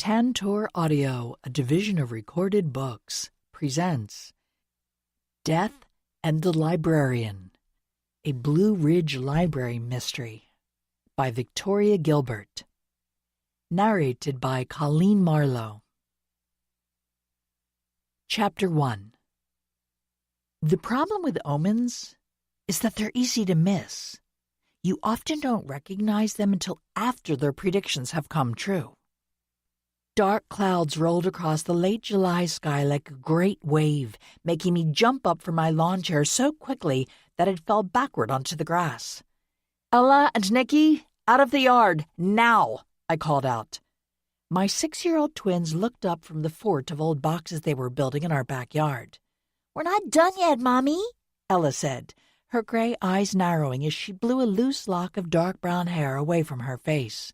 Tantor Audio, a division of Recorded Books, presents Death and the Librarian, a Blue Ridge Library mystery by Victoria Gilbert. Narrated by Colleen Marlowe. Chapter 1. The problem with omens is that they're easy to miss. You often don't recognize them until after their predictions have come true. Dark clouds rolled across the late July sky like a great wave, making me jump up from my lawn chair so quickly that it fell backward onto the grass. "Ella and Nicky, out of the yard, now!" I called out. My 6-year-old twins looked up from the fort of old boxes they were building in our backyard. "We're not done yet, Mommy," Ella said, her gray eyes narrowing as she blew a loose lock of dark brown hair away from her face.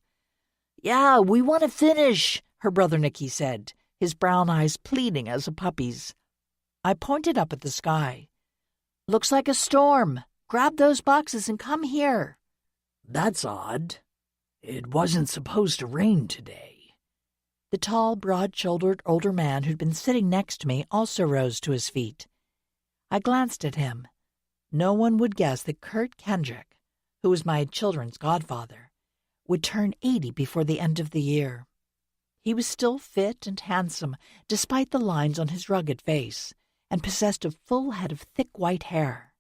"Yeah, we want to finish," her brother Nicky said, his brown eyes pleading as a puppy's. I pointed up at the sky. "Looks like a storm. Grab those boxes and come here." "That's odd. It wasn't supposed to rain today." The tall, broad-shouldered older man who'd been sitting next to me also rose to his feet. I glanced at him. No one would guess that Kurt Kendrick, who was my children's godfather, would turn 80 before the end of the year. He was still fit and handsome, despite the lines on his rugged face, and possessed a full head of thick white hair.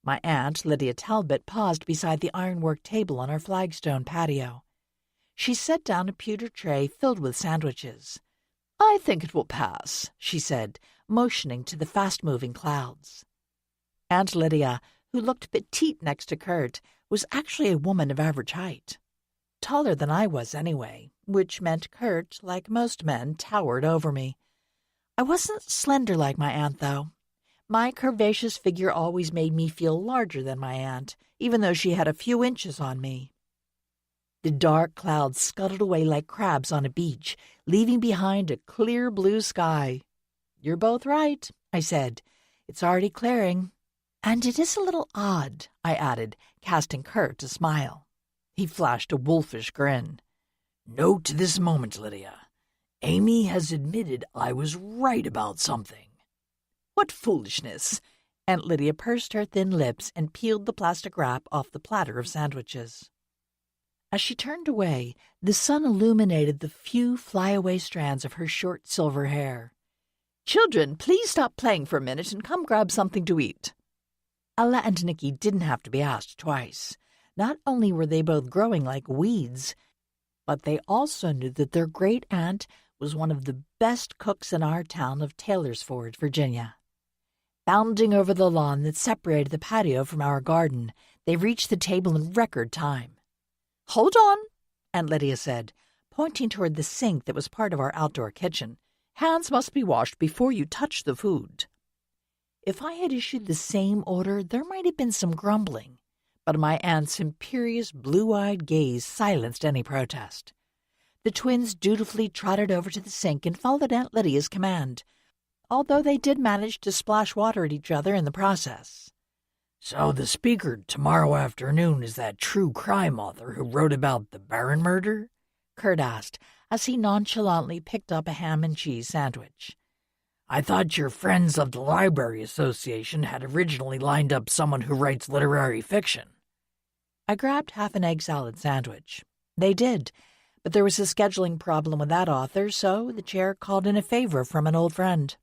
My aunt, Lydia Talbot, paused beside the ironwork table on our flagstone patio. She set down a pewter tray filled with sandwiches. "I think it will pass," she said, motioning to the fast-moving clouds. Aunt Lydia, who looked petite next to Kurt, was actually a woman of average height. Taller than I was anyway, which meant Kurt, like most men, towered over me. I wasn't slender like my aunt, though. My curvaceous figure always made me feel larger than my aunt, even though she had a few inches on me. The dark clouds scuttled away like crabs on a beach, leaving behind a clear blue sky. "You're both right," I said. "It's already clearing." "And it is a little odd," I added, casting Kurt a smile. He flashed a wolfish grin. "Note to this moment, Lydia. Amy has admitted I was right about something." "What foolishness!" Aunt Lydia pursed her thin lips and peeled the plastic wrap off the platter of sandwiches. As she turned away, the sun illuminated the few flyaway strands of her short silver hair. "Children, please stop playing for a minute and come grab something to eat." Ella and Nicky didn't have to be asked twice. Not only were they both growing like weeds, but they also knew that their great-aunt was one of the best cooks in our town of Taylorsford, Virginia. Bounding over the lawn that separated the patio from our garden, they reached the table in record time. "Hold on," Aunt Lydia said, pointing toward the sink that was part of our outdoor kitchen. "Hands must be washed before you touch the food." If I had issued the same order, there might have been some grumbling, but my aunt's imperious blue-eyed gaze silenced any protest. The twins dutifully trotted over to the sink and followed Aunt Lydia's command, although they did manage to splash water at each other in the process. "So the speaker tomorrow afternoon is that true crime author who wrote about the Barron murder?" Kurt asked, as he nonchalantly picked up a ham and cheese sandwich. "I thought your friends of the Library Association had originally lined up someone who writes literary fiction." I grabbed half an egg salad sandwich. They did, but there was a scheduling problem with that author, so the chair called in a favor from an old friend.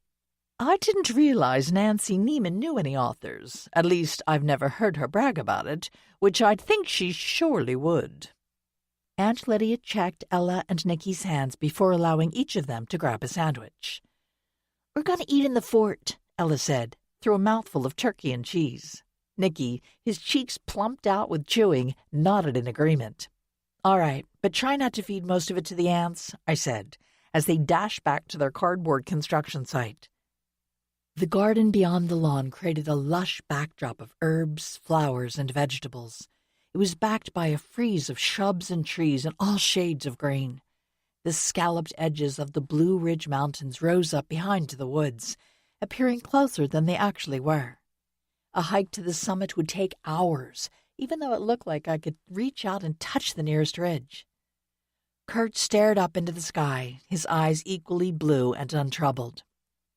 "I didn't realize Nancy Neiman knew any authors. At least, I've never heard her brag about it, which I'd think she surely would." Aunt Lydia checked Ella and Nicky's hands before allowing each of them to grab a sandwich. "We're going to eat in the fort," Ella said, through a mouthful of turkey and cheese. Nicky, his cheeks plumped out with chewing, nodded in agreement. "All right, but try not to feed most of it to the ants," I said, as they dashed back to their cardboard construction site. The garden beyond the lawn created a lush backdrop of herbs, flowers, and vegetables. It was backed by a frieze of shrubs and trees in all shades of green. The scalloped edges of the Blue Ridge Mountains rose up behind the woods, appearing closer than they actually were. A hike to the summit would take hours, even though it looked like I could reach out and touch the nearest ridge. Kurt stared up into the sky, his eyes equally blue and untroubled.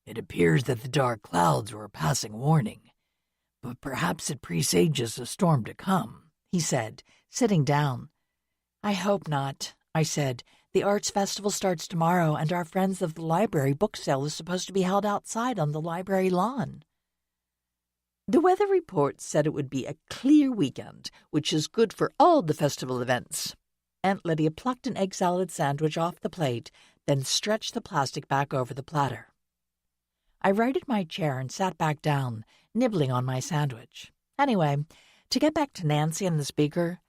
It appears that the dark clouds were a passing warning, but perhaps it presages a storm to come, he said, sitting down. I hope not, I said. The arts festival starts tomorrow, and our Friends of the Library book sale is supposed to be held outside on the library lawn. The weather report said it would be a clear weekend, which is good for all the festival events. Aunt Lydia plucked an egg salad sandwich off the plate, then stretched the plastic back over the platter. I righted my chair and sat back down, nibbling on my sandwich. Anyway, to get back to Nancy and the speaker,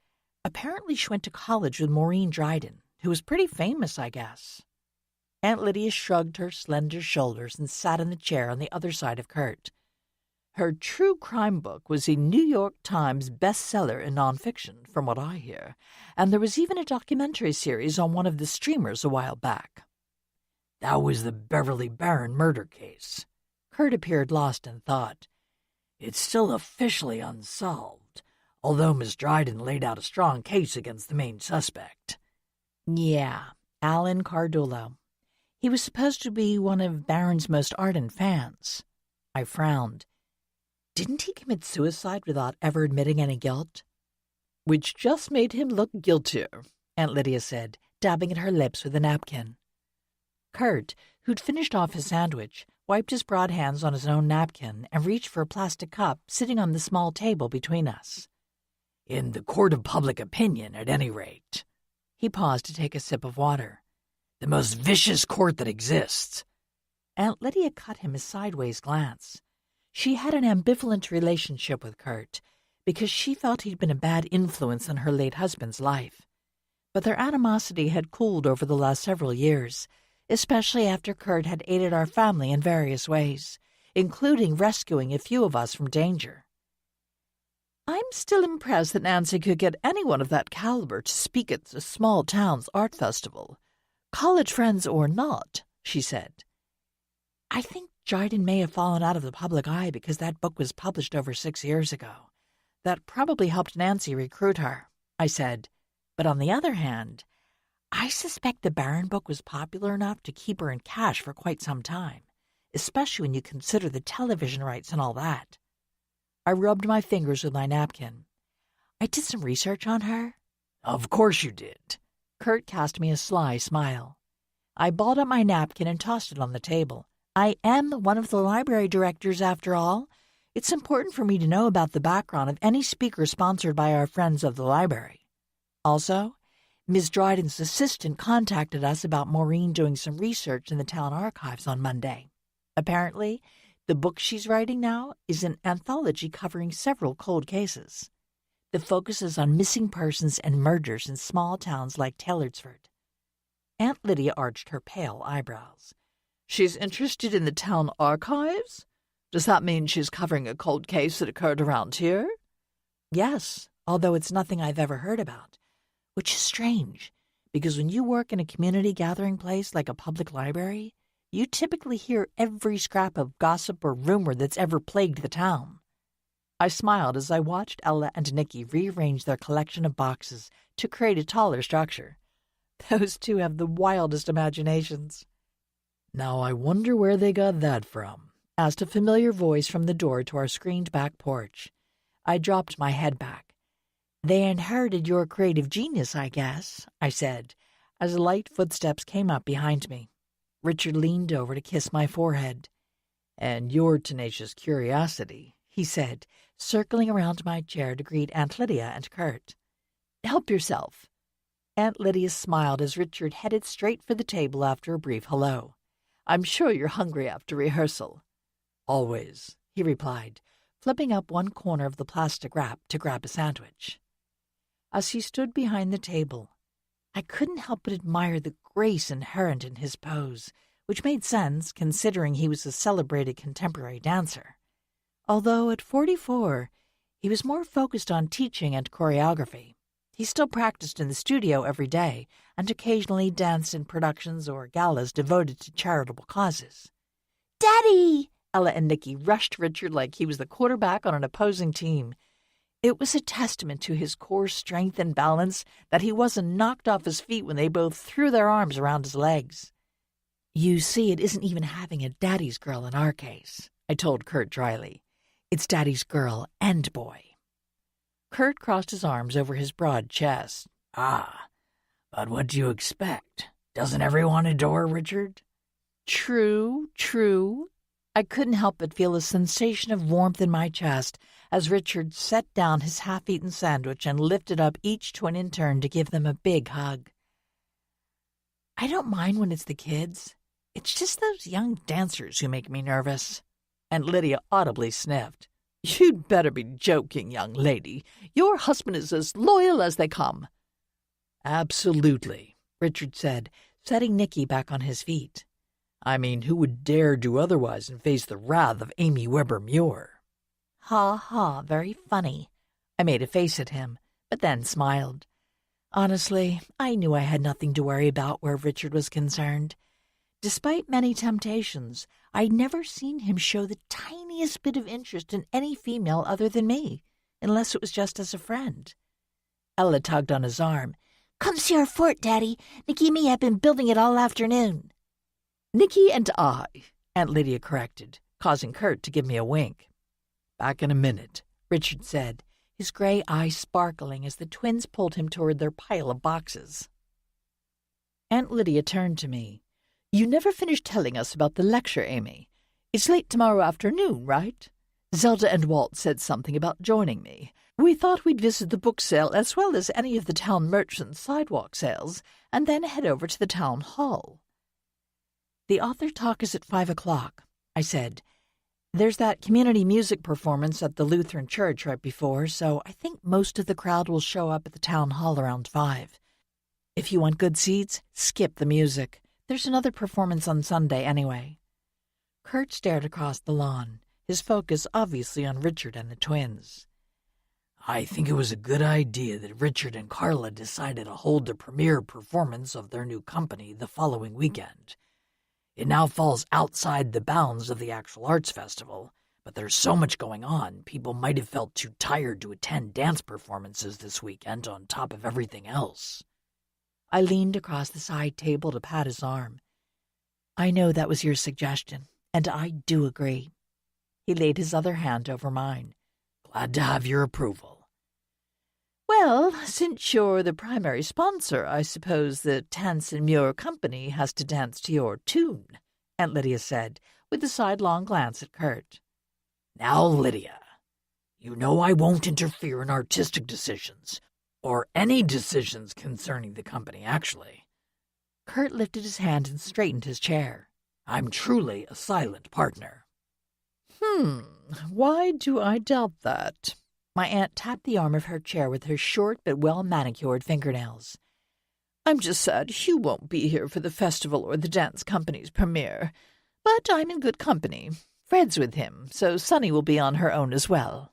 apparently she went to college with Maureen Dryden, who was pretty famous, I guess. Aunt Lydia shrugged her slender shoulders and sat in the chair on the other side of Kurt. Her true crime book was a New York Times bestseller in nonfiction, from what I hear, and there was even a documentary series on one of the streamers a while back. That was the Beverly Barron murder case. Kurt appeared lost in thought. It's still officially unsolved, although Miss Dryden laid out a strong case against the main suspect. Yeah, Alan Cardullo. He was supposed to be one of Barron's most ardent fans. I frowned. Didn't he commit suicide without ever admitting any guilt? Which just made him look guiltier, Aunt Lydia said, dabbing at her lips with a napkin. Kurt, who'd finished off his sandwich, wiped his broad hands on his own napkin and reached for a plastic cup sitting on the small table between us. In the court of public opinion, at any rate. He paused to take a sip of water. The most vicious court that exists. Aunt Lydia cut him a sideways glance. She had an ambivalent relationship with Kurt because she felt he'd been a bad influence in her late husband's life. But their animosity had cooled over the last several years, especially after Kurt had aided our family in various ways, including rescuing a few of us from danger. I'm still impressed that Nancy could get anyone of that caliber to speak at a small town's art festival, college friends or not, she said. I think Dryden may have fallen out of the public eye because that book was published over 6 years ago. That probably helped Nancy recruit her, I said. But on the other hand, I suspect the Barron book was popular enough to keep her in cash for quite some time, especially when you consider the television rights and all that. I rubbed my fingers with my napkin. I did some research on her. Of course you did. Kurt cast me a sly smile. I balled up my napkin and tossed it on the table. I am one of the library directors, after all. It's important for me to know about the background of any speaker sponsored by our Friends of the Library. Also, Ms. Dryden's assistant contacted us about Maureen doing some research in the town archives on Monday. Apparently, the book she's writing now is an anthology covering several cold cases. The focus is on missing persons and murders in small towns like Taylorsford. Aunt Lydia arched her pale eyebrows. She's interested in the town archives? Does that mean she's covering a cold case that occurred around here? Yes, although it's nothing I've ever heard about, which is strange, because when you work in a community gathering place like a public library, you typically hear every scrap of gossip or rumor that's ever plagued the town. I smiled as I watched Ella and Nikki rearrange their collection of boxes to create a taller structure. Those two have the wildest imaginations. Now I wonder where they got that from, asked a familiar voice from the door to our screened back porch. I dropped my head back. They inherited your creative genius, I guess, I said, as light footsteps came up behind me. Richard leaned over to kiss my forehead. And your tenacious curiosity, he said, circling around my chair to greet Aunt Lydia and Kurt. Help yourself. Aunt Lydia smiled as Richard headed straight for the table after a brief hello. I'm sure you're hungry after rehearsal. Always, he replied, flipping up one corner of the plastic wrap to grab a sandwich. As he stood behind the table, I couldn't help but admire the grace inherent in his pose, which made sense considering he was a celebrated contemporary dancer. Although at 44, he was more focused on teaching and choreography. He still practiced in the studio every day and occasionally danced in productions or galas devoted to charitable causes. Daddy! Ella and Nikki rushed Richard like he was the quarterback on an opposing team. It was a testament to his core strength and balance that he wasn't knocked off his feet when they both threw their arms around his legs. You see, it isn't even having a daddy's girl in our case, I told Kurt dryly. It's daddy's girl and boy. Kurt crossed his arms over his broad chest. Ah, but what do you expect? Doesn't everyone adore Richard? True, true. I couldn't help but feel a sensation of warmth in my chest as Richard set down his half-eaten sandwich and lifted up each twin in turn to give them a big hug. I don't mind when it's the kids. It's just those young dancers who make me nervous. And Lydia audibly sniffed. You'd better be joking, young lady. Your husband is as loyal as they come. Absolutely, Richard said, setting Nicky back on his feet. I mean, who would dare do otherwise and face the wrath of Amy Weber-Muir? Ha ha, very funny. I made a face at him, but then smiled. Honestly, I knew I had nothing to worry about where Richard was concerned. Despite many temptations, I'd never seen him show the tiniest bit of interest in any female other than me, unless it was just as a friend. Ella tugged on his arm. Come see our fort, Daddy. Nicky and me have been building it all afternoon. Nicky and I, Aunt Lydia corrected, causing Kurt to give me a wink. Back in a minute, Richard said, his gray eyes sparkling as the twins pulled him toward their pile of boxes. Aunt Lydia turned to me. You never finished telling us about the lecture, Amy. It's late tomorrow afternoon, right? Zelda and Walt said something about joining me. We thought we'd visit the book sale as well as any of the town merchants' sidewalk sales, and then head over to the town hall. The author talk is at 5 o'clock, I said. There's that community music performance at the Lutheran church right before, so I think most of the crowd will show up at the town hall around 5. If you want good seats, skip the music. There's another performance on Sunday anyway. Kurt stared across the lawn, his focus obviously on Richard and the twins. I think it was a good idea that Richard and Carla decided to hold the premiere performance of their new company the following weekend. It now falls outside the bounds of the actual arts festival, but there's so much going on, people might have felt too tired to attend dance performances this weekend on top of everything else. I leaned across the side table to pat his arm. I know that was your suggestion, and I do agree. He laid his other hand over mine. Glad to have your approval. Well, since you're the primary sponsor, I suppose the Tance and Muir Company has to dance to your tune, Aunt Lydia said, with a sidelong glance at Kurt. Now, Lydia, you know I won't interfere in artistic decisions, or any decisions concerning the company, actually. Kurt lifted his hand and straightened his chair. I'm truly a silent partner. Why do I doubt that? My aunt tapped the arm of her chair with her short but well-manicured fingernails. I'm just sad Hugh won't be here for the festival or the dance company's premiere, but I'm in good company. Fred's with him, so Sunny will be on her own as well.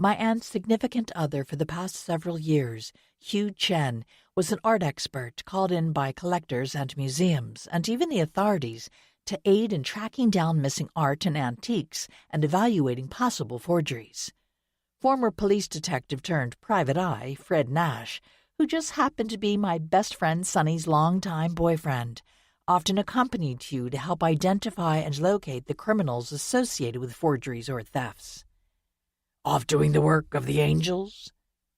My aunt's significant other for the past several years, Hugh Chen, was an art expert called in by collectors and museums, and even the authorities, to aid in tracking down missing art and antiques and evaluating possible forgeries. Former police detective turned private eye, Fred Nash, who just happened to be my best friend Sunny's longtime boyfriend, often accompanied Hugh to help identify and locate the criminals associated with forgeries or thefts. Off doing the work of the angels?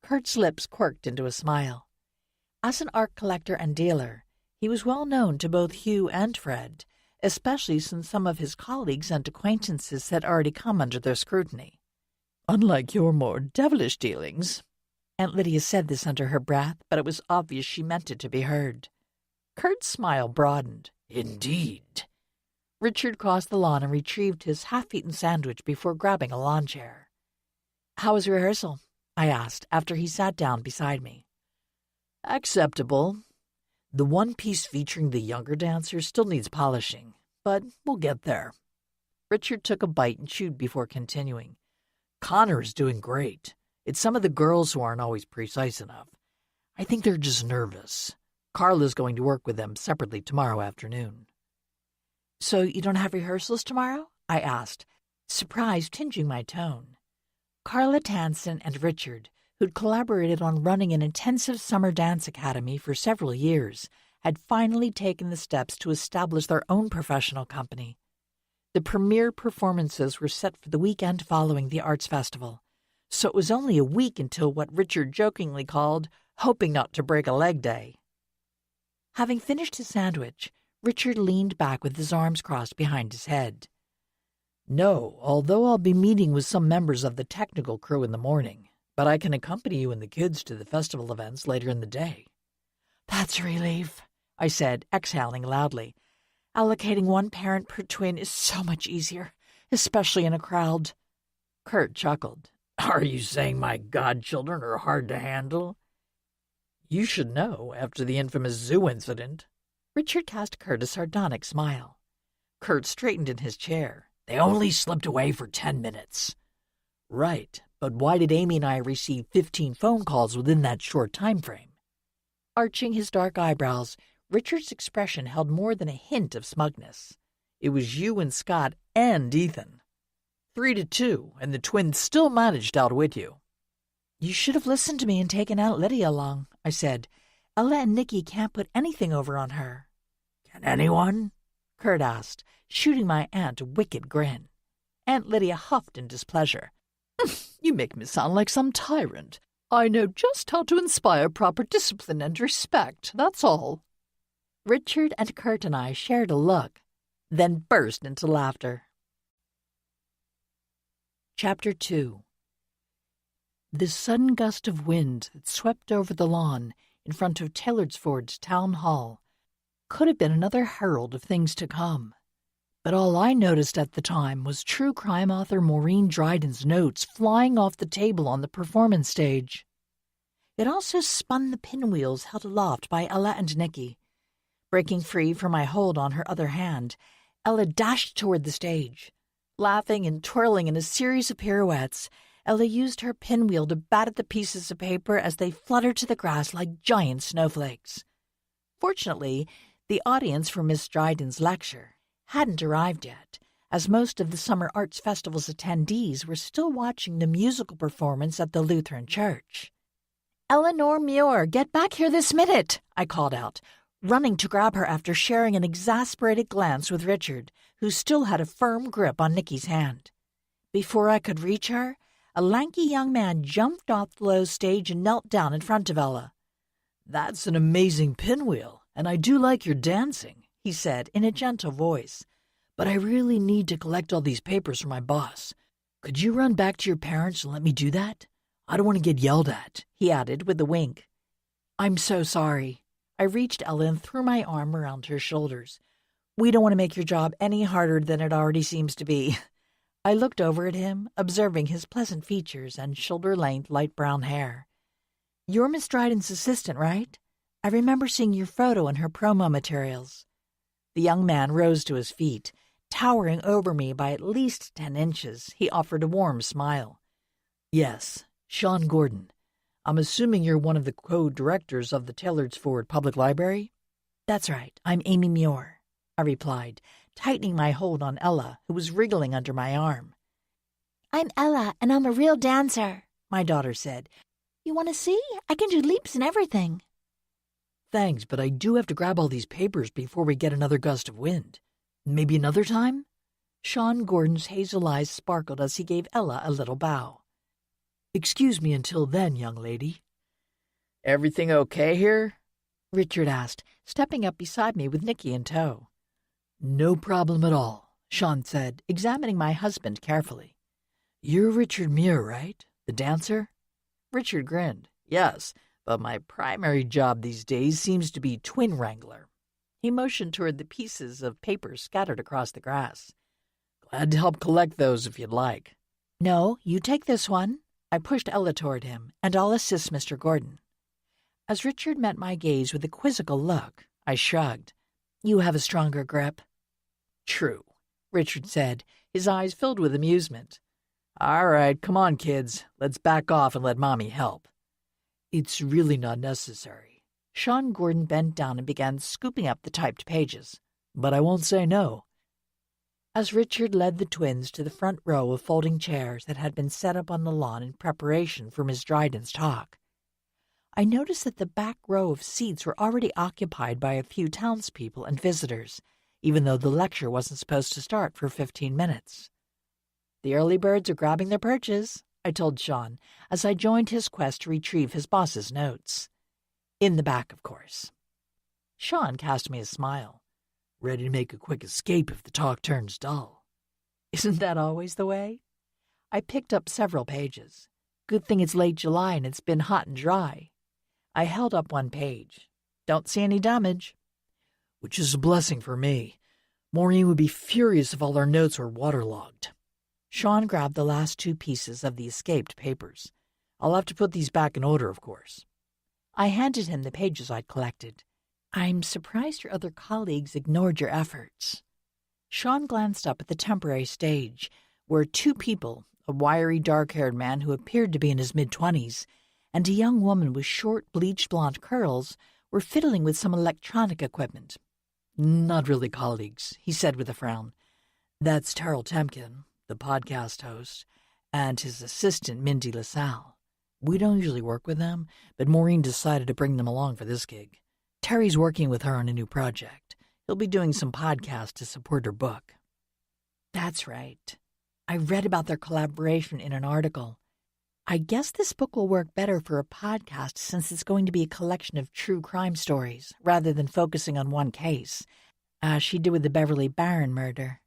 Kurt's lips quirked into a smile. As an art collector and dealer, he was well known to both Hugh and Fred, especially since some of his colleagues and acquaintances had already come under their scrutiny. Unlike your more devilish dealings. Aunt Lydia said this under her breath, but it was obvious she meant it to be heard. Kurt's smile broadened. Indeed. Richard crossed the lawn and retrieved his half-eaten sandwich before grabbing a lawn chair. How was rehearsal? I asked after he sat down beside me. Acceptable. The one piece featuring the younger dancers still needs polishing, but we'll get there. Richard took a bite and chewed before continuing. Connor is doing great. It's some of the girls who aren't always precise enough. I think they're just nervous. Carla's going to work with them separately tomorrow afternoon. So you don't have rehearsals tomorrow? I asked, surprise tinging my tone. Carla Tansen and Richard, who'd collaborated on running an intensive summer dance academy for several years, had finally taken the steps to establish their own professional company. The premiere performances were set for the weekend following the arts festival, so it was only a week until what Richard jokingly called hoping not to break a leg day. Having finished his sandwich, Richard leaned back with his arms crossed behind his head. "No, although I'll be meeting with some members of the technical crew in the morning, but I can accompany you and the kids to the festival events later in the day." "That's a relief," I said, exhaling loudly. Allocating one parent per twin is so much easier, especially in a crowd. Kurt chuckled. "Are you saying my godchildren are hard to handle?" "You should know after the infamous zoo incident." Richard cast Kurt a sardonic smile. Kurt straightened in his chair. "They only slipped away for 10 minutes. "Right, but why did Amy and I receive 15 phone calls within that short time frame?" Arching his dark eyebrows, Richard's expression held more than a hint of smugness. "It was you and Scott and Ethan. 3-2, and the twins still managed to outwit you." "You should have listened to me and taken Aunt Lydia along," I said. "Ella and Nicky can't put anything over on her." "Can anyone?" Kurt asked, shooting my aunt a wicked grin. Aunt Lydia huffed in displeasure. "You make me sound like some tyrant. I know just how to inspire proper discipline and respect, that's all." Richard and Kurt and I shared a look, then burst into laughter. Chapter 2. The sudden gust of wind that swept over the lawn in front of Taylorsford's town hall could have been another herald of things to come. But all I noticed at the time was true crime author Maureen Dryden's notes flying off the table on the performance stage. It also spun the pinwheels held aloft by Ella and Nicky. Breaking free from my hold on her other hand, Ella dashed toward the stage. Laughing and twirling in a series of pirouettes, Ella used her pinwheel to bat at the pieces of paper as they fluttered to the grass like giant snowflakes. Fortunately, the audience for Miss Dryden's lecture hadn't arrived yet, as most of the Summer Arts Festival's attendees were still watching the musical performance at the Lutheran Church. "Eleanor Muir, get back here this minute!" I called out, running to grab her after sharing an exasperated glance with Richard, who still had a firm grip on Nicky's hand. Before I could reach her, a lanky young man jumped off the low stage and knelt down in front of Ella. "That's an amazing pinwheel, and I do like your dancing," he said in a gentle voice. "But I really need to collect all these papers for my boss. Could you run back to your parents and let me do that? I don't want to get yelled at," he added with a wink. "I'm so sorry." I reached Ella and threw my arm around her shoulders. "We don't want to make your job any harder than it already seems to be." I looked over at him, observing his pleasant features and shoulder-length light brown hair. "You're Miss Dryden's assistant, right? I remember seeing your photo in her promo materials." The young man rose to his feet. Towering over me by at least 10 inches, he offered a warm smile. "Yes, Sean Gordon. I'm assuming you're one of the co-directors of the Taylorsford Public Library?" "That's right. I'm Amy Muir," I replied, tightening my hold on Ella, who was wriggling under my arm. "I'm Ella, and I'm a real dancer," my daughter said. "You want to see? I can do leaps and everything." "Thanks, but I do have to grab all these papers before we get another gust of wind. Maybe another time?" Sean Gordon's hazel eyes sparkled as he gave Ella a little bow. "Excuse me until then, young lady." "Everything okay here?" Richard asked, stepping up beside me with Nicky in tow. "No problem at all," Sean said, examining my husband carefully. "You're Richard Muir, right? The dancer?" Richard grinned. "Yes, but my primary job these days seems to be twin wrangler." He motioned toward the pieces of paper scattered across the grass. "Glad to help collect those if you'd like." "No, you take this one." I pushed Ella toward him, "and I'll assist Mr. Gordon." As Richard met my gaze with a quizzical look, I shrugged. "You have a stronger grip." "True," Richard said, his eyes filled with amusement. "All right, come on, kids. Let's back off and let Mommy help." "It's really not necessary." Sean Gordon bent down and began scooping up the typed pages. "But I won't say no." As Richard led the twins to the front row of folding chairs that had been set up on the lawn in preparation for Miss Dryden's talk, I noticed that the back row of seats were already occupied by a few townspeople and visitors, even though the lecture wasn't supposed to start for 15 minutes. "The early birds are grabbing their perches," I told Sean as I joined his quest to retrieve his boss's notes. In the back, of course. Sean cast me a smile. "Ready to make a quick escape if the talk turns dull." Isn't that always the way? I picked up several pages. Good thing it's late July and it's been hot and dry. I held up one page. Don't see any damage. "Which is a blessing for me. Maureen would be furious if all our notes were waterlogged." Sean grabbed the last two pieces of the escaped papers. "I'll have to put these back in order, of course." I handed him the pages I'd collected. "I'm surprised your other colleagues ignored your efforts." Sean glanced up at the temporary stage, where two people, a wiry, dark-haired man who appeared to be in his mid-20s, and a young woman with short, bleached blonde curls, were fiddling with some electronic equipment. "Not really colleagues," he said with a frown. "That's Terrell Temkin, the podcast host, and his assistant, Mindy LaSalle. We don't usually work with them, but Maureen decided to bring them along for this gig. Terry's working with her on a new project. He'll be doing some podcasts to support her book." That's right. I read about their collaboration in an article. I guess this book will work better for a podcast since it's going to be a collection of true crime stories rather than focusing on one case, as she did with the Beverly Barron murder.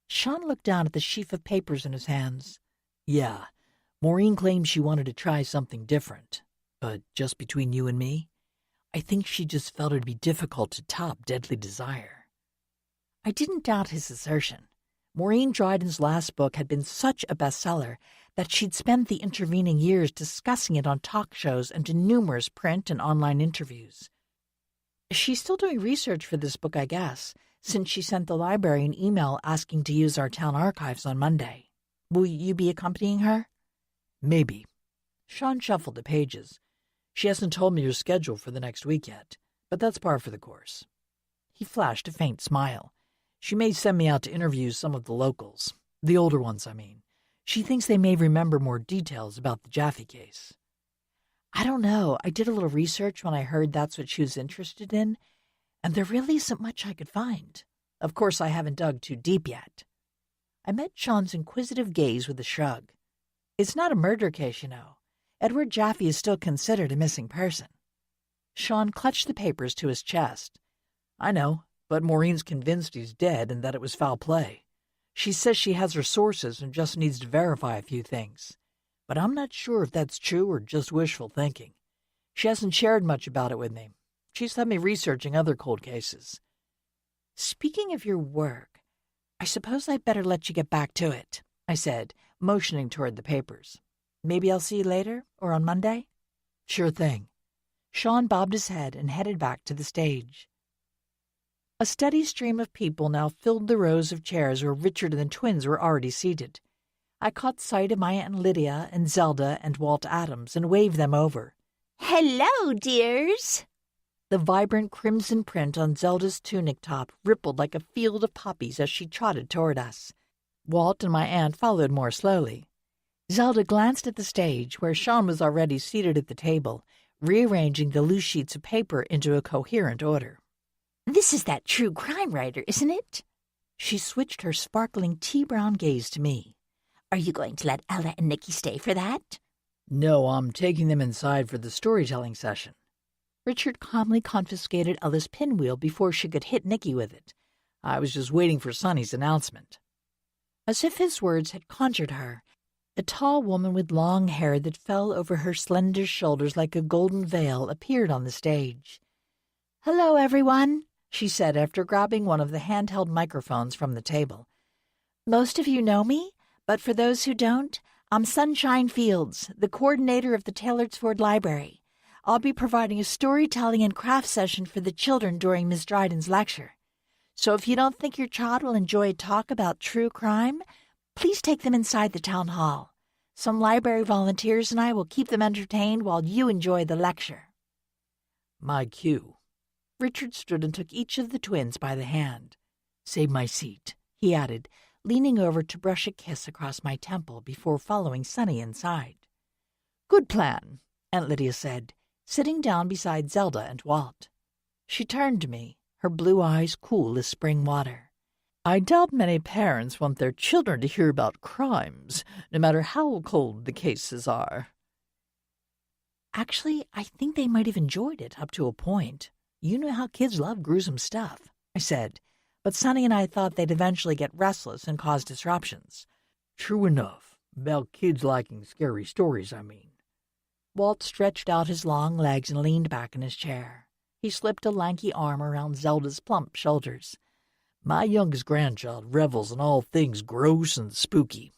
Sean looked down at the sheaf of papers in his hands. "Yeah, Maureen claims she wanted to try something different, but just between you and me, I think she just felt it'd be difficult to top Deadly Desire." I didn't doubt his assertion. Maureen Dryden's last book had been such a bestseller that she'd spent the intervening years discussing it on talk shows and in numerous print and online interviews. She's still doing research for this book, I guess, since she sent the library an email asking to use our town archives on Monday. Will you be accompanying her? "Maybe." Sean shuffled the pages. "She hasn't told me her schedule for the next week yet, but that's par for the course." He flashed a faint smile. "She may send me out to interview some of the locals. The older ones, I mean. She thinks they may remember more details about the Jaffe case." I don't know. I did a little research when I heard that's what she was interested in, and there really isn't much I could find. Of course, I haven't dug too deep yet. I met Sean's inquisitive gaze with a shrug. "It's not a murder case, you know. Edward Jaffe is still considered a missing person." Sean clutched the papers to his chest. "I know, but Maureen's convinced he's dead and that it was foul play. She says she has her sources and just needs to verify a few things. But I'm not sure if that's true or just wishful thinking. She hasn't shared much about it with me. She's had me researching other cold cases." "Speaking of your work, I suppose I'd better let you get back to it," I said, motioning toward the papers. "Maybe I'll see you later, or on Monday?" "Sure thing." Sean bobbed his head and headed back to the stage. A steady stream of people now filled the rows of chairs where Richard and the twins were already seated. I caught sight of my Aunt Lydia and Zelda and Walt Adams and waved them over. Hello, dears. The vibrant crimson print on Zelda's tunic top rippled like a field of poppies as she trotted toward us. Walt and my aunt followed more slowly. Zelda glanced at the stage, where Sean was already seated at the table, rearranging the loose sheets of paper into a coherent order. This is that true crime writer, isn't it? She switched her sparkling tea-brown gaze to me. Are you going to let Ella and Nicky stay for that? No, I'm taking them inside for the storytelling session. Richard calmly confiscated Ella's pinwheel before she could hit Nicky with it. I was just waiting for Sonny's announcement. As if his words had conjured her, a tall woman with long hair that fell over her slender shoulders like a golden veil appeared on the stage. "Hello, everyone," she said after grabbing one of the handheld microphones from the table. "Most of you know me, but for those who don't, I'm Sunshine Fields, the coordinator of the Taylorsford Library. I'll be providing a storytelling and craft session for the children during Miss Dryden's lecture. So if you don't think your child will enjoy a talk about true crime, please take them inside the town hall. Some library volunteers and I will keep them entertained while you enjoy the lecture." My cue. Richard stood and took each of the twins by the hand. Save my seat. he added, leaning over to brush a kiss across my temple before following Sonny inside. "Good plan," Aunt Lydia said, sitting down beside Zelda and Walt. She turned to me, her blue eyes cool as spring water. "I doubt many parents want their children to hear about crimes, no matter how cold the cases are." "Actually, I think they might have enjoyed it up to a point. You know how kids love gruesome stuff," I said, but Sonny and I thought they'd eventually get restless and cause disruptions. "True enough. About kids liking scary stories, I mean." Walt stretched out his long legs and leaned back in his chair. He slipped a lanky arm around Zelda's plump shoulders. "My youngest grandchild revels in all things gross and spooky."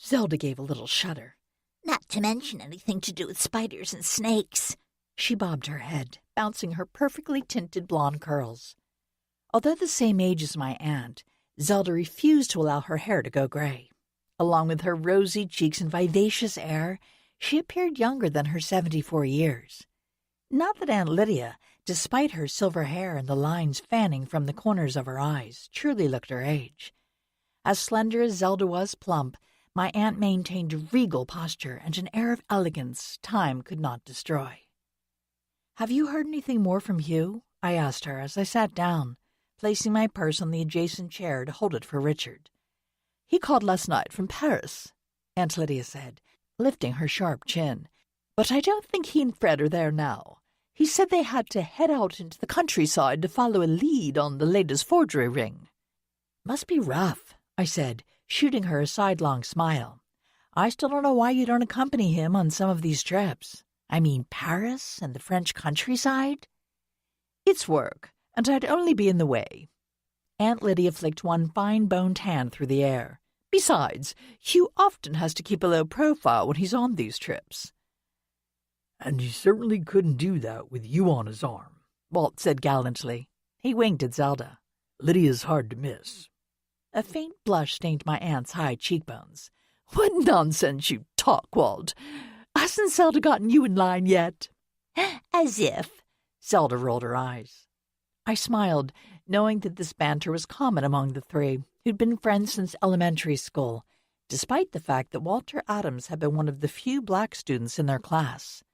Zelda gave a little shudder. Not to mention anything to do with spiders and snakes. She bobbed her head, bouncing her perfectly tinted blonde curls. Although the same age as my aunt, Zelda refused to allow her hair to go gray. Along with her rosy cheeks and vivacious air, she appeared younger than her 74 years. Not that Aunt Lydia, despite her silver hair and the lines fanning from the corners of her eyes, truly looked her age. As slender as Zelda was plump, my aunt maintained a regal posture and an air of elegance time could not destroy. "Have you heard anything more from Hugh?" I asked her as I sat down, placing my purse on the adjacent chair to hold it for Richard. "He called last night from Paris," Aunt Lydia said, lifting her sharp chin. "But I don't think he and Fred are there now. He said they had to head out into the countryside to follow a lead on the latest forgery ring." "Must be rough," I said, shooting her a sidelong smile. "I still don't know why you don't accompany him on some of these trips. I mean, Paris and the French countryside?" "It's work, and I'd only be in the way." Aunt Lydia flicked one fine-boned hand through the air. "Besides, Hugh often has to keep a low profile when he's on these trips." "And he certainly couldn't do that with you on his arm," Walt said gallantly. He winked at Zelda. "Lydia's hard to miss." A faint blush stained my aunt's high cheekbones. "What nonsense you talk, Walt. Hasn't Zelda gotten you in line yet?" As if. Zelda rolled her eyes. I smiled, knowing that this banter was common among the three, who'd been friends since elementary school, despite the fact that Walter Adams had been one of the few black students in their class.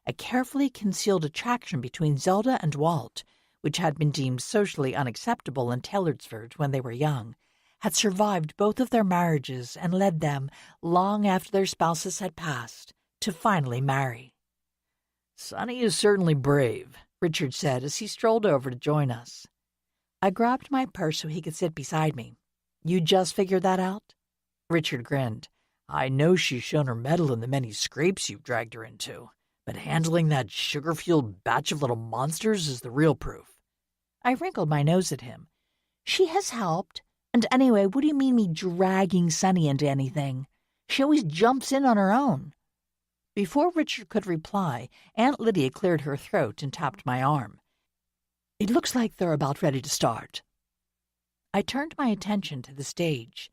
A carefully concealed attraction between Zelda and Walt, which had been deemed socially unacceptable in Taylorsford when they were young, had survived both of their marriages and led them, long after their spouses had passed, to finally marry. "Sonny is certainly brave," Richard said as he strolled over to join us. I grabbed my purse so he could sit beside me. "You just figured that out?" Richard grinned. "I know she's shown her mettle in the many scrapes you've dragged her into, but handling that sugar-fueled batch of little monsters is the real proof." I wrinkled my nose at him. "She has helped. And anyway, what do you mean me dragging Sonny into anything? She always jumps in on her own." Before Richard could reply, Aunt Lydia cleared her throat and tapped my arm. "It looks like they're about ready to start." I turned my attention to the stage.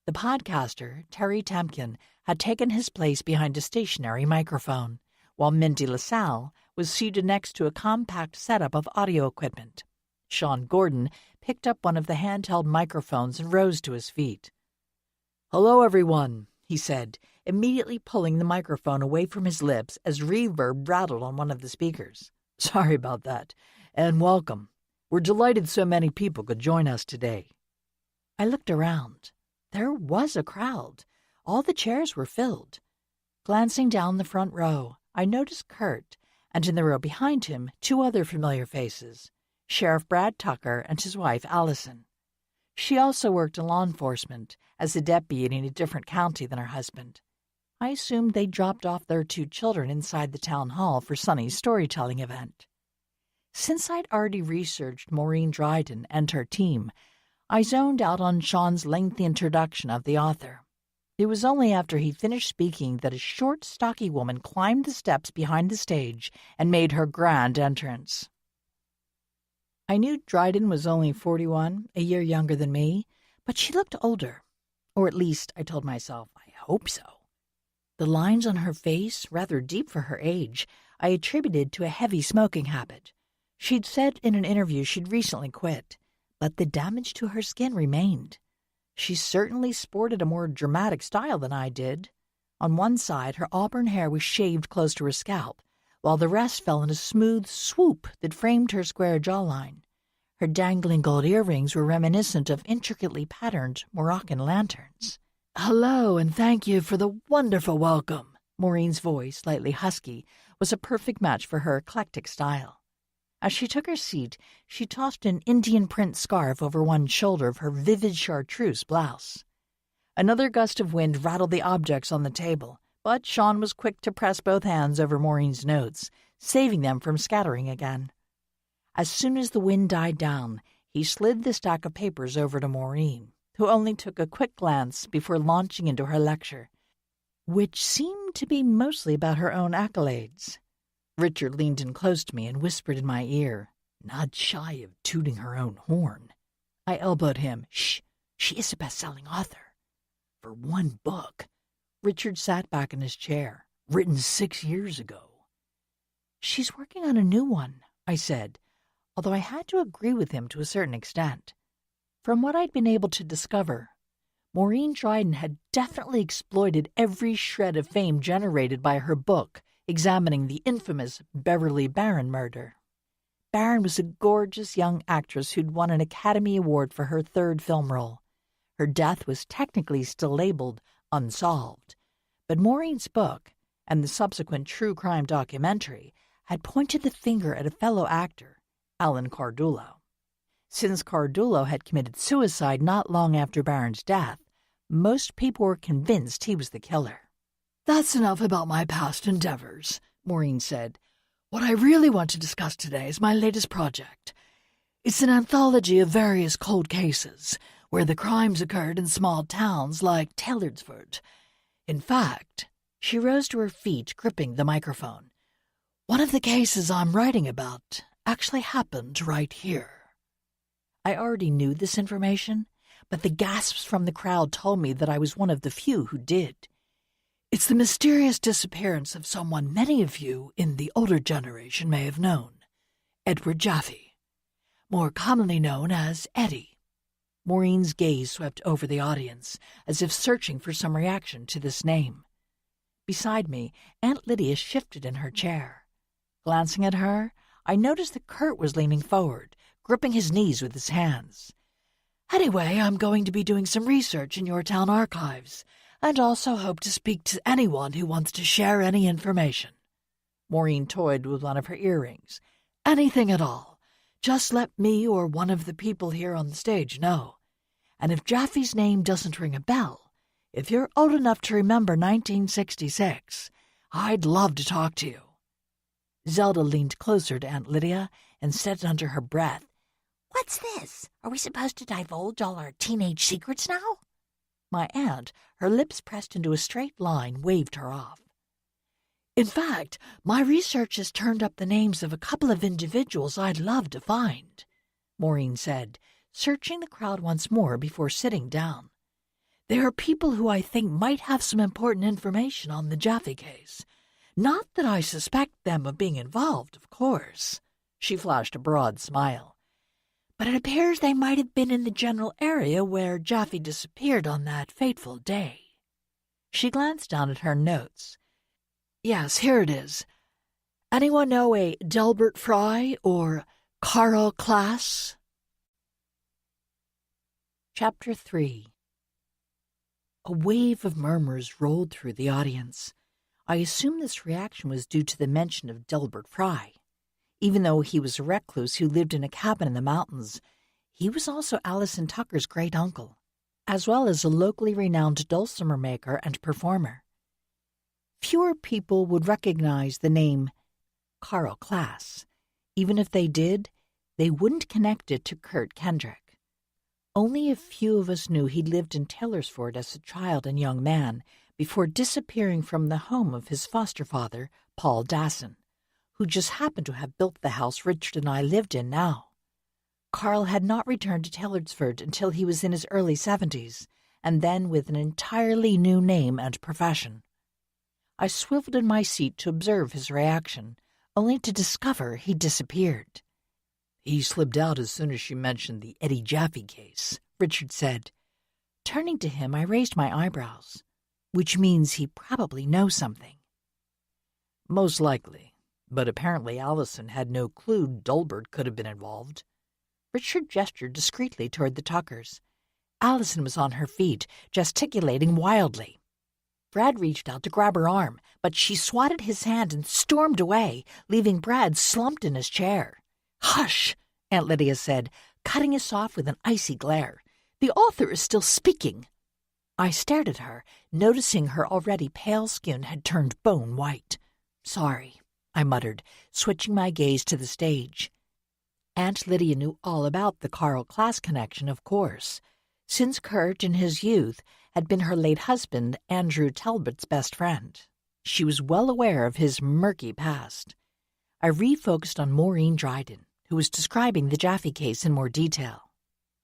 The podcaster, Terry Temkin, had taken his place behind a stationary microphone, while Mindy LaSalle was seated next to a compact setup of audio equipment. Sean Gordon picked up one of the handheld microphones and rose to his feet. "Hello, everyone," he said, immediately pulling the microphone away from his lips as reverb rattled on one of the speakers. "Sorry about that, and welcome. We're delighted so many people could join us today." I looked around. There was a crowd. All the chairs were filled. Glancing down the front row, I noticed Kurt, and in the row behind him, two other familiar faces, Sheriff Brad Tucker and his wife, Allison. She also worked in law enforcement as a deputy in a different county than her husband. I assumed they dropped off their two children inside the town hall for Sonny's storytelling event. Since I'd already researched Maureen Dryden and her team, I zoned out on Sean's lengthy introduction of the author. It was only after he finished speaking that a short, stocky woman climbed the steps behind the stage and made her grand entrance. I knew Dryden was only 41, a year younger than me, but she looked older. Or at least, I told myself, I hope so. The lines on her face, rather deep for her age, I attributed to a heavy smoking habit. She'd said in an interview she'd recently quit, but the damage to her skin remained. She certainly sported a more dramatic style than I did. On one side, her auburn hair was shaved close to her scalp, while the rest fell in a smooth swoop that framed her square jawline. Her dangling gold earrings were reminiscent of intricately patterned Moroccan lanterns. "Hello, and thank you for the wonderful welcome." Maureen's voice, slightly husky, was a perfect match for her eclectic style. As she took her seat, she tossed an Indian print scarf over one shoulder of her vivid chartreuse blouse. Another gust of wind rattled the objects on the table, but Sean was quick to press both hands over Maureen's notes, saving them from scattering again. As soon as the wind died down, he slid the stack of papers over to Maureen, who only took a quick glance before launching into her lecture, which seemed to be mostly about her own accolades. Richard leaned in close to me and whispered in my ear, not shy of tooting her own horn. I elbowed him. "Shh, she is a best-selling author. For one book." Richard sat back in his chair. "Written 6 years ago." "She's working on a new one," I said, although I had to agree with him to a certain extent. From what I'd been able to discover, Maureen Dryden had definitely exploited every shred of fame generated by her book examining the infamous Beverly Barron murder. Barron was a gorgeous young actress who'd won an Academy Award for her 3rd film role. Her death was technically still labeled unsolved, but Maureen's book, and the subsequent true crime documentary, had pointed the finger at a fellow actor, Alan Cardullo. Since Cardullo had committed suicide not long after Barron's death, most people were convinced he was the killer. "That's enough about my past endeavors," Maureen said. "What I really want to discuss today is my latest project. It's an anthology of various cold cases where the crimes occurred in small towns like Taylorsford. In fact," she rose to her feet, gripping the microphone, "one of the cases I'm writing about actually happened right here." I already knew this information, but the gasps from the crowd told me that I was one of the few who did. "It's the mysterious disappearance of someone many of you in the older generation may have known, Edward Jaffe, more commonly known as Eddie." Maureen's gaze swept over the audience, as if searching for some reaction to this name. Beside me, Aunt Lydia shifted in her chair. Glancing at her, I noticed that Kurt was leaning forward, gripping his knees with his hands. "Anyway, I'm going to be doing some research in your town archives, and also hope to speak to anyone who wants to share any information." Maureen toyed with one of her earrings. "Anything at all. Just let me or one of the people here on the stage know. And if Jaffe's name doesn't ring a bell, if you're old enough to remember 1966, I'd love to talk to you." Zelda leaned closer to Aunt Lydia and said under her breath, What's this? Are we supposed to divulge all our teenage secrets now? My aunt, her lips pressed into a straight line, waved her off. "In fact, my research has turned up the names of a couple of individuals I'd love to find," Maureen said, searching the crowd once more before sitting down. "They are people who I think might have some important information on the Jaffe case. Not that I suspect them of being involved, of course." She flashed a broad smile. "But it appears they might have been in the general area where Jaffe disappeared on that fateful day." She glanced down at her notes. "Yes, here it is. Anyone know a Gilbert Fry or Carl Klaas?" Chapter 3. A wave of murmurs rolled through the audience. I assume this reaction was due to the mention of Gilbert Fry. Even though he was a recluse who lived in a cabin in the mountains, he was also Alison Tucker's great-uncle, as well as a locally renowned dulcimer maker and performer. Fewer people would recognize the name Carl Klaas. Even if they did, they wouldn't connect it to Kurt Kendrick. Only a few of us knew he'd lived in Taylorsford as a child and young man before disappearing from the home of his foster father, Paul Dasson, who just happened to have built the house Richard and I lived in now. Carl had not returned to Taylorsford until he was in his early 70s, and then with an entirely new name and profession. I swiveled in my seat to observe his reaction, only to discover he disappeared. He slipped out as soon as she mentioned the Eddie Jaffe case, Richard said. Turning to him, I raised my eyebrows, which means he probably knows something. Most likely, but apparently Allison had no clue Gilbert could have been involved. Richard gestured discreetly toward the Tuckers. Allison was on her feet, gesticulating wildly. Brad reached out to grab her arm, but she swatted his hand and stormed away, leaving Brad slumped in his chair. "Hush," Aunt Lydia said, cutting us off with an icy glare. "The author is still speaking." I stared at her, noticing her already pale skin had turned bone white. "Sorry," I muttered, switching my gaze to the stage. Aunt Lydia knew all about the Carl-Class connection, of course, since Kurt, in his youth, had been her late husband, Andrew Talbot's best friend. She was well aware of his murky past. I refocused on Maureen Dryden, who was describing the Jaffe case in more detail.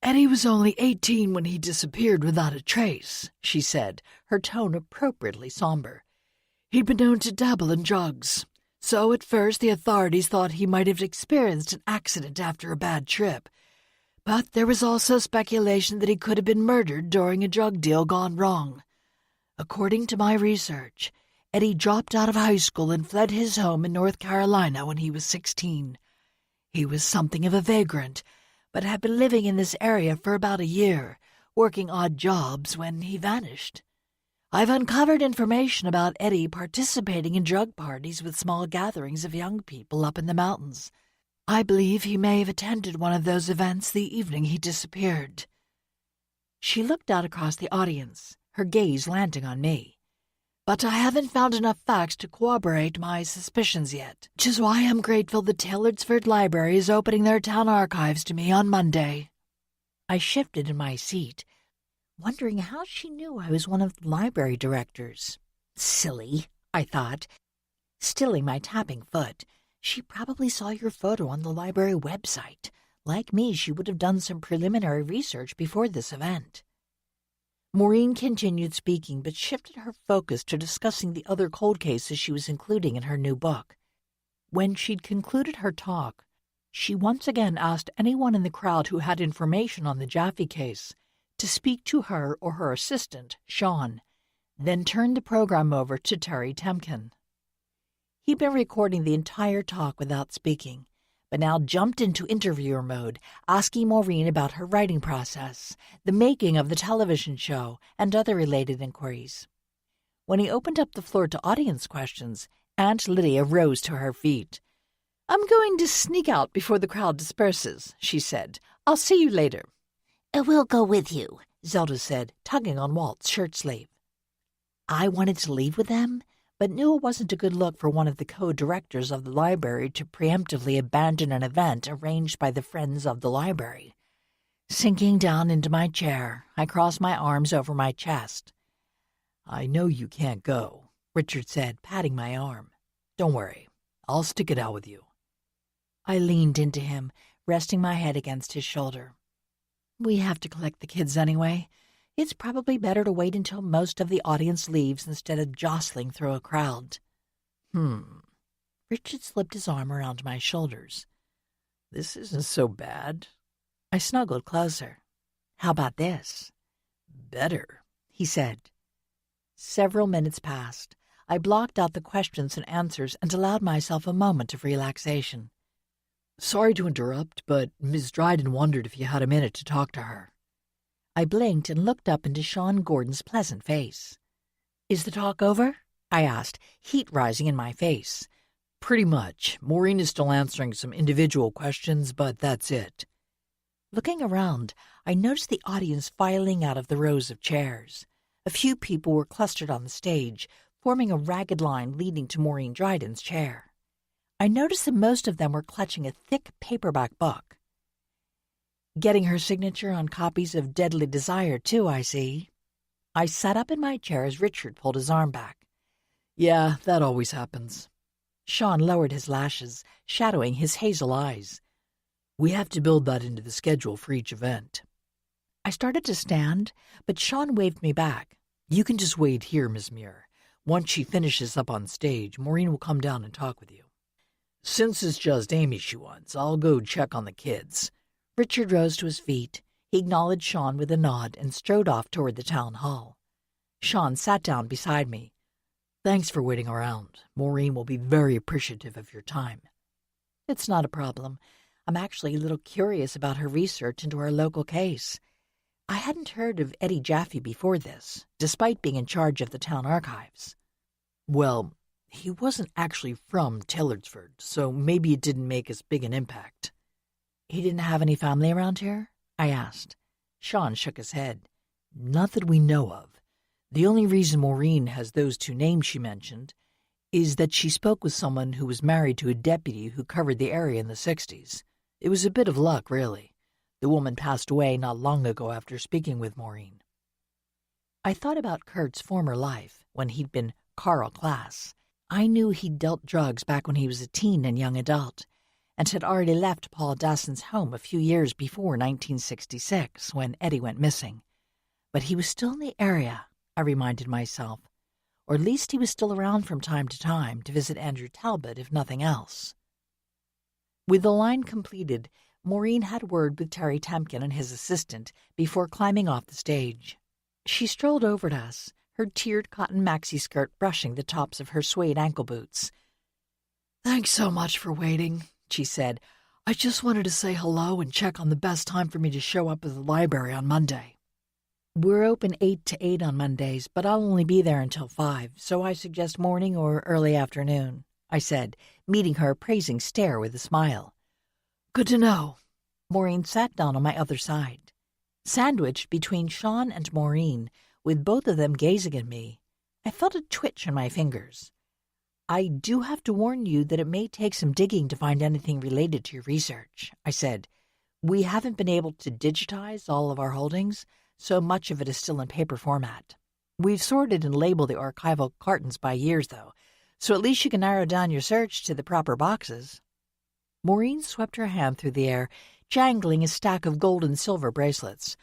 "Eddie was only 18 when he disappeared without a trace," she said, her tone appropriately somber. "He'd been known to dabble in drugs, so at first the authorities thought he might have experienced an accident after a bad trip. But there was also speculation that he could have been murdered during a drug deal gone wrong. According to my research, Eddie dropped out of high school and fled his home in North Carolina when he was 16. He was something of a vagrant, but had been living in this area for about a year, working odd jobs when he vanished. I've uncovered information about Eddie participating in drug parties with small gatherings of young people up in the mountains. I believe he may have attended one of those events the evening he disappeared." She looked out across the audience, her gaze landing on me. "But I haven't found enough facts to corroborate my suspicions yet, which is why I'm grateful the Taylorsford Library is opening their town archives to me on Monday." I shifted in my seat, wondering how she knew I was one of the library directors. Silly, I thought, stilling my tapping foot. She probably saw your photo on the library website. Like me, she would have done some preliminary research before this event. Maureen continued speaking, but shifted her focus to discussing the other cold cases she was including in her new book. When she'd concluded her talk, she once again asked anyone in the crowd who had information on the Jaffe case to speak to her or her assistant, Sean, then turned the program over to Terry Temkin. He'd been recording the entire talk without speaking, but now jumped into interviewer mode, asking Maureen about her writing process, the making of the television show, and other related inquiries. When he opened up the floor to audience questions, Aunt Lydia rose to her feet. "I'm going to sneak out before the crowd disperses," she said. "I'll see you later." We'll go with you," Zelda said, tugging on Walt's shirt sleeve. I wanted to leave with them, but knew it wasn't a good look for one of the co-directors of the library to preemptively abandon an event arranged by the Friends of the Library. Sinking down into my chair, I crossed my arms over my chest. "I know you can't go," Richard said, patting my arm. "Don't worry, I'll stick it out with you." I leaned into him, resting my head against his shoulder. "We have to collect the kids anyway. It's probably better to wait until most of the audience leaves instead of jostling through a crowd." Richard slipped his arm around my shoulders. "This isn't so bad." I snuggled closer. "How about this?" "Better," he said. Several minutes passed. I blocked out the questions and answers and allowed myself a moment of relaxation. "Sorry to interrupt, but Miss Dryden wondered if you had a minute to talk to her." I blinked and looked up into Sean Gordon's pleasant face. "Is the talk over?" I asked, heat rising in my face. "Pretty much. Maureen is still answering some individual questions, but that's it." Looking around, I noticed the audience filing out of the rows of chairs. A few people were clustered on the stage, forming a ragged line leading to Maureen Dryden's chair. I noticed that most of them were clutching a thick paperback book. Getting her signature on copies of Deadly Desire, too, I see. I sat up in my chair as Richard pulled his arm back. "Yeah, that always happens." Sean lowered his lashes, shadowing his hazel eyes. "We have to build that into the schedule for each event." I started to stand, but Sean waved me back. "You can just wait here, Miss Muir. Once she finishes up on stage, Maureen will come down and talk with you." Since it's just Amy she wants, I'll go check on the kids. Richard rose to his feet. He acknowledged Sean with a nod and strode off toward the town hall. Sean sat down beside me. Thanks for waiting around. Maureen will be very appreciative of your time. It's not a problem. I'm actually a little curious about her research into our local case. I hadn't heard of Eddie Jaffe before this, despite being in charge of the town archives. Well, he wasn't actually from Taylorsford, so maybe it didn't make as big an impact. He didn't have any family around here? I asked. Sean shook his head. Not that we know of. The only reason Maureen has those two names she mentioned is that she spoke with someone who was married to a deputy who covered the area in the 60s. It was a bit of luck, really. The woman passed away not long ago after speaking with Maureen. I thought about Kurt's former life when he'd been Carl Klass. I knew he'd dealt drugs back when he was a teen and young adult, and had already left Paul Dasson's home a few years before 1966 when Eddie went missing. But he was still in the area, I reminded myself. Or at least he was still around from time to visit Andrew Talbot, if nothing else. With the line completed, Maureen had word with Terry Temkin and his assistant before climbing off the stage. She strolled over to us, her tiered cotton maxi skirt brushing the tops of her suede ankle boots. "Thanks so much for waiting," she said. "I just wanted to say hello and check on the best time for me to show up at the library on Monday." "We're open 8 to 8 on Mondays, but I'll only be there until 5, so I suggest morning or early afternoon," I said, meeting her appraising stare with a smile. "Good to know." Maureen sat down on my other side. Sandwiched between Sean and Maureen, with both of them gazing at me, I felt a twitch in my fingers. "I do have to warn you that it may take some digging to find anything related to your research," I said. "We haven't been able to digitize all of our holdings, so much of it is still in paper format. We've sorted and labeled the archival cartons by years, though, so at least you can narrow down your search to the proper boxes." Maureen swept her hand through the air, jangling a stack of gold and silver bracelets.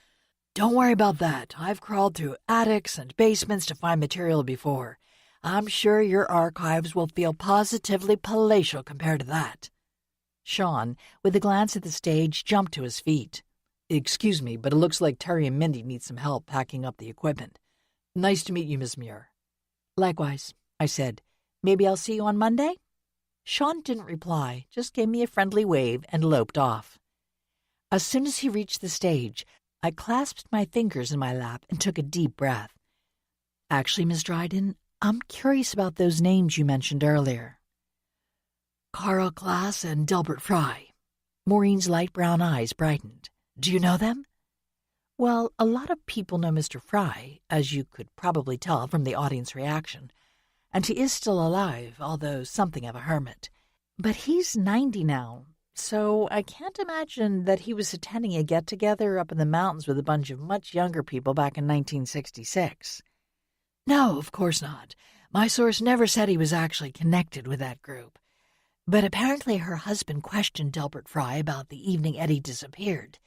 "Don't worry about that. I've crawled through attics and basements to find material before. I'm sure your archives will feel positively palatial compared to that." Sean, with a glance at the stage, jumped to his feet. "Excuse me, but it looks like Terry and Mindy need some help packing up the equipment. Nice to meet you, Miss Muir." "Likewise," I said. "Maybe I'll see you on Monday?" Sean didn't reply, just gave me a friendly wave and loped off. As soon as he reached the stage, I clasped my fingers in my lap and took a deep breath. "Actually, Miss Dryden, I'm curious about those names you mentioned earlier." "Carl Klass and Gilbert Fry." Maureen's light brown eyes brightened. "Do you know them?" "Well, a lot of people know Mr. Fry, as you could probably tell from the audience reaction. And he is still alive, although something of a hermit. But he's 90 now, so I can't imagine that he was attending a get-together up in the mountains with a bunch of much younger people back in 1966. "No, of course not. My source never said he was actually connected with that group. But apparently her husband questioned Gilbert Fry about the evening Eddie disappeared,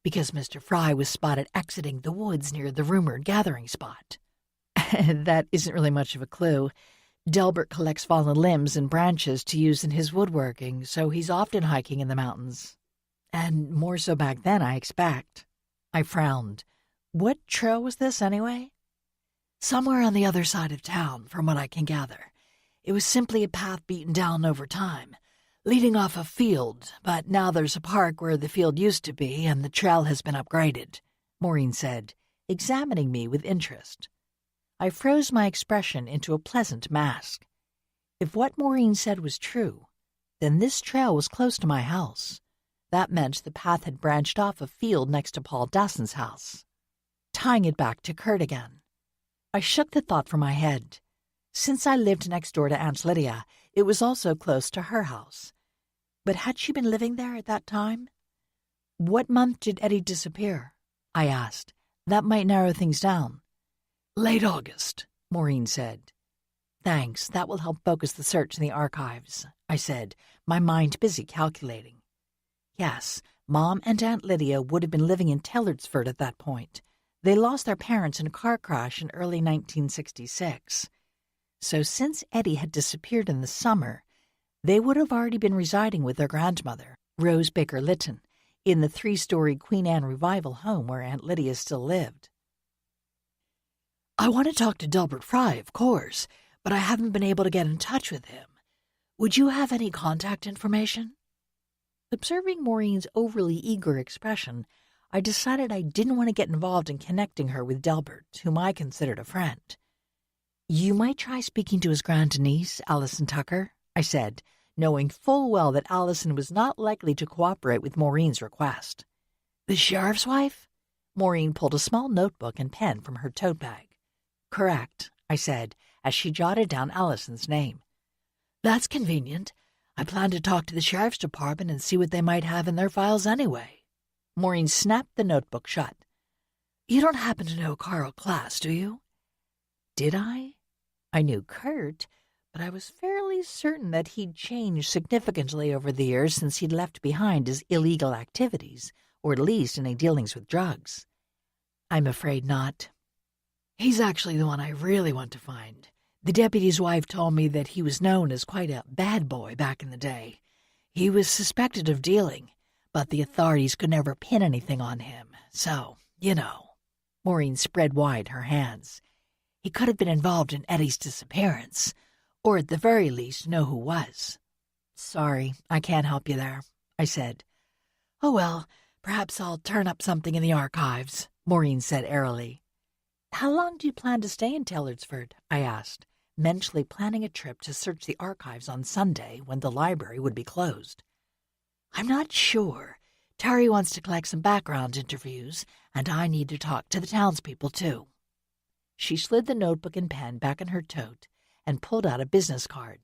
because Mr. Fry was spotted exiting the woods near the rumored gathering spot." "That isn't really much of a clue. Delbert collects fallen limbs and branches to use in his woodworking, so he's often hiking in the mountains. And more so back then, I expect." I frowned. "What trail was this, anyway?" "Somewhere on the other side of town, from what I can gather. It was simply a path beaten down over time, leading off a field, but now there's a park where the field used to be and the trail has been upgraded," Maureen said, examining me with interest. I froze my expression into a pleasant mask. If what Maureen said was true, then this trail was close to my house. That meant the path had branched off a field next to Paul Dasson's house. Tying it back to Kurt again. I shook the thought from my head. Since I lived next door to Aunt Lydia, it was also close to her house. But had she been living there at that time? "What month did Eddie disappear?" I asked. "That might narrow things down." "Late August," Maureen said. "Thanks, that will help focus the search in the archives," I said, my mind busy calculating. Yes, Mom and Aunt Lydia would have been living in Taylorsford at that point. They lost their parents in a car crash in early 1966. So since Eddie had disappeared in the summer, They would have already been residing with their grandmother, Rose Baker Lytton, in the 3-story Queen Anne Revival home where Aunt Lydia still lived. "I want to talk to Gilbert Fry, of course, but I haven't been able to get in touch with him. Would you have any contact information?" Observing Maureen's overly eager expression, I decided I didn't want to get involved in connecting her with Gilbert, whom I considered a friend. "You might try speaking to his grandniece, Allison Tucker," I said, knowing full well that Allison was not likely to cooperate with Maureen's request. "The sheriff's wife?" Maureen pulled a small notebook and pen from her tote bag. "Correct," I said, as she jotted down Allison's name. "That's convenient. I plan to talk to the sheriff's department and see what they might have in their files anyway." Maureen snapped the notebook shut. "You don't happen to know Carl Klass, do you?" Did I? I knew Kurt, but I was fairly certain that he'd changed significantly over the years since he'd left behind his illegal activities, or at least any dealings with drugs. "I'm afraid not. He's actually the one I really want to find. The deputy's wife told me that he was known as quite a bad boy back in the day. He was suspected of dealing, but the authorities could never pin anything on him. So, you know." Maureen spread wide her hands. "He could have been involved in Eddie's disappearance, or at the very least know who was." "Sorry, I can't help you there," I said. "Oh well, perhaps I'll turn up something in the archives," Maureen said airily. "How long do you plan to stay in Taylorsford?" I asked, mentally planning a trip to search the archives on Sunday when the library would be closed. "I'm not sure. Terry wants to collect some background interviews, and I need to talk to the townspeople, too." She slid the notebook and pen back in her tote and pulled out a business card.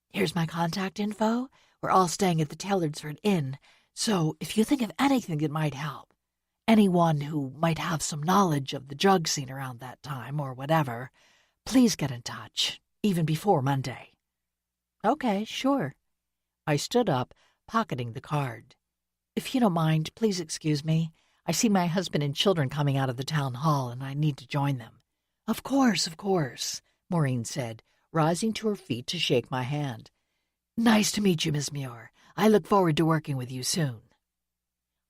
"Here's my contact info. We're all staying at the Taylorsford Inn, so if you think of anything that might help, anyone who might have some knowledge of the drug scene around that time or whatever, please get in touch, even before Monday." "Okay, sure." I stood up, pocketing the card. "If you don't mind, please excuse me. I see my husband and children coming out of the town hall, and I need to join them." Of course," Maureen said, rising to her feet to shake my hand. "Nice to meet you, Miss Muir. I look forward to working with you soon."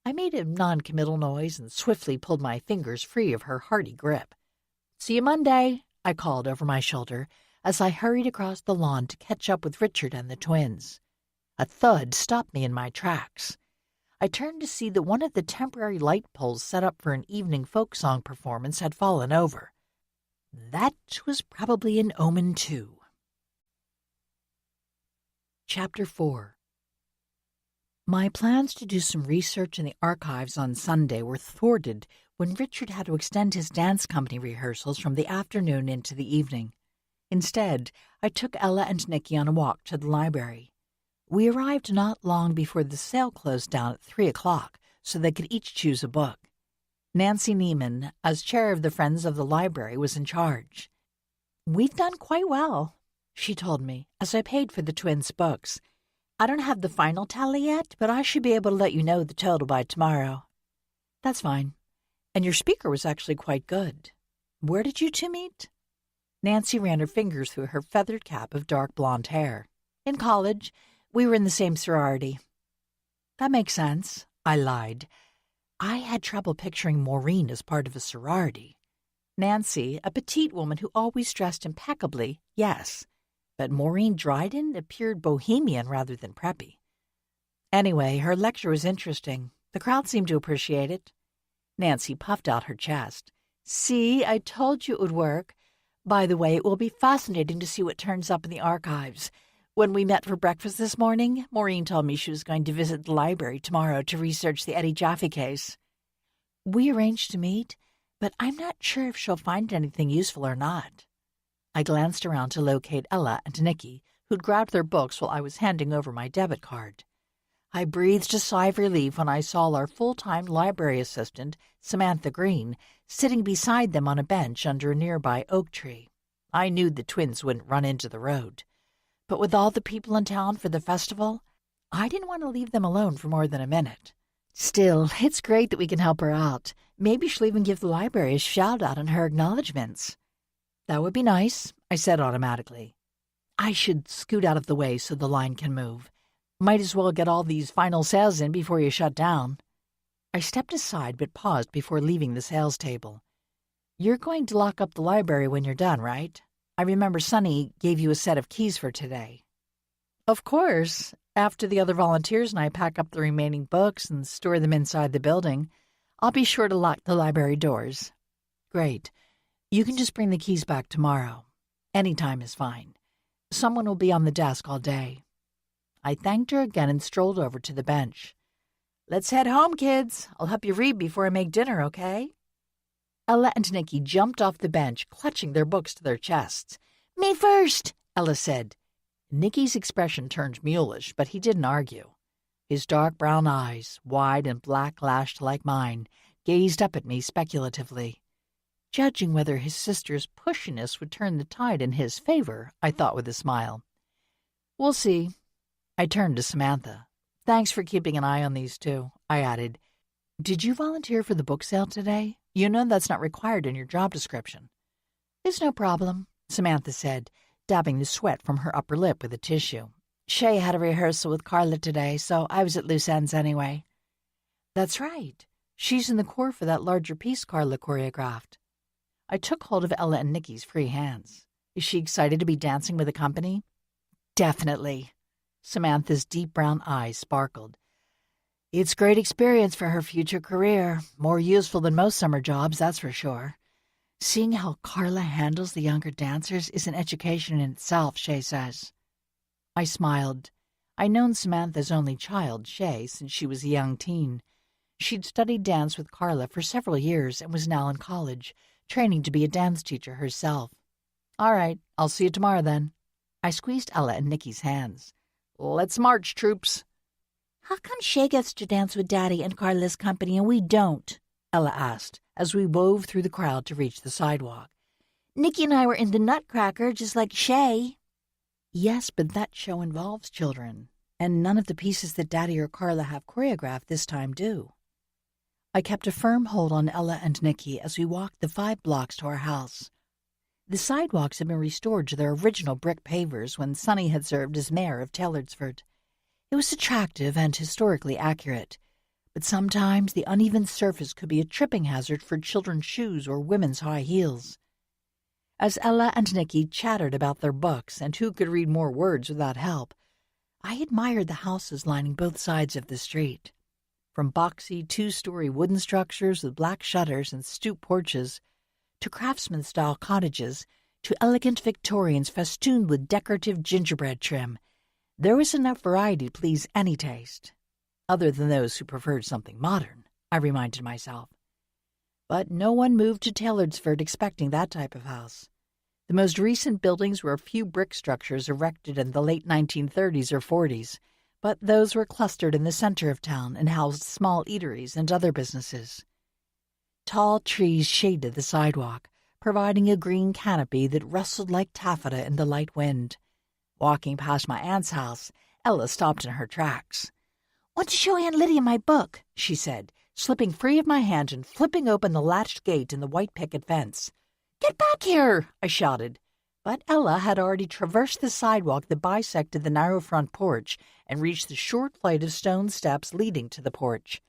I made a non-committal noise and swiftly pulled my fingers free of her hearty grip. "See you Monday," I called over my shoulder as I hurried across the lawn to catch up with Richard and the twins. A thud stopped me in my tracks. I turned to see that one of the temporary light poles set up for an evening folk song performance had fallen over. That was probably an omen, too. Chapter 4. My plans to do some research in the archives on Sunday were thwarted when Richard had to extend his dance company rehearsals from the afternoon into the evening. Instead, I took Ella and Nicky on a walk to the library. We arrived not long before the sale closed down at 3:00, so they could each choose a book. Nancy Neiman, as chair of the Friends of the Library, was in charge. "We've done quite well," she told me, as I paid for the twins' books. "I don't have the final tally yet, but I should be able to let you know the total by tomorrow." "That's fine. And your speaker was actually quite good. Where did you two meet?" Nancy ran her fingers through her feathered cap of dark blonde hair. "In college. We were in the same sorority." "That makes sense," I lied. I had trouble picturing Maureen as part of a sorority. Nancy, a petite woman who always dressed impeccably, yes, but Maureen Dryden appeared bohemian rather than preppy. Anyway, her lecture was interesting. The crowd seemed to appreciate it. Nancy puffed out her chest. "See, I told you it would work. By the way, it will be fascinating to see what turns up in the archives. When we met for breakfast this morning, Maureen told me she was going to visit the library tomorrow to research the Eddie Jaffe case. We arranged to meet, but I'm not sure if she'll find anything useful or not." I glanced around to locate Ella and Nicky, who'd grabbed their books while I was handing over my debit card. I breathed a sigh of relief when I saw our full-time library assistant, Samantha Green, sitting beside them on a bench under a nearby oak tree. I knew the twins wouldn't run into the road. But with all the people in town for the festival, I didn't want to leave them alone for more than a minute. Still, it's great that we can help her out. Maybe she'll even give the library a shout-out in her acknowledgments. That would be nice, I said automatically. I should scoot out of the way so the line can move. Might as well get all these final sales in before you shut down. I stepped aside but paused before leaving the sales table. You're going to lock up the library when you're done, right? I remember Sonny gave you a set of keys for today. Of course. After the other volunteers and I pack up the remaining books and store them inside the building, I'll be sure to lock the library doors. Great. You can just bring the keys back tomorrow. Any time is fine. Someone will be on the desk all day. I thanked her again and strolled over to the bench. Let's head home, kids. I'll help you read before I make dinner, okay? Ella and Nicky jumped off the bench, clutching their books to their chests. Me first, Ella said. Nicky's expression turned mulish, but he didn't argue. His dark brown eyes, wide and black-lashed like mine, gazed up at me speculatively. Judging whether his sister's pushiness would turn the tide in his favor, I thought with a smile. We'll see. I turned to Samantha. Thanks for keeping an eye on these two, I added. Did you volunteer for the book sale today? You know that's not required in your job description. It's no problem, Samantha said, dabbing the sweat from her upper lip with a tissue. Shay had a rehearsal with Carla today, so I was at loose ends anyway. That's right. She's in the corps for that larger piece Carla choreographed. I took hold of Ella and Nicky's free hands. Is she excited to be dancing with the company? Definitely. Samantha's deep brown eyes sparkled. It's great experience for her future career. More useful than most summer jobs, that's for sure. Seeing how Carla handles the younger dancers is an education in itself, Shay says. I smiled. I'd known Samantha's only child, Shay, since she was a young teen. She'd studied dance with Carla for several years and was now in college, training to be a dance teacher herself. All right, I'll see you tomorrow then. I squeezed Ella and Nicky's hands. Let's march, troops. How come Shay gets to dance with Daddy and Carla's company and we don't? Ella asked, as we wove through the crowd to reach the sidewalk. Nicky and I were in the Nutcracker, just like Shay. Yes, but that show involves children, and none of the pieces that Daddy or Carla have choreographed this time do. I kept a firm hold on Ella and Nicky as we walked the 5 blocks to our house. The sidewalks had been restored to their original brick pavers when Sonny had served as mayor of Taylorsford. It was attractive and historically accurate, but sometimes the uneven surface could be a tripping hazard for children's shoes or women's high heels. As Ella and Nicky chattered about their books and who could read more words without help, I admired the houses lining both sides of the street. From boxy 2-story wooden structures with black shutters and stoop porches, to craftsman-style cottages, to elegant Victorians festooned with decorative gingerbread trim, there was enough variety to please any taste. Other than those who preferred something modern, I reminded myself. But no one moved to Taylorsford expecting that type of house. The most recent buildings were a few brick structures erected in the late 1930s or 40s, but those were clustered in the center of town and housed small eateries and other businesses. Tall trees shaded the sidewalk, providing a green canopy that rustled like taffeta in the light wind. Walking past my aunt's house, Ella stopped in her tracks. Want to show Aunt Lydia my book, she said, slipping free of my hand and flipping open the latched gate in the white picket fence. Get back here, I shouted. But Ella had already traversed the sidewalk that bisected the narrow front porch and reached the short flight of stone steps leading to the porch.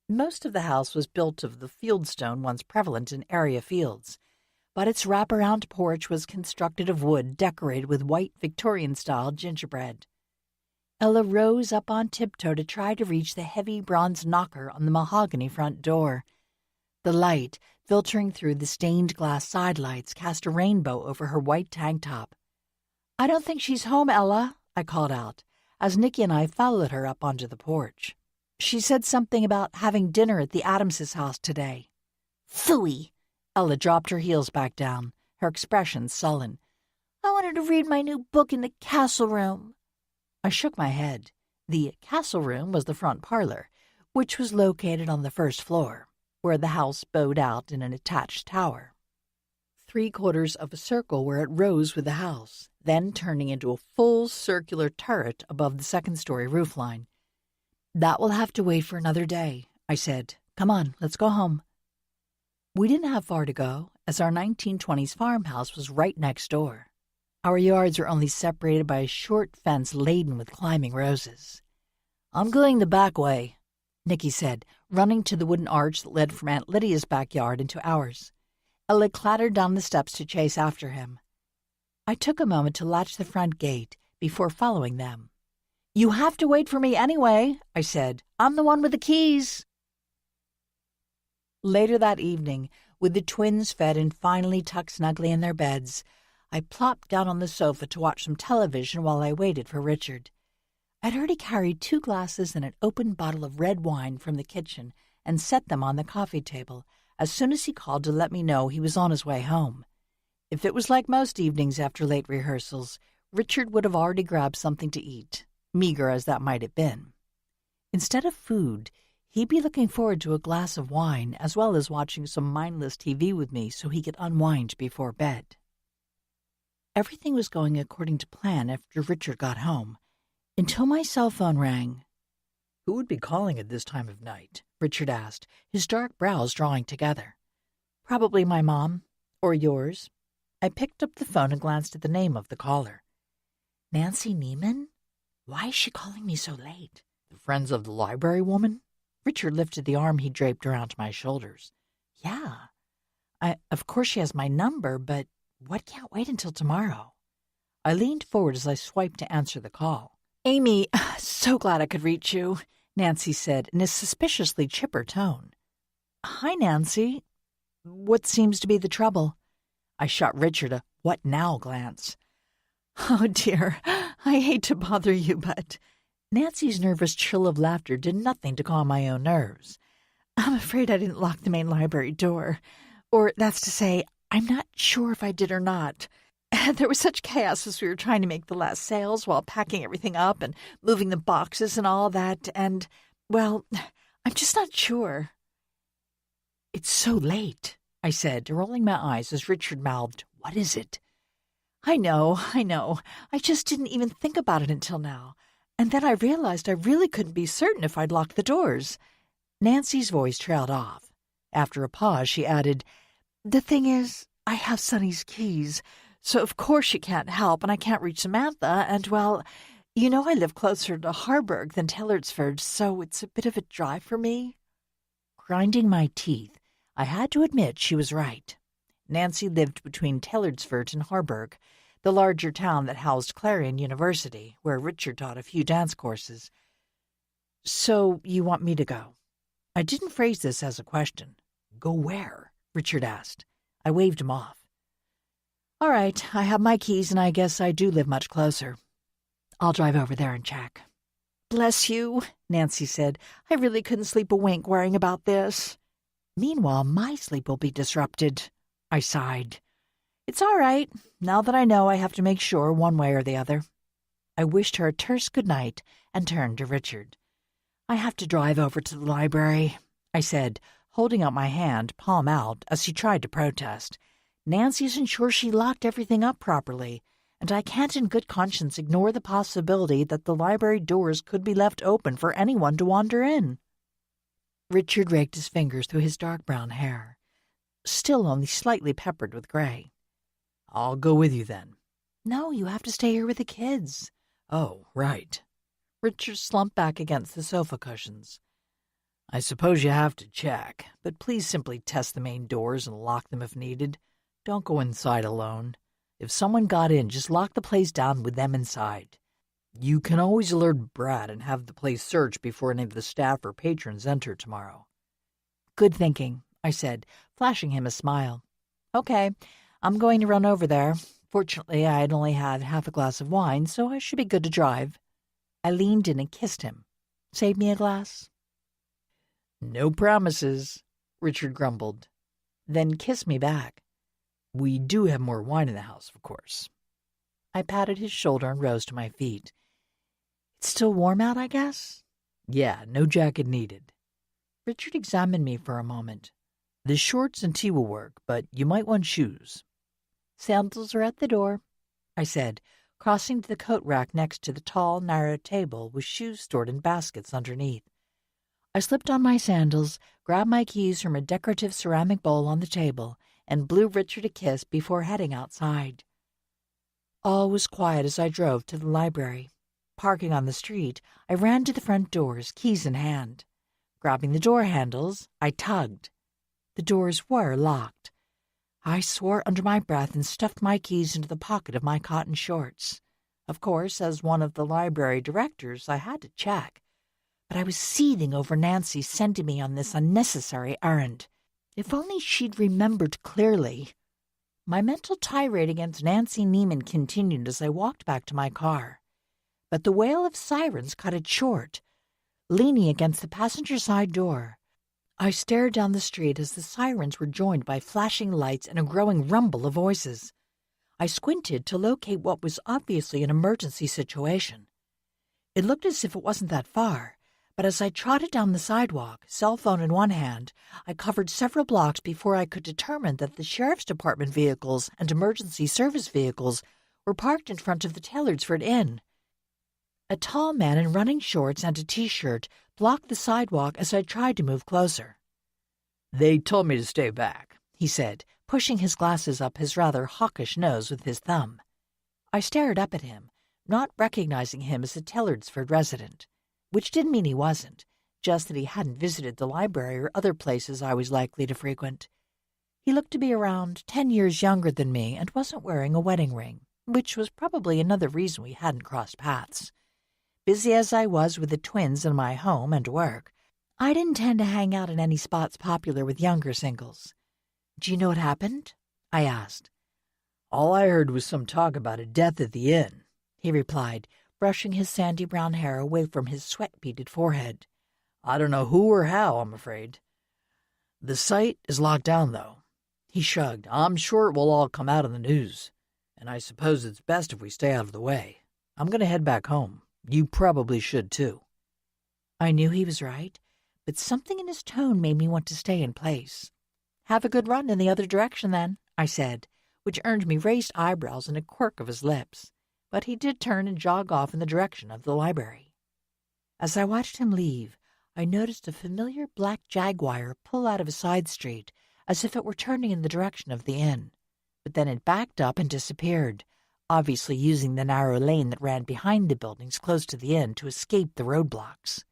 Most of the house was built of the fieldstone once prevalent in area fields, but its wraparound porch was constructed of wood decorated with white Victorian-style gingerbread. Ella rose up on tiptoe to try to reach the heavy bronze knocker on the mahogany front door. The light, filtering through the stained glass sidelights, cast a rainbow over her white tank top. I don't think she's home, Ella, I called out, as Nicky and I followed her up onto the porch. She said something about having dinner at the Adamses' house today. Phooey! Ella dropped her heels back down, her expression sullen. I wanted to read my new book in the castle room. I shook my head. The castle room was the front parlor, which was located on the first floor, where the house bowed out in an attached tower. 3/4 of a circle where it rose with the house, then turning into a full circular turret above the second-story roofline. That will have to wait for another day, I said. Come on, let's go home. We didn't have far to go, as our 1920s farmhouse was right next door. Our yards were only separated by a short fence laden with climbing roses. "I'm going the back way," Nicky said, running to the wooden arch that led from Aunt Lydia's backyard into ours. Ella clattered down the steps to chase after him. I took a moment to latch the front gate before following them. "You have to wait for me anyway," I said. "I'm the one with the keys." Later that evening, with the twins fed and finally tucked snugly in their beds, I plopped down on the sofa to watch some television while I waited for Richard. I'd already carried 2 glasses and an open bottle of red wine from the kitchen and set them on the coffee table as soon as he called to let me know he was on his way home. If it was like most evenings after late rehearsals, Richard would have already grabbed something to eat, meager as that might have been. Instead of food, he'd be looking forward to a glass of wine as well as watching some mindless TV with me so he could unwind before bed. Everything was going according to plan after Richard got home, until my cell phone rang. "Who would be calling at this time of night?" Richard asked, his dark brows drawing together. "Probably my mom. Or yours." I picked up the phone and glanced at the name of the caller. "Nancy Neiman? Why is she calling me so late?" "The Friends of the Library woman?" Richard lifted the arm he draped around my shoulders. "Yeah. Of course she has my number, but what can't wait until tomorrow?" I leaned forward as I swiped to answer the call. "Amy, so glad I could reach you," Nancy said in a suspiciously chipper tone. "Hi, Nancy. What seems to be the trouble?" I shot Richard a "what now" glance. "Oh, dear, I hate to bother you, but—" Nancy's nervous trill of laughter did nothing to calm my own nerves. "I'm afraid I didn't lock the main library door. Or, that's to say, I'm not sure if I did or not. There was such chaos as we were trying to make the last sales while packing everything up and moving the boxes and all that, and, well, I'm just not sure." "It's so late," I said, rolling my eyes as Richard mouthed, "What is it?" I know. I just didn't even think about it until now. And then I realized I really couldn't be certain if I'd locked the doors." Nancy's voice trailed off. After a pause, she added, "The thing is, I have Sonny's keys, so of course she can't help, and I can't reach Samantha, and, well, you know I live closer to Harburg than Tellertsford, so it's a bit of a drive for me." Grinding my teeth, I had to admit she was right. Nancy lived between Tellertsford and Harburg, the larger town that housed Clarion University, where Richard taught a few dance courses. "So you want me to go?" I didn't phrase this as a question. "Go where?" Richard asked. I waved him off. "All right, I have my keys, and I guess I do live much closer. I'll drive over there and check." "Bless you," Nancy said. "I really couldn't sleep a wink worrying about this." "Meanwhile, my sleep will be disrupted." I sighed. "It's all right. Now that I know, I have to make sure one way or the other." I wished her a terse good night and turned to Richard. "I have to drive over to the library," I said, holding out my hand, palm out, as he tried to protest. "Nancy isn't sure she locked everything up properly, and I can't in good conscience ignore the possibility that the library doors could be left open for anyone to wander in." Richard raked his fingers through his dark brown hair, still only slightly peppered with gray. "I'll go with you then." "No, you have to stay here with the kids." "Oh, right." Richard slumped back against the sofa cushions. "I suppose you have to check, but please simply test the main doors and lock them if needed. Don't go inside alone. If someone got in, just lock the place down with them inside. You can always alert Brad and have the place searched before any of the staff or patrons enter tomorrow." "Good thinking," I said, flashing him a smile. "Okay, I'm going to run over there. Fortunately, I had only had half a glass of wine, so I should be good to drive." I leaned in and kissed him. "Save me a glass?" "No promises," Richard grumbled. "Then kiss me back." "We do have more wine in the house, of course." I patted his shoulder and rose to my feet. "It's still warm out, I guess?" "Yeah, no jacket needed." Richard examined me for a moment. "The shorts and tee will work, but you might want shoes." "Sandals are at the door," I said, crossing to the coat rack next to the tall, narrow table with shoes stored in baskets underneath. I slipped on my sandals, grabbed my keys from a decorative ceramic bowl on the table, and blew Richard a kiss before heading outside. All was quiet as I drove to the library. Parking on the street, I ran to the front doors, keys in hand. Grabbing the door handles, I tugged. The doors were locked. I swore under my breath and stuffed my keys into the pocket of my cotton shorts. Of course, as one of the library directors, I had to check. But I was seething over Nancy sending me on this unnecessary errand. If only she'd remembered clearly. My mental tirade against Nancy Neiman continued as I walked back to my car. But the wail of sirens cut it short. Leaning against the passenger side door, I stared down the street as the sirens were joined by flashing lights and a growing rumble of voices. I squinted to locate what was obviously an emergency situation. It looked as if it wasn't that far, but as I trotted down the sidewalk, cell phone in one hand, I covered several blocks before I could determine that the sheriff's department vehicles and emergency service vehicles were parked in front of the Tailorsford Inn. A tall man in running shorts and a T-shirt blocked the sidewalk as I tried to move closer. "They told me to stay back," he said, pushing his glasses up his rather hawkish nose with his thumb. I stared up at him, not recognizing him as a Taylorsford resident, which didn't mean he wasn't, just that he hadn't visited the library or other places I was likely to frequent. He looked to be around 10 years younger than me and wasn't wearing a wedding ring, which was probably another reason we hadn't crossed paths. Busy as I was with the twins and my home and work, I didn't tend to hang out in any spots popular with younger singles. "Do you know what happened?" I asked. "All I heard was some talk about a death at the inn," he replied, brushing his sandy brown hair away from his sweat-beaded forehead. "I don't know who or how, I'm afraid. The site is locked down, though." He shrugged. "I'm sure it will all come out in the news, and I suppose it's best if we stay out of the way. I'm going to head back home. You probably should, too." I knew he was right, but something in his tone made me want to stay in place. "Have a good run in the other direction, then," I said, which earned me raised eyebrows and a quirk of his lips. But he did turn and jog off in the direction of the library. As I watched him leave, I noticed a familiar black Jaguar pull out of a side street as if it were turning in the direction of the inn. But then it backed up and disappeared, obviously using the narrow lane that ran behind the buildings close to the inn to escape the roadblocks.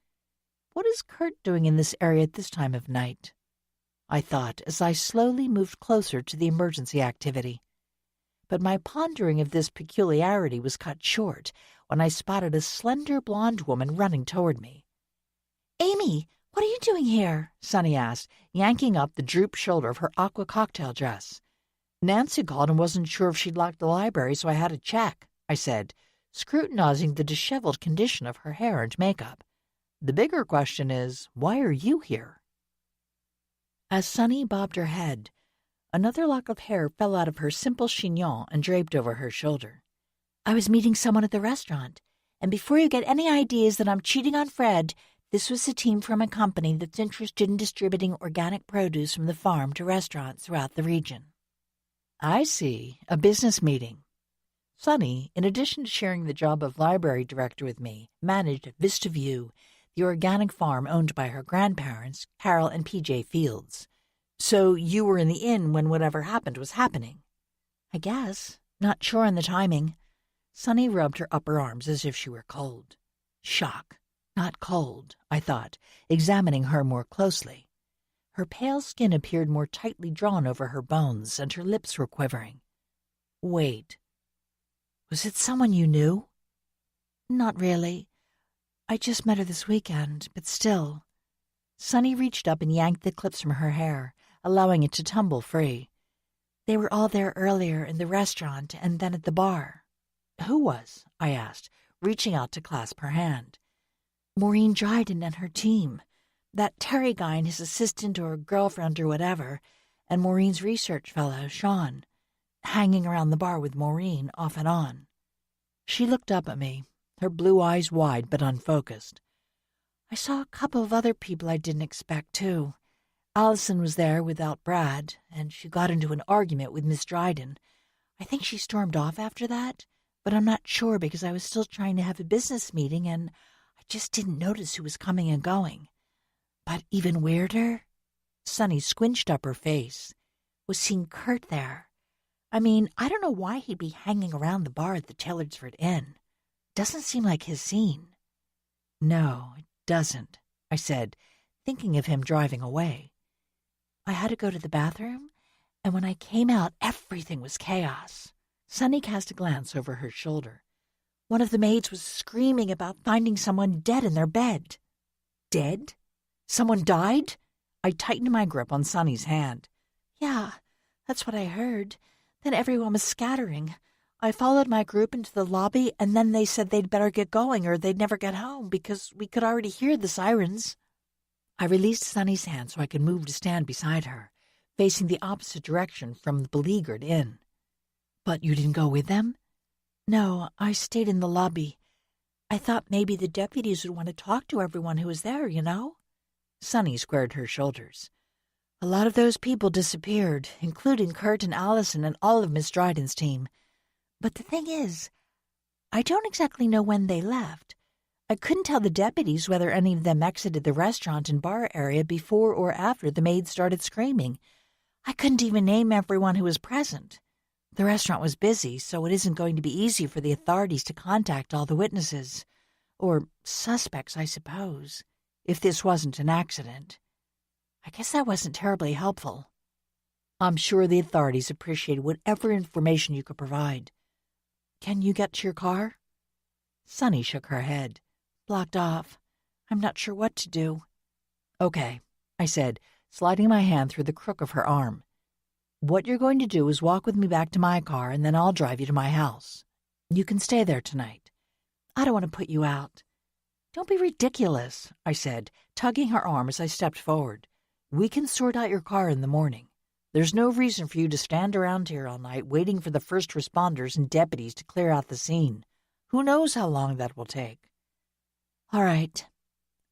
What is Kurt doing in this area at this time of night? I thought as I slowly moved closer to the emergency activity. But my pondering of this peculiarity was cut short when I spotted a slender blonde woman running toward me. "Amy, what are you doing here?" Sunny asked, yanking up the drooped shoulder of her aqua cocktail dress. "Nancy called and wasn't sure if she'd locked the library, so I had to check," I said, scrutinizing the disheveled condition of her hair and makeup. "The bigger question is, why are you here?" As Sunny bobbed her head, another lock of hair fell out of her simple chignon and draped over her shoulder. "I was meeting someone at the restaurant, and before you get any ideas that I'm cheating on Fred, this was a team from a company that's interested in distributing organic produce from the farm to restaurants throughout the region." "I see. A business meeting." Sunny, in addition to sharing the job of library director with me, managed Vista View, the organic farm owned by her grandparents, Carol and P.J. Fields. "So you were in the inn when whatever happened was happening?" "I guess. Not sure on the timing." Sunny rubbed her upper arms as if she were cold. Shock, not cold, I thought, examining her more closely. Her pale skin appeared more tightly drawn over her bones, and her lips were quivering. "Wait. Was it someone you knew?" "Not really. I just met her this weekend, but still." Sunny reached up and yanked the clips from her hair, allowing it to tumble free. "They were all there earlier in the restaurant and then at the bar." "Who was?" I asked, reaching out to clasp her hand. "Maureen Dryden and her team. That Terry guy and his assistant or girlfriend or whatever, and Maureen's research fellow, Sean, hanging around the bar with Maureen off and on." She looked up at me, her blue eyes wide but unfocused. "I saw a couple of other people I didn't expect, too. Allison was there without Brad, and she got into an argument with Miss Dryden. I think she stormed off after that, but I'm not sure because I was still trying to have a business meeting and I just didn't notice who was coming and going. But even weirder," Sunny squinched up her face, "was seeing Kurt there. I mean, I don't know why he'd be hanging around the bar at the Taylorsford Inn. Doesn't seem like his scene. No, it doesn't, I said, thinking of him driving away. I had to go to the bathroom, and when I came out, everything was chaos. Sunny cast a glance over her shoulder. One of the maids was screaming about finding someone dead in their bed. Dead? Someone died? I tightened my grip on Sunny's hand. Yeah, that's what I heard. Then everyone was scattering. I followed my group into the lobby, and then they said they'd better get going or they'd never get home because we could already hear the sirens. I released Sunny's hand so I could move to stand beside her, facing the opposite direction from the beleaguered inn. But you didn't go with them? No, I stayed in the lobby. I thought maybe the deputies would want to talk to everyone who was there, you know? Sunny squared her shoulders. A lot of those people disappeared, including Kurt and Allison and all of Miss Dryden's team. But the thing is, I don't exactly know when they left. I couldn't tell the deputies whether any of them exited the restaurant and bar area before or after the maids started screaming. I couldn't even name everyone who was present. The restaurant was busy, so it isn't going to be easy for the authorities to contact all the witnesses. Or suspects, I suppose, if this wasn't an accident. I guess that wasn't terribly helpful. I'm sure the authorities appreciated whatever information you could provide. Can you get to your car? Sunny shook her head. Blocked off. I'm not sure what to do. Okay, I said, sliding my hand through the crook of her arm. What you're going to do is walk with me back to my car, and then I'll drive you to my house. You can stay there tonight. I don't want to put you out. Don't be ridiculous, I said, tugging her arm as I stepped forward. We can sort out your car in the morning. There's no reason for you to stand around here all night waiting for the first responders and deputies to clear out the scene. Who knows how long that will take? All right.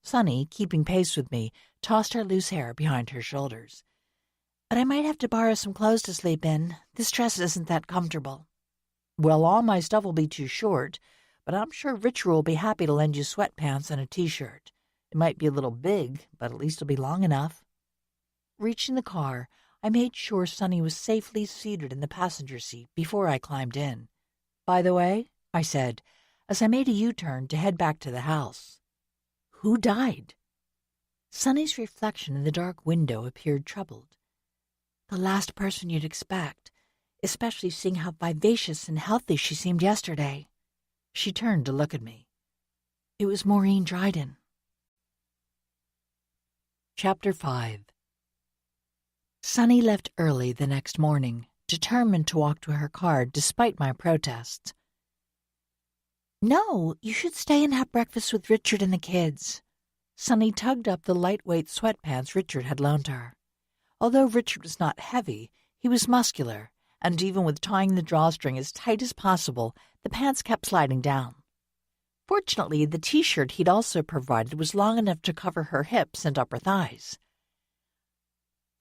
Sunny, keeping pace with me, tossed her loose hair behind her shoulders. But I might have to borrow some clothes to sleep in. This dress isn't that comfortable. Well, all my stuff will be too short, but I'm sure Richard will be happy to lend you sweatpants and a T-shirt. It might be a little big, but at least it'll be long enough. Reaching the car, I made sure Sunny was safely seated in the passenger seat before I climbed in. By the way, I said, as I made a U-turn to head back to the house, who died? Sunny's reflection in the dark window appeared troubled. The last person you'd expect, especially seeing how vivacious and healthy she seemed yesterday. She turned to look at me. It was Maureen Dryden. Chapter 5. Sunny left early the next morning, determined to walk to her car despite my protests. No, you should stay and have breakfast with Richard and the kids. Sunny tugged up the lightweight sweatpants Richard had loaned her. Although Richard was not heavy, he was muscular, and even with tying the drawstring as tight as possible, the pants kept sliding down. Fortunately, the T-shirt he'd also provided was long enough to cover her hips and upper thighs.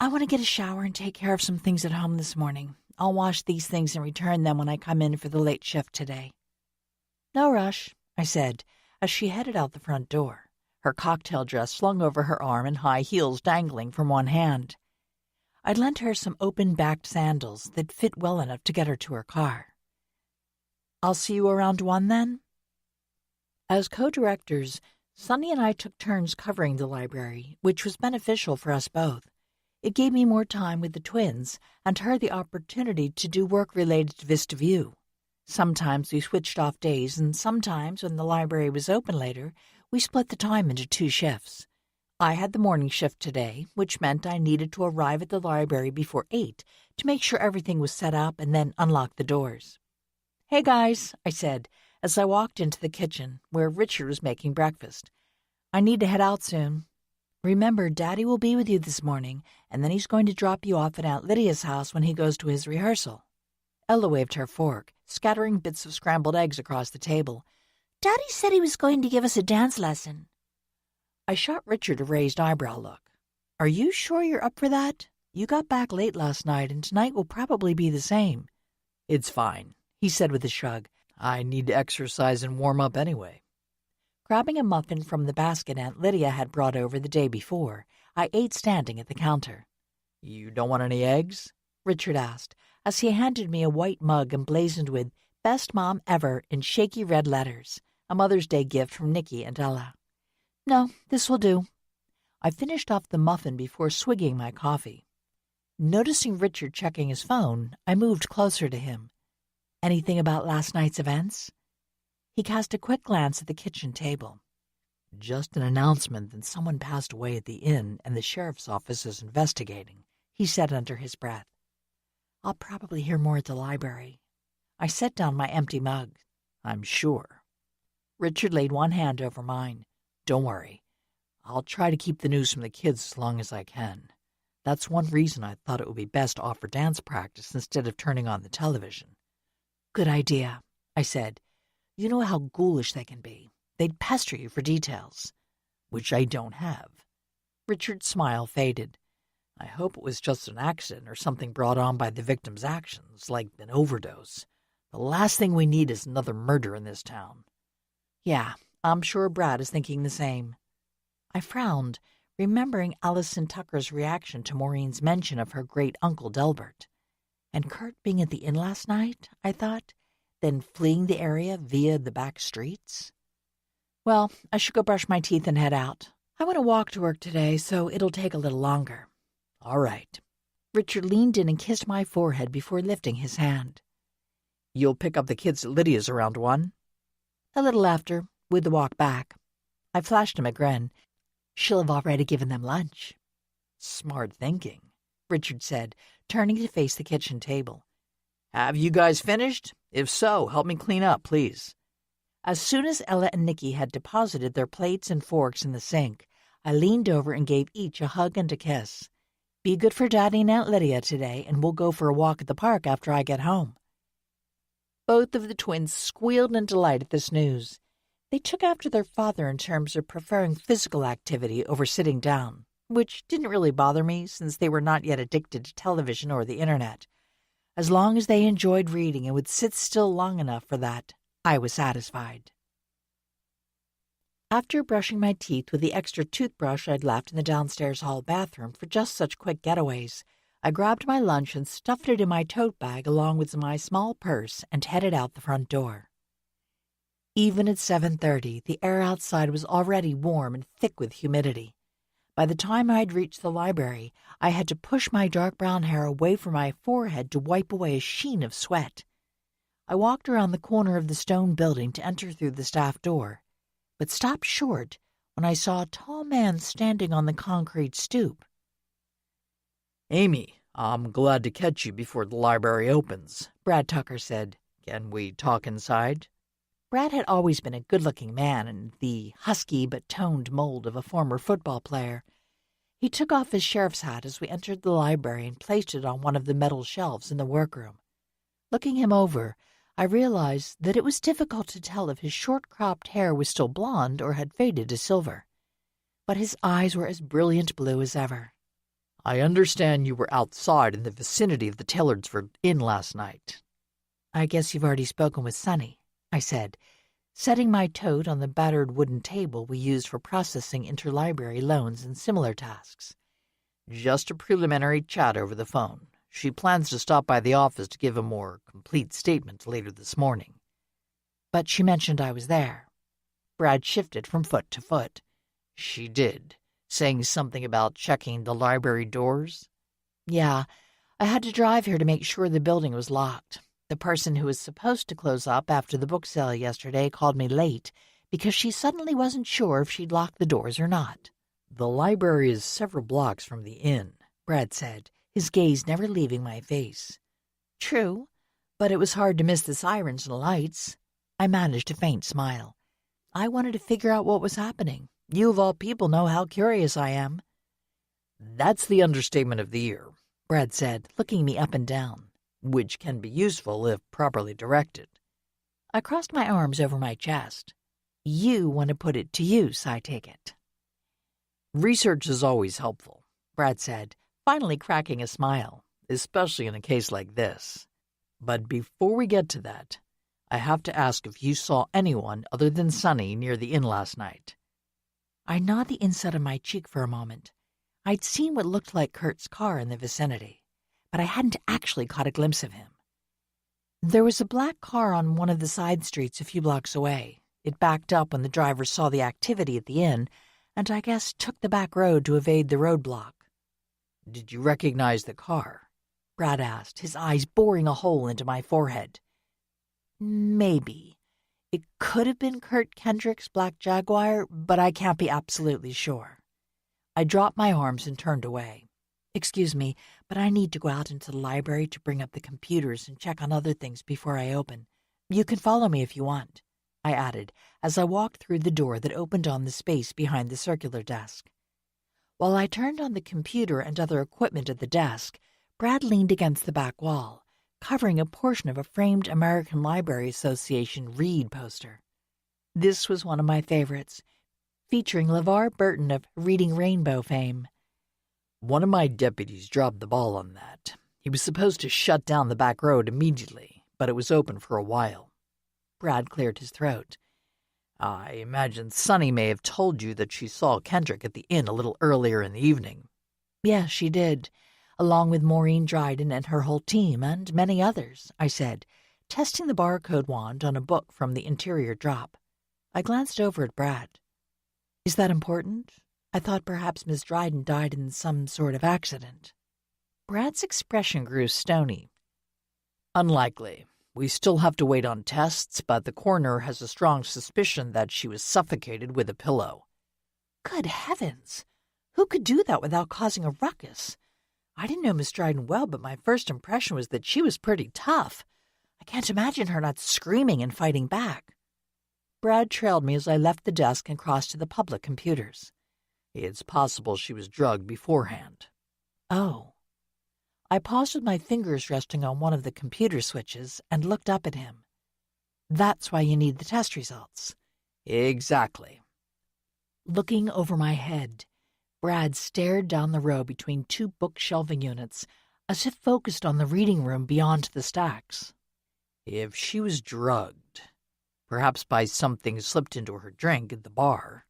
I want to get a shower and take care of some things at home this morning. I'll wash these things and return them when I come in for the late shift today. No rush, I said, as she headed out the front door, her cocktail dress slung over her arm and high heels dangling from one hand. I'd lent her some open-backed sandals that fit well enough to get her to her car. I'll see you around 1 then? As co-directors, Sunny and I took turns covering the library, which was beneficial for us both. It gave me more time with the twins and her the opportunity to do work related to Vista View. Sometimes we switched off days, and sometimes, when the library was open later, we split the time into 2 shifts. I had the morning shift today, which meant I needed to arrive at the library before 8 to make sure everything was set up and then unlock the doors. Hey guys, I said, as I walked into the kitchen, where Richard was making breakfast. I need to head out soon. Remember, Daddy will be with you this morning, and then he's going to drop you off at Aunt Lydia's house when he goes to his rehearsal. Ella waved her fork, scattering bits of scrambled eggs across the table. Daddy said he was going to give us a dance lesson. I shot Richard a raised eyebrow look. Are you sure you're up for that? You got back late last night, and tonight will probably be the same. It's fine, he said with a shrug. I need to exercise and warm up anyway. Grabbing a muffin from the basket Aunt Lydia had brought over the day before, I ate standing at the counter. You don't want any eggs? Richard asked, as he handed me a white mug emblazoned with "Best Mom Ever" in shaky red letters, a Mother's Day gift from Nikki and Ella. "No, this will do." I finished off the muffin before swigging my coffee. Noticing Richard checking his phone, I moved closer to him. "Anything about last night's events?" He cast a quick glance at the kitchen table. "Just an announcement that someone passed away at the inn and the sheriff's office is investigating," he said under his breath. "I'll probably hear more at the library." I set down my empty mug. "I'm sure." Richard laid one hand over mine. "Don't worry. I'll try to keep the news from the kids as long as I can. That's one reason I thought it would be best to offer dance practice instead of turning on the television." "Good idea," I said. "You know how ghoulish they can be. They'd pester you for details." "Which I don't have." Richard's smile faded. "I hope it was just an accident or something brought on by the victim's actions, like an overdose. The last thing we need is another murder in this town." "Yeah, I'm sure Brad is thinking the same." I frowned, remembering Allison Tucker's reaction to Maureen's mention of her great-uncle Delbert. And Kurt being at the inn last night, I thought, then fleeing the area via the back streets? Well, I should go brush my teeth and head out. I want to walk to work today, so it'll take a little longer. "All right." Richard leaned in and kissed my forehead before lifting his hand. "You'll pick up the kids at Lydia's around 1? A little after, with the walk back. I flashed him a grin. She'll have already given them lunch. "Smart thinking," Richard said, turning to face the kitchen table. "Have you guys finished? If so, help me clean up, please." As soon as Ella and Nikki had deposited their plates and forks in the sink, I leaned over and gave each a hug and a kiss. "Be good for Daddy and Aunt Lydia today, and we'll go for a walk at the park after I get home." Both of the twins squealed in delight at this news. They took after their father in terms of preferring physical activity over sitting down, which didn't really bother me since they were not yet addicted to television or the internet. As long as they enjoyed reading and would sit still long enough for that, I was satisfied. After brushing my teeth with the extra toothbrush I'd left in the downstairs hall bathroom for just such quick getaways, I grabbed my lunch and stuffed it in my tote bag along with my small purse and headed out the front door. Even at 7:30, the air outside was already warm and thick with humidity. By the time I'd reached the library, I had to push my dark brown hair away from my forehead to wipe away a sheen of sweat. I walked around the corner of the stone building to enter through the staff door, but stopped short when I saw a tall man standing on the concrete stoop. "Amy, I'm glad to catch you before the library opens," Brad Tucker said. "Can we talk inside?" Brad had always been a good-looking man in the husky but toned mold of a former football player. He took off his sheriff's hat as we entered the library and placed it on one of the metal shelves in the workroom. Looking him over, I realized that it was difficult to tell if his short-cropped hair was still blonde or had faded to silver. But his eyes were as brilliant blue as ever. "I understand you were outside in the vicinity of the Taylorsford Inn last night." "I guess you've already spoken with Sonny," I said, setting my tote on the battered wooden table we used for processing interlibrary loans and similar tasks. "Just a preliminary chat over the phone. She plans to stop by the office to give a more complete statement later this morning." "But she mentioned I was there." Brad shifted from foot to foot. "She did, saying something about checking the library doors?" "Yeah, I had to drive here to make sure the building was locked. The person who was supposed to close up after the book sale yesterday called me late because she suddenly wasn't sure if she'd locked the doors or not." "The library is several blocks from the inn," Brad said, his gaze never leaving my face. "True, but it was hard to miss the sirens and lights." I managed a faint smile. I wanted to figure out what was happening. You of all people know how curious I am. "That's the understatement of the year," Brad said, looking me up and down. "Which can be useful if properly directed." I crossed my arms over my chest. You want to put it to use, I take it. "Research is always helpful," Brad said, finally cracking a smile. "especially in a case like this. But before we get to that, I have to ask if you saw anyone other than Sonny near the inn last night." I gnawed the inside of my cheek for a moment. I'd seen what looked like Kurt's car in the vicinity, but I hadn't actually caught a glimpse of him. There was a black car on one of the side streets a few blocks away. It backed up when the driver saw the activity at the inn, and I guess took the back road to evade the roadblock. Did you recognize the car? Brad asked, his eyes boring a hole into my forehead. Maybe. It could have been Kurt Kendrick's black Jaguar, but I can't be absolutely sure. I dropped my arms and turned away. Excuse me, but I need to go out into the library to bring up the computers and check on other things before I open. You can follow me if you want, I added as I walked through the door that opened on the space behind the circular desk. While I turned on the computer and other equipment at the desk, Brad leaned against the back wall, covering a portion of a framed American Library Association Read poster. This was one of my favorites, featuring LeVar Burton of Reading Rainbow fame. One of my deputies dropped the ball on that. He was supposed to shut down the back road immediately, but it was open for a while. Brad cleared his throat. I imagine Sunny may have told you that she saw Kendrick at the inn a little earlier in the evening. Yes, she did, along with Maureen Dryden and her whole team, and many others, I said, testing the barcode wand on a book from the interior drop. I glanced over at Brad. Is that important? I thought perhaps Miss Dryden died in some sort of accident. Brad's expression grew stony. Unlikely. We still have to wait on tests, but the coroner has a strong suspicion that she was suffocated with a pillow. Good heavens! Who could do that without causing a ruckus? I didn't know Miss Dryden well, but my first impression was that she was pretty tough. I can't imagine her not screaming and fighting back. Brad trailed me as I left the desk and crossed to the public computers. It's possible she was drugged beforehand. Oh. I paused with my fingers resting on one of the computer switches and looked up at him. That's why you need the test results. Exactly. Looking over my head, Brad stared down the row between two book-shelving units, as if focused on the reading room beyond the stacks. If she was drugged, perhaps by something slipped into her drink at the bar.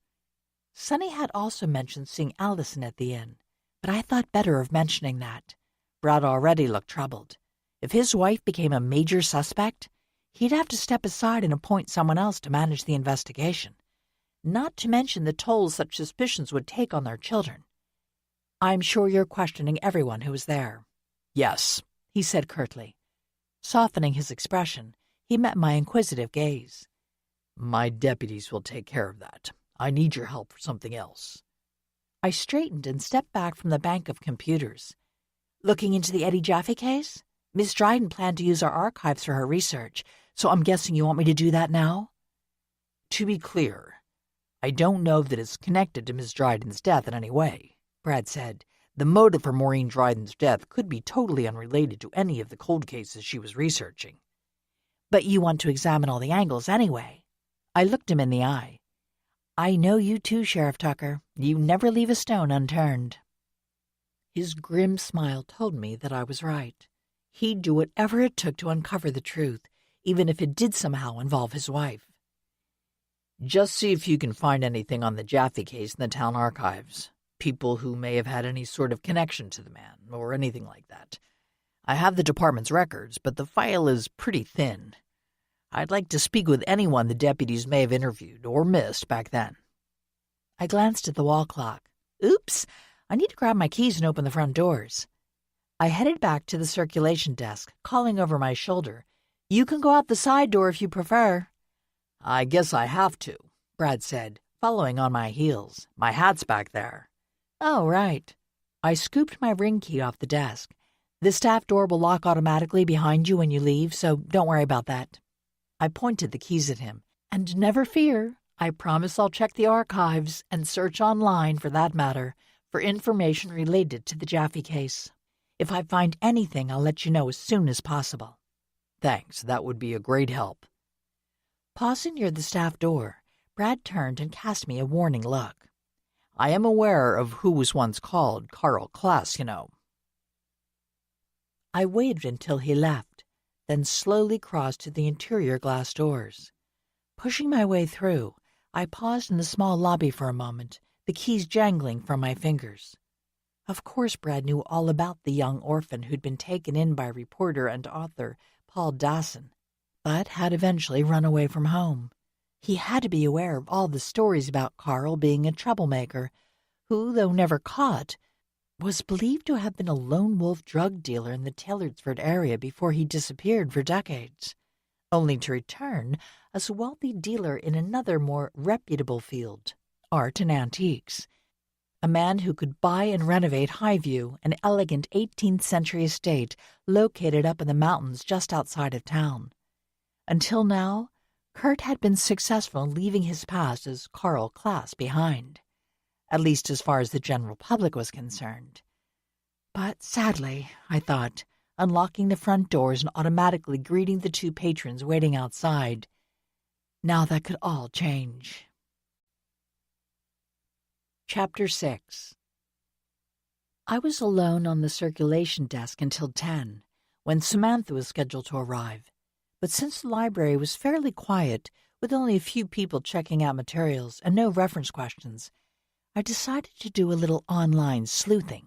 Sunny had also mentioned seeing Allison at the inn, but I thought better of mentioning that. Brad already looked troubled. If his wife became a major suspect, he'd have to step aside and appoint someone else to manage the investigation, not to mention the toll such suspicions would take on their children. I'm sure you're questioning everyone who was there. Yes, he said curtly. Softening his expression, he met my inquisitive gaze. My deputies will take care of that. I need your help for something else. I straightened and stepped back from the bank of computers. Looking into the Eddie Jaffe case? Miss Dryden planned to use our archives for her research, so I'm guessing you want me to do that now? To be clear, I don't know that it's connected to Miss Dryden's death in any way, Brad said. The motive for Maureen Dryden's death could be totally unrelated to any of the cold cases she was researching. But you want to examine all the angles anyway. I looked him in the eye. I know you too, Sheriff Tucker. You never leave a stone unturned. His grim smile told me that I was right. He'd do whatever it took to uncover the truth, even if it did somehow involve his wife. Just see if you can find anything on the Jaffe case in the town archives. People who may have had any sort of connection to the man, or anything like that. I have the department's records, but the file is pretty thin. I'd like to speak with anyone the deputies may have interviewed or missed back then. I glanced at the wall clock. Oops, I need to grab my keys and open the front doors. I headed back to the circulation desk, calling over my shoulder. You can go out the side door if you prefer. I guess I have to, Brad said, following on my heels. My hat's back there. Oh, right. I scooped my ring key off the desk. The staff door will lock automatically behind you when you leave, so don't worry about that. I pointed the keys at him. And never fear, I promise I'll check the archives and search online, for that matter, for information related to the Jaffe case. If I find anything, I'll let you know as soon as possible. Thanks, that would be a great help. Pausing near the staff door, Brad turned and cast me a warning look. I am aware of who was once called Carl Klass, you know. I waited until he left, then slowly crossed to the interior glass doors. Pushing my way through, I paused in the small lobby for a moment, the keys jangling from my fingers. Of course, Brad knew all about the young orphan who'd been taken in by reporter and author Paul Dasson, but had eventually run away from home. He had to be aware of all the stories about Carl being a troublemaker, who, though never caught, was believed to have been a lone wolf drug dealer in the Taylorsford area before he disappeared for decades, only to return as a wealthy dealer in another more reputable field, art and antiques. A man who could buy and renovate Highview, an elegant 18th-century estate located up in the mountains just outside of town. Until now, Kurt had been successful in leaving his past as Carl Klass behind, at least as far as the general public was concerned. But sadly, I thought, unlocking the front doors and automatically greeting the two patrons waiting outside, now that could all change. Chapter 6. I was alone on the circulation desk until 10, when Samantha was scheduled to arrive. But since the library was fairly quiet, with only a few people checking out materials and no reference questions, I decided to do a little online sleuthing.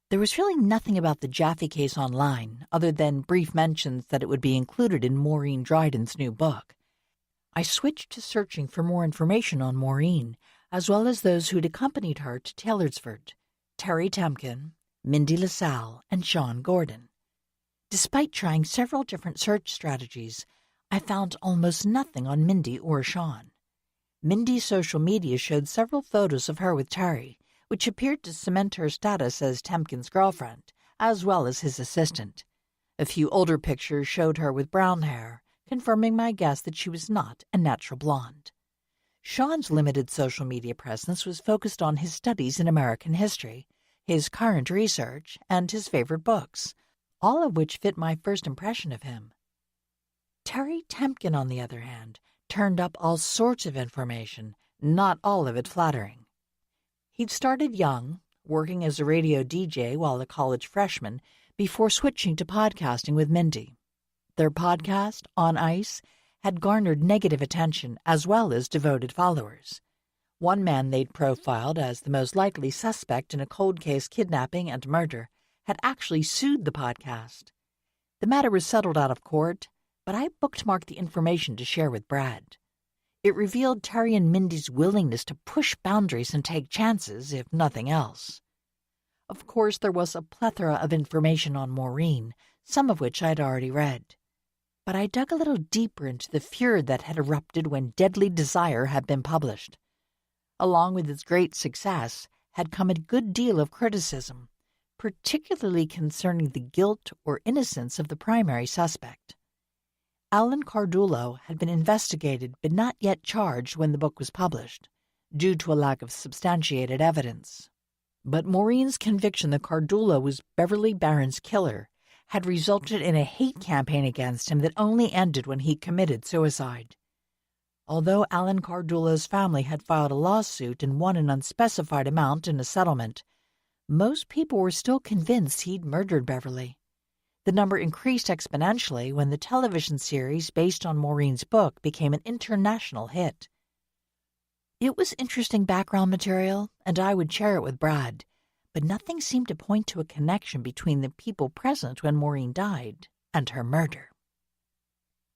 There was really nothing about the Jaffe case online, other than brief mentions that it would be included in Maureen Dryden's new book. I switched to searching for more information on Maureen, as well as those who'd accompanied her to Taylorsford: Terry Temkin, Mindy LaSalle, and Sean Gordon. Despite trying several different search strategies, I found almost nothing on Mindy or Sean. Mindy's social media showed several photos of her with Terry, which appeared to cement her status as Temkin's girlfriend, as well as his assistant. A few older pictures showed her with brown hair, confirming my guess that she was not a natural blonde. Sean's limited social media presence was focused on his studies in American history, his current research, and his favorite books, all of which fit my first impression of him. Terry Temkin, on the other hand, turned up all sorts of information, not all of it flattering. He'd started young, working as a radio DJ while a college freshman, before switching to podcasting with Mindy. Their podcast, On Ice, had garnered negative attention as well as devoted followers. One man they'd profiled as the most likely suspect in a cold case kidnapping and murder had actually sued the podcast. The matter was settled out of court, but I bookmarked the information to share with Brad. It revealed Terry and Mindy's willingness to push boundaries and take chances, if nothing else. Of course, there was a plethora of information on Maureen, some of which I'd already read. But I dug a little deeper into the furor that had erupted when Deadly Desire had been published. Along with its great success had come a good deal of criticism, particularly concerning the guilt or innocence of the primary suspect. Alan Cardullo had been investigated but not yet charged when the book was published, due to a lack of substantiated evidence. But Maureen's conviction that Cardullo was Beverly Barron's killer had resulted in a hate campaign against him that only ended when he committed suicide. Although Alan Cardullo's family had filed a lawsuit and won an unspecified amount in a settlement, most people were still convinced he'd murdered Beverly. The number increased exponentially when the television series based on Maureen's book became an international hit. It was interesting background material, and I would share it with Brad, but nothing seemed to point to a connection between the people present when Maureen died and her murder.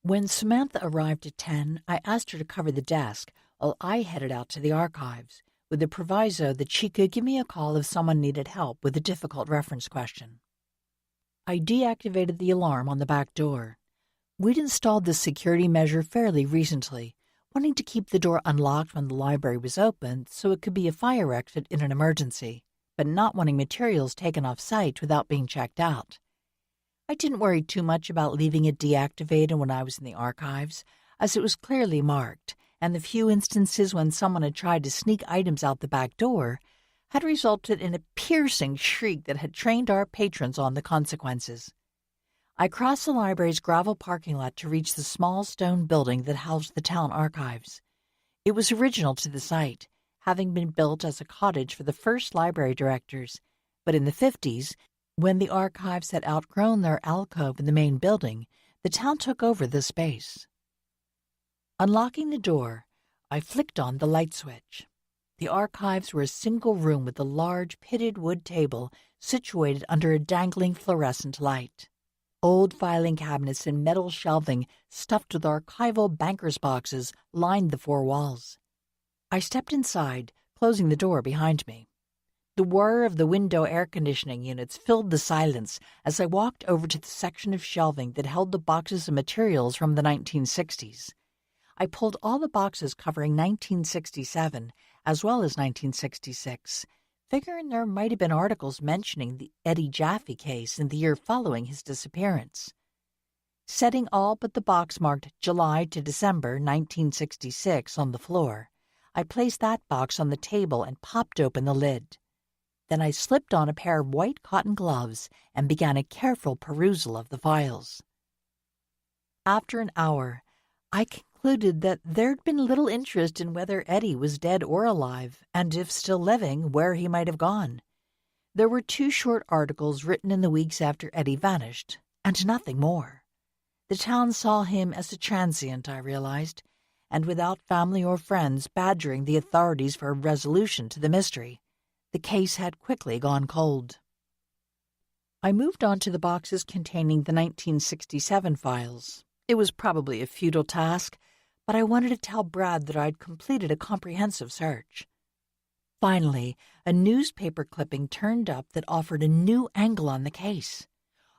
When Samantha arrived at 10, I asked her to cover the desk while I headed out to the archives, with the proviso that she could give me a call if someone needed help with a difficult reference question. I deactivated the alarm on the back door. We'd installed this security measure fairly recently, wanting to keep the door unlocked when the library was open so it could be a fire exit in an emergency, but not wanting materials taken off site without being checked out. I didn't worry too much about leaving it deactivated when I was in the archives, as it was clearly marked, and the few instances when someone had tried to sneak items out the back door had resulted in a piercing shriek that had trained our patrons on the consequences. I crossed the library's gravel parking lot to reach the small stone building that housed the town archives. It was original to the site, having been built as a cottage for the first library directors, but in the 50s, when the archives had outgrown their alcove in the main building, the town took over the space. Unlocking the door, I flicked on the light switch. The archives were a single room with a large pitted wood table situated under a dangling fluorescent light. Old filing cabinets and metal shelving stuffed with archival banker's boxes lined the four walls. I stepped inside, closing the door behind me. The whir of the window air conditioning units filled the silence as I walked over to the section of shelving that held the boxes of materials from the 1960s. I pulled all the boxes covering 1967 as well as 1966, figuring there might have been articles mentioning the Eddie Jaffe case in the year following his disappearance. Setting all but the box marked July to December 1966 on the floor, I placed that box on the table and popped open the lid. Then I slipped on a pair of white cotton gloves and began a careful perusal of the files. After an hour, I concluded that there'd been little interest in whether Eddie was dead or alive, and if still living, where he might have gone. There were 2 short articles written in the weeks after Eddie vanished, and nothing more. The town saw him as a transient, I realized, and without family or friends badgering the authorities for a resolution to the mystery, the case had quickly gone cold. I moved on to the boxes containing the 1967 files. It was probably a futile task, but I wanted to tell Brad that I'd completed a comprehensive search. Finally, a newspaper clipping turned up that offered a new angle on the case.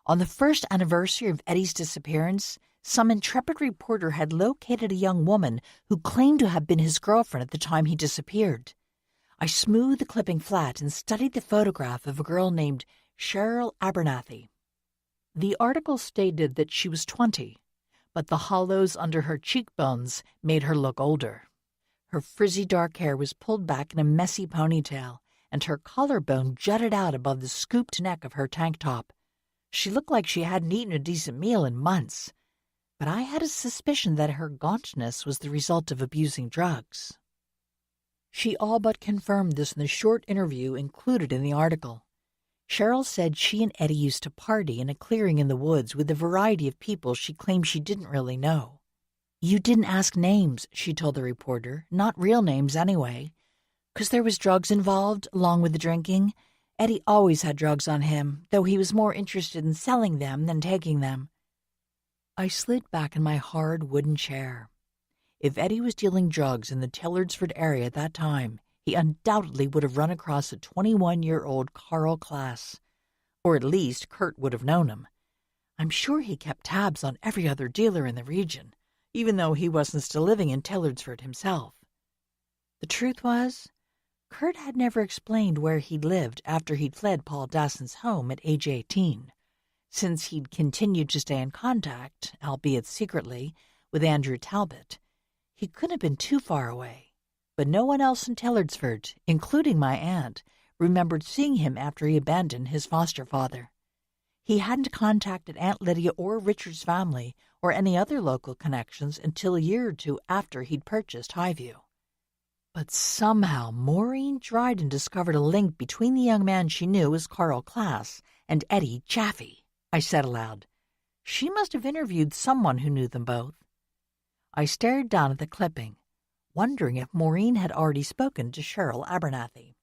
On the first anniversary of Eddie's disappearance, some intrepid reporter had located a young woman who claimed to have been his girlfriend at the time he disappeared. I smoothed the clipping flat and studied the photograph of a girl named Cheryl Abernathy. The article stated that she was 20, but the hollows under her cheekbones made her look older. Her frizzy dark hair was pulled back in a messy ponytail, and her collarbone jutted out above the scooped neck of her tank top. She looked like she hadn't eaten a decent meal in months, but I had a suspicion that her gauntness was the result of abusing drugs. She all but confirmed this in the short interview included in the article. Cheryl said she and Eddie used to party in a clearing in the woods with a variety of people she claimed she didn't really know. "You didn't ask names," she told the reporter, "not real names anyway. 'Cause there was drugs involved, along with the drinking. Eddie always had drugs on him, though he was more interested in selling them than taking them." I slid back in my hard wooden chair. If Eddie was dealing drugs in the Tillardsford area at that time, he undoubtedly would have run across a 21-year-old Carl Klass. Or at least Kurt would have known him. I'm sure he kept tabs on every other dealer in the region, even though he wasn't still living in Tillardsford himself. The truth was, Kurt had never explained where he'd lived after he'd fled Paul Dasson's home at age 18. Since he'd continued to stay in contact, albeit secretly, with Andrew Talbot, he couldn't have been too far away. But no one else in Tillardsford, including my aunt, remembered seeing him after he abandoned his foster father. He hadn't contacted Aunt Lydia or Richard's family or any other local connections until a year or 2 after he'd purchased Highview. But somehow Maureen Dryden discovered a link between the young man she knew as Carl Klass and Eddie Jaffe, I said aloud. She must have interviewed someone who knew them both. I stared down at the clipping, wondering if Maureen had already spoken to Cheryl Abernathy.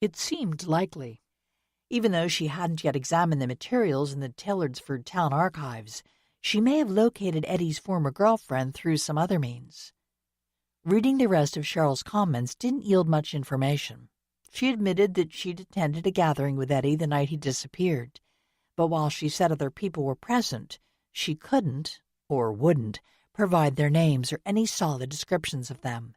It seemed likely. Even though she hadn't yet examined the materials in the Tillardsford town archives, she may have located Eddie's former girlfriend through some other means. Reading the rest of Cheryl's comments didn't yield much information. She admitted that she'd attended a gathering with Eddie the night he disappeared, but while she said other people were present, she couldn't, or wouldn't, provide their names or any solid descriptions of them.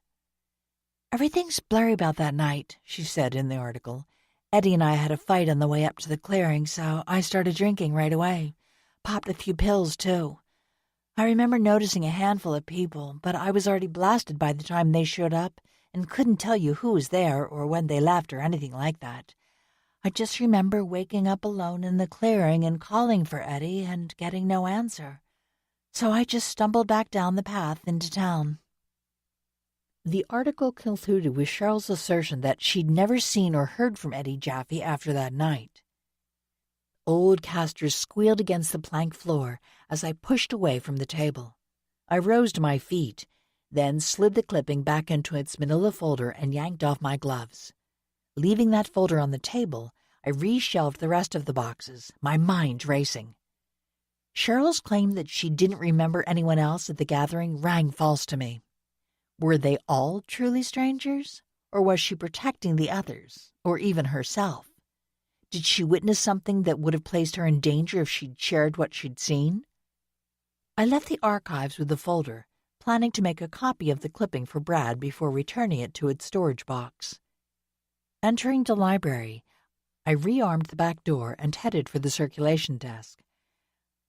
"Everything's blurry about that night," she said in the article. "Eddie and I had a fight on the way up to the clearing, so I started drinking right away. Popped a few pills, too. I remember noticing a handful of people, but I was already blasted by the time they showed up and couldn't tell you who was there or when they left or anything like that. I just remember waking up alone in the clearing and calling for Eddie and getting no answer. So I just stumbled back down the path into town." The article concluded with Cheryl's assertion that she'd never seen or heard from Eddie Jaffe after that night. Old casters squealed against the plank floor as I pushed away from the table. I rose to my feet, then slid the clipping back into its manila folder and yanked off my gloves. Leaving that folder on the table, I reshelved the rest of the boxes, my mind racing. Cheryl's claim that she didn't remember anyone else at the gathering rang false to me. Were they all truly strangers? Or was she protecting the others, or even herself? Did she witness something that would have placed her in danger if she'd shared what she'd seen? I left the archives with the folder, planning to make a copy of the clipping for Brad before returning it to its storage box. Entering the library, I rearmed the back door and headed for the circulation desk.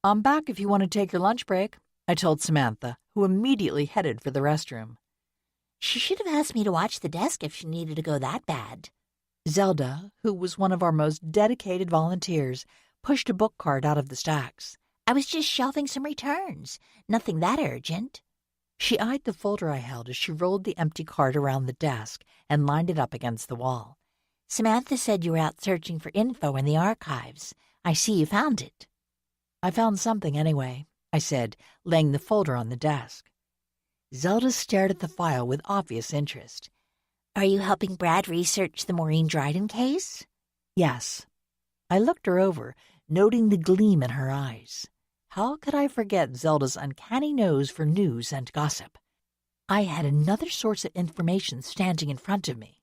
"I'm back if you want to take your lunch break," I told Samantha, who immediately headed for the restroom. She should have asked me to watch the desk if she needed to go that bad. Zelda, who was one of our most dedicated volunteers, pushed a book cart out of the stacks. I was just shelving some returns. Nothing that urgent. She eyed the folder I held as she rolled the empty cart around the desk and lined it up against the wall. Samantha said you were out searching for info in the archives. I see you found it. "I found something anyway," I said, laying the folder on the desk. Zelda stared at the file with obvious interest. Are you helping Brad research the Maureen Dryden case? Yes. I looked her over, noting the gleam in her eyes. How could I forget Zelda's uncanny nose for news and gossip? I had another source of information standing in front of me.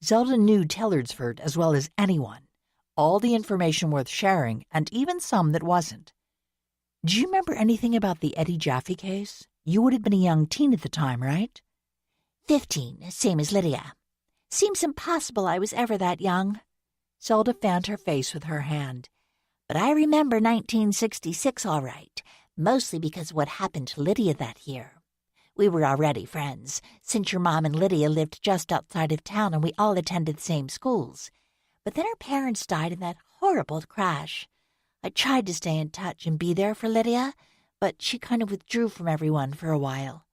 Zelda knew Tellardsford as well as anyone. All the information worth sharing, and even some that wasn't. Do you remember anything about the Eddie Jaffe case? You would have been a young teen at the time, right? 15, same as Lydia. Seems impossible I was ever that young. Zelda fanned her face with her hand. But I remember 1966 all right, mostly because of what happened to Lydia that year. We were already friends, since your mom and Lydia lived just outside of town and we all attended the same schools. But then her parents died in that horrible crash. I tried to stay in touch and be there for Lydia, but she kind of withdrew from everyone for a while.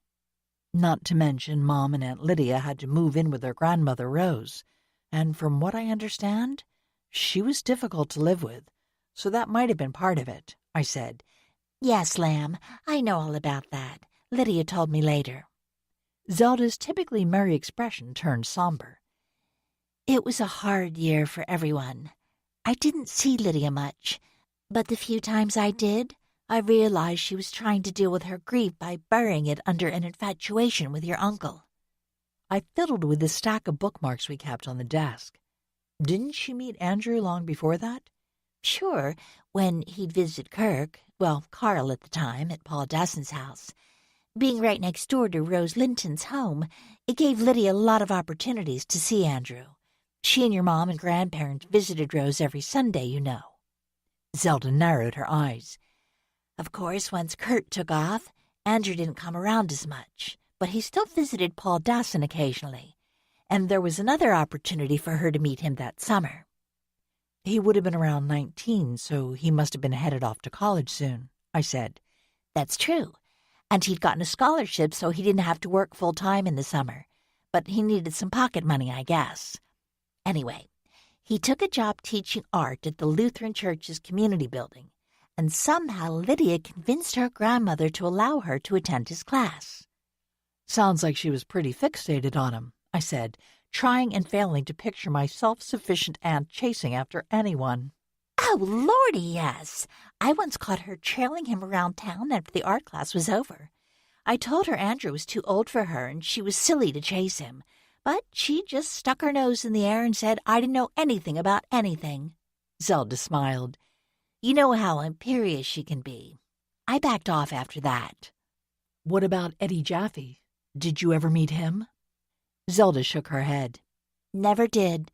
Not to mention Mom and Aunt Lydia had to move in with their grandmother Rose, and from what I understand, she was difficult to live with, so that might have been part of it, I said. Yes, Lamb, I know all about that. Lydia told me later. Zelda's typically merry expression turned somber. It was a hard year for everyone. I didn't see Lydia much, but the few times I did, I realized she was trying to deal with her grief by burying it under an infatuation with your uncle. I fiddled with the stack of bookmarks we kept on the desk. Didn't she meet Andrew long before that? Sure, when he'd visited Carl at the time, at Paul Desson's house. Being right next door to Rose Linton's home, it gave Lydia a lot of opportunities to see Andrew. She and your mom and grandparents visited Rose every Sunday, you know. Zelda narrowed her eyes. Of course, once Kurt took off, Andrew didn't come around as much, but he still visited Paul Dasson occasionally, and there was another opportunity for her to meet him that summer. He would have been around 19, so he must have been headed off to college soon, I said. That's true, and he'd gotten a scholarship so he didn't have to work full-time in the summer, but he needed some pocket money, I guess. Anyway, he took a job teaching art at the Lutheran Church's community building, and somehow Lydia convinced her grandmother to allow her to attend his class. Sounds like she was pretty fixated on him, I said, trying and failing to picture my self-sufficient aunt chasing after anyone. Oh, Lordy, yes. I once caught her trailing him around town after the art class was over. I told her Andrew was too old for her and she was silly to chase him, but she just stuck her nose in the air and said I didn't know anything about anything. Zelda smiled. You know how imperious she can be. I backed off after that. What about Eddie Jaffe? Did you ever meet him? Zelda shook her head. Never did.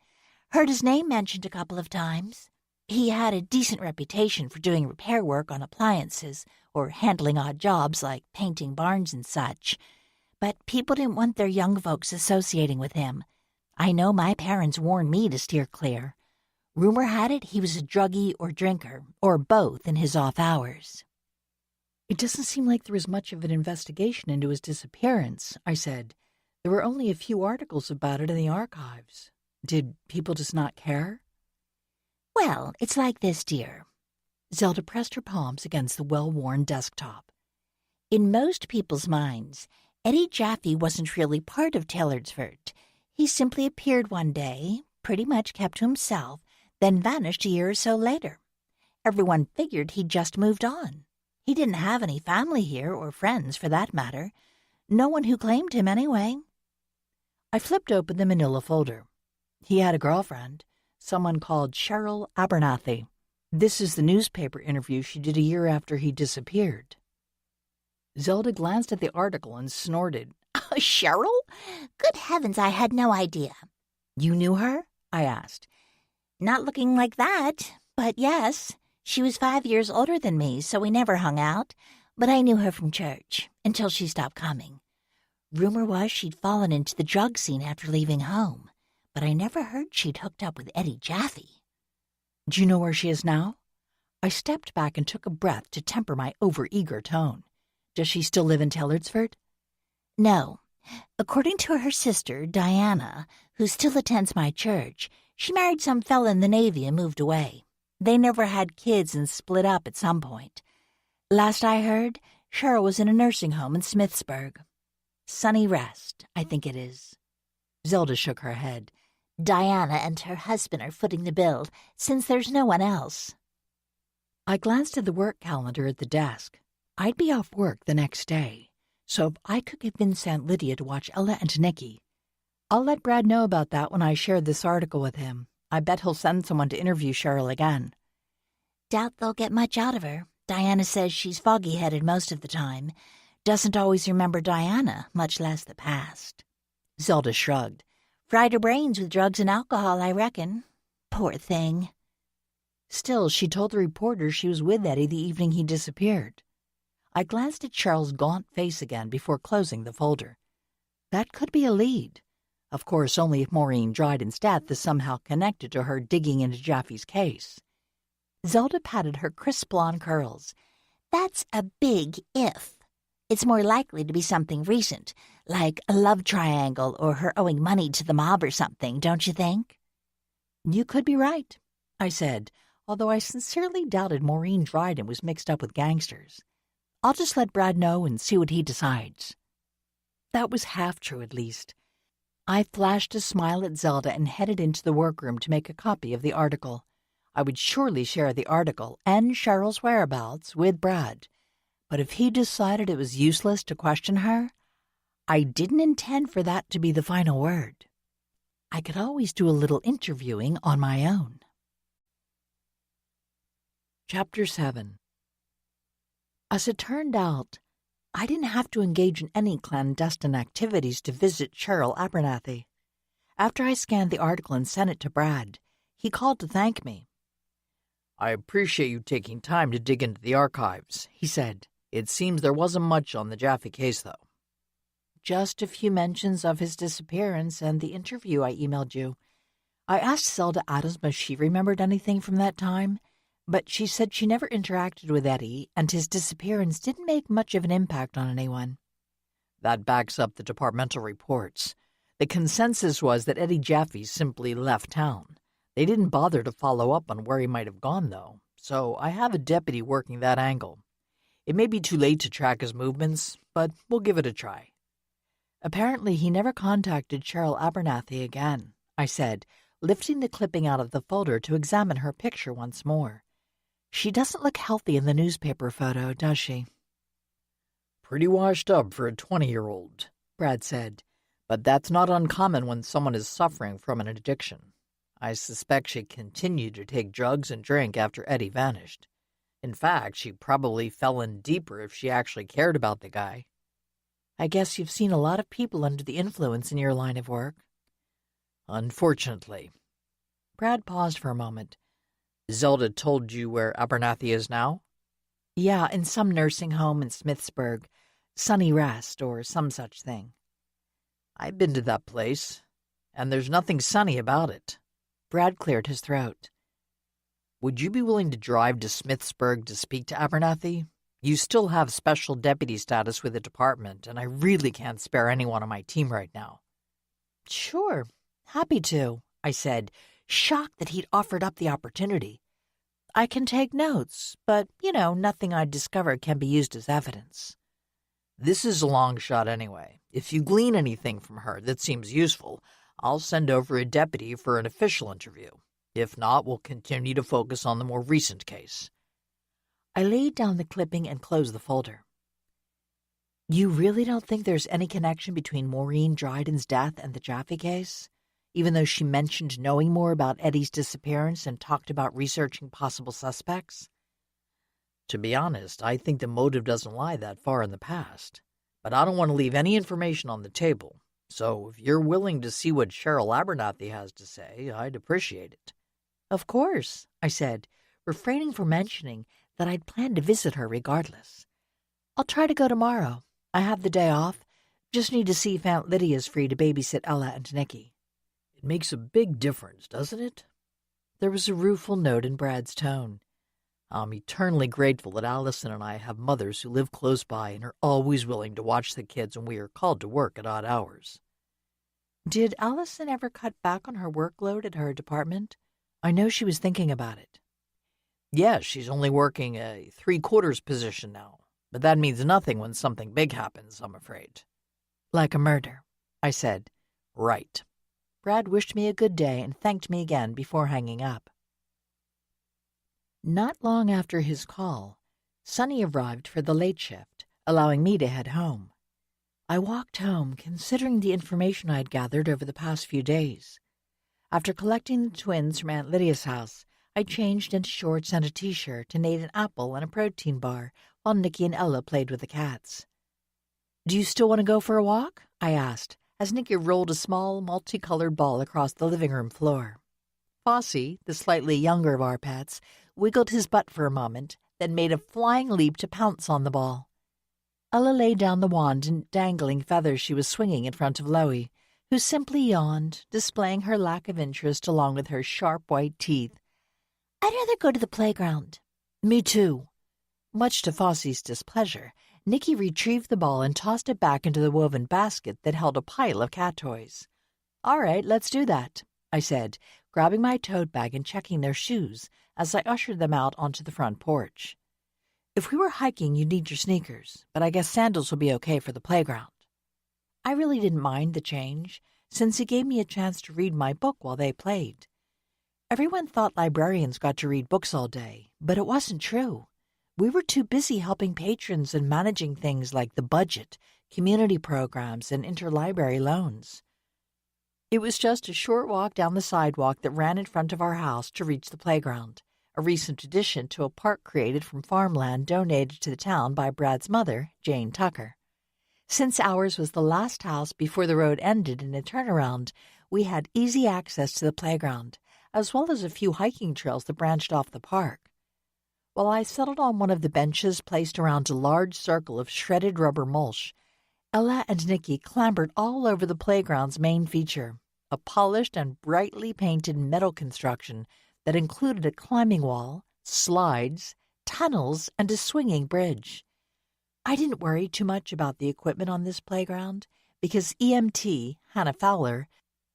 Heard his name mentioned a couple of times. He had a decent reputation for doing repair work on appliances or handling odd jobs like painting barns and such. But people didn't want their young folks associating with him. I know my parents warned me to steer clear. Rumor had it he was a druggie or drinker, or both in his off hours. It doesn't seem like there was much of an investigation into his disappearance, I said. There were only a few articles about it in the archives. Did people just not care? Well, it's like this, dear. Zelda pressed her palms against the well-worn desktop. In most people's minds, Eddie Jaffe wasn't really part of Taylorsford. He simply appeared one day, pretty much kept to himself, then vanished a year or so later. Everyone figured he'd just moved on. He didn't have any family here, or friends for that matter. No one who claimed him anyway. I flipped open the manila folder. He had a girlfriend, someone called Cheryl Abernathy. This is the newspaper interview she did a year after he disappeared. Zelda glanced at the article and snorted. Oh, Cheryl? Good heavens, I had no idea. You knew her? I asked. Not looking like that, but yes. She was 5 years older than me, so we never hung out. But I knew her from church, until she stopped coming. Rumor was she'd fallen into the drug scene after leaving home, but I never heard she'd hooked up with Eddie Jaffe. Do you know where she is now? I stepped back and took a breath to temper my overeager tone. Does she still live in Taylorsford? No. According to her sister, Diana, who still attends my church, she married some fella in the Navy and moved away. They never had kids and split up at some point. Last I heard, Cheryl was in a nursing home in Smithsburg. Sunny Rest, I think it is. Zelda shook her head. Diana and her husband are footing the bill, since there's no one else. I glanced at the work calendar at the desk. I'd be off work the next day, so if I could convince Aunt Lydia to watch Ella and Nicky. I'll let Brad know about that when I share this article with him. I bet he'll send someone to interview Cheryl again. Doubt they'll get much out of her. Diana says she's foggy-headed most of the time. Doesn't always remember Diana, much less the past. Zelda shrugged. Fried her brains with drugs and alcohol, I reckon. Poor thing. Still, she told the reporter she was with Eddie the evening he disappeared. I glanced at Cheryl's gaunt face again before closing the folder. That could be a lead. Of course, only if Maureen Dryden's death is somehow connected to her digging into Jaffe's case. Zelda patted her crisp blonde curls. That's a big if. It's more likely to be something recent, like a love triangle or her owing money to the mob or something, don't you think? You could be right, I said, although I sincerely doubted Maureen Dryden was mixed up with gangsters. I'll just let Brad know and see what he decides. That was half true, at least. I flashed a smile at Zelda and headed into the workroom to make a copy of the article. I would surely share the article and Cheryl's whereabouts with Brad. But if he decided it was useless to question her, I didn't intend for that to be the final word. I could always do a little interviewing on my own. Chapter 7. As it turned out, I didn't have to engage in any clandestine activities to visit Cheryl Abernathy. After I scanned the article and sent it to Brad, he called to thank me. I appreciate you taking time to dig into the archives, he said. It seems there wasn't much on the Jaffe case, though. Just a few mentions of his disappearance and the interview I emailed you. I asked Zelda Adams if she remembered anything from that time, but she said she never interacted with Eddie, and his disappearance didn't make much of an impact on anyone. That backs up the departmental reports. The consensus was that Eddie Jaffe simply left town. They didn't bother to follow up on where he might have gone, though, so I have a deputy working that angle. It may be too late to track his movements, but we'll give it a try. Apparently, he never contacted Cheryl Abernathy again, I said, lifting the clipping out of the folder to examine her picture once more. She doesn't look healthy in the newspaper photo, does she? Pretty washed up for a 20-year-old, Brad said, but that's not uncommon when someone is suffering from an addiction. I suspect she continued to take drugs and drink after Eddie vanished. In fact, she probably fell in deeper if she actually cared about the guy. I guess you've seen a lot of people under the influence in your line of work. Unfortunately. Brad paused for a moment. Zelda told you where Abernathy is now? Yeah, in some nursing home in Smithsburg. Sunny Rest or some such thing. I've been to that place, and there's nothing sunny about it. Brad cleared his throat. Would you be willing to drive to Smithsburg to speak to Abernathy? You still have special deputy status with the department, and I really can't spare anyone on my team right now. Sure, happy to, I said, shocked that he'd offered up the opportunity. I can take notes, but, nothing I'd discovered can be used as evidence. This is a long shot anyway. If you glean anything from her that seems useful, I'll send over a deputy for an official interview. If not, we'll continue to focus on the more recent case. I laid down the clipping and closed the folder. You really don't think there's any connection between Maureen Dryden's death and the Jaffe case? Even though she mentioned knowing more about Eddie's disappearance and talked about researching possible suspects? To be honest, I think the motive doesn't lie that far in the past. But I don't want to leave any information on the table. So if you're willing to see what Cheryl Abernathy has to say, I'd appreciate it. Of course, I said, refraining from mentioning that I'd planned to visit her regardless. I'll try to go tomorrow. I have the day off. Just need to see if Aunt Lydia's free to babysit Ella and Nicky. It makes a big difference, doesn't it? There was a rueful note in Brad's tone. I'm eternally grateful that Allison and I have mothers who live close by and are always willing to watch the kids when we are called to work at odd hours. Did Allison ever cut back on her workload at her department? I know she was thinking about it. Yes, she's only working a 3/4 position now, but that means nothing when something big happens, I'm afraid. Like a murder, I said. Right. Brad wished me a good day and thanked me again before hanging up. Not long after his call, Sonny arrived for the late shift, allowing me to head home. I walked home, considering the information I had gathered over the past few days. After collecting the twins from Aunt Lydia's house, I changed into shorts and a t-shirt and ate an apple and a protein bar while Nicky and Ella played with the cats. "Do you still want to go for a walk?" I asked, as Nicky rolled a small, multicolored ball across the living room floor. Fossey, the slightly younger of our pets, wiggled his butt for a moment, then made a flying leap to pounce on the ball. Ella laid down the wand and dangling feathers she was swinging in front of Loie, who simply yawned, displaying her lack of interest along with her sharp white teeth. "I'd rather go to the playground." "Me too." Much to Fossey's displeasure, Nicky retrieved the ball and tossed it back into the woven basket that held a pile of cat toys. "All right, let's do that," I said, grabbing my tote bag and checking their shoes as I ushered them out onto the front porch. "If we were hiking, you'd need your sneakers, but I guess sandals will be okay for the playground." I really didn't mind the change, since it gave me a chance to read my book while they played. Everyone thought librarians got to read books all day, but it wasn't true. We were too busy helping patrons and managing things like the budget, community programs, and interlibrary loans. It was just a short walk down the sidewalk that ran in front of our house to reach the playground, a recent addition to a park created from farmland donated to the town by Brad's mother, Jane Tucker. Since ours was the last house before the road ended in a turnaround, we had easy access to the playground, as well as a few hiking trails that branched off the park. While I settled on one of the benches placed around a large circle of shredded rubber mulch, Ella and Nicky clambered all over the playground's main feature, a polished and brightly painted metal construction that included a climbing wall, slides, tunnels, and a swinging bridge. I didn't worry too much about the equipment on this playground because EMT Hannah Fowler,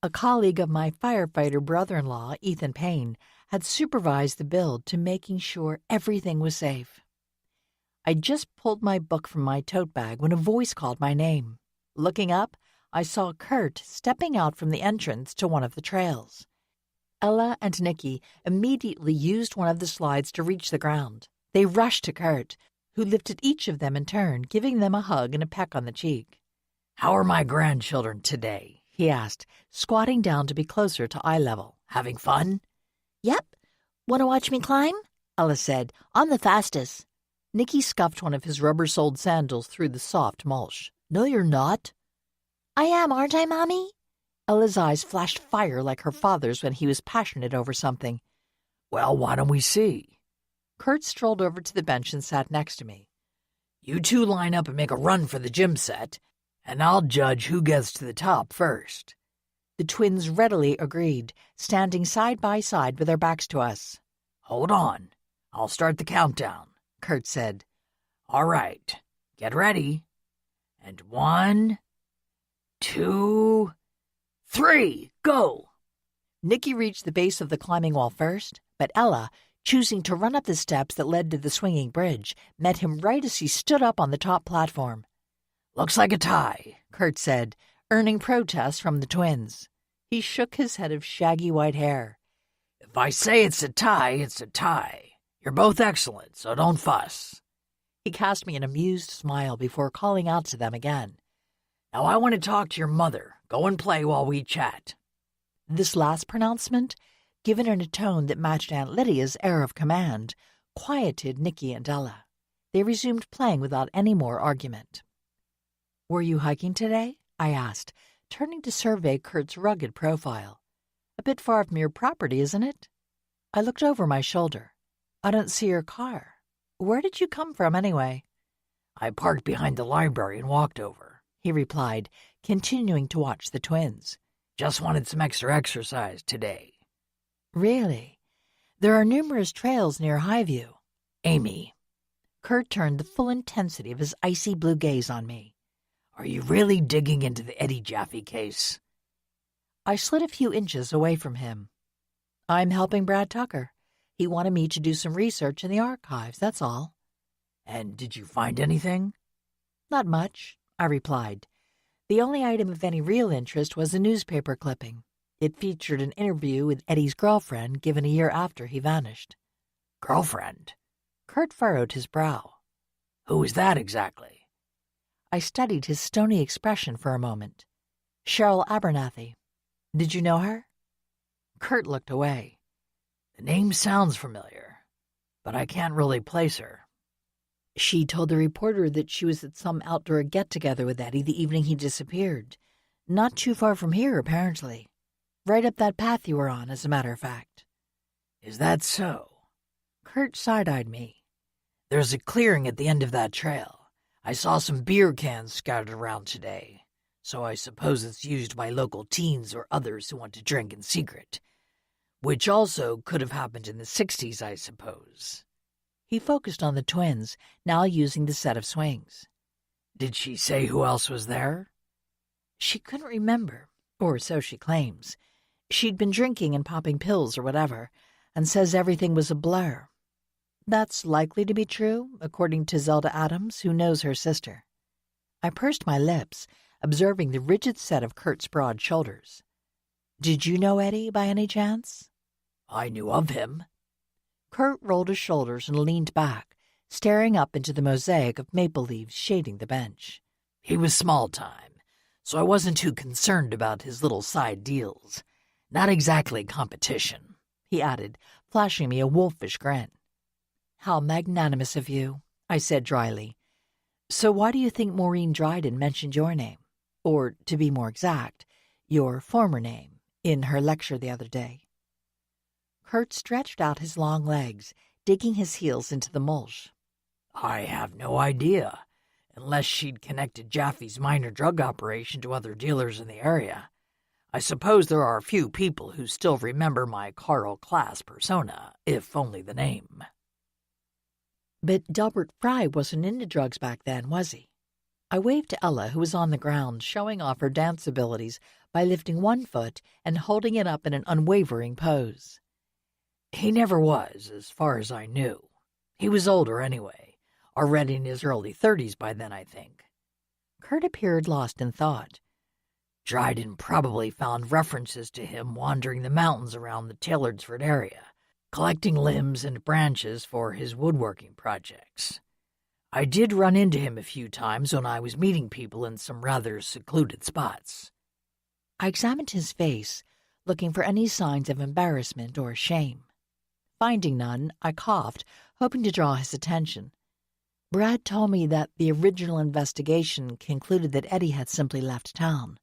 a colleague of my firefighter brother-in-law, Ethan Payne, had supervised the build to making sure everything was safe. I just pulled my book from my tote bag when a voice called my name. Looking up, I saw Kurt stepping out from the entrance to one of the trails. Ella and Nicky immediately used one of the slides to reach the ground. They rushed to Kurt, who lifted each of them in turn, giving them a hug and a peck on the cheek. "How are my grandchildren today?" he asked, squatting down to be closer to eye level. "Having fun?" "Yep. Want to watch me climb?" Ella said. "I'm the fastest." Nicky scuffed one of his rubber-soled sandals through the soft mulch. "No, you're not." "I am, aren't I, Mommy?" Ella's eyes flashed fire like her father's when he was passionate over something. "Well, why don't we see?" Kurt strolled over to the bench and sat next to me. "You two line up and make a run for the gym set, and I'll judge who gets to the top first." The twins readily agreed, standing side by side with their backs to us. "Hold on. I'll start the countdown," Kurt said. "All right. Get ready. And 1, 2, 3, go!" Nicky reached the base of the climbing wall first, but Ella, choosing to run up the steps that led to the swinging bridge, met him right as he stood up on the top platform. Looks like a tie, Kurt said, earning protest from the twins. He shook his head of shaggy white hair. If I say it's a tie, it's a tie. You're both excellent, so don't fuss. He cast me an amused smile before calling out to them again. Now I want to talk to your mother. Go and play while we chat. This last pronouncement, given in a tone that matched Aunt Lydia's air of command, quieted Nicky and Ella. They resumed playing without any more argument. "Were you hiking today?" I asked, turning to survey Kurt's rugged profile. "A bit far from your property, isn't it?" I looked over my shoulder. "I don't see your car. Where did you come from, anyway?" I parked behind the library and walked over," he replied, continuing to watch the twins. "Just wanted some extra exercise today." "Really? There are numerous trails near Highview." "Amy." Kurt turned the full intensity of his icy blue gaze on me. "Are you really digging into the Eddie Jaffe case?" I slid a few inches away from him. "I'm helping Brad Tucker. He wanted me to do some research in the archives, that's all." "And did you find anything?" "Not much," I replied. "The only item of any real interest was a newspaper clipping. It featured an interview with Eddie's girlfriend given a year after he vanished." "Girlfriend?" Kurt furrowed his brow. "Who is that exactly?" I studied his stony expression for a moment. "Cheryl Abernathy. Did you know her?" Kurt looked away. "The name sounds familiar, but I can't really place her." "She told the reporter that she was at some outdoor get-together with Eddie the evening he disappeared. Not too far from here, apparently. Right up that path you were on, as a matter of fact." "Is that so?" Kurt side-eyed me. "There's a clearing at the end of that trail. I saw some beer cans scattered around today, so I suppose it's used by local teens or others who want to drink in secret. Which also could have happened in the 60s, I suppose." He focused on the twins, now using the set of swings. "Did she say who else was there?" "She couldn't remember, or so she claims. She'd been drinking and popping pills or whatever, and says everything was a blur. That's likely to be true, according to Zelda Adams, who knows her sister." I pursed my lips, observing the rigid set of Kurt's broad shoulders. "Did you know Eddie, by any chance?" "I knew of him." Kurt rolled his shoulders and leaned back, staring up into the mosaic of maple leaves shading the bench. "He was small time, so I wasn't too concerned about his little side deals. Not exactly competition," he added, flashing me a wolfish grin. "How magnanimous of you," I said dryly. "So why do you think Maureen Dryden mentioned your name? Or, to be more exact, your former name, in her lecture the other day?" Kurt stretched out his long legs, digging his heels into the mulch. "I have no idea, unless she'd connected Jaffe's minor drug operation to other dealers in the area. I suppose there are a few people who still remember my Carl Class persona, if only the name." "But Delbert Fry wasn't into drugs back then, was he?" I waved to Ella, who was on the ground, showing off her dance abilities by lifting one foot and holding it up in an unwavering pose. "He never was, as far as I knew. He was older anyway, already in his early 30s by then, I think." Kurt appeared lost in thought. "Dryden probably found references to him wandering the mountains around the Taylorsford area, collecting limbs and branches for his woodworking projects. I did run into him a few times when I was meeting people in some rather secluded spots." I examined his face, looking for any signs of embarrassment or shame. Finding none, I coughed, hoping to draw his attention. "Brad told me that the original investigation concluded that Eddie had simply left town,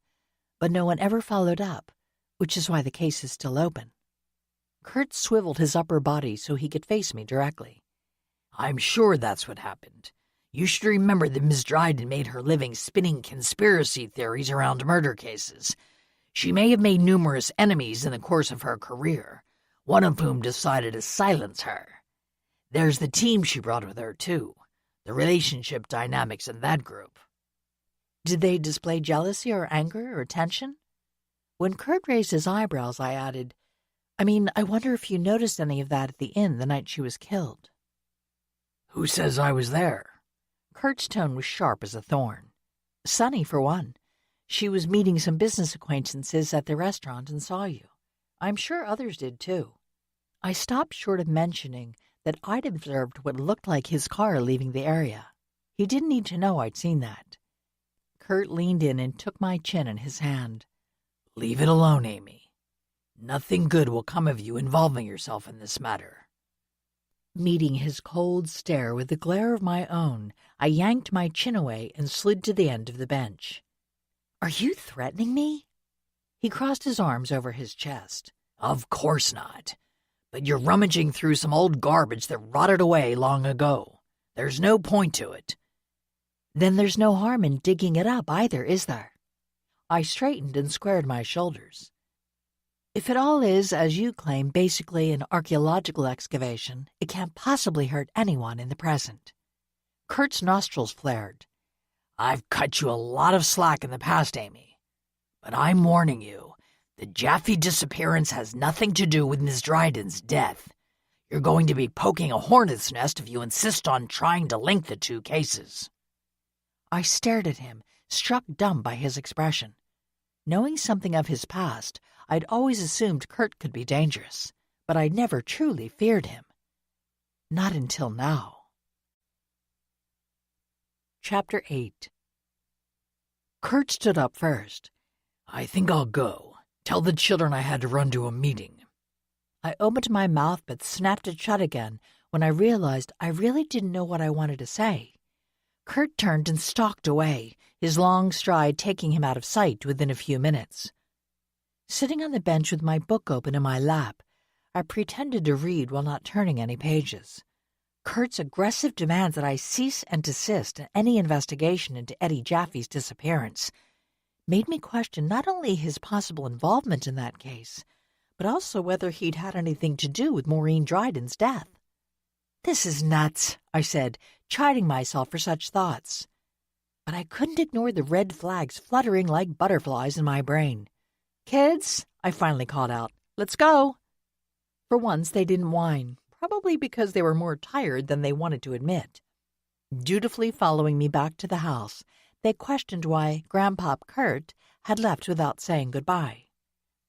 but no one ever followed up, which is why the case is still open." Kurt swiveled his upper body so he could face me directly. "I'm sure that's what happened. You should remember that Miss Dryden made her living spinning conspiracy theories around murder cases. She may have made numerous enemies in the course of her career, one of whom decided to silence her. There's the team she brought with her, too, the relationship dynamics in that group." "Did they display jealousy or anger or tension?" When Kurt raised his eyebrows, I added, I wonder if you noticed any of that at the inn the night she was killed." "Who says I was there?" Kurt's tone was sharp as a thorn. Sunny, for one. She was meeting some business acquaintances at the restaurant and saw you. I'm sure others did, too. I stopped short of mentioning that I'd observed what looked like his car leaving the area. He didn't need to know I'd seen that. Kurt leaned in and took my chin in his hand. Leave it alone, Amy. Nothing good will come of you involving yourself in this matter. Meeting his cold stare with the glare of my own, I yanked my chin away and slid to the end of the bench. Are you threatening me? He crossed his arms over his chest. Of course not. But you're rummaging through some old garbage that rotted away long ago. There's no point to it. Then there's no harm in digging it up either, is there? I straightened and squared my shoulders. If it all is, as you claim, basically an archaeological excavation, it can't possibly hurt anyone in the present. Kurt's nostrils flared. I've cut you a lot of slack in the past, Amy. But I'm warning you, the Jaffe disappearance has nothing to do with Miss Dryden's death. You're going to be poking a hornet's nest if you insist on trying to link the two cases. I stared at him, struck dumb by his expression. Knowing something of his past, I'd always assumed Kurt could be dangerous, but I'd never truly feared him. Not until now. Chapter 8. Kurt stood up first. I think I'll go. Tell the children I had to run to a meeting. I opened my mouth but snapped it shut again when I realized I really didn't know what I wanted to say. Kurt turned and stalked away, his long stride taking him out of sight within a few minutes. Sitting on the bench with my book open in my lap, I pretended to read while not turning any pages. Kurt's aggressive demands that I cease and desist any investigation into Eddie Jaffe's disappearance made me question not only his possible involvement in that case, but also whether he'd had anything to do with Maureen Dryden's death. This is nuts, I said, chiding myself for such thoughts. But I couldn't ignore the red flags fluttering like butterflies in my brain. Kids, I finally called out, let's go. For once, they didn't whine, probably because they were more tired than they wanted to admit. Dutifully following me back to the house, they questioned why Grandpop Kurt had left without saying goodbye.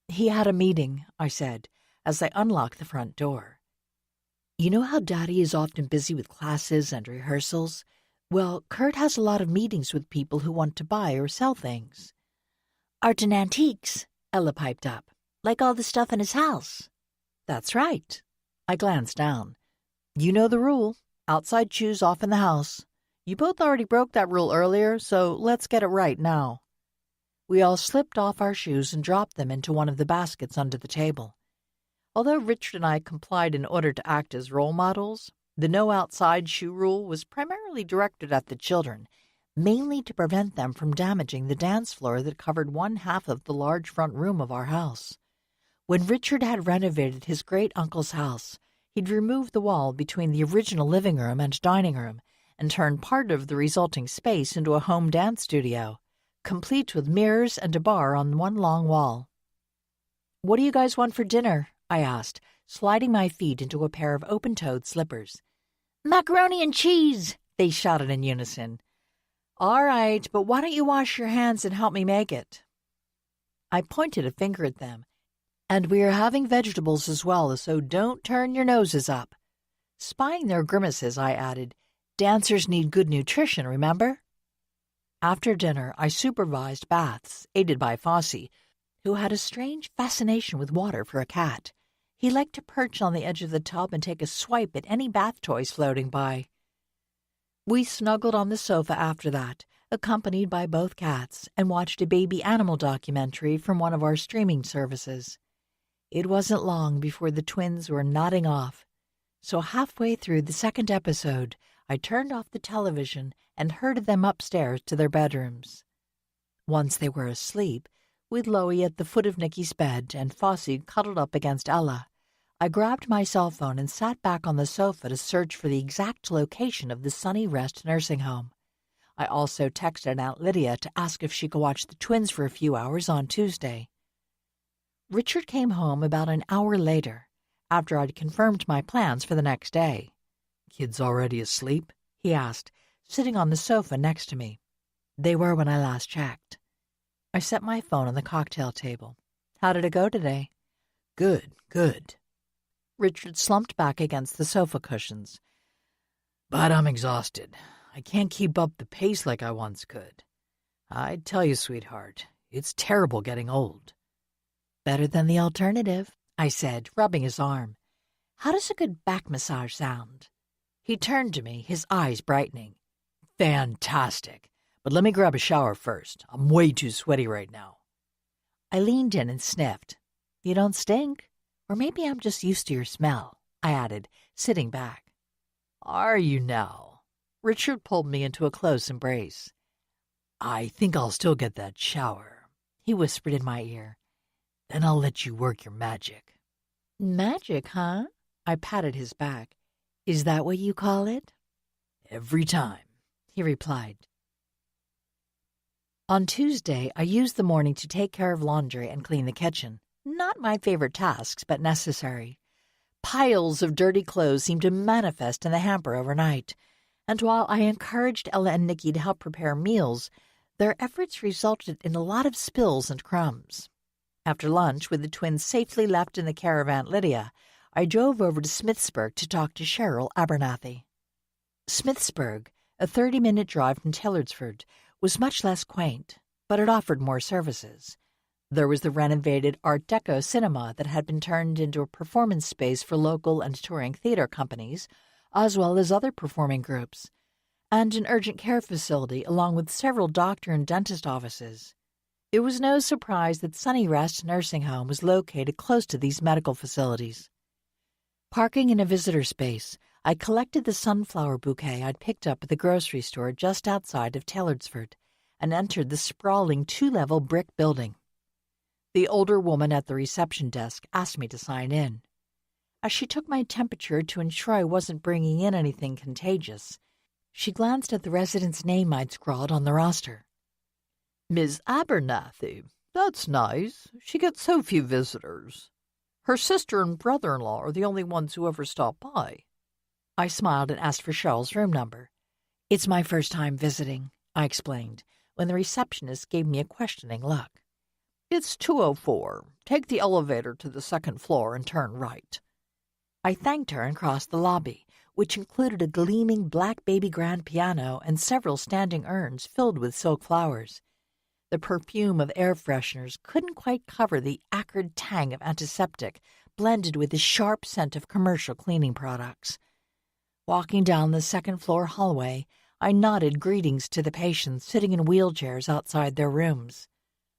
He had a meeting, I said, as I unlocked the front door. You know how Daddy is often busy with classes and rehearsals? Well, Kurt has a lot of meetings with people who want to buy or sell things. Art and antiques, Ella piped up, like all the stuff in his house. That's right. I glanced down. You know the rule. Outside shoes off in the house. You both already broke that rule earlier, so let's get it right now. We all slipped off our shoes and dropped them into one of the baskets under the table. Although Richard and I complied in order to act as role models, the no outside shoe rule was primarily directed at the children, mainly to prevent them from damaging the dance floor that covered one half of the large front room of our house. When Richard had renovated his great-uncle's house, he'd removed the wall between the original living room and dining room and turned part of the resulting space into a home dance studio, complete with mirrors and a bar on one long wall. What do you guys want for dinner? I asked, sliding my feet into a pair of open-toed slippers. Macaroni and cheese, they shouted in unison. All right, but why don't you wash your hands and help me make it? I pointed a finger at them. And we are having vegetables as well, so don't turn your noses up. Spying their grimaces, I added, dancers need good nutrition, remember? After dinner, I supervised baths, aided by Fosse, who had a strange fascination with water for a cat. He liked to perch on the edge of the tub and take a swipe at any bath toys floating by. We snuggled on the sofa after that, accompanied by both cats, and watched a baby animal documentary from one of our streaming services. It wasn't long before the twins were nodding off, so halfway through the second episode, I turned off the television and herded them upstairs to their bedrooms. Once they were asleep, with Loie at the foot of Nicky's bed and Fosse cuddled up against Ella, I grabbed my cell phone and sat back on the sofa to search for the exact location of the Sunny Rest nursing home. I also texted Aunt Lydia to ask if she could watch the twins for a few hours on Tuesday. Richard came home about an hour later, after I'd confirmed my plans for the next day. Kids already asleep? He asked, sitting on the sofa next to me. They were when I last checked. I set my phone on the cocktail table. How did it go today? Good, good. Richard slumped back against the sofa cushions. But I'm exhausted. I can't keep up the pace like I once could. I tell you, sweetheart, it's terrible getting old. Better than the alternative, I said, rubbing his arm. How does a good back massage sound? He turned to me, his eyes brightening. Fantastic. But let me grab a shower first. I'm way too sweaty right now. I leaned in and sniffed. You don't stink. Or maybe I'm just used to your smell, I added, sitting back. Are you now? Richard pulled me into a close embrace. I think I'll still get that shower, he whispered in my ear. Then I'll let you work your magic. Magic, huh? I patted his back. Is that what you call it? Every time, he replied. On Tuesday, I used the morning to take care of laundry and clean the kitchen. Not my favorite tasks, but necessary. Piles of dirty clothes seemed to manifest in the hamper overnight, and while I encouraged Ella and Nikki to help prepare meals, their efforts resulted in a lot of spills and crumbs. After lunch, with the twins safely left in the care of Aunt Lydia, I drove over to Smithsburg to talk to Cheryl Abernathy. Smithsburg, a 30-minute drive from Taylorsford, was much less quaint, but it offered more services. There was the renovated Art Deco cinema that had been turned into a performance space for local and touring theater companies, as well as other performing groups, and an urgent care facility along with several doctor and dentist offices. It was no surprise that Sunnyrest Nursing Home was located close to these medical facilities. Parking in a visitor space, I collected the sunflower bouquet I'd picked up at the grocery store just outside of Taylorsford and entered the sprawling 2-level brick building. The older woman at the reception desk asked me to sign in. As she took my temperature to ensure I wasn't bringing in anything contagious, she glanced at the resident's name I'd scrawled on the roster. Ms. Abernathy. That's nice. She gets so few visitors. Her sister and brother-in-law are the only ones who ever stop by. I smiled and asked for Cheryl's room number. It's my first time visiting, I explained, when the receptionist gave me a questioning look. It's 204. Take the elevator to the second floor and turn right. I thanked her and crossed the lobby, which included a gleaming black baby grand piano and several standing urns filled with silk flowers. The perfume of air fresheners couldn't quite cover the acrid tang of antiseptic blended with the sharp scent of commercial cleaning products. Walking down the second-floor hallway, I nodded greetings to the patients sitting in wheelchairs outside their rooms.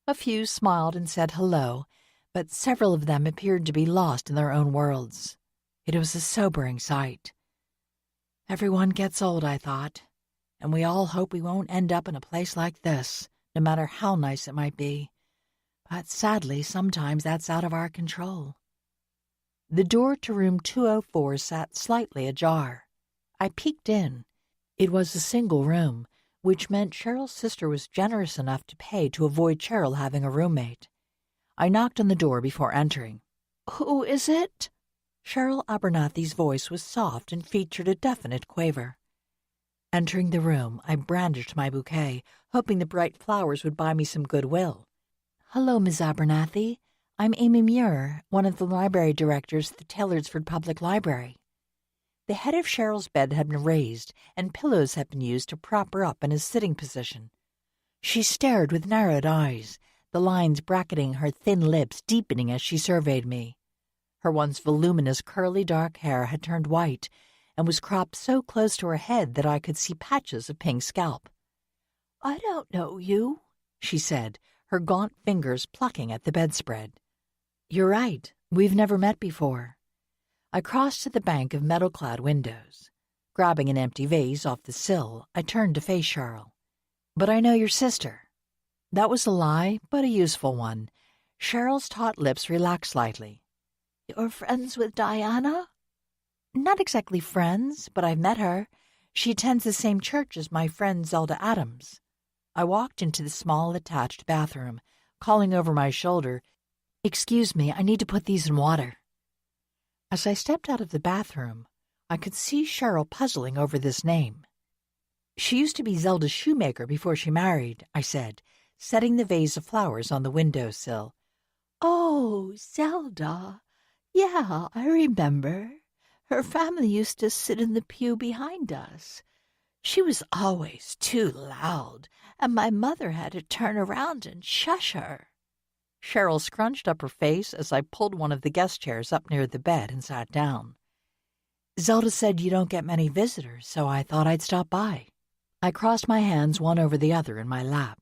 A few smiled and said hello, but several of them appeared to be lost in their own worlds. It was a sobering sight. Everyone gets old, I thought, and we all hope we won't end up in a place like this, no matter how nice it might be. But sadly, sometimes that's out of our control. The door to room 204 sat slightly ajar. I peeked in. It was a single room, which meant Cheryl's sister was generous enough to pay to avoid Cheryl having a roommate. I knocked on the door before entering. "Who is it?" Cheryl Abernathy's voice was soft and featured a definite quaver. Entering the room, I brandished my bouquet, hoping the bright flowers would buy me some goodwill. "Hello, Miss Abernathy. I'm Amy Muir, one of the library directors at the Taylorsford Public Library." The head of Cheryl's bed had been raised, and pillows had been used to prop her up in a sitting position. She stared with narrowed eyes, the lines bracketing her thin lips deepening as she surveyed me. Her once voluminous curly dark hair had turned white and was cropped so close to her head that I could see patches of pink scalp. "I don't know you," she said, her gaunt fingers plucking at the bedspread. "You're right. We've never met before." I crossed to the bank of metal-clad windows. Grabbing an empty vase off the sill, I turned to face Cheryl. "But I know your sister." That was a lie, but a useful one. Cheryl's taut lips relaxed slightly. "You're friends with Diana?" "Not exactly friends, but I've met her. She attends the same church as my friend Zelda Adams." I walked into the small attached bathroom, calling over my shoulder, "Excuse me, I need to put these in water." As I stepped out of the bathroom, I could see Cheryl puzzling over this name. She used to be Zelda's shoemaker before she married, I said, setting the vase of flowers on the windowsill. Oh, Zelda. Yeah, I remember. Her family used to sit in the pew behind us. She was always too loud, and my mother had to turn around and shush her. Cheryl scrunched up her face as I pulled one of the guest chairs up near the bed and sat down. Zelda said you don't get many visitors, so I thought I'd stop by. I crossed my hands one over the other in my lap.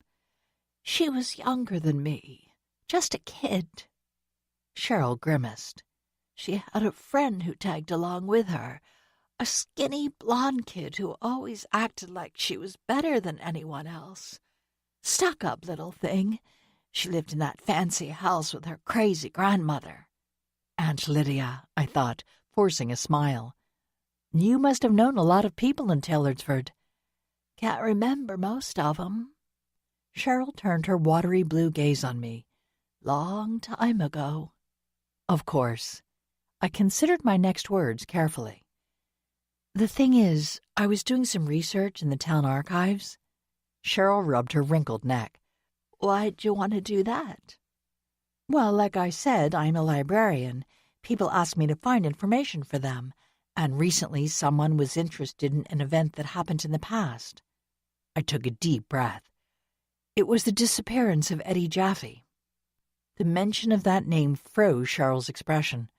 She was younger than me, just a kid. Cheryl grimaced. She had a friend who tagged along with her, a skinny blonde kid who always acted like she was better than anyone else. Stuck-up little thing. She lived in that fancy house with her crazy grandmother. Aunt Lydia, I thought, forcing a smile. You must have known a lot of people in Taylorsford. Can't remember most of 'em. Cheryl turned her watery blue gaze on me. Long time ago. Of course. I considered my next words carefully. The thing is, I was doing some research in the town archives. Cheryl rubbed her wrinkled neck. Why'd you want to do that? Well, like I said, I'm a librarian. People ask me to find information for them, and recently someone was interested in an event that happened in the past. I took a deep breath. It was the disappearance of Eddie Jaffe. The mention of that name froze Cheryl's expression.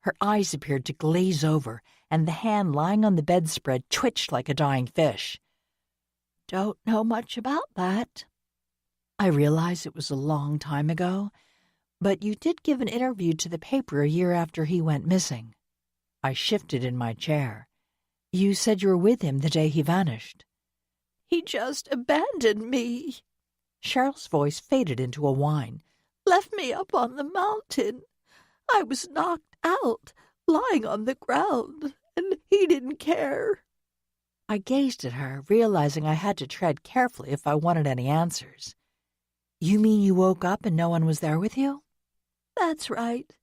Her eyes appeared to glaze over, and the hand lying on the bedspread twitched like a dying fish. Don't know much about that. I realize it was a long time ago, but you did give an interview to the paper a year after he went missing. I shifted in my chair. You said you were with him the day he vanished. He just abandoned me. Cheryl's voice faded into a whine. Left me up on the mountain. I was knocked out, lying on the ground, and he didn't care. I gazed at her, realizing I had to tread carefully if I wanted any answers. You mean you woke up and no one was there with you? That's right.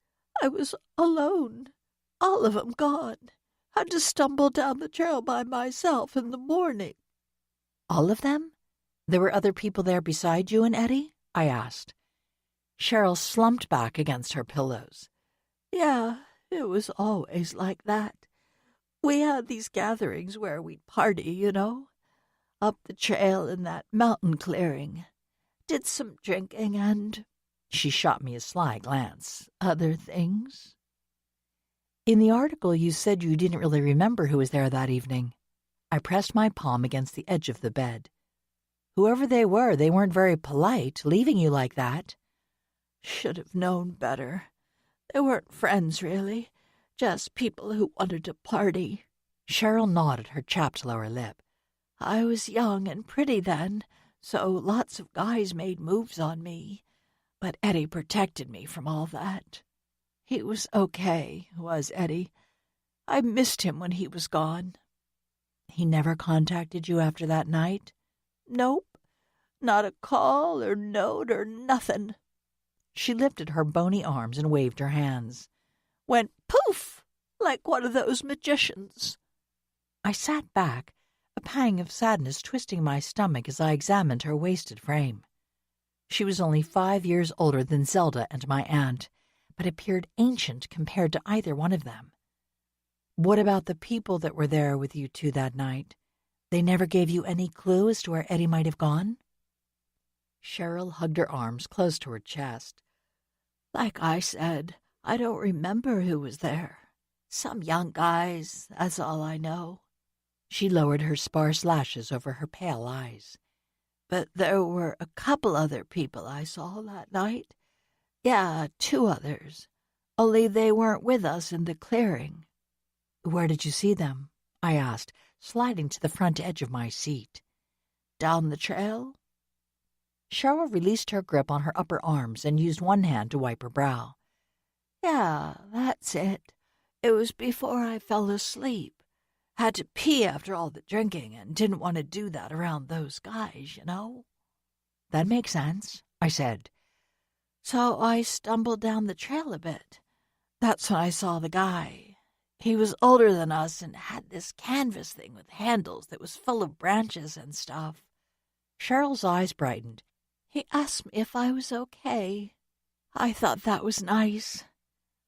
I was alone. All of 'em gone. Had to stumble down the trail by myself in the morning. All of them? There were other people there beside you and Eddie? I asked. Cheryl slumped back against her pillows. Yeah, it was always like that. We had these gatherings where we'd party, you know, up the trail in that mountain clearing. Did some drinking and... She shot me a sly glance. Other things. In the article, you said you didn't really remember who was there that evening. I pressed my palm against the edge of the bed. Whoever they weren't very polite, leaving you like that. Should have known better. They weren't friends, really. Just people who wanted to party. Cheryl nodded her chapped lower lip. I was young and pretty then, so lots of guys made moves on me. But Eddie protected me from all that. He was okay, was Eddie. I missed him when he was gone. He never contacted you after that night? Nope. Not a call or note or nothing. She lifted her bony arms and waved her hands. Went poof, like one of those magicians. I sat back, a pang of sadness twisting my stomach as I examined her wasted frame. She was only 5 years older than Zelda and my aunt, but appeared ancient compared to either one of them. What about the people that were there with you two that night? They never gave you any clue as to where Eddie might have gone? Cheryl hugged her arms close to her chest. Like I said, I don't remember who was there. Some young guys, that's all I know. She lowered her sparse lashes over her pale eyes. But there were a couple other people I saw that night. Yeah, 2 others. Only they weren't with us in the clearing. Where did you see them? I asked, sliding to the front edge of my seat. Down the trail. Cheryl released her grip on her upper arms and used one hand to wipe her brow. Yeah, that's it. It was before I fell asleep. Had to pee after all the drinking and didn't want to do that around those guys, you know? That makes sense, I said. So I stumbled down the trail a bit. That's when I saw the guy. He was older than us and had this canvas thing with handles that was full of branches and stuff. Cheryl's eyes brightened. He asked me if I was okay. I thought that was nice.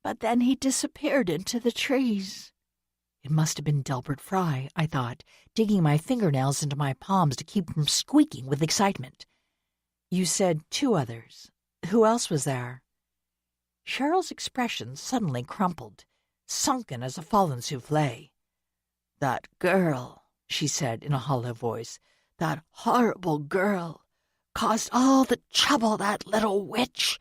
But then he disappeared into the trees. It must have been Delbert Fry, I thought, digging my fingernails into my palms to keep from squeaking with excitement. You said 2 others. Who else was there? Cheryl's expression suddenly crumpled, sunken as a fallen souffle. That girl, she said in a hollow voice, that horrible girl, caused all the trouble, that little witch.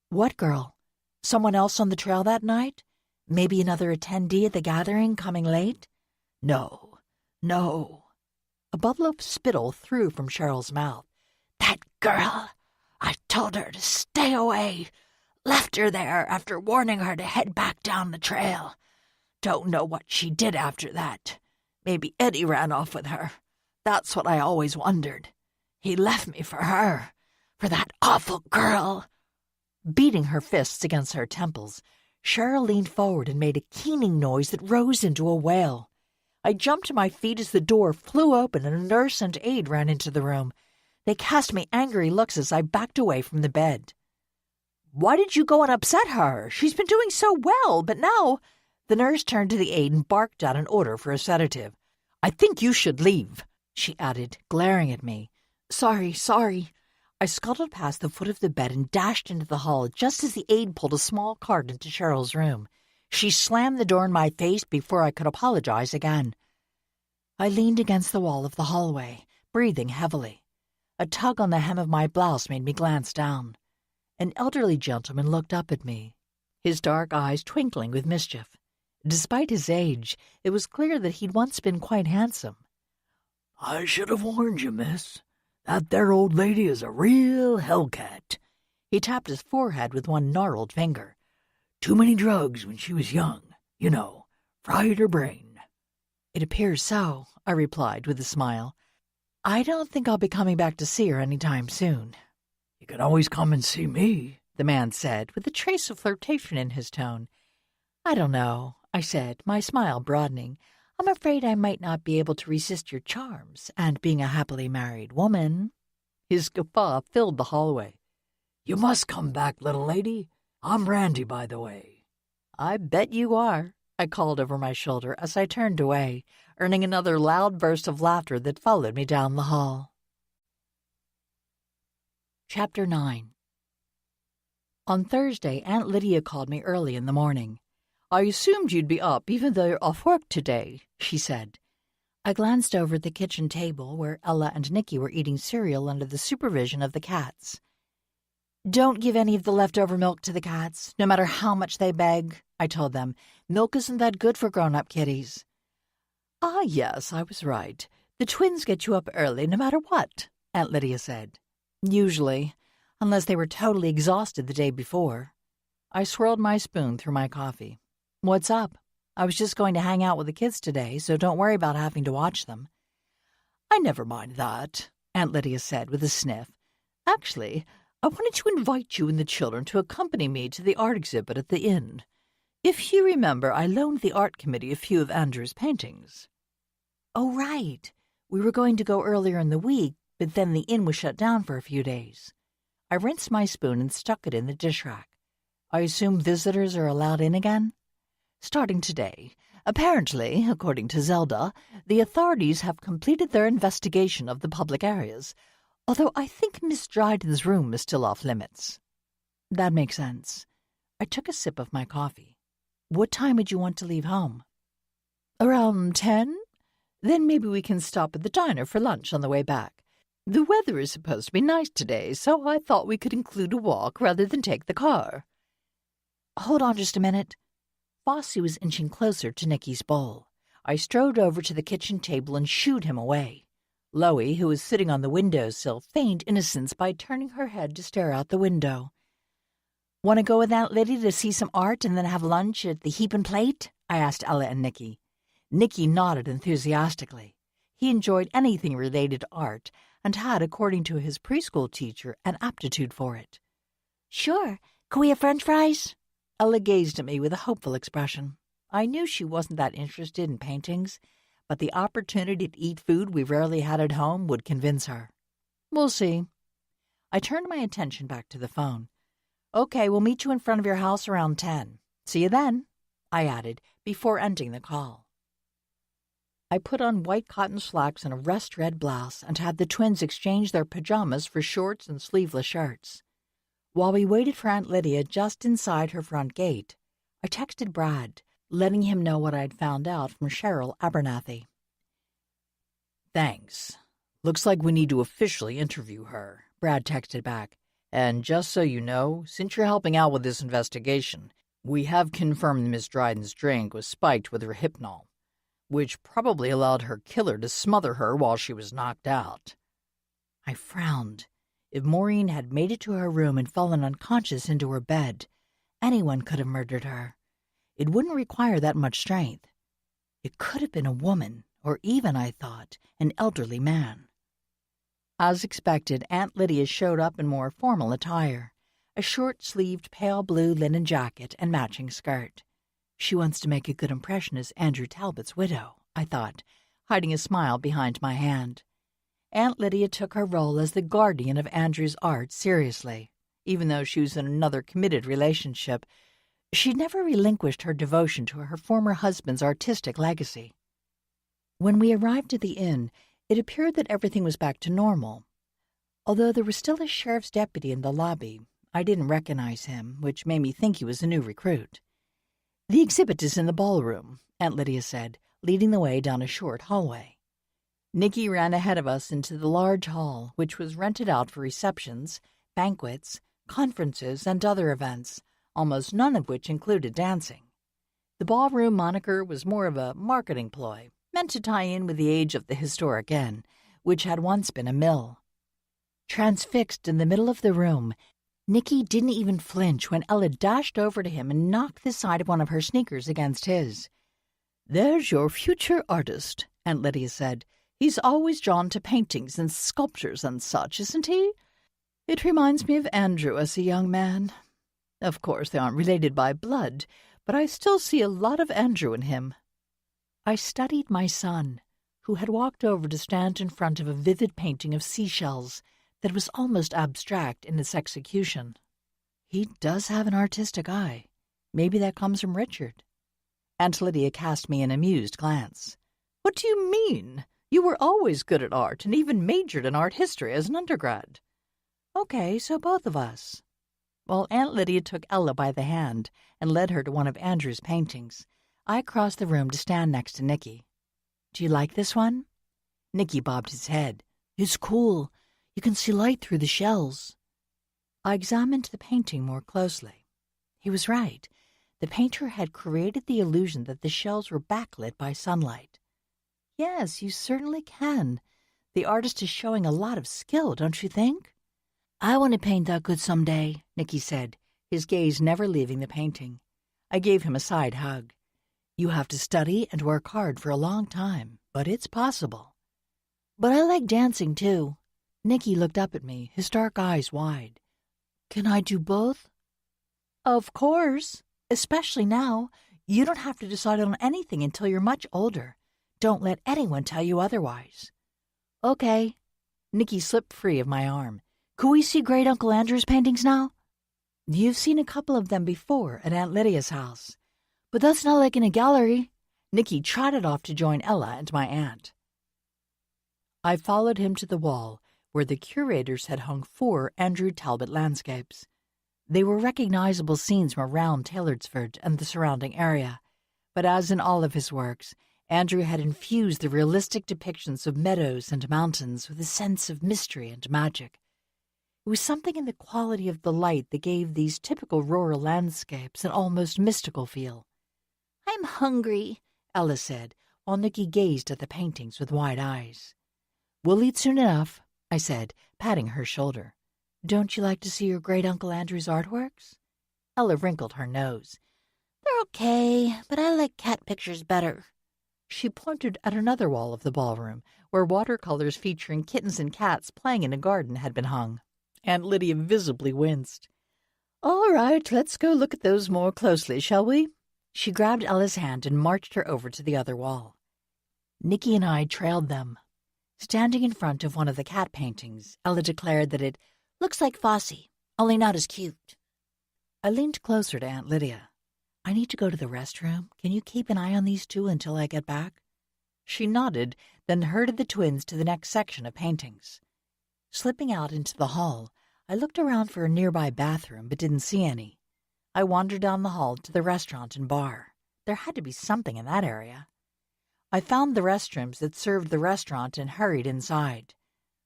What girl? Someone else on the trail that night? Maybe another attendee at the gathering coming late? No. A bubble of spittle threw from Cheryl's mouth. That girl! I told her to stay away. Left her there after warning her to head back down the trail. Don't know what she did after that. Maybe Eddie ran off with her. That's what I always wondered. He left me for her, for that awful girl. Beating her fists against her temples, Cheryl leaned forward and made a keening noise that rose into a wail. I jumped to my feet as the door flew open and a nurse and aide ran into the room. They cast me angry looks as I backed away from the bed. Why did you go and upset her? She's been doing so well, but now... The nurse turned to the aide and barked out an order for a sedative. I think you should leave, she added, glaring at me. Sorry. I scuttled past the foot of the bed and dashed into the hall just as the aide pulled a small cart into Cheryl's room. She slammed the door in my face before I could apologize again. I leaned against the wall of the hallway, breathing heavily. A tug on the hem of my blouse made me glance down. An elderly gentleman looked up at me, his dark eyes twinkling with mischief. Despite his age, it was clear that he'd once been quite handsome. I should have warned you, miss. That there old lady is a real hellcat. He tapped his forehead with one gnarled finger. Too many drugs when she was young. You know, fried her brain. It appears so, I replied with a smile. I don't think I'll be coming back to see her any time soon. You can always come and see me, the man said, with a trace of flirtation in his tone. I don't know, I said, my smile broadening. I'm afraid I might not be able to resist your charms, and being a happily married woman. His guffaw filled the hallway. You must come back, little lady. I'm Randy, by the way. I bet you are, I called over my shoulder as I turned away, earning another loud burst of laughter that followed me down the hall. Chapter 9. On Thursday, Aunt Lydia called me early in the morning. I assumed you'd be up even though you're off work today, she said. I glanced over at the kitchen table where Ella and Nicky were eating cereal under the supervision of the cats. Don't give any of the leftover milk to the cats, no matter how much they beg, I told them. Milk isn't that good for grown-up kitties. Ah, yes, I was right. The twins get you up early no matter what, Aunt Lydia said. Usually, unless they were totally exhausted the day before. I swirled my spoon through my coffee. What's up? I was just going to hang out with the kids today, so don't worry about having to watch them. I never mind that, Aunt Lydia said with a sniff. Actually, I wanted to invite you and the children to accompany me to the art exhibit at the inn. If you remember, I loaned the art committee a few of Andrew's paintings. Oh, right. We were going to go earlier in the week, but then the inn was shut down for a few days. I rinsed my spoon and stuck it in the dish rack. I assume visitors are allowed in again? Starting today. Apparently, according to Zelda, the authorities have completed their investigation of the public areas, although I think Miss Dryden's room is still off limits. That makes sense. I took a sip of my coffee. What time would you want to leave home? Around 10? Then maybe we can stop at the diner for lunch on the way back. The weather is supposed to be nice today, so I thought we could include a walk rather than take the car. Hold on just a minute. Fossey was inching closer to Nicky's bowl. I strode over to the kitchen table and shooed him away. Loie, who was sitting on the windowsill, feigned innocence by turning her head to stare out the window. Want to go with Aunt Lydia to see some art and then have lunch at the Heap and Plate? I asked Ella and Nicky. Nicky nodded enthusiastically. He enjoyed anything related to art and had, according to his preschool teacher, an aptitude for it. Sure. Can we have French fries? Ella gazed at me with a hopeful expression. I knew she wasn't that interested in paintings, but the opportunity to eat food we rarely had at home would convince her. We'll see. I turned my attention back to the phone. Okay, we'll meet you in front of your house around 10. See you then, I added before ending the call. I put on white cotton slacks and a rust red blouse and had the twins exchange their pajamas for shorts and sleeveless shirts. While we waited for Aunt Lydia just inside her front gate, I texted Brad, letting him know what I'd found out from Cheryl Abernathy. Thanks. Looks like we need to officially interview her, Brad texted back. And just so you know, since you're helping out with this investigation, we have confirmed Miss Dryden's drink was spiked with Rohypnol, which probably allowed her killer to smother her while she was knocked out. I frowned. If Maureen had made it to her room and fallen unconscious into her bed, anyone could have murdered her. It wouldn't require that much strength. It could have been a woman, or even, I thought, an elderly man. As expected, Aunt Lydia showed up in more formal attire, a short-sleeved pale blue linen jacket and matching skirt. She wants to make a good impression as Andrew Talbot's widow, I thought, hiding a smile behind my hand. Aunt Lydia took her role as the guardian of Andrew's art seriously. Even though she was in another committed relationship, she'd never relinquished her devotion to her former husband's artistic legacy. When we arrived at the inn, it appeared that everything was back to normal. Although there was still a sheriff's deputy in the lobby, I didn't recognize him, which made me think he was a new recruit. The exhibit is in the ballroom, Aunt Lydia said, leading the way down a short hallway. Nikki ran ahead of us into the large hall, which was rented out for receptions, banquets, conferences, and other events, almost none of which included dancing. The ballroom moniker was more of a marketing ploy, meant to tie in with the age of the historic inn, which had once been a mill. Transfixed in the middle of the room, Nikki didn't even flinch when Ella dashed over to him and knocked the side of one of her sneakers against his. "There's your future artist," Aunt Lydia said. "He's always drawn to paintings and sculptures and such, isn't he? It reminds me of Andrew as a young man. Of course, they aren't related by blood, but I still see a lot of Andrew in him." I studied my son, who had walked over to stand in front of a vivid painting of seashells that was almost abstract in its execution. He does have an artistic eye. Maybe that comes from Richard. Aunt Lydia cast me an amused glance. "What do you mean? You were always good at art and even majored in art history as an undergrad." "Okay, so both of us." While Aunt Lydia took Ella by the hand and led her to one of Andrew's paintings, I crossed the room to stand next to Nicky. "Do you like this one?" Nicky bobbed his head. "It's cool. You can see light through the shells." I examined the painting more closely. He was right. The painter had created the illusion that the shells were backlit by sunlight. "Yes, you certainly can. The artist is showing a lot of skill, don't you think?" "I want to paint that good someday," Nicky said, his gaze never leaving the painting. I gave him a side hug. "You have to study and work hard for a long time, but it's possible." "But I like dancing, too." Nicky looked up at me, his dark eyes wide. "Can I do both?" "Of course. Especially now. You don't have to decide on anything until you're much older. Don't let anyone tell you otherwise." "Okay." Nicky slipped free of my arm. "Could we see Great Uncle Andrew's paintings now?" "You've seen a couple of them before at Aunt Lydia's house." "But that's not like in a gallery." Nicky trotted off to join Ella and my aunt. I followed him to the wall, where the curators had hung 4 Andrew Talbot landscapes. They were recognizable scenes from around Taylorsford and the surrounding area, but as in all of his works, Andrew had infused the realistic depictions of meadows and mountains with a sense of mystery and magic. It was something in the quality of the light that gave these typical rural landscapes an almost mystical feel. "I'm hungry," Ella said, while Nicky gazed at the paintings with wide eyes. "We'll eat soon enough," I said, patting her shoulder. "Don't you like to see your great-uncle Andrew's artworks?" Ella wrinkled her nose. "They're okay, but I like cat pictures better." She pointed at another wall of the ballroom, where watercolors featuring kittens and cats playing in a garden had been hung. Aunt Lydia visibly winced. "All right, let's go look at those more closely, shall we?" She grabbed Ella's hand and marched her over to the other wall. Nikki and I trailed them. Standing in front of one of the cat paintings, Ella declared that it looks like Fosse, only not as cute. I leaned closer to Aunt Lydia. I need to go to the restroom. Can you keep an eye on these two until I get back? She nodded, then herded the twins to the next section of paintings. Slipping out into the hall, I looked around for a nearby bathroom but didn't see any. I wandered down the hall to the restaurant and bar. There had to be something in that area. I found the restrooms that served the restaurant and hurried inside.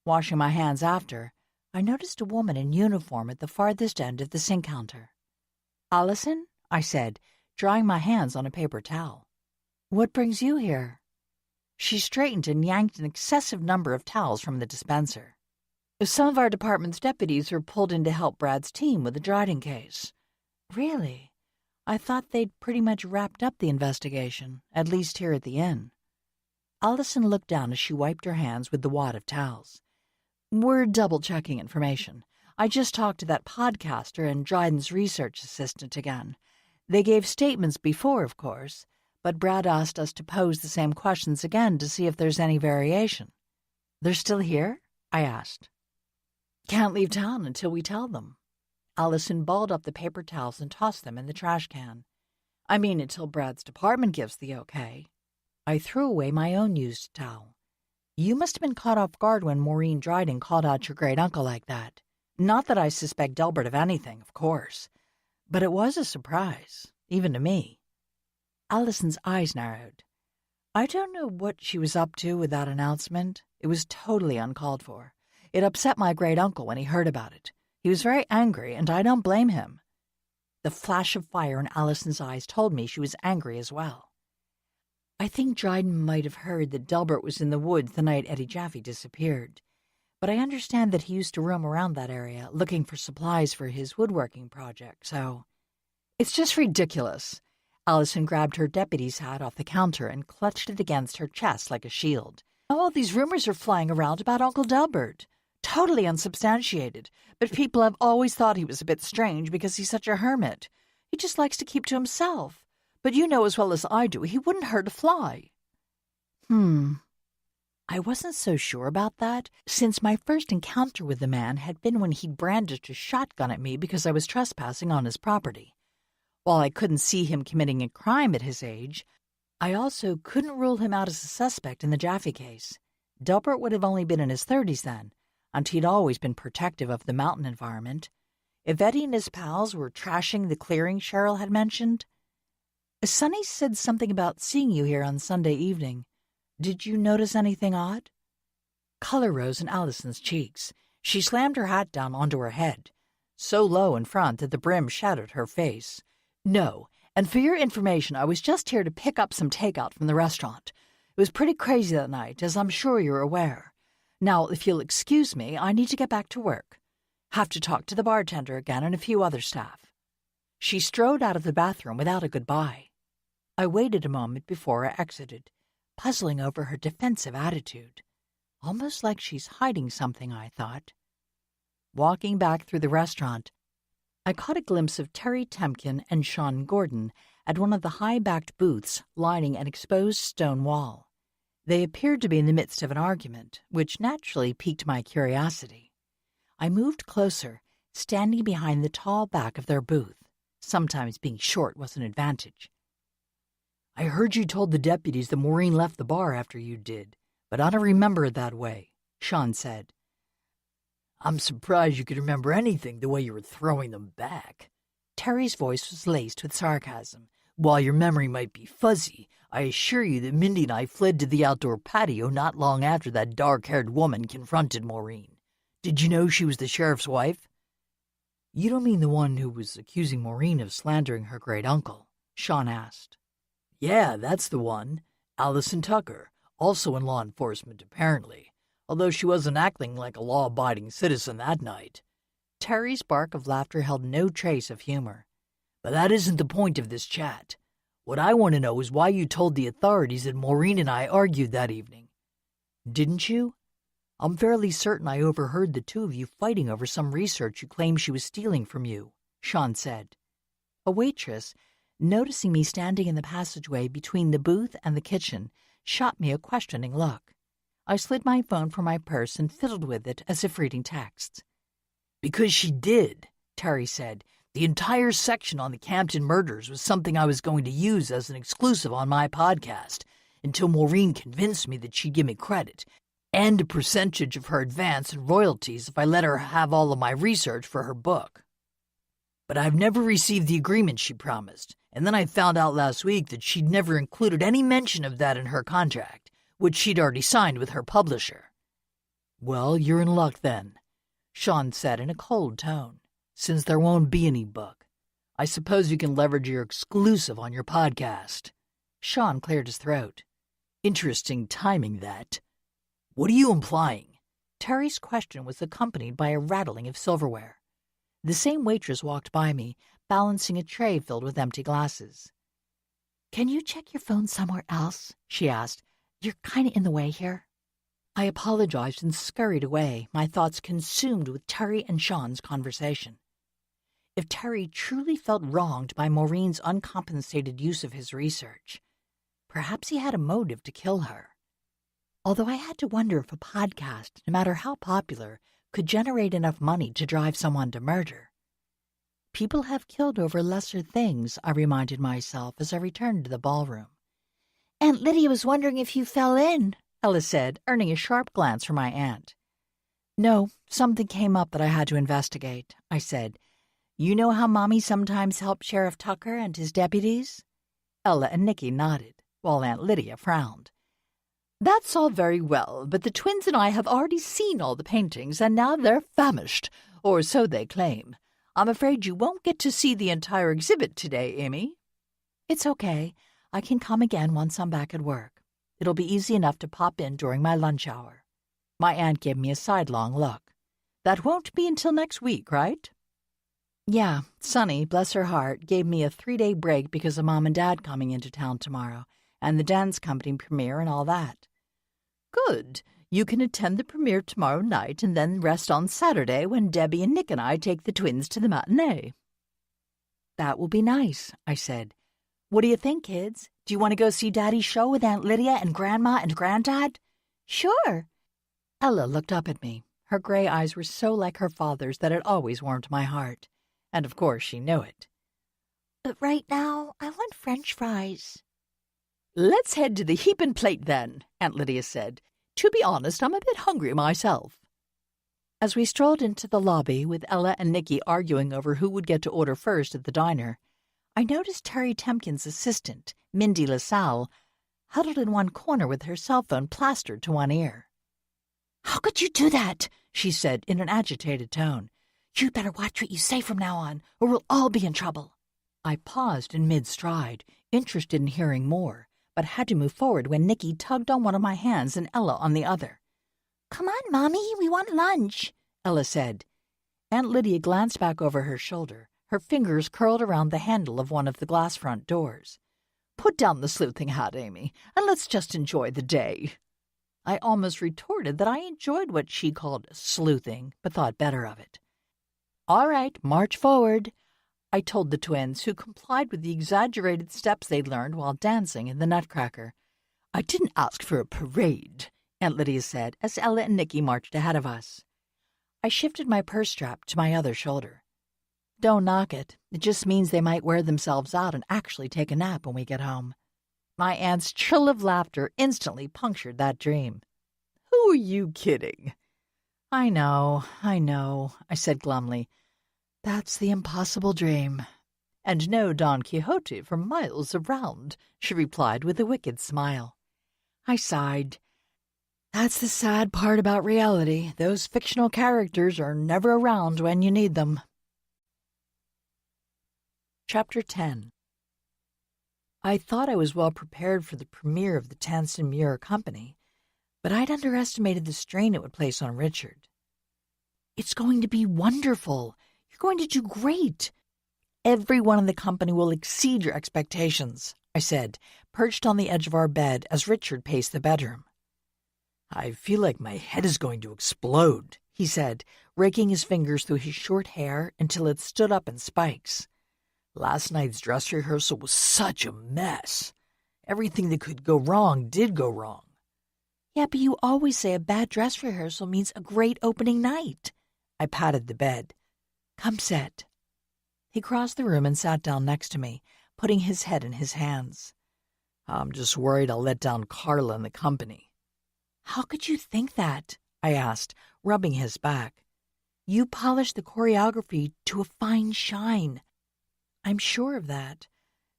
Washing my hands after, I noticed a woman in uniform at the farthest end of the sink counter. "Allison?" I said, drying my hands on a paper towel. "What brings you here?" She straightened and yanked an excessive number of towels from the dispenser. "Some of our department's deputies were pulled in to help Brad's team with the Dryden case." "Really? I thought they'd pretty much wrapped up the investigation, at least here at the inn." Allison looked down as she wiped her hands with the wad of towels. "We're double-checking information. I just talked to that podcaster and Dryden's research assistant again. They gave statements before, of course, but Brad asked us to pose the same questions again to see if there's any variation." "They're still here?" I asked. "Can't leave town until we tell them." Allison balled up the paper towels and tossed them in the trash can. "I mean, until Brad's department gives the okay." I threw away my own used towel. "You must have been caught off guard when Maureen Dryden called out your great-uncle like that. Not that I suspect Gilbert of anything, of course, but it was a surprise, even to me." Allison's eyes narrowed. "I don't know what she was up to with that announcement. It was totally uncalled for. It upset my great-uncle when he heard about it. He was very angry, and I don't blame him." The flash of fire in Allison's eyes told me she was angry as well. "I think Dryden might have heard that Gilbert was in the woods the night Eddie Jaffe disappeared, but I understand that he used to roam around that area looking for supplies for his woodworking project, so—" "It's just ridiculous." Allison grabbed her deputy's hat off the counter and clutched it against her chest like a shield. "All these rumors are flying around about Uncle Gilbert. Totally unsubstantiated, but people have always thought he was a bit strange because he's such a hermit. He just likes to keep to himself. But you know as well as I do he wouldn't hurt a fly." I wasn't so sure about that, since my first encounter with the man had been when he brandished a shotgun at me because I was trespassing on his property. While I couldn't see him committing a crime at his age, I also couldn't rule him out as a suspect in the Jaffe case. Gilbert would have only been in his 30s then, and he'd always been protective of the mountain environment. If Eddie and his pals were trashing the clearing Cheryl had mentioned— "Sonny said something about seeing you here on Sunday evening. Did you notice anything odd?" Color rose in Allison's cheeks. She slammed her hat down onto her head, so low in front that the brim shadowed her face. "No, and for your information, I was just here to pick up some takeout from the restaurant. It was pretty crazy that night, as I'm sure you're aware. Now, if you'll excuse me, I need to get back to work. Have to talk to the bartender again and a few other staff." She strode out of the bathroom without a goodbye. I waited a moment before I exited, puzzling over her defensive attitude. Almost like she's hiding something, I thought. Walking back through the restaurant, I caught a glimpse of Terry Temkin and Sean Gordon at one of the high-backed booths lining an exposed stone wall. They appeared to be in the midst of an argument, which naturally piqued my curiosity. I moved closer, standing behind the tall back of their booth. Sometimes being short was an advantage. "I heard you told the deputies that Maureen left the bar after you did, but I don't remember it that way," Sean said. "I'm surprised you could remember anything the way you were throwing them back." Terry's voice was laced with sarcasm. "While your memory might be fuzzy, I assure you that Mindy and I fled to the outdoor patio not long after that dark-haired woman confronted Maureen. Did you know she was the sheriff's wife?" "You don't mean the one who was accusing Maureen of slandering her great-uncle?" Sean asked. "Yeah, that's the one. Allison Tucker, also in law enforcement, apparently, although she wasn't acting like a law-abiding citizen that night." Terry's bark of laughter held no trace of humor. "But that isn't the point of this chat. What I want to know is why you told the authorities that Maureen and I argued that evening." "Didn't you? I'm fairly certain I overheard the two of you fighting over some research you claimed she was stealing from you," Sean said. A waitress, noticing me standing in the passageway between the booth and the kitchen, shot me a questioning look. I slid my phone from my purse and fiddled with it as if reading texts. "Because she did," Terry said. "The entire section on the Campton murders was something I was going to use as an exclusive on my podcast, until Maureen convinced me that she'd give me credit, and a percentage of her advance and royalties if I let her have all of my research for her book. But I've never received the agreement she promised, and then I found out last week that she'd never included any mention of that in her contract, which she'd already signed with her publisher." "Well, you're in luck then," Sean said in a cold tone, "since there won't be any book. I suppose you can leverage your exclusive on your podcast." Sean cleared his throat. "Interesting timing, that." "What are you implying?" Terry's question was accompanied by a rattling of silverware. The same waitress walked by me, balancing a tray filled with empty glasses. "Can you check your phone somewhere else?" she asked. "You're kind of in the way here." I apologized and scurried away, my thoughts consumed with Terry and Sean's conversation. If Terry truly felt wronged by Maureen's uncompensated use of his research, perhaps he had a motive to kill her. Although I had to wonder if a podcast, no matter how popular, could generate enough money to drive someone to murder. People have killed over lesser things, I reminded myself as I returned to the ballroom. "Aunt Lydia was wondering if you fell in," Ella said, earning a sharp glance from my aunt. "No, something came up that I had to investigate," I said. "You know how Mommy sometimes helped Sheriff Tucker and his deputies?" Ella and Nicky nodded, while Aunt Lydia frowned. "That's all very well, but the twins and I have already seen all the paintings, and now they're famished, or so they claim. I'm afraid you won't get to see the entire exhibit today, Amy." "It's okay. I can come again once I'm back at work. It'll be easy enough to pop in during my lunch hour." My aunt gave me a sidelong look. "That won't be until next week, right?" "Yeah, Sonny, bless her heart, gave me a 3-day break because of Mom and Dad coming into town tomorrow, and the dance company premiere and all that." "Good. You can attend the premiere tomorrow night and then rest on Saturday when Debbie and Nick and I take the twins to the matinee." "That will be nice," I said. "What do you think, kids? Do you want to go see Daddy's show with Aunt Lydia and Grandma and Granddad?" "Sure." Ella looked up at me. Her gray eyes were so like her father's that it always warmed my heart. And of course she knew it. "But right now, I want French fries." "Let's head to the heapin' plate then," Aunt Lydia said. "To be honest, I'm a bit hungry myself." As we strolled into the lobby with Ella and Nicky arguing over who would get to order first at the diner, I noticed Terry Temkin's assistant, Mindy LaSalle, huddled in one corner with her cell phone plastered to one ear. "How could you do that?" she said in an agitated tone. "You'd better watch what you say from now on, or we'll all be in trouble." I paused in mid-stride, interested in hearing more, but had to move forward when Nicky tugged on one of my hands and Ella on the other. "Come on, Mommy, we want lunch," Ella said. Aunt Lydia glanced back over her shoulder, her fingers curled around the handle of one of the glass front doors. "Put down the sleuthing hat, Amy, and let's just enjoy the day." I almost retorted that I enjoyed what she called sleuthing, but thought better of it. "All right, march forward," I told the twins, who complied with the exaggerated steps they'd learned while dancing in the Nutcracker. "I didn't ask for a parade," Aunt Lydia said, as Ella and Nicky marched ahead of us. I shifted my purse strap to my other shoulder. "Don't knock it. It just means they might wear themselves out and actually take a nap when we get home." My aunt's trill of laughter instantly punctured that dream. "Who are you kidding?" I know, I said glumly. "That's the impossible dream." "And no Don Quixote for miles around," she replied with a wicked smile. I sighed. "That's the sad part about reality. Those fictional characters are never around when you need them." Chapter 10. I thought I was well prepared for the premiere of the Tansen Muir Company, but I'd underestimated the strain it would place on Richard. "It's going to be wonderful. You're going to do great. Everyone in the company will exceed your expectations," I said, perched on the edge of our bed as Richard paced the bedroom. "I feel like my head is going to explode," he said, raking his fingers through his short hair until it stood up in spikes. Last night's dress rehearsal was such a mess. Everything that could go wrong did go wrong. Yeah, but you always say a bad dress rehearsal means a great opening night. I patted the bed. Come sit. He crossed the room and sat down next to me, putting his head in his hands. I'm just worried I'll let down Carla and the company. How could you think that? I asked, rubbing his back. You polished the choreography to a fine shine. I'm sure of that,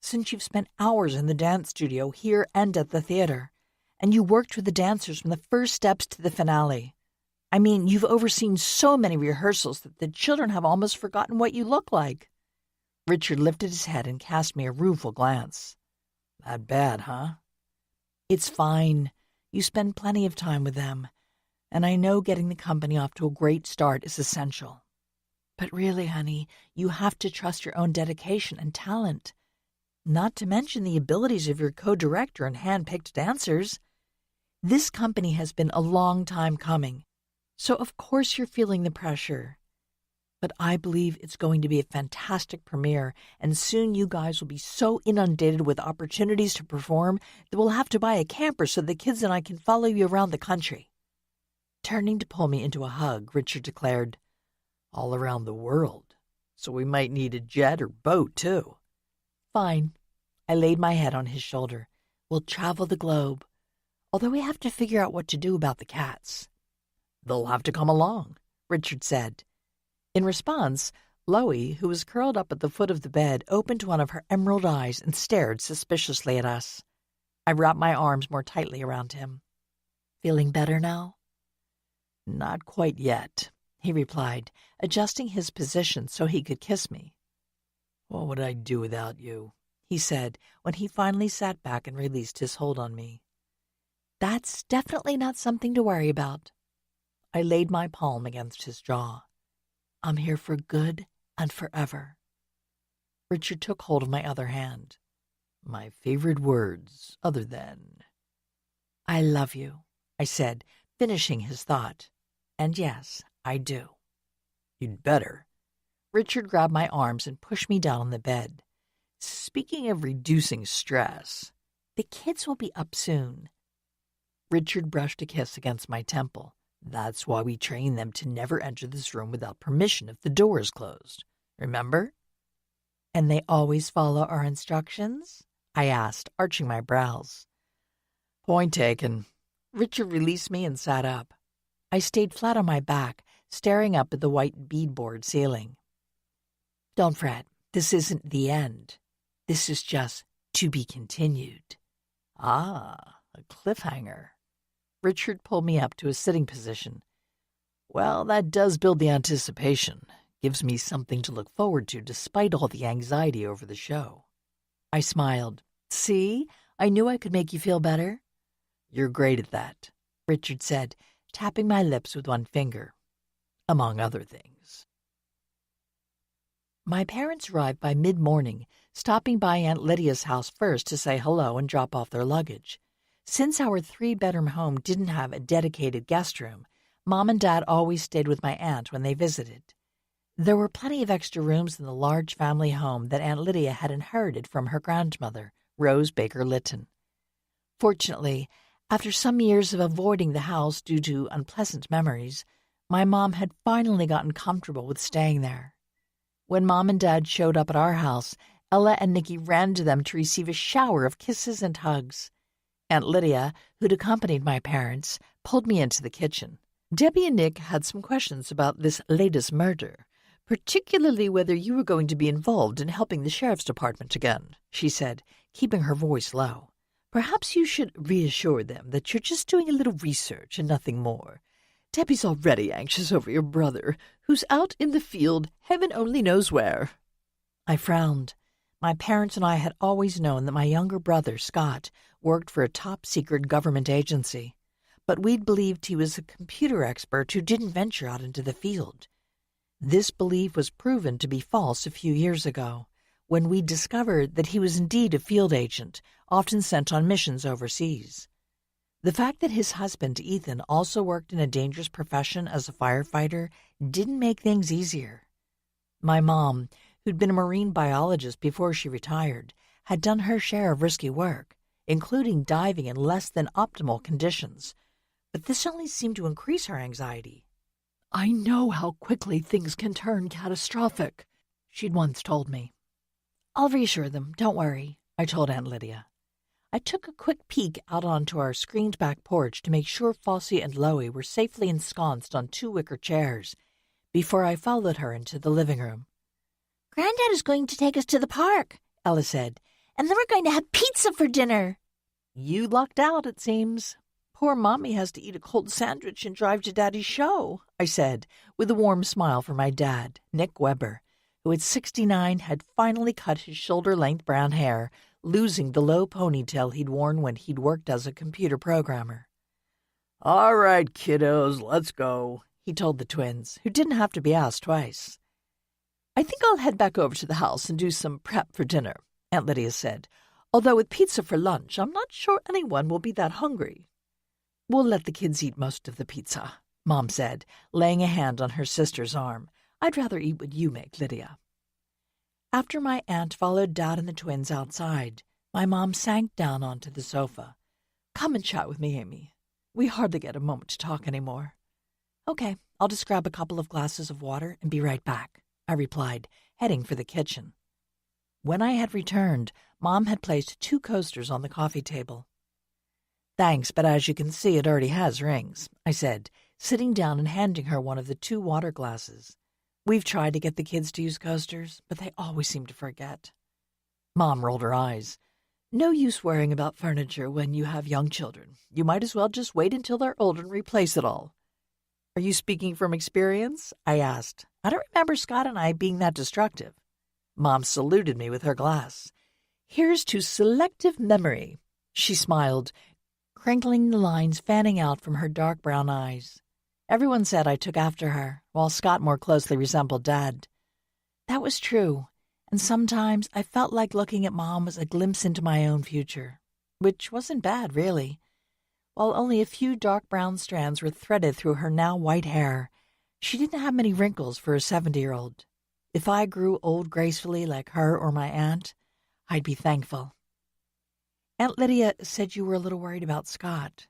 since you've spent hours in the dance studio here and at the theater, and you worked with the dancers from the first steps to the finale. I mean, you've overseen so many rehearsals that the children have almost forgotten what you look like. Richard lifted his head and cast me a rueful glance. That bad, huh? It's fine. You spend plenty of time with them, and I know getting the company off to a great start is essential. But really, honey, you have to trust your own dedication and talent, not to mention the abilities of your co-director and hand-picked dancers. This company has been a long time coming, so of course you're feeling the pressure. But I believe it's going to be a fantastic premiere, and soon you guys will be so inundated with opportunities to perform that we'll have to buy a camper so the kids and I can follow you around the country. Turning to pull me into a hug, Richard declared, All around the world, so we might need a jet or boat, too. Fine. I laid my head on his shoulder. We'll travel the globe, although we have to figure out what to do about the cats. They'll have to come along, Richard said. In response, Loie, who was curled up at the foot of the bed, opened one of her emerald eyes and stared suspiciously at us. I wrapped my arms more tightly around him. Feeling better now? Not quite yet, he replied, adjusting his position so he could kiss me. What would I do without you? He said when he finally sat back and released his hold on me. That's definitely not something to worry about. I laid my palm against his jaw. I'm here for good and forever. Richard took hold of my other hand. My favorite words, other than... I love you, I said, finishing his thought. And yes, I do. You'd better. Richard grabbed my arms and pushed me down on the bed. Speaking of reducing stress... The kids will be up soon. Richard brushed a kiss against my temple. That's why we train them to never enter this room without permission if the door is closed. Remember? And they always follow our instructions? I asked, arching my brows. Point taken. Richard released me and sat up. I stayed flat on my back, staring up at the white beadboard ceiling. Don't fret. This isn't the end. This is just to be continued. Ah, a cliffhanger. Richard pulled me up to a sitting position. Well, that does build the anticipation. Gives me something to look forward to despite all the anxiety over the show. I smiled. See, I knew I could make you feel better. You're great at that, Richard said, tapping my lips with one finger. Among other things. My parents arrived by mid-morning, stopping by Aunt Lydia's house first to say hello and drop off their luggage. Since our 3-bedroom home didn't have a dedicated guest room, Mom and Dad always stayed with my aunt when they visited. There were plenty of extra rooms in the large family home that Aunt Lydia had inherited from her grandmother, Rose Baker Lytton. Fortunately, after some years of avoiding the house due to unpleasant memories, my mom had finally gotten comfortable with staying there. When Mom and Dad showed up at our house, Ella and Nikki ran to them to receive a shower of kisses and hugs. Aunt Lydia, who'd accompanied my parents, pulled me into the kitchen. Debbie and Nick had some questions about this latest murder, particularly whether you were going to be involved in helping the sheriff's department again, she said, keeping her voice low. Perhaps you should reassure them that you're just doing a little research and nothing more. Debbie's already anxious over your brother, who's out in the field, heaven only knows where. I frowned. My parents and I had always known that my younger brother, Scott, worked for a top-secret government agency, but we'd believed he was a computer expert who didn't venture out into the field. This belief was proven to be false a few years ago, when we discovered that he was indeed a field agent, often sent on missions overseas. The fact that his husband, Ethan, also worked in a dangerous profession as a firefighter didn't make things easier. My mom, who'd been a marine biologist before she retired, had done her share of risky work, including diving in less than optimal conditions. But this only seemed to increase her anxiety. "I know how quickly things can turn catastrophic," she'd once told me. "I'll reassure them, don't worry," I told Aunt Lydia. I took a quick peek out onto our screened-back porch to make sure Flossie and Loie were safely ensconced on 2 wicker chairs before I followed her into the living room. "Granddad is going to take us to the park," Ella said, "and then we're going to have pizza for dinner." "You lucked out, it seems. Poor Mommy has to eat a cold sandwich and drive to Daddy's show," I said, with a warm smile for my dad, Nick Weber, who at 69 had finally cut his shoulder-length brown hair, losing the low ponytail he'd worn when he'd worked as a computer programmer. "All right, kiddos, let's go," he told the twins, who didn't have to be asked twice. "I think I'll head back over to the house and do some prep for dinner," Aunt Lydia said. "Although with pizza for lunch, I'm not sure anyone will be that hungry." "We'll let the kids eat most of the pizza," Mom said, laying a hand on her sister's arm. "I'd rather eat what you make, Lydia." After my aunt followed Dad and the twins outside, my mom sank down onto the sofa. "Come and chat with me, Amy. We hardly get a moment to talk anymore." "Okay, I'll just grab a couple of glasses of water and be right back," I replied, heading for the kitchen. When I had returned, Mom had placed 2 coasters on the coffee table. "Thanks, but as you can see, it already has rings," I said, sitting down and handing her one of the 2 water glasses. "We've tried to get the kids to use coasters, but they always seem to forget." Mom rolled her eyes. "No use worrying about furniture when you have young children. You might as well just wait until they're older and replace it all." "Are you speaking from experience?" I asked. "I don't remember Scott and I being that destructive." Mom saluted me with her glass. "Here's to selective memory," she smiled, crinkling the lines fanning out from her dark brown eyes. Everyone said I took after her, while Scott more closely resembled Dad. That was true, and sometimes I felt like looking at Mom was a glimpse into my own future, which wasn't bad, really. While only a few dark brown strands were threaded through her now white hair, she didn't have many wrinkles for a 70-year-old. If I grew old gracefully like her or my aunt, I'd be thankful. "Aunt Lydia said you were a little worried about Scott.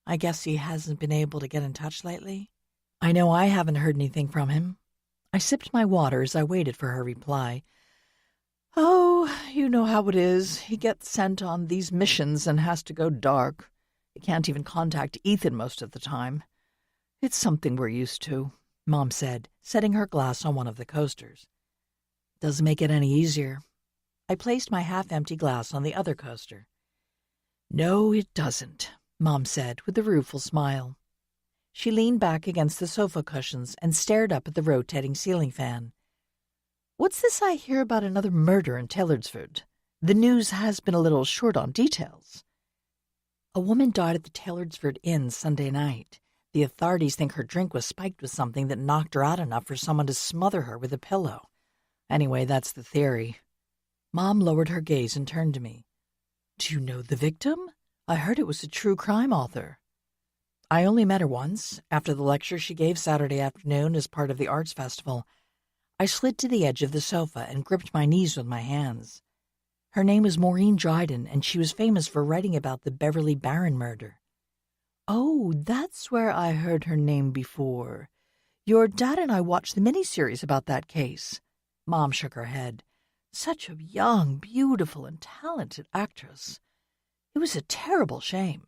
I guess he hasn't been able to get in touch lately?" "I know I haven't heard anything from him." I sipped my water as I waited for her reply. "Oh, you know how it is. He gets sent on these missions and has to go dark. He can't even contact Ethan most of the time. It's something we're used to," Mom said, setting her glass on one of the coasters. "Doesn't make it any easier." I placed my half-empty glass on the other coaster. "No, it doesn't," Mom said with a rueful smile. She leaned back against the sofa cushions and stared up at the rotating ceiling fan. "What's this I hear about another murder in Taylorsford? The news has been a little short on details." "A woman died at the Taylorsford Inn Sunday night. The authorities think her drink was spiked with something that knocked her out enough for someone to smother her with a pillow. Anyway, that's the theory." Mom lowered her gaze and turned to me. "Do you know the victim? I heard it was a true crime author." "I only met her once, after the lecture she gave Saturday afternoon as part of the arts festival." I slid to the edge of the sofa and gripped my knees with my hands. "Her name was Maureen Dryden, and she was famous for writing about the Beverly Barron murder." "Oh, that's where I heard her name before. Your dad and I watched the miniseries about that case." Mom shook her head. "Such a young, beautiful, and talented actress. It was a terrible shame."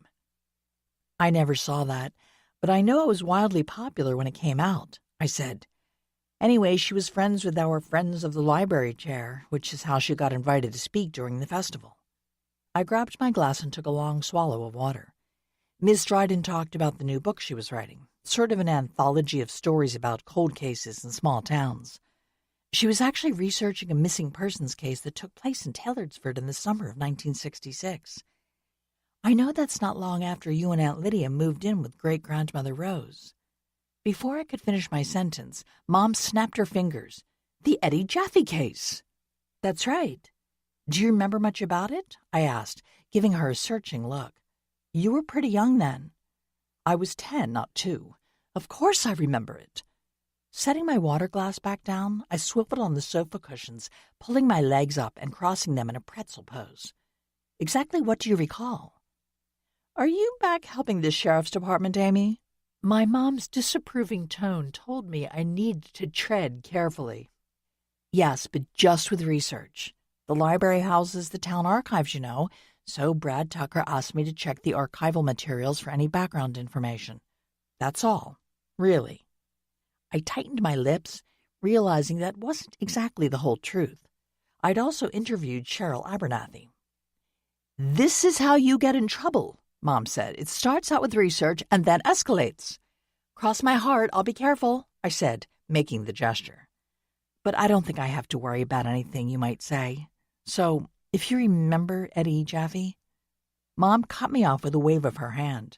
"I never saw that, but I know it was wildly popular when it came out," I said. "Anyway, she was friends with our Friends of the Library chair, which is how she got invited to speak during the festival." I grabbed my glass and took a long swallow of water. Miss Dryden talked about the new book she was writing, sort of an anthology of stories about cold cases in small towns. She was actually researching a missing persons case that took place in Taylorsford in the summer of 1966. I know that's not long after you and Aunt Lydia moved in with great-grandmother Rose. Before I could finish my sentence, Mom snapped her fingers. "The Eddie Jaffe case." "That's right. Do you remember much about it?" I asked, giving her a searching look. "You were pretty young then." "I was 10, not 2. Of course I remember it." Setting my water glass back down, I swiveled on the sofa cushions, pulling my legs up and crossing them in a pretzel pose. Exactly what do you recall? Are you back helping the sheriff's department, Amy? My mom's disapproving tone told me I needed to tread carefully. Yes, but just with research. The library houses the town archives, you know, so Brad Tucker asked me to check the archival materials for any background information. That's all, really. I tightened my lips, realizing that wasn't exactly the whole truth. I'd also interviewed Cheryl Abernathy. This is how you get in trouble, Mom said. It starts out with research and then escalates. Cross my heart, I'll be careful, I said, making the gesture. But I don't think I have to worry about anything you might say. So, if you remember Eddie Jaffe? Mom cut me off with a wave of her hand.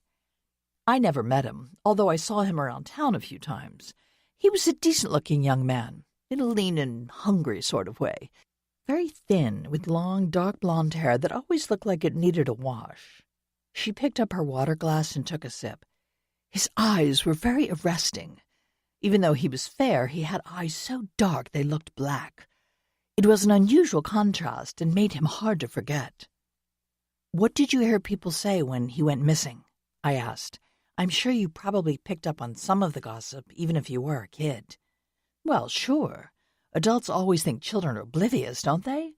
I never met him, although I saw him around town a few times. He was a decent-looking young man, in a lean and hungry sort of way. Very thin, with long, dark blonde hair that always looked like it needed a wash. She picked up her water glass and took a sip. His eyes were very arresting. Even though he was fair, he had eyes so dark they looked black. It was an unusual contrast and made him hard to forget. What did you hear people say when he went missing? I asked. I'm sure you probably picked up on some of the gossip, even if you were a kid. Well, sure. Adults always think children are oblivious, don't they?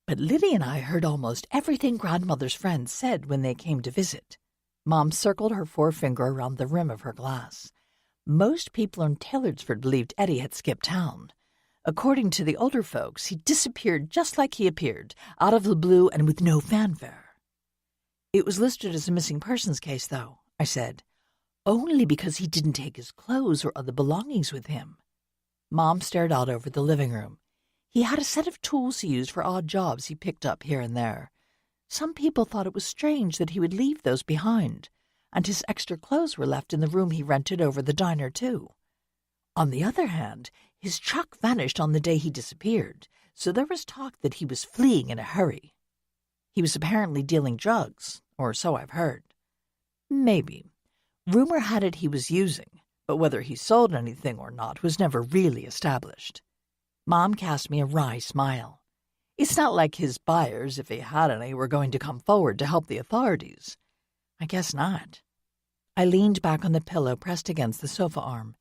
But Liddy and I heard almost everything grandmother's friends said when they came to visit. Mom circled her forefinger around the rim of her glass. Most people in Taylorsford believed Eddie had skipped town. According to the older folks, he disappeared just like he appeared, out of the blue and with no fanfare. It was listed as a missing persons case, though, I said. Only because he didn't take his clothes or other belongings with him. Mom stared out over the living room. He had a set of tools he used for odd jobs he picked up here and there. Some people thought it was strange that he would leave those behind, and his extra clothes were left in the room he rented over the diner, too. On the other hand, his truck vanished on the day he disappeared, so there was talk that he was fleeing in a hurry. He was apparently dealing drugs, or so I've heard. Maybe. Rumor had it he was using, but whether he sold anything or not was never really established. Mom cast me a wry smile. It's not like his buyers, if he had any, were going to come forward to help the authorities. I guess not. I leaned back on the pillow pressed against the sofa arm.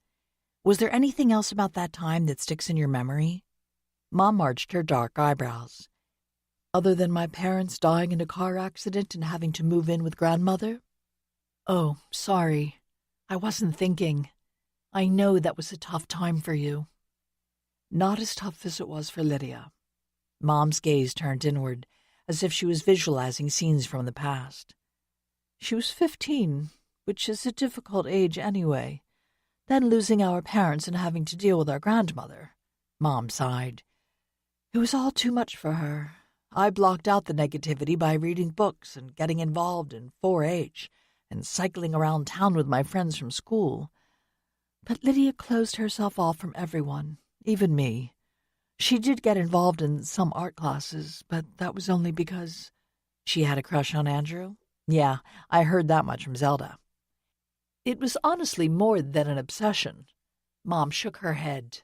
Was there anything else about that time that sticks in your memory? Mom arched her dark eyebrows. Other than my parents dying in a car accident and having to move in with grandmother? Oh, sorry. I wasn't thinking. I know that was a tough time for you. Not as tough as it was for Lydia. Mom's gaze turned inward, as if she was visualizing scenes from the past. She was 15, which is a difficult age anyway. Then losing our parents and having to deal with our grandmother. Mom sighed. It was all too much for her. I blocked out the negativity by reading books and getting involved in 4-H and cycling around town with my friends from school. But Lydia closed herself off from everyone, even me. She did get involved in some art classes, but that was only because she had a crush on Andrew. Yeah, I heard that much from Zelda. It was honestly more than an obsession. Mom shook her head.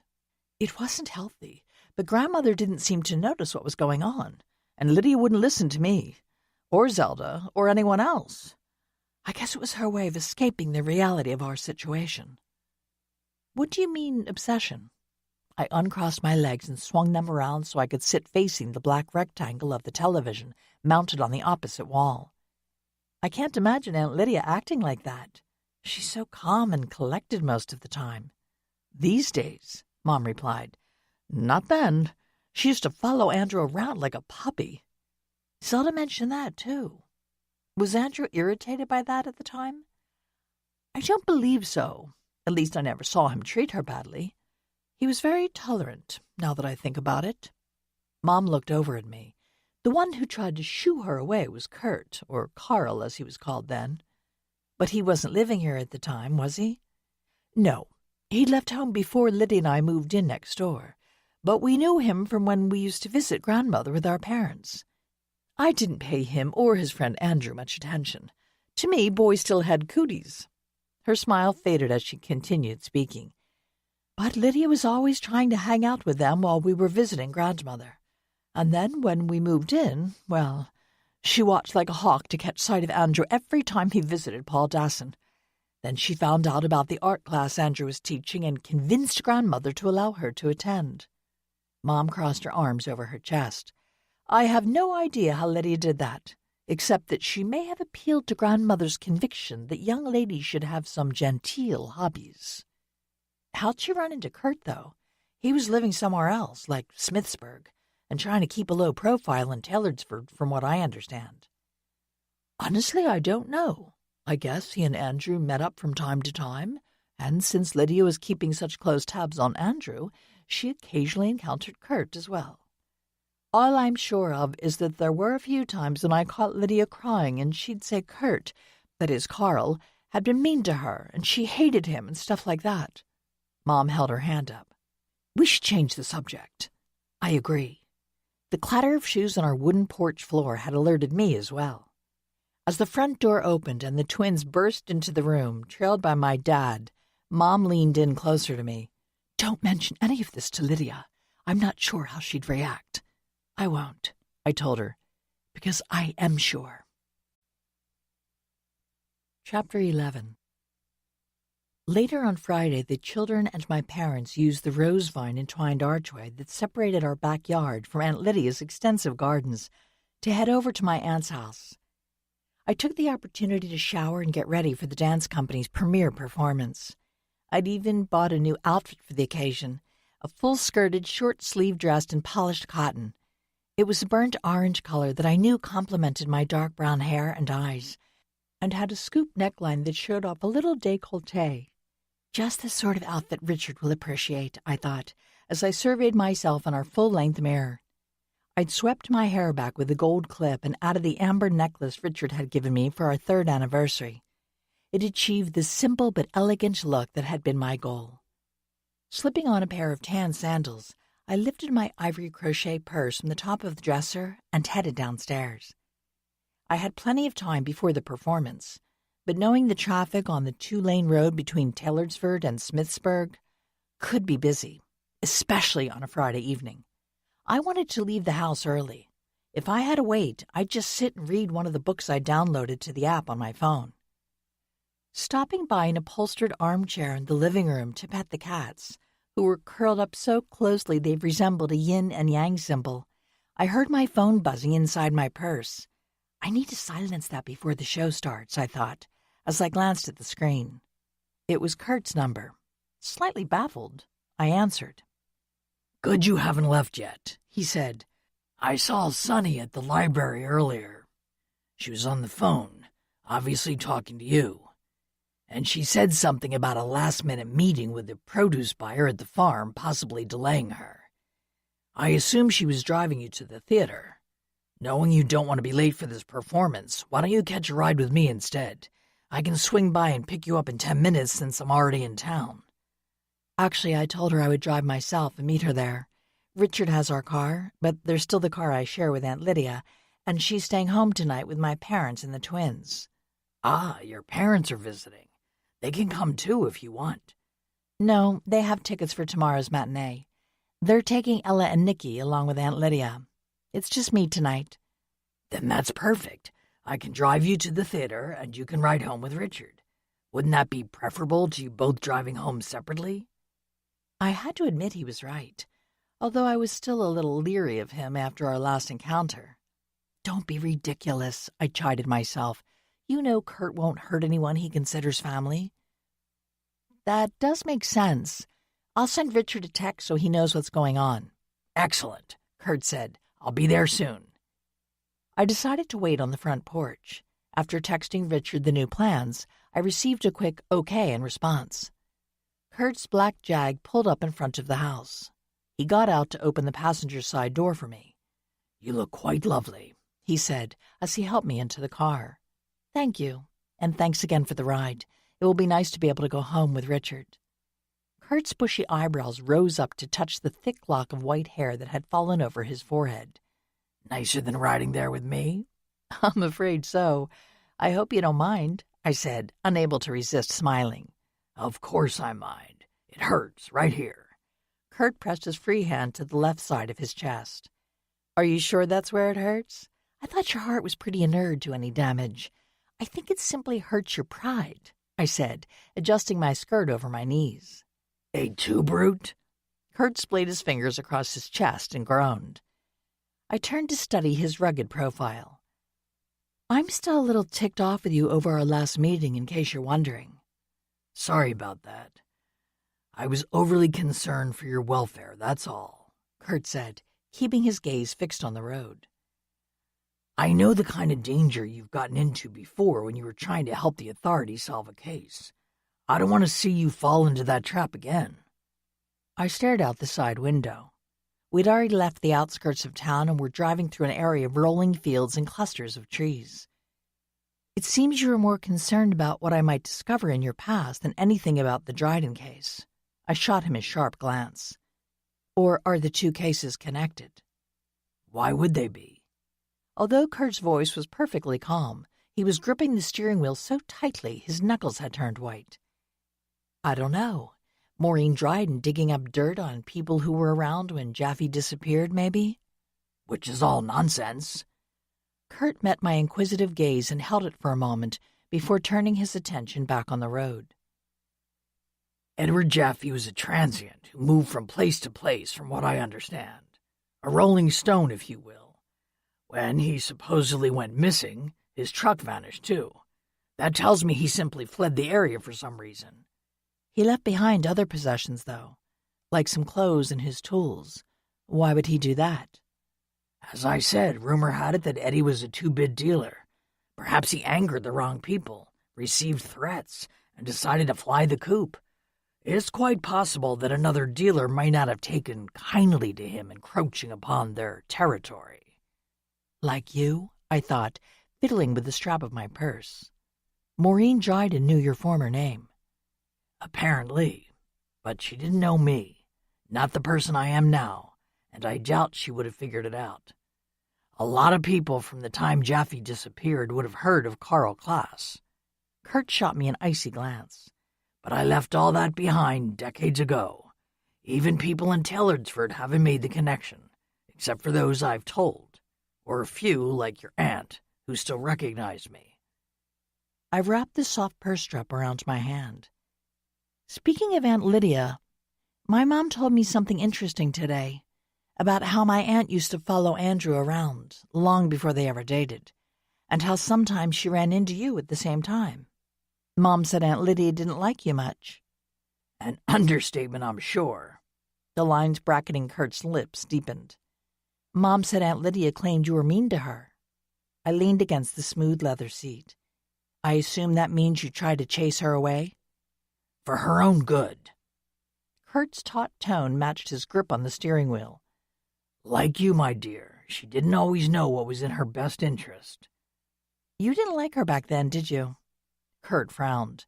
It wasn't healthy, but grandmother didn't seem to notice what was going on, and Lydia wouldn't listen to me, or Zelda, or anyone else. I guess it was her way of escaping the reality of our situation. What do you mean, obsession? I uncrossed my legs and swung them around so I could sit facing the black rectangle of the television mounted on the opposite wall. I can't imagine Aunt Lydia acting like that. She's so calm and collected most of the time. These days, Mom replied. Not then. She used to follow Andrew around like a puppy. Zelda mentioned that, too. Was Andrew irritated by that at the time? I don't believe so. At least I never saw him treat her badly. He was very tolerant, now that I think about it. Mom looked over at me. The one who tried to shoo her away was Kurt, or Carl as he was called then. But he wasn't living here at the time, was he? No, he'd left home before Liddy and I moved in next door. But we knew him from when we used to visit grandmother with our parents. I didn't pay him or his friend Andrew much attention. To me, boys still had cooties. Her smile faded as she continued speaking. But Lydia was always trying to hang out with them while we were visiting grandmother. And then when we moved in, well, she watched like a hawk to catch sight of Andrew every time he visited Paul Dasson. Then she found out about the art class Andrew was teaching and convinced grandmother to allow her to attend. Mom crossed her arms over her chest. I have no idea how Lydia did that, except that she may have appealed to grandmother's conviction that young ladies should have some genteel hobbies. How'd she run into Kurt, though? He was living somewhere else, like Smithsburg, and trying to keep a low profile in Taylorsford, from what I understand. Honestly, I don't know. I guess he and Andrew met up from time to time, and since Lydia was keeping such close tabs on Andrew, she occasionally encountered Kurt as well. All I'm sure of is that there were a few times when I caught Lydia crying and she'd say Kurt, that is Carl, had been mean to her and she hated him and stuff like that. Mom held her hand up. We should change the subject. I agree. The clatter of shoes on our wooden porch floor had alerted me as well. As the front door opened and the twins burst into the room, trailed by my dad, Mom leaned in closer to me. Don't mention any of this to Lydia. I'm not sure how she'd react. I won't, I told her, because I am sure. Chapter 11. Later on Friday, the children and my parents used the rose vine entwined archway that separated our backyard from Aunt Lydia's extensive gardens to head over to my aunt's house. I took the opportunity to shower and get ready for the dance company's premiere performance. I'd even bought a new outfit for the occasion, a full-skirted, short-sleeved dress in polished cotton. It was a burnt orange color that I knew complemented my dark brown hair and eyes, and had a scoop neckline that showed off a little décolleté. Just the sort of outfit Richard will appreciate, I thought, as I surveyed myself in our full-length mirror. I'd swept my hair back with a gold clip and added the amber necklace Richard had given me for our 3rd anniversary. It achieved the simple but elegant look that had been my goal. Slipping on a pair of tan sandals, I lifted my ivory crochet purse from the top of the dresser and headed downstairs. I had plenty of time before the performance, but knowing the traffic on the 2-lane road between Taylorsford and Smithsburg could be busy, especially on a Friday evening. I wanted to leave the house early. If I had to wait, I'd just sit and read one of the books I downloaded to the app on my phone. Stopping by an upholstered armchair in the living room to pet the cats, who were curled up so closely they resembled a yin and yang symbol, I heard my phone buzzing inside my purse. I need to silence that before the show starts, I thought, as I glanced at the screen. It was Kurt's number. Slightly baffled, I answered. Good you haven't left yet, he said. I saw Sunny at the library earlier. She was on the phone, obviously talking to you. And she said something about a last-minute meeting with the produce buyer at the farm possibly delaying her. I assume she was driving you to the theater. Knowing you don't want to be late for this performance, why don't you catch a ride with me instead? I can swing by and pick you up in 10 minutes since I'm already in town. Actually, I told her I would drive myself and meet her there. Richard has our car, but there's still the car I share with Aunt Lydia, and she's staying home tonight with my parents and the twins. Ah, your parents are visiting. They can come too if you want. No, they have tickets for tomorrow's matinee. They're taking Ella and Nikki along with Aunt Lydia. It's just me tonight. Then that's perfect. I can drive you to the theater and you can ride home with Richard. Wouldn't that be preferable to you both driving home separately? I had to admit he was right, although I was still a little leery of him after our last encounter. Don't be ridiculous, I chided myself. You know Kurt won't hurt anyone he considers family. That does make sense. I'll send Richard a text so he knows what's going on. Excellent, Kurt said. I'll be there soon. I decided to wait on the front porch. After texting Richard the new plans, I received a quick okay in response. Kurt's black Jag pulled up in front of the house. He got out to open the passenger side door for me. You look quite lovely, he said as he helped me into the car. Thank you, and thanks again for the ride. It will be nice to be able to go home with Richard. Kurt's bushy eyebrows rose up to touch the thick lock of white hair that had fallen over his forehead. Nicer than riding there with me? I'm afraid so. I hope you don't mind, I said, unable to resist smiling. Of course I mind. It hurts, right here." Kurt pressed his free hand to the left side of his chest. "Are you sure that's where it hurts? I thought your heart was pretty inert to any damage. I think it simply hurts your pride," I said, adjusting my skirt over my knees. Too brute?" Kurt splayed his fingers across his chest and groaned. I turned to study his rugged profile. "I'm still a little ticked off with you over our last meeting, in case you're wondering." "Sorry about that. I was overly concerned for your welfare, that's all," Kurt said, keeping his gaze fixed on the road. "I know the kind of danger you've gotten into before when you were trying to help the authorities solve a case. I don't want to see you fall into that trap again." I stared out the side window. We'd already left the outskirts of town and were driving through an area of rolling fields and clusters of trees. "It seems you were more concerned about what I might discover in your past than anything about the Dryden case." I shot him a sharp glance. "Or are the two cases connected?" "Why would they be?" Although Kurt's voice was perfectly calm, he was gripping the steering wheel so tightly his knuckles had turned white. "I don't know. Maureen Dryden digging up dirt on people who were around when Jaffe disappeared, maybe?" "Which is all nonsense." Kurt met my inquisitive gaze and held it for a moment before turning his attention back on the road. "Edward Jaffe was a transient who moved from place to place, from what I understand. A rolling stone, if you will. When he supposedly went missing, his truck vanished too. That tells me he simply fled the area for some reason." "He left behind other possessions, though, like some clothes and his tools. Why would he do that?" "As I said, rumor had it that Eddie was a two-bit dealer. Perhaps he angered the wrong people, received threats, and decided to fly the coop. It's quite possible that another dealer might not have taken kindly to him encroaching upon their territory." "Like you?" I thought, fiddling with the strap of my purse. "Maureen Dryden knew your former name." "Apparently. But she didn't know me. Not the person I am now, and I doubt she would have figured it out. A lot of people from the time Jaffe disappeared would have heard of Carl Klaas." Kurt shot me an icy glance. "But I left all that behind decades ago. Even people in Taylorsford haven't made the connection, except for those I've told, or a few, like your aunt, who still recognize me." I wrapped the soft purse strap around my hand. "Speaking of Aunt Lydia, my mom told me something interesting today about how my aunt used to follow Andrew around long before they ever dated, and how sometimes she ran into you at the same time. Mom said Aunt Lydia didn't like you much." "An understatement, I'm sure." The lines bracketing Kurt's lips deepened. "Mom said Aunt Lydia claimed you were mean to her." I leaned against the smooth leather seat. "I assume that means you tried to chase her away?" "For her own good." Kurt's taut tone matched his grip on the steering wheel. "Like you, my dear, she didn't always know what was in her best interest." "You didn't like her back then, did you?" Kurt frowned.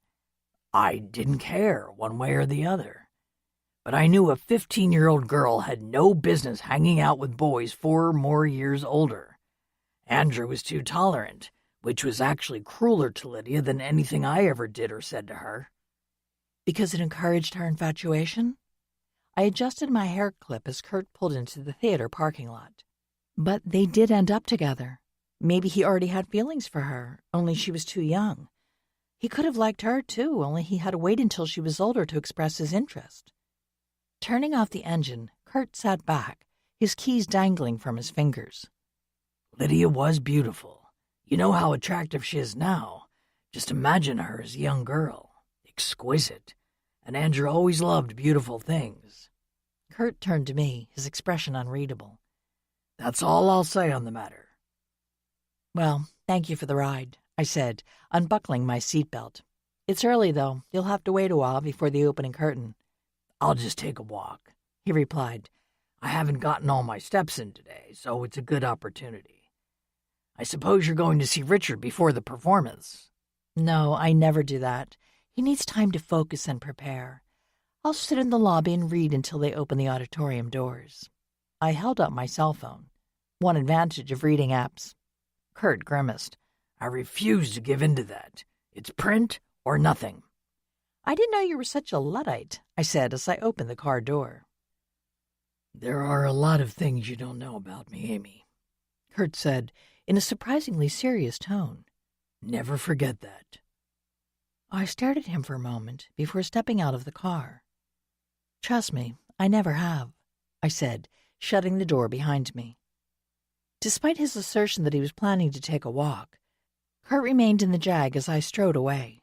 "I didn't care, one way or the other. But I knew a 15-year-old girl had no business hanging out with boys 4 or more years older. Andrew was too tolerant, which was actually crueler to Lydia than anything I ever did or said to her." "Because it encouraged her infatuation?" I adjusted my hair clip as Kurt pulled into the theater parking lot. "But they did end up together. Maybe he already had feelings for her, only she was too young. He could have liked her, too, only he had to wait until she was older to express his interest." Turning off the engine, Kurt sat back, his keys dangling from his fingers. "Lydia was beautiful. You know how attractive she is now. Just imagine her as a young girl. Exquisite. And Andrew always loved beautiful things." Kurt turned to me, his expression unreadable. "That's all I'll say on the matter." "Well, thank you for the ride," I said, unbuckling my seatbelt. "It's early, though. You'll have to wait a while before the opening curtain." "I'll just take a walk," he replied. "I haven't gotten all my steps in today, so it's a good opportunity. I suppose you're going to see Richard before the performance." "No, I never do that. He needs time to focus and prepare. I'll sit in the lobby and read until they open the auditorium doors." I held up my cell phone. One advantage of reading apps. Kurt grimaced. "I refuse to give in to that. It's print or nothing." I didn't know you were such a Luddite, I said as I opened the car door. There are a lot of things you don't know about me, Amy, Kurt said in a surprisingly serious tone. Never forget that. I stared at him for a moment before stepping out of the car. Trust me, I never have, I said, shutting the door behind me. Despite his assertion that he was planning to take a walk, Kurt remained in the Jag as I strode away.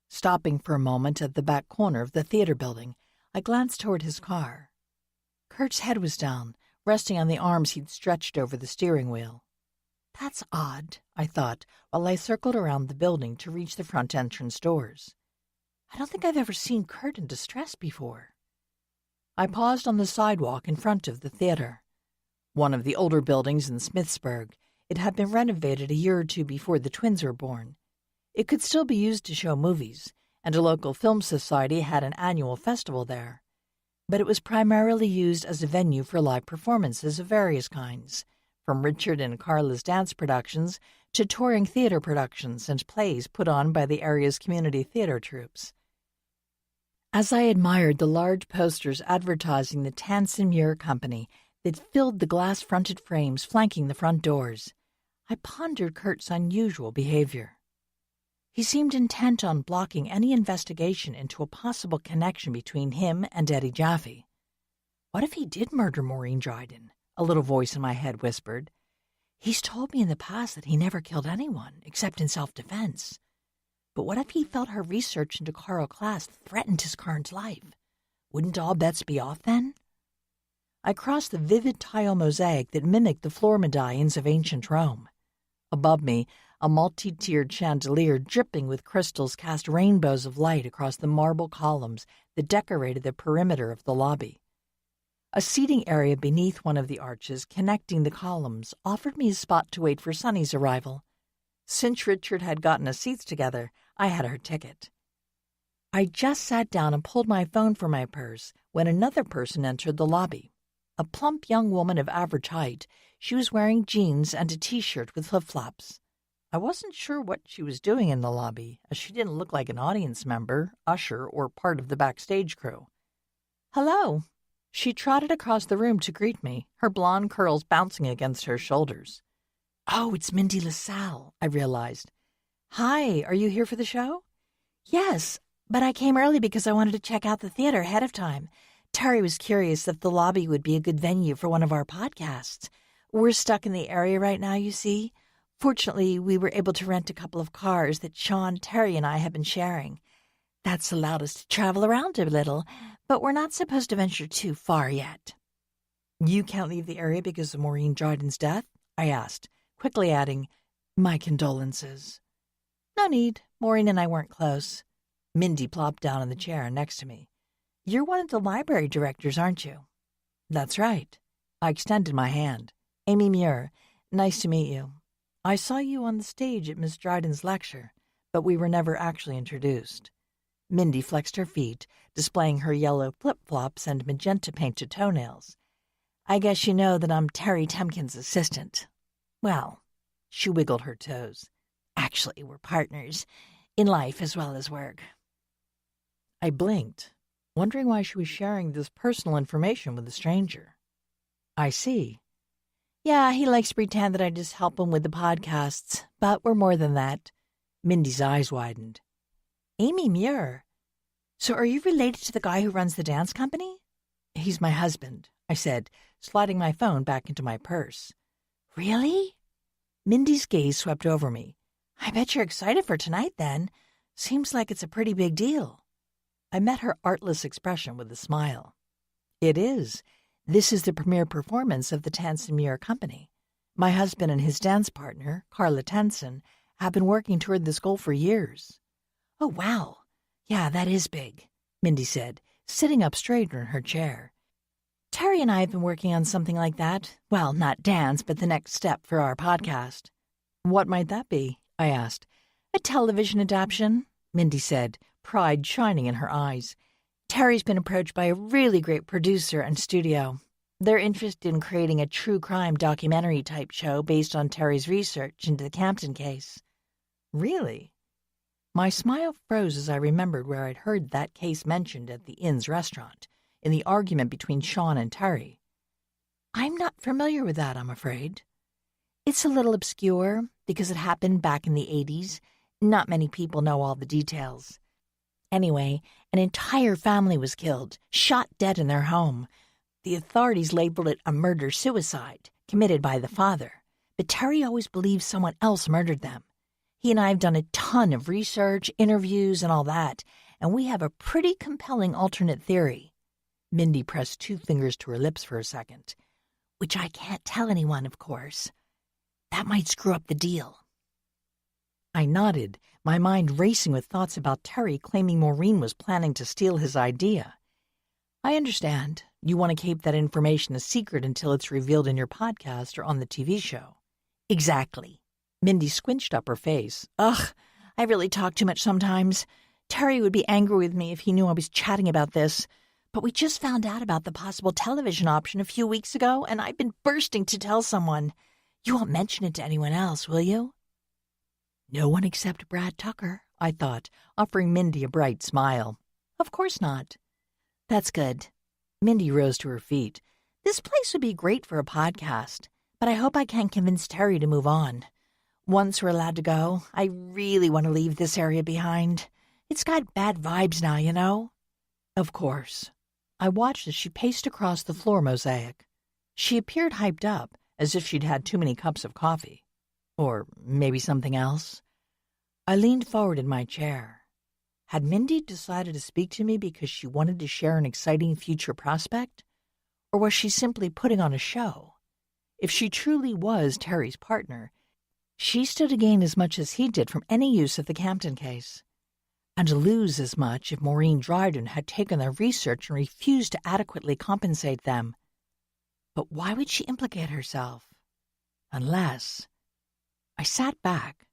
Stopping for a moment at the back corner of the theater building, I glanced toward his car. Kurt's head was down, resting on the arms he'd stretched over the steering wheel. That's odd, I thought, while I circled around the building to reach the front entrance doors. I don't think I've ever seen Kurt in distress before. I paused on the sidewalk in front of the theater. One of the older buildings in Smithsburg, it had been renovated a year or two before the twins were born. It could still be used to show movies, and a local film society had an annual festival there. But it was primarily used as a venue for live performances of various kinds, from Richard and Carla's dance productions to touring theater productions and plays put on by the area's community theater troupes. As I admired the large posters advertising the Tansen Muir Company that filled the glass-fronted frames flanking the front doors, I pondered Kurt's unusual behavior. He seemed intent on blocking any investigation into a possible connection between him and Eddie Jaffe. What if he did murder Maureen Dryden? A little voice in my head whispered. He's told me in the past that he never killed anyone, except in self-defense. But what if he felt her research into Carl Klass threatened his current life? Wouldn't all bets be off then? I crossed the vivid tile mosaic that mimicked the floor medallions of ancient Rome. Above me, a multi-tiered chandelier dripping with crystals cast rainbows of light across the marble columns that decorated the perimeter of the lobby. A seating area beneath one of the arches connecting the columns offered me a spot to wait for Sonny's arrival. Since Richard had gotten us seats together, I had her ticket. I just sat down and pulled my phone from my purse when another person entered the lobby. A plump young woman of average height, she was wearing jeans and a T-shirt with flip-flops. I wasn't sure what she was doing in the lobby, as she didn't look like an audience member, usher, or part of the backstage crew. "Hello." She trotted across the room to greet me, her blonde curls bouncing against her shoulders. "Oh, it's Mindy LaSalle," I realized. "Hi, are you here for the show?" "Yes, but I came early because I wanted to check out the theater ahead of time. Terry was curious if the lobby would be a good venue for one of our podcasts. We're stuck in the area right now, you see. Fortunately, we were able to rent a couple of cars that Sean, Terry, and I have been sharing. That's allowed us to travel around a little, but we're not supposed to venture too far yet." "You can't leave the area because of Maureen Dryden's death?" I asked, quickly adding, "My condolences." "No need. Maureen and I weren't close." Mindy plopped down in the chair next to me. "You're one of the library directors, aren't you?" "That's right." I extended my hand. "Amy Muir, nice to meet you. I saw you on the stage at Miss Dryden's lecture, but we were never actually introduced." Mindy flexed her feet, displaying her yellow flip-flops and magenta-painted toenails. "I guess you know that I'm Terry Temkin's assistant." "Well," she wiggled her toes. "Actually, we're partners, in life as well as work." I blinked, wondering why she was sharing this personal information with a stranger. "I see." "Yeah, he likes to pretend that I just help him with the podcasts, but we're more than that." Mindy's eyes widened. "Amy Muir. So are you related to the guy who runs the dance company?" "He's my husband," I said, sliding my phone back into my purse. "Really?" Mindy's gaze swept over me. "I bet you're excited for tonight, then. Seems like it's a pretty big deal." I met her artless expression with a smile. "It is. This is the premiere performance of the Tansen Muir Company. My husband and his dance partner, Carla Tansen, have been working toward this goal for years." "Oh, wow. Yeah, that is big," Mindy said, sitting up straighter in her chair. "Terry and I have been working on something like that. Well, not dance, but the next step for our podcast." "What might that be?" I asked. "A television adaptation," Mindy said, pride shining in her eyes. "Terry's been approached by a really great producer and studio. They're interested in creating a true crime documentary-type show based on Terry's research into the Campton case." "Really?" My smile froze as I remembered where I'd heard that case mentioned at the inn's restaurant, in the argument between Sean and Terry. I'm not familiar with that, I'm afraid. It's a little obscure because it happened back in the 80s. Not many people know all the details. Anyway, an entire family was killed, shot dead in their home. The authorities labeled it a murder-suicide, committed by the father. But Terry always believed someone else murdered them. He and I have done a ton of research, interviews, and all that, and we have a pretty compelling alternate theory. Mindy pressed 2 fingers to her lips for a second. Which I can't tell anyone, of course. That might screw up the deal. I nodded, my mind racing with thoughts about Terry claiming Maureen was planning to steal his idea. I understand. You want to keep that information a secret until it's revealed in your podcast or on the TV show. Exactly. Mindy squinched up her face. Ugh, I really talk too much sometimes. Terry would be angry with me if he knew I was chatting about this. But we just found out about the possible television option a few weeks ago, and I've been bursting to tell someone. You won't mention it to anyone else, will you? No one except Brad Tucker, I thought, offering Mindy a bright smile. Of course not. That's good. Mindy rose to her feet. This place would be great for a podcast, but I hope I can convince Terry to move on. Once we're allowed to go, I really want to leave this area behind. It's got bad vibes now, you know? Of course. I watched as she paced across the floor mosaic. She appeared hyped up, as if she'd had too many cups of coffee. Or maybe something else. I leaned forward in my chair. Had Mindy decided to speak to me because she wanted to share an exciting future prospect? Or was she simply putting on a show? If she truly was Terry's partner, she stood to gain as much as he did from any use of the Campton case, and to lose as much if Maureen Dryden had taken their research and refused to adequately compensate them. But why would she implicate herself? Unless... I sat back.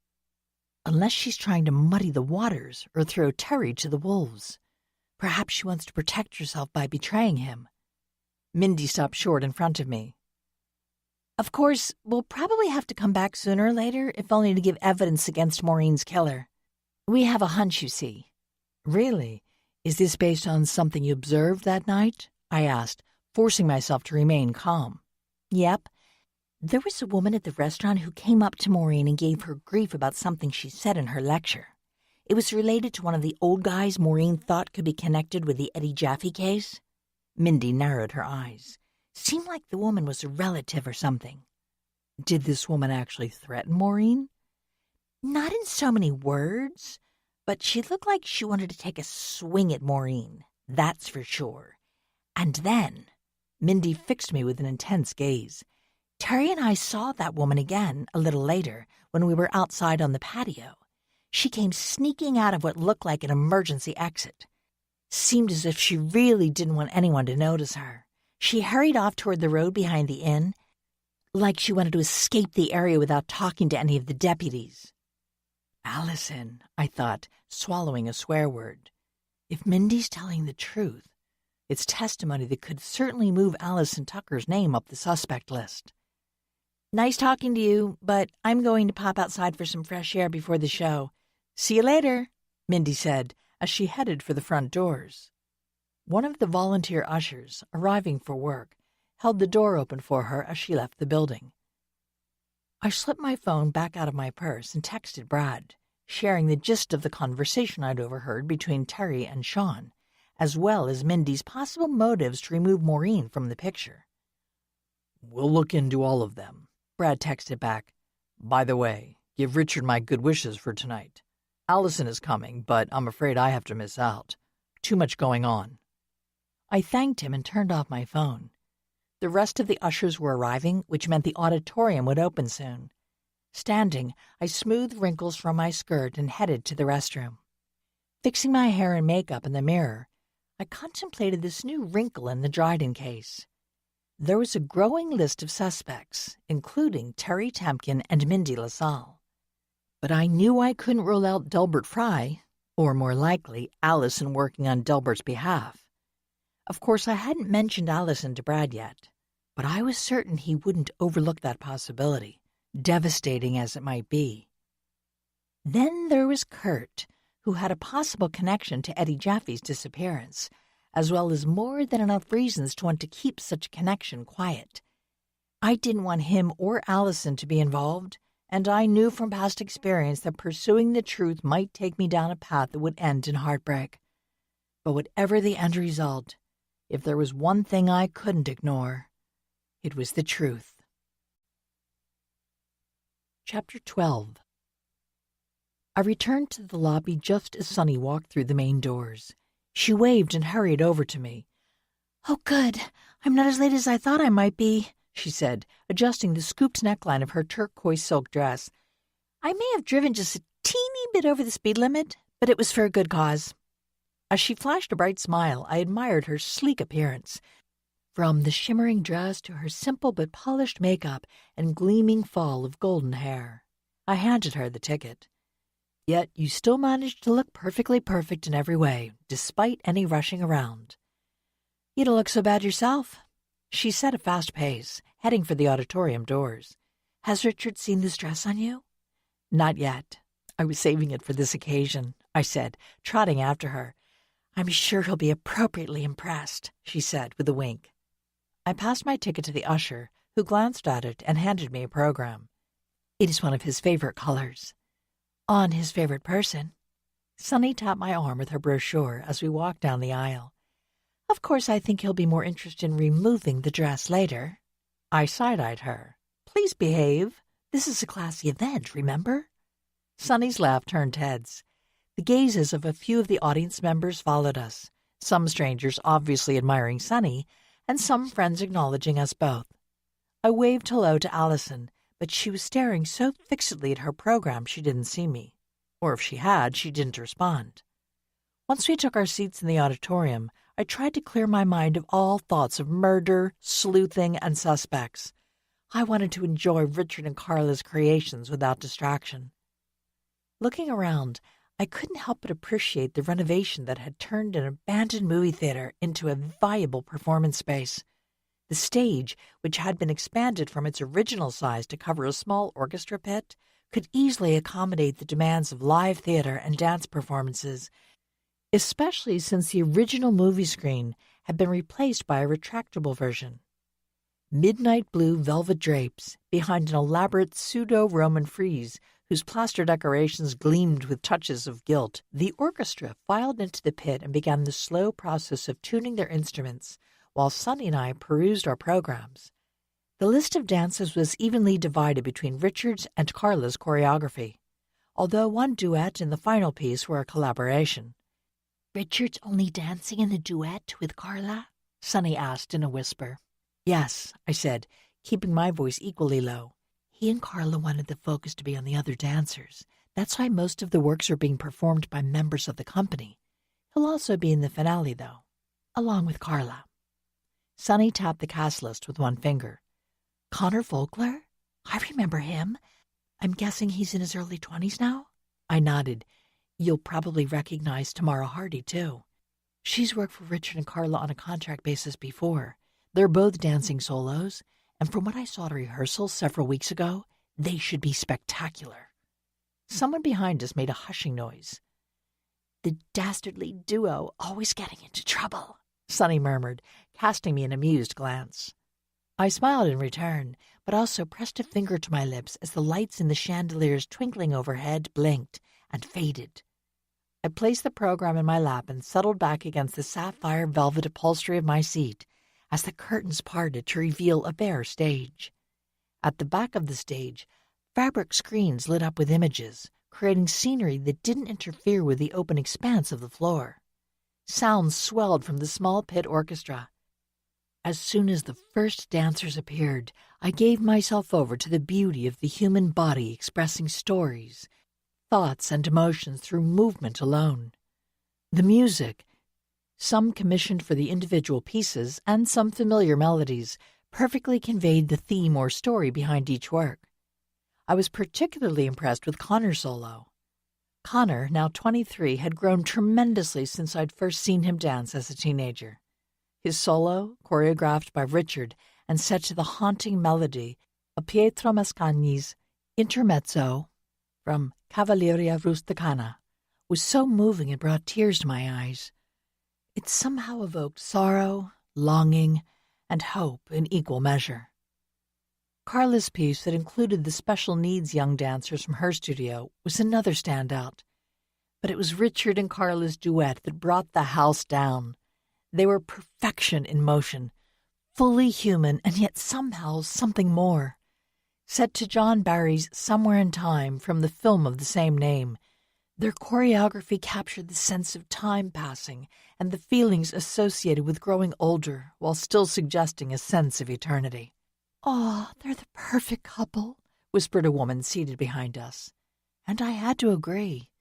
Unless she's trying to muddy the waters or throw Terry to the wolves. Perhaps she wants to protect herself by betraying him. Mindy stopped short in front of me. Of course, we'll probably have to come back sooner or later, if only to give evidence against Maureen's killer. We have a hunch, you see. Really? Is this based on something you observed that night? I asked, forcing myself to remain calm. Yep. There was a woman at the restaurant who came up to Maureen and gave her grief about something she said in her lecture. It was related to one of the old guys Maureen thought could be connected with the Eddie Jaffe case. Mindy narrowed her eyes. Seemed like the woman was a relative or something. Did this woman actually threaten Maureen? Not in so many words, but she looked like she wanted to take a swing at Maureen, that's for sure. And then, Mindy fixed me with an intense gaze. Terry and I saw that woman again a little later when we were outside on the patio. She came sneaking out of what looked like an emergency exit. Seemed as if she really didn't want anyone to notice her. She hurried off toward the road behind the inn, like she wanted to escape the area without talking to any of the deputies. Allison, I thought, swallowing a swear word. If Mindy's telling the truth, it's testimony that could certainly move Allison Tucker's name up the suspect list. Nice talking to you, but I'm going to pop outside for some fresh air before the show. See you later, Mindy said as she headed for the front doors. One of the volunteer ushers, arriving for work, held the door open for her as she left the building. I slipped my phone back out of my purse and texted Brad, sharing the gist of the conversation I'd overheard between Terry and Sean, as well as Mindy's possible motives to remove Maureen from the picture. We'll look into all of them, Brad texted back. By the way, give Richard my good wishes for tonight. Allison is coming, but I'm afraid I have to miss out. Too much going on. I thanked him and turned off my phone. The rest of the ushers were arriving, which meant the auditorium would open soon. Standing, I smoothed wrinkles from my skirt and headed to the restroom. Fixing my hair and makeup in the mirror, I contemplated this new wrinkle in the Dryden case. There was a growing list of suspects, including Terry Temkin and Mindy LaSalle. But I knew I couldn't rule out Delbert Fry, or more likely, Allison working on Delbert's behalf. Of course, I hadn't mentioned Allison to Brad yet, but I was certain he wouldn't overlook that possibility, devastating as it might be. Then there was Kurt, who had a possible connection to Eddie Jaffe's disappearance, as well as more than enough reasons to want to keep such a connection quiet. I didn't want him or Allison to be involved, and I knew from past experience that pursuing the truth might take me down a path that would end in heartbreak. But whatever the end result, if there was one thing I couldn't ignore, it was the truth. Chapter 12. I returned to the lobby just as Sunny walked through the main doors. She waved and hurried over to me. "Oh, good. I'm not as late as I thought I might be," she said, adjusting the scooped neckline of her turquoise silk dress. "I may have driven just a teeny bit over the speed limit, but it was for a good cause." As she flashed a bright smile, I admired her sleek appearance. From the shimmering dress to her simple but polished makeup and gleaming fall of golden hair. I handed her the ticket. Yet you still managed to look perfectly perfect in every way, despite any rushing around. You don't look so bad yourself, she said at a fast pace, heading for the auditorium doors. "Has Richard seen this dress on you?" Not yet. I was saving it for this occasion, I said, trotting after her. "I'm sure he'll be appropriately impressed," she said with a wink. I passed my ticket to the usher, who glanced at it and handed me a program. It is one of his favorite colors. On his favorite person. Sunny tapped my arm with her brochure as we walked down the aisle. Of course, I think he'll be more interested in removing the dress later. I side-eyed her. Please behave. This is a classy event, remember? Sunny's laugh turned heads. The gazes of a few of the audience members followed us, some strangers obviously admiring Sunny, and some friends acknowledging us both. I waved hello to Allison, but she was staring so fixedly at her program she didn't see me. Or if she had, she didn't respond. Once we took our seats in the auditorium, I tried to clear my mind of all thoughts of murder, sleuthing, and suspects. I wanted to enjoy Richard and Carla's creations without distraction. Looking around, I couldn't help but appreciate the renovation that had turned an abandoned movie theater into a viable performance space. The stage, which had been expanded from its original size to cover a small orchestra pit, could easily accommodate the demands of live theater and dance performances, especially since the original movie screen had been replaced by a retractable version. Midnight blue velvet drapes behind an elaborate pseudo-Roman frieze whose plaster decorations gleamed with touches of gilt, the orchestra filed into the pit and began the slow process of tuning their instruments, while Sunny and I perused our programs. The list of dances was evenly divided between Richard's and Carla's choreography, although one duet and the final piece were a collaboration. "Richard's only dancing in the duet with Carla?" Sunny asked in a whisper. "Yes," I said, keeping my voice equally low. "He and Carla wanted the focus to be on the other dancers. That's why most of the works are being performed by members of the company. He'll also be in the finale, though, along with Carla." Sunny tapped the cast list with one finger. "Connor Vogler? I remember him. I'm guessing he's in his early 20s now?" I nodded. "You'll probably recognize Tamara Hardy, too. She's worked for Richard and Carla on a contract basis before. They're both dancing solos, and from what I saw at rehearsal several weeks ago, they should be spectacular." Someone behind us made a hushing noise. "The dastardly duo always getting into trouble," Sunny murmured, casting me an amused glance. I smiled in return, but also pressed a finger to my lips as the lights in the chandeliers twinkling overhead blinked and faded. I placed the program in my lap and settled back against the sapphire velvet upholstery of my seat as the curtains parted to reveal a bare stage. At the back of the stage, fabric screens lit up with images, creating scenery that didn't interfere with the open expanse of the floor. Sounds swelled from the small pit orchestra. As soon as the first dancers appeared, I gave myself over to the beauty of the human body expressing stories, thoughts, and emotions through movement alone. The music, some commissioned for the individual pieces and some familiar melodies, perfectly conveyed the theme or story behind each work. I was particularly impressed with Connor's solo. Connor, now 23, had grown tremendously since I'd first seen him dance as a teenager. His solo, choreographed by Richard and set to the haunting melody of Pietro Mascagni's Intermezzo from Cavalleria Rusticana, was so moving it brought tears to my eyes. It somehow evoked sorrow, longing, and hope in equal measure. Carla's piece, that included the special needs young dancers from her studio, was another standout. But it was Richard and Carla's duet that brought the house down. They were perfection in motion, fully human and yet somehow something more. Set to John Barry's Somewhere in Time from the film of the same name, their choreography captured the sense of time passing and the feelings associated with growing older while still suggesting a sense of eternity. "Oh, they're the perfect couple," whispered a woman seated behind us. And I had to agree.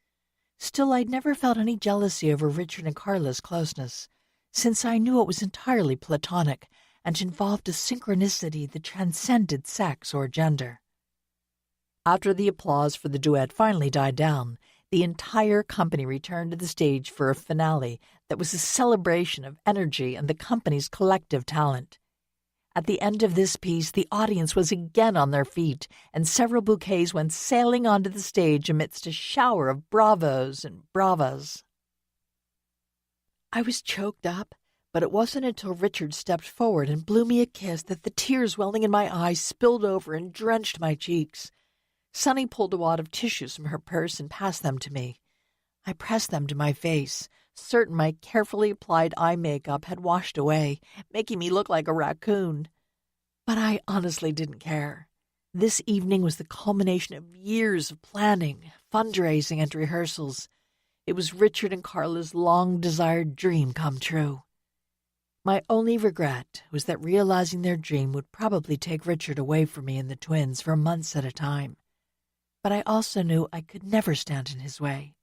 Still, I'd never felt any jealousy over Richard and Carla's closeness, since I knew it was entirely platonic and involved a synchronicity that transcended sex or gender. After the applause for the duet finally died down, the entire company returned to the stage for a finale that was a celebration of energy and the company's collective talent. At the end of this piece, the audience was again on their feet, and several bouquets went sailing onto the stage amidst a shower of bravos and bravas. I was choked up, but it wasn't until Richard stepped forward and blew me a kiss that the tears welling in my eyes spilled over and drenched my cheeks. Sunny pulled a wad of tissues from her purse and passed them to me. I pressed them to my face, certain my carefully applied eye makeup had washed away, making me look like a raccoon. But I honestly didn't care. This evening was the culmination of years of planning, fundraising, and rehearsals. It was Richard and Carla's long-desired dream come true. My only regret was that realizing their dream would probably take Richard away from me and the twins for months at a time. But I also knew I could never stand in his way.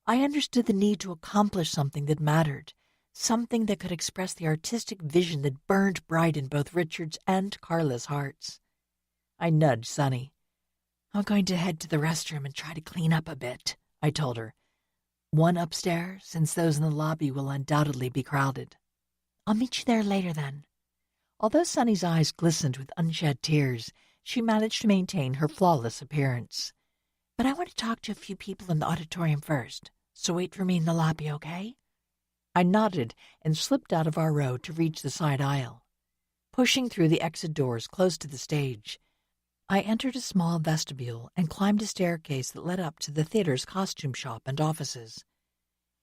I understood the need to accomplish something that mattered, something that could express the artistic vision that burned bright in both Richard's and Carla's hearts. I nudged Sunny. "I'm going to head to the restroom and try to clean up a bit," I told her. "One upstairs, since those in the lobby will undoubtedly be crowded." "I'll meet you there later, then." Although Sunny's eyes glistened with unshed tears, she managed to maintain her flawless appearance. "But I want to talk to a few people in the auditorium first, so wait for me in the lobby, okay?" I nodded and slipped out of our row to reach the side aisle. Pushing through the exit doors close to the stage, I entered a small vestibule and climbed a staircase that led up to the theater's costume shop and offices.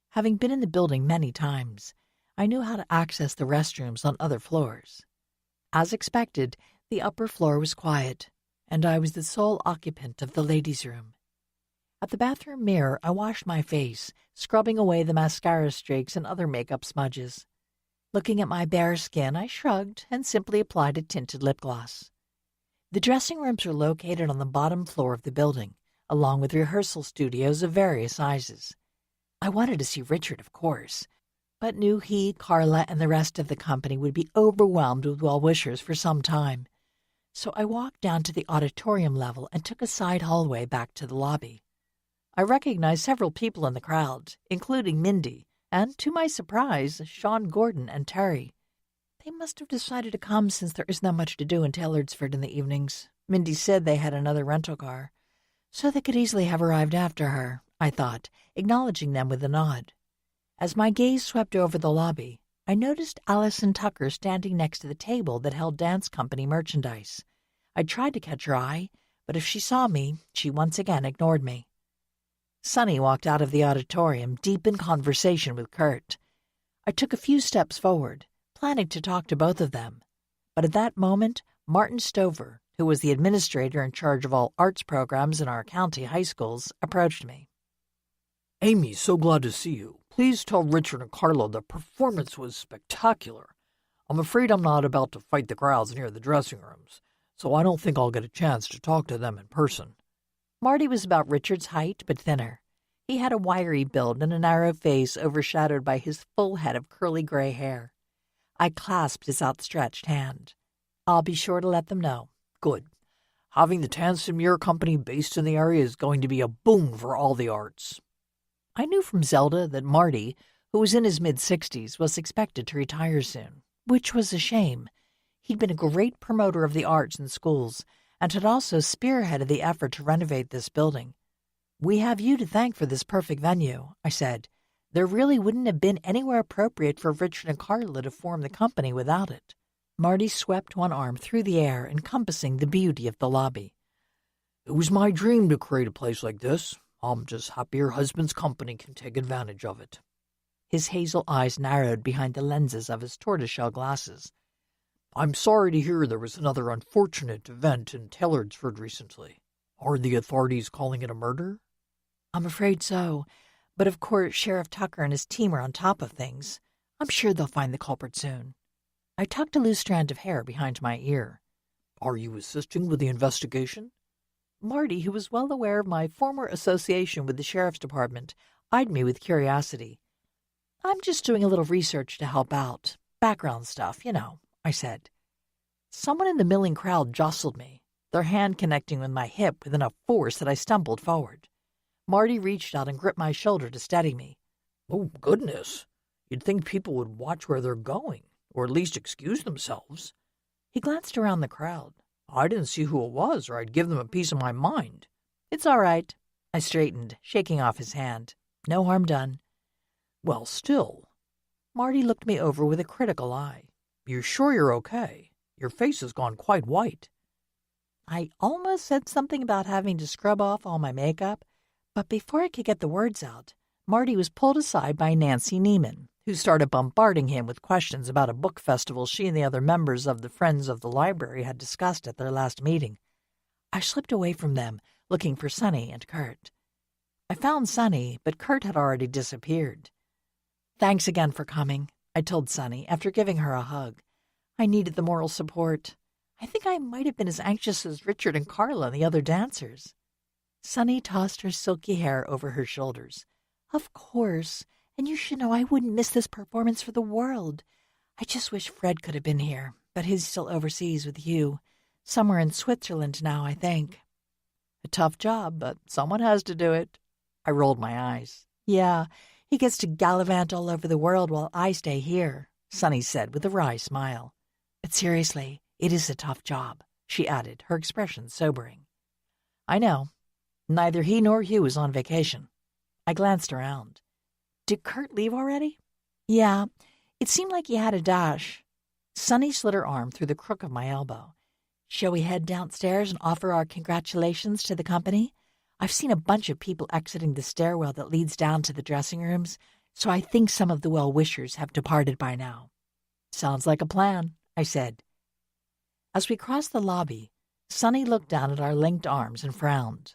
Having been in the building many times, I knew how to access the restrooms on other floors. As expected, the upper floor was quiet, and I was the sole occupant of the ladies' room. At the bathroom mirror, I washed my face, scrubbing away the mascara streaks and other makeup smudges. Looking at my bare skin, I shrugged and simply applied a tinted lip gloss. The dressing rooms are located on the bottom floor of the building, along with rehearsal studios of various sizes. I wanted to see Richard, of course, but knew he, Carla, and the rest of the company would be overwhelmed with well-wishers for some time. So I walked down to the auditorium level and took a side hallway back to the lobby. I recognized several people in the crowd, including Mindy, and, to my surprise, Sean Gordon and Terry. They must have decided to come since there isn't that much to do in Taylorsford in the evenings. Mindy said they had another rental car, so they could easily have arrived after her, I thought, acknowledging them with a nod. As my gaze swept over the lobby, I noticed Allison Tucker standing next to the table that held dance company merchandise. I tried to catch her eye, but if she saw me, she once again ignored me. Sunny walked out of the auditorium, deep in conversation with Kurt. I took a few steps forward, planning to talk to both of them. But at that moment, Martin Stover, who was the administrator in charge of all arts programs in our county high schools, approached me. "Amy, so glad to see you. Please tell Richard and Carla the performance was spectacular. I'm afraid I'm not about to fight the crowds near the dressing rooms, so I don't think I'll get a chance to talk to them in person." Marty was about Richard's height, but thinner. He had a wiry build and a narrow face overshadowed by his full head of curly gray hair. I clasped his outstretched hand. "I'll be sure to let them know." "Good. Having the Tansimir Company based in the area is going to be a boon for all the arts." I knew from Zelda that Marty, who was in his mid-60s, was expected to retire soon, which was a shame. He'd been a great promoter of the arts in schools and had also spearheaded the effort to renovate this building. We have you to thank for this perfect venue, I said. There really wouldn't have been anywhere appropriate for Richard and Carla to form the company without it. Marty swept one arm through the air, encompassing the beauty of the lobby. It was my dream to create a place like this. I'm just happy your husband's company can take advantage of it. His hazel eyes narrowed behind the lenses of his tortoiseshell glasses. I'm sorry to hear there was another unfortunate event in Taylorsford recently. Are the authorities calling it a murder? I'm afraid so. But of course, Sheriff Tucker and his team are on top of things. I'm sure they'll find the culprit soon. I tucked a loose strand of hair behind my ear. Are you assisting with the investigation? Marty, who was well aware of my former association with the Sheriff's Department, eyed me with curiosity. I'm just doing a little research to help out. Background stuff, you know, I said. Someone in the milling crowd jostled me, their hand connecting with my hip with enough force that I stumbled forward. Marty reached out and gripped my shoulder to steady me. Oh, goodness. You'd think people would watch where they're going, or at least excuse themselves. He glanced around the crowd. I didn't see who it was, or I'd give them a piece of my mind. It's all right. I straightened, shaking off his hand. No harm done. Well, still. Marty looked me over with a critical eye. You're sure you're okay? Your face has gone quite white. I almost said something about having to scrub off all my makeup, but before I could get the words out, Marty was pulled aside by Nancy Neiman, who started bombarding him with questions about a book festival she and the other members of the Friends of the Library had discussed at their last meeting. I slipped away from them, looking for Sonny and Kurt. I found Sonny, but Kurt had already disappeared. Thanks again for coming, I told Sonny after giving her a hug. I needed the moral support. I think I might have been as anxious as Richard and Carla and the other dancers. Sonny tossed her silky hair over her shoulders. Of course, and you should know I wouldn't miss this performance for the world. I just wish Fred could have been here, but he's still overseas with you. Somewhere in Switzerland now, I think. A tough job, but someone has to do it. I rolled my eyes. Yeah, he gets to gallivant all over the world while I stay here, Sonny said with a wry smile. But seriously, it is a tough job, she added, her expression sobering. I know. Neither he nor Hugh is on vacation. I glanced around. Did Kurt leave already? Yeah, it seemed like he had a dash. Sonny slid her arm through the crook of my elbow. Shall we head downstairs and offer our congratulations to the company? I've seen a bunch of people exiting the stairwell that leads down to the dressing rooms, so I think some of the well-wishers have departed by now. Sounds like a plan, I said. As we crossed the lobby, Sonny looked down at our linked arms and frowned.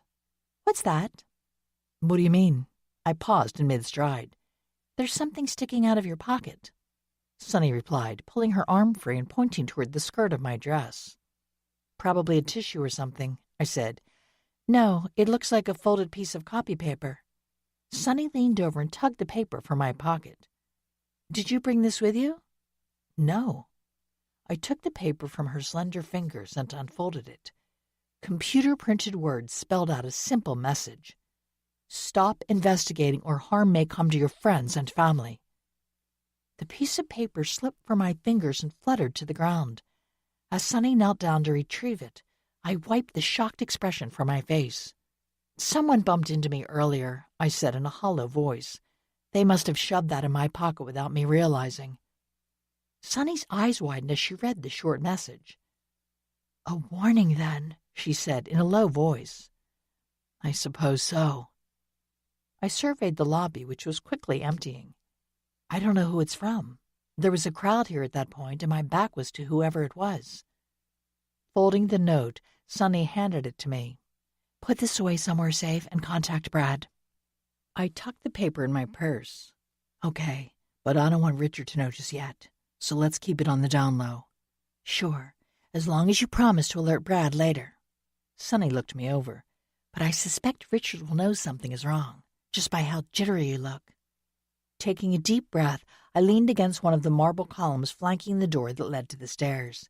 What's that? What do you mean? I paused in mid-stride. There's something sticking out of your pocket. Sonny replied, pulling her arm free and pointing toward the skirt of my dress. Probably a tissue or something, I said. No, it looks like a folded piece of copy paper. Sonny leaned over and tugged the paper from my pocket. Did you bring this with you? No. I took the paper from her slender fingers and unfolded it. Computer-printed words spelled out a simple message. Stop investigating or harm may come to your friends and family. The piece of paper slipped from my fingers and fluttered to the ground. As Sonny knelt down to retrieve it, I wiped the shocked expression from my face. Someone bumped into me earlier, I said in a hollow voice. They must have shoved that in my pocket without me realizing. Sonny's eyes widened as she read the short message. A warning, then, she said in a low voice. I suppose so. I surveyed the lobby, which was quickly emptying. I don't know who it's from. There was a crowd here at that point, and my back was to whoever it was. Folding the note, Sonny handed it to me. Put this away somewhere safe and contact Brad. I tucked the paper in my purse. Okay, but I don't want Richard to know just yet, so let's keep it on the down low. Sure, as long as you promise to alert Brad later. Sonny looked me over, but I suspect Richard will know something is wrong, just by how jittery you look. Taking a deep breath, I leaned against one of the marble columns flanking the door that led to the stairs.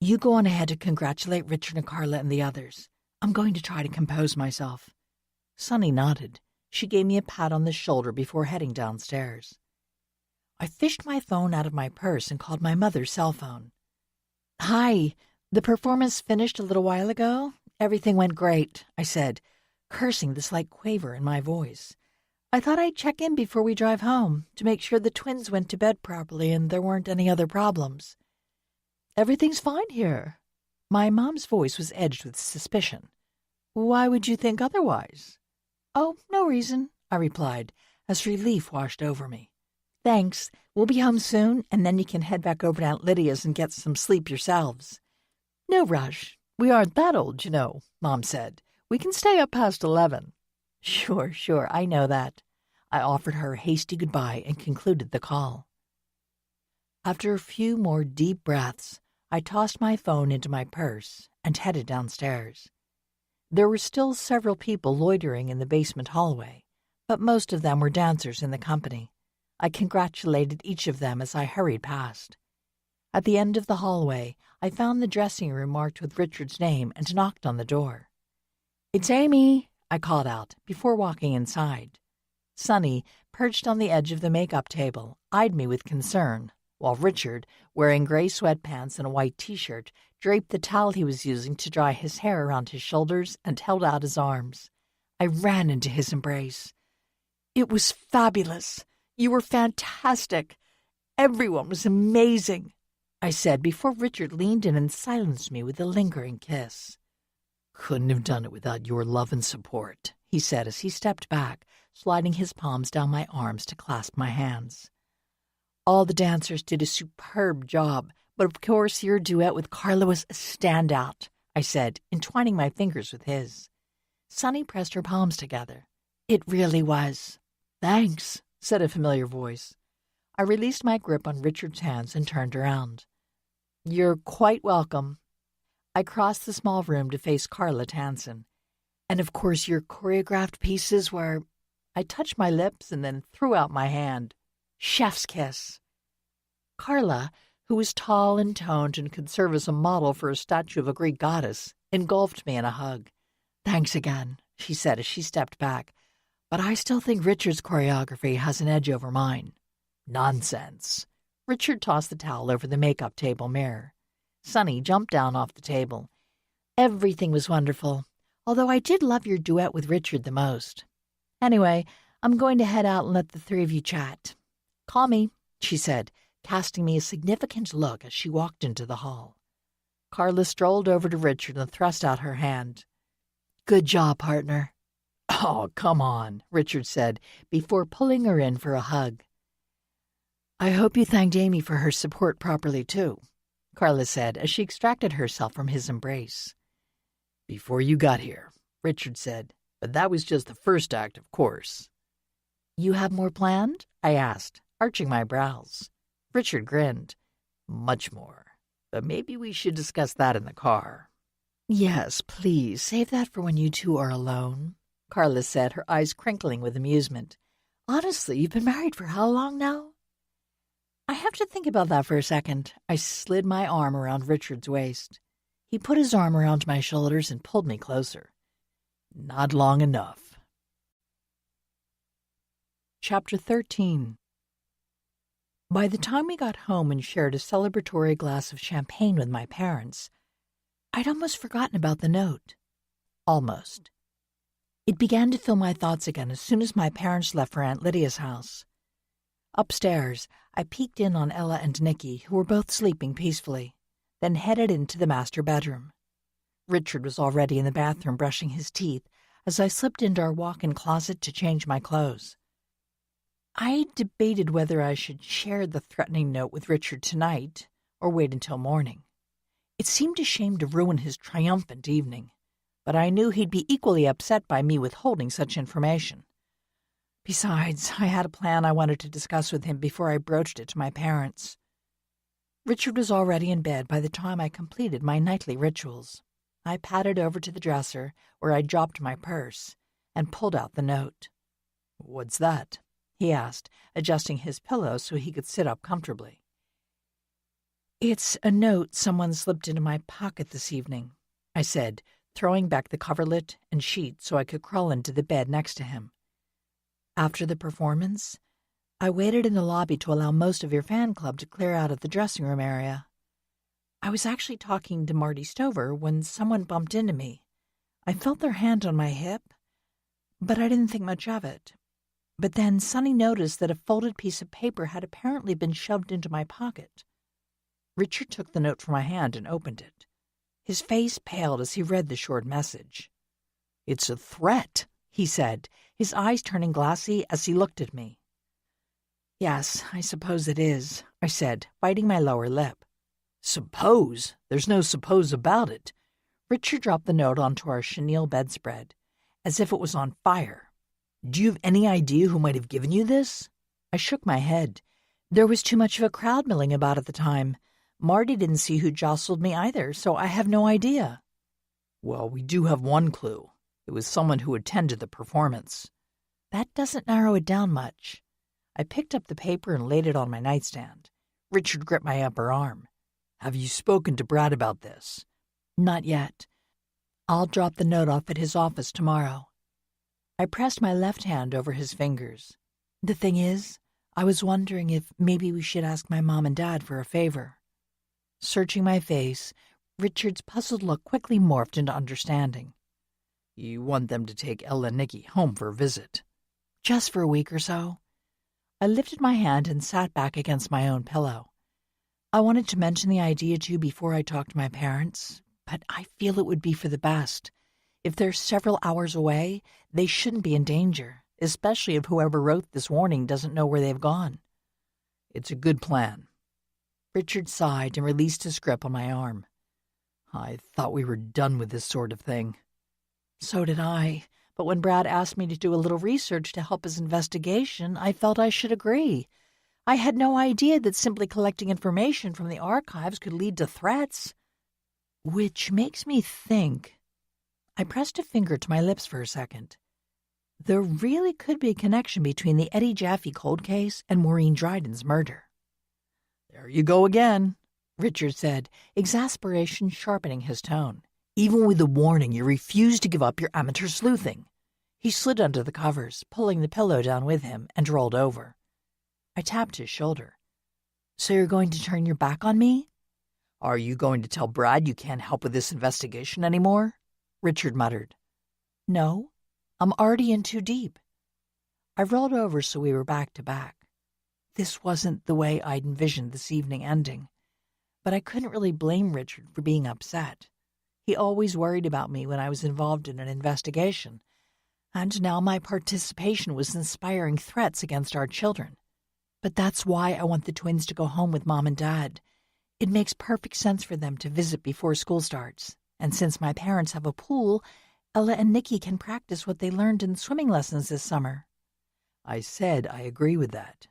You go on ahead to congratulate Richard and Carla and the others. I'm going to try to compose myself. Sonny nodded. She gave me a pat on the shoulder before heading downstairs. I fished my phone out of my purse and called my mother's cell phone. Hi, the performance finished a little while ago. Everything went great, I said. cursing the slight quaver in my voice. "I thought I'd check in before we drive home, to make sure the twins went to bed properly and there weren't any other problems." "Everything's fine here." My mom's voice was edged with suspicion. "Why would you think otherwise?" "Oh, no reason," I replied, as relief washed over me. "Thanks. We'll be home soon, and then you can head back over to Aunt Lydia's and get some sleep yourselves." "No rush. We aren't that old, you know," Mom said. "We can stay up past 11. Sure, I know that." I offered her a hasty goodbye and concluded the call. After a few more deep breaths, I tossed my phone into my purse and headed downstairs. There were still several people loitering in the basement hallway, but most of them were dancers in the company. I congratulated each of them as I hurried past. At the end of the hallway, I found the dressing room marked with Richard's name and knocked on the door. "It's Amy," I called out before walking inside. Sonny, perched on the edge of the makeup table, eyed me with concern, while Richard, wearing gray sweatpants and a white t-shirt, draped the towel he was using to dry his hair around his shoulders and held out his arms. I ran into his embrace. "It was fabulous. You were fantastic. Everyone was amazing," I said before Richard leaned in and silenced me with a lingering kiss. "Couldn't have done it without your love and support," he said as he stepped back, sliding his palms down my arms to clasp my hands. "All the dancers did a superb job, but of course your duet with Carla was a standout," I said, entwining my fingers with his. Sonny pressed her palms together. "It really was." "Thanks," said a familiar voice. I released my grip on Richard's hands and turned around. "You're quite welcome." I crossed the small room to face Carla Tansen. "And of course your choreographed pieces were—" I touched my lips and then threw out my hand. "Chef's kiss." Carla, who was tall and toned and could serve as a model for a statue of a Greek goddess, engulfed me in a hug. "Thanks again," she said as she stepped back. "But I still think Richard's choreography has an edge over mine." "Nonsense." Richard tossed the towel over the makeup table mirror. Sonny jumped down off the table. "Everything was wonderful, although I did love your duet with Richard the most. Anyway, I'm going to head out and let the three of you chat. Call me," she said, casting me a significant look as she walked into the hall. Carla strolled over to Richard and thrust out her hand. "Good job, partner." "Oh, come on," Richard said, before pulling her in for a hug. "I hope you thanked Amy for her support properly, too," Carla said as she extracted herself from his embrace. "Before you got here," Richard said, "but that was just the first act, of course." "You have more planned?" I asked, arching my brows. Richard grinned. "Much more. But maybe we should discuss that in the car." "Yes, please, save that for when you two are alone," Carla said, her eyes crinkling with amusement. "Honestly, you've been married for how long now?" "I have to think about that for a second." I slid my arm around Richard's waist. He put his arm around my shoulders and pulled me closer. "Not long enough." Chapter 13. By the time we got home and shared a celebratory glass of champagne with my parents, I'd almost forgotten about the note. Almost. It began to fill my thoughts again as soon as my parents left for Aunt Lydia's house. Upstairs, I peeked in on Ella and Nicky, who were both sleeping peacefully, then headed into the master bedroom. Richard was already in the bathroom brushing his teeth as I slipped into our walk-in closet to change my clothes. I debated whether I should share the threatening note with Richard tonight or wait until morning. It seemed a shame to ruin his triumphant evening, but I knew he'd be equally upset by me withholding such information. Besides, I had a plan I wanted to discuss with him before I broached it to my parents. Richard was already in bed by the time I completed my nightly rituals. I padded over to the dresser, where I dropped my purse, and pulled out the note. "What's that?" he asked, adjusting his pillow so he could sit up comfortably. "It's a note someone slipped into my pocket this evening," I said, throwing back the coverlet and sheet so I could crawl into the bed next to him. "After the performance, I waited in the lobby to allow most of your fan club to clear out of the dressing room area. I was actually talking to Marty Stover when someone bumped into me. I felt their hand on my hip, but I didn't think much of it. But then Sonny noticed that a folded piece of paper had apparently been shoved into my pocket. Richard took the note from my hand and opened it. His face paled as he read the short message. "It's a threat," he said, his eyes turning glassy as he looked at me. "Yes, I suppose it is," I said, biting my lower lip. "Suppose? There's no suppose about it." Richard dropped the note onto our chenille bedspread, as if it was on fire. "Do you have any idea who might have given you this?" I shook my head. There was too much of a crowd milling about at the time. Marty didn't see who jostled me either, so I have no idea. "Well, we do have one clue. It was someone who attended the performance." "That doesn't narrow it down much." I picked up the paper and laid it on my nightstand. Richard gripped my upper arm. "Have you spoken to Brad about this?" "Not yet. I'll drop the note off at his office tomorrow." I pressed my left hand over his fingers. "The thing is, I was wondering if maybe we should ask my mom and dad for a favor." Searching my face, Richard's puzzled look quickly morphed into understanding. "You want them to take Ella and Nicky home for a visit?" "Just for a week or so." I lifted my hand and sat back against my own pillow. I wanted to mention the idea to you before I talked to my parents, but I feel it would be for the best. If they're several hours away, they shouldn't be in danger, especially if whoever wrote this warning doesn't know where they've gone. "It's a good plan." Richard sighed and released his grip on my arm. "I thought we were done with this sort of thing." "So did I, but when Brad asked me to do a little research to help his investigation, I felt I should agree. I had no idea that simply collecting information from the archives could lead to threats. Which makes me think..." I pressed a finger to my lips for a second. There really could be a connection between the Eddie Jaffe cold case and Maureen Dryden's murder. "There you go again," Richard said, exasperation sharpening his tone. "Even with the warning, you refuse to give up your amateur sleuthing." He slid under the covers, pulling the pillow down with him, and rolled over. I tapped his shoulder. "So you're going to turn your back on me?" "Are you going to tell Brad you can't help with this investigation anymore?" Richard muttered. "No, I'm already in too deep." I rolled over so we were back to back. This wasn't the way I'd envisioned this evening ending, but I couldn't really blame Richard for being upset. He always worried about me when I was involved in an investigation, and now my participation was inspiring threats against our children. But that's why I want the twins to go home with Mom and Dad. It makes perfect sense for them to visit before school starts, and since my parents have a pool, Ella and Nicky can practice what they learned in swimming lessons this summer. "I said I agree with that,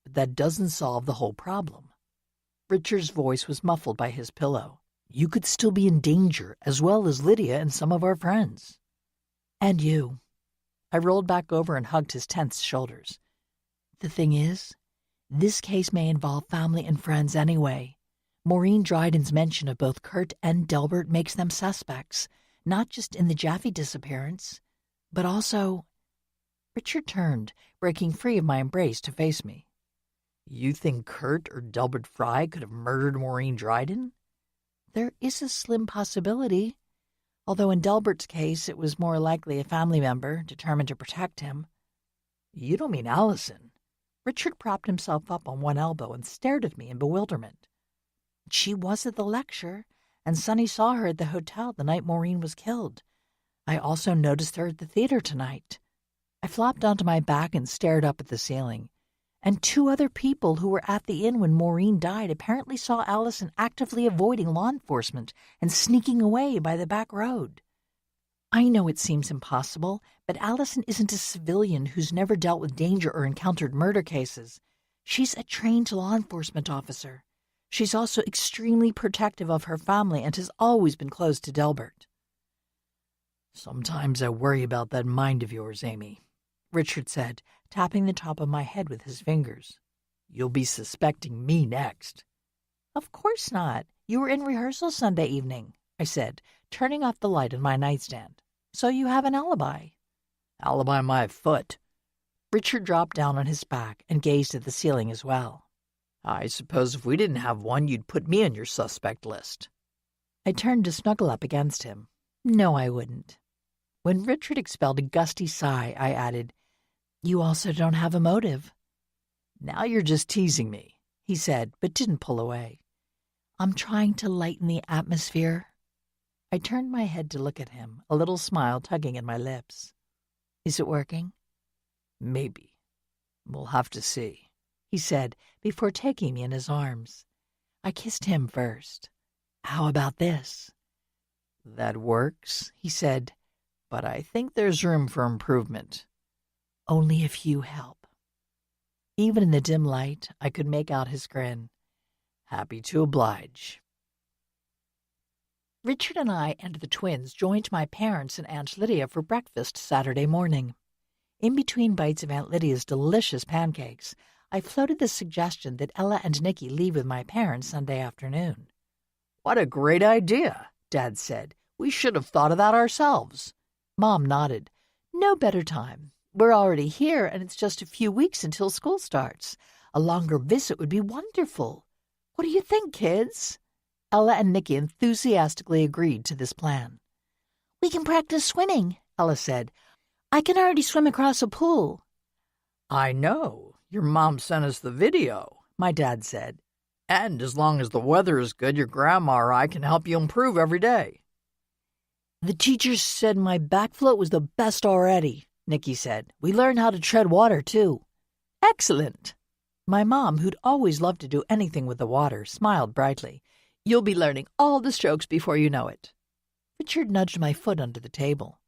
but that doesn't solve the whole problem." Richard's voice was muffled by his pillow. "You could still be in danger, as well as Lydia and some of our friends." "And you." I rolled back over and hugged his tense shoulders. "The thing is, this case may involve family and friends anyway. Maureen Dryden's mention of both Kurt and Gilbert makes them suspects, not just in the Jaffe disappearance, but also..." Richard turned, breaking free of my embrace to face me. "You think Kurt or Delbert Fry could have murdered Maureen Dryden?" "There is a slim possibility, although in Delbert's case it was more likely a family member determined to protect him." "You don't mean Allison?" Richard propped himself up on one elbow and stared at me in bewilderment. "She was at the lecture, and Sonny saw her at the hotel the night Maureen was killed. I also noticed her at the theater tonight." I flopped onto my back and stared up at the ceiling. "And 2 other people who were at the inn when Maureen died apparently saw Allison actively avoiding law enforcement and sneaking away by the back road. I know it seems impossible, but Allison isn't a civilian who's never dealt with danger or encountered murder cases. She's a trained law enforcement officer. She's also extremely protective of her family and has always been close to Delbert." "Sometimes I worry about that mind of yours, Amy," Richard said, tapping the top of my head with his fingers. "You'll be suspecting me next." "Of course not. You were in rehearsal Sunday evening," I said, turning off the light on my nightstand. "So you have an alibi." "Alibi my foot." Richard dropped down on his back and gazed at the ceiling as well. "I suppose if we didn't have one, you'd put me on your suspect list." I turned to snuggle up against him. "No, I wouldn't." When Richard expelled a gusty sigh, I added, "You also don't have a motive." "Now you're just teasing me," he said, but didn't pull away. "I'm trying to lighten the atmosphere." I turned my head to look at him, a little smile tugging at my lips. "Is it working?" "Maybe. We'll have to see," he said before taking me in his arms. I kissed him first. "How about this?" "That works," he said, "but I think there's room for improvement." "Only if you help." Even in the dim light, I could make out his grin. "Happy to oblige." Richard and I and the twins joined my parents and Aunt Lydia for breakfast Saturday morning. In between bites of Aunt Lydia's delicious pancakes, I floated the suggestion that Ella and Nicky leave with my parents Sunday afternoon. "What a great idea," Dad said. "We should have thought of that ourselves." Mom nodded. "No better time. We're already here, and it's just a few weeks until school starts. A longer visit would be wonderful. What do you think, kids?" Ella and Nicky enthusiastically agreed to this plan. "We can practice swimming," Ella said. "I can already swim across a pool." "I know. Your mom sent us the video," my dad said. "And as long as the weather is good, your grandma or I can help you improve every day." "The teachers said my back float was the best already," Nicky said. "We learned how to tread water, too." "Excellent." My mom, who'd always loved to do anything with the water, smiled brightly. "You'll be learning all the strokes before you know it." Richard nudged my foot under the table.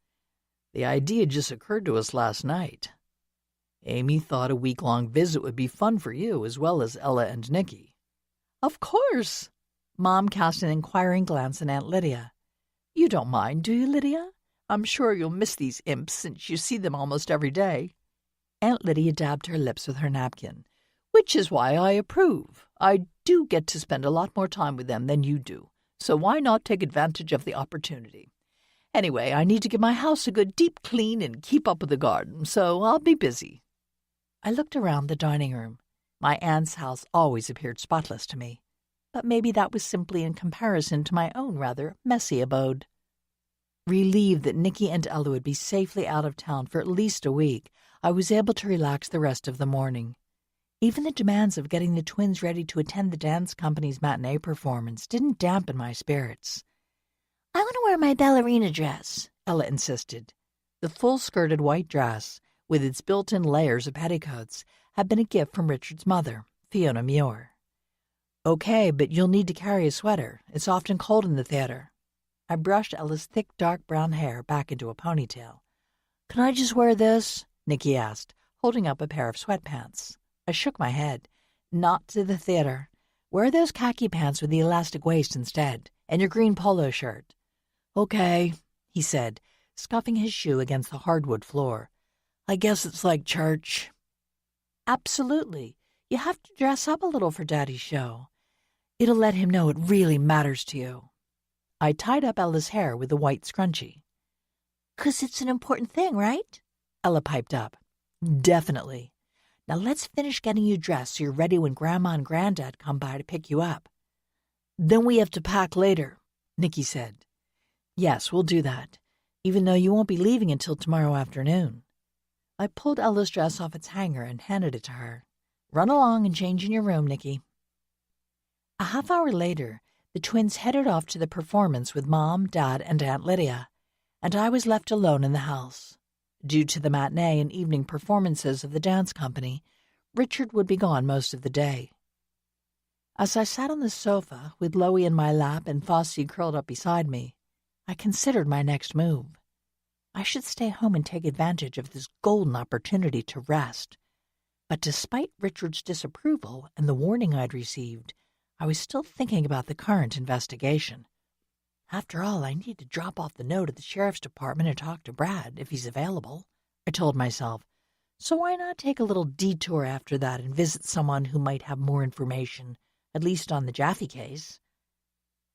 "The idea just occurred to us last night. Amy thought a week-long visit would be fun for you as well as Ella and Nicky." "Of course." Mom cast an inquiring glance at Aunt Lydia. "You don't mind, do you, Lydia? I'm sure you'll miss these imps since you see them almost every day." Aunt Lydia dabbed her lips with her napkin. "Which is why I approve. I do get to spend a lot more time with them than you do, so why not take advantage of the opportunity? Anyway, I need to give my house a good deep clean and keep up with the garden, so I'll be busy." I looked around the dining room. My aunt's house always appeared spotless to me, but maybe that was simply in comparison to my own rather messy abode. Relieved that Nicky and Ella would be safely out of town for at least a week, I was able to relax the rest of the morning. Even the demands of getting the twins ready to attend the dance company's matinee performance didn't dampen my spirits. "I want to wear my ballerina dress," Ella insisted. The full-skirted white dress, with its built-in layers of petticoats, had been a gift from Richard's mother, Fiona Muir. "Okay, but you'll need to carry a sweater. It's often cold in the theater." I brushed Ella's thick, dark brown hair back into a ponytail. "Can I just wear this?" Nicky asked, holding up a pair of sweatpants. I shook my head. "Not to the theater. Wear those khaki pants with the elastic waist instead, and your green polo shirt." "Okay," he said, scuffing his shoe against the hardwood floor. "I guess it's like church." "Absolutely. You have to dress up a little for Daddy's show. It'll let him know it really matters to you." I tied up Ella's hair with a white scrunchie. "'Cause it's an important thing, right?" Ella piped up. "Definitely. Now let's finish getting you dressed so you're ready when Grandma and Granddad come by to pick you up." "Then we have to pack later," Nicky said. "Yes, we'll do that, even though you won't be leaving until tomorrow afternoon." I pulled Ella's dress off its hanger and handed it to her. "Run along and change in your room, Nicky." A half hour later, the twins headed off to the performance with Mom, Dad, and Aunt Lydia, and I was left alone in the house. Due to the matinee and evening performances of the dance company, Richard would be gone most of the day. As I sat on the sofa with Loie in my lap and Fosse curled up beside me, I considered my next move. I should stay home and take advantage of this golden opportunity to rest. But despite Richard's disapproval and the warning I'd received, I was still thinking about the current investigation. After all, I need to drop off the note at the sheriff's department and talk to Brad, if he's available, I told myself. So why not take a little detour after that and visit someone who might have more information, at least on the Jaffe case?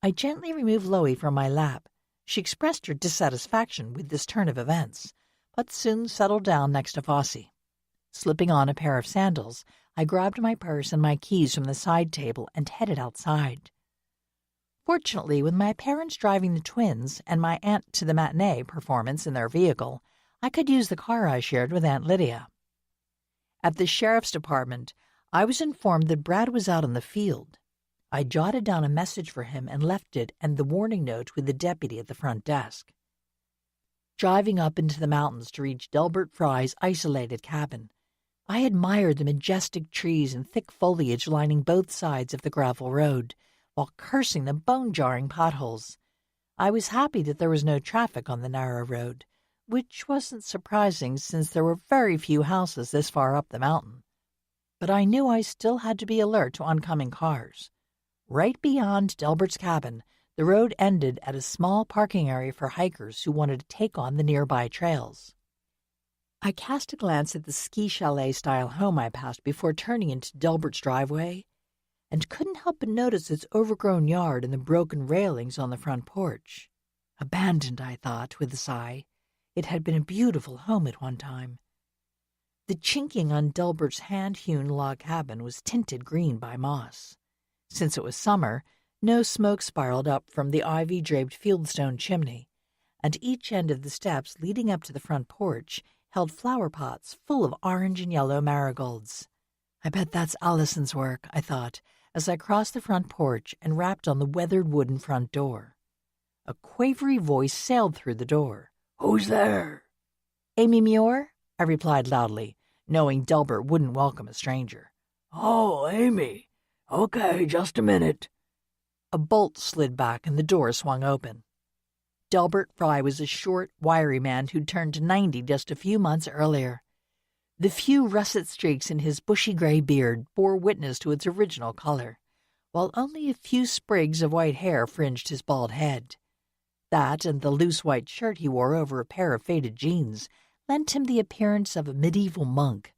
I gently removed Loie from my lap. She expressed her dissatisfaction with this turn of events, but soon settled down next to Fosse. Slipping on a pair of sandals, I grabbed my purse and my keys from the side table and headed outside. Fortunately, with my parents driving the twins and my aunt to the matinee performance in their vehicle, I could use the car I shared with Aunt Lydia. At the sheriff's department, I was informed that Brad was out in the field. I jotted down a message for him and left it and the warning note with the deputy at the front desk. Driving up into the mountains to reach Gilbert Fry's isolated cabin, I admired the majestic trees and thick foliage lining both sides of the gravel road, while cursing the bone-jarring potholes. I was happy that there was no traffic on the narrow road, which wasn't surprising since there were very few houses this far up the mountain. But I knew I still had to be alert to oncoming cars. Right beyond Delbert's cabin, the road ended at a small parking area for hikers who wanted to take on the nearby trails. I cast a glance at the ski chalet-style home I passed before turning into Delbert's driveway, and couldn't help but notice its overgrown yard and the broken railings on the front porch. Abandoned, I thought, with a sigh. It had been a beautiful home at one time. The chinking on Delbert's hand-hewn log cabin was tinted green by moss. Since it was summer, no smoke spiraled up from the ivy-draped fieldstone chimney, and each end of the steps leading up to the front porch held flower pots full of orange and yellow marigolds. I bet that's Allison's work, I thought, as I crossed the front porch and rapped on the weathered wooden front door. A quavery voice sailed through the door. "Who's there?" "Amy Muir," I replied loudly, knowing Delbert wouldn't welcome a stranger. "Oh, Amy. Okay, just a minute." A bolt slid back and the door swung open. Gilbert Fry was a short, wiry man who'd turned 90 just a few months earlier. The few russet streaks in his bushy gray beard bore witness to its original color, while only a few sprigs of white hair fringed his bald head. That and the loose white shirt he wore over a pair of faded jeans lent him the appearance of a medieval monk.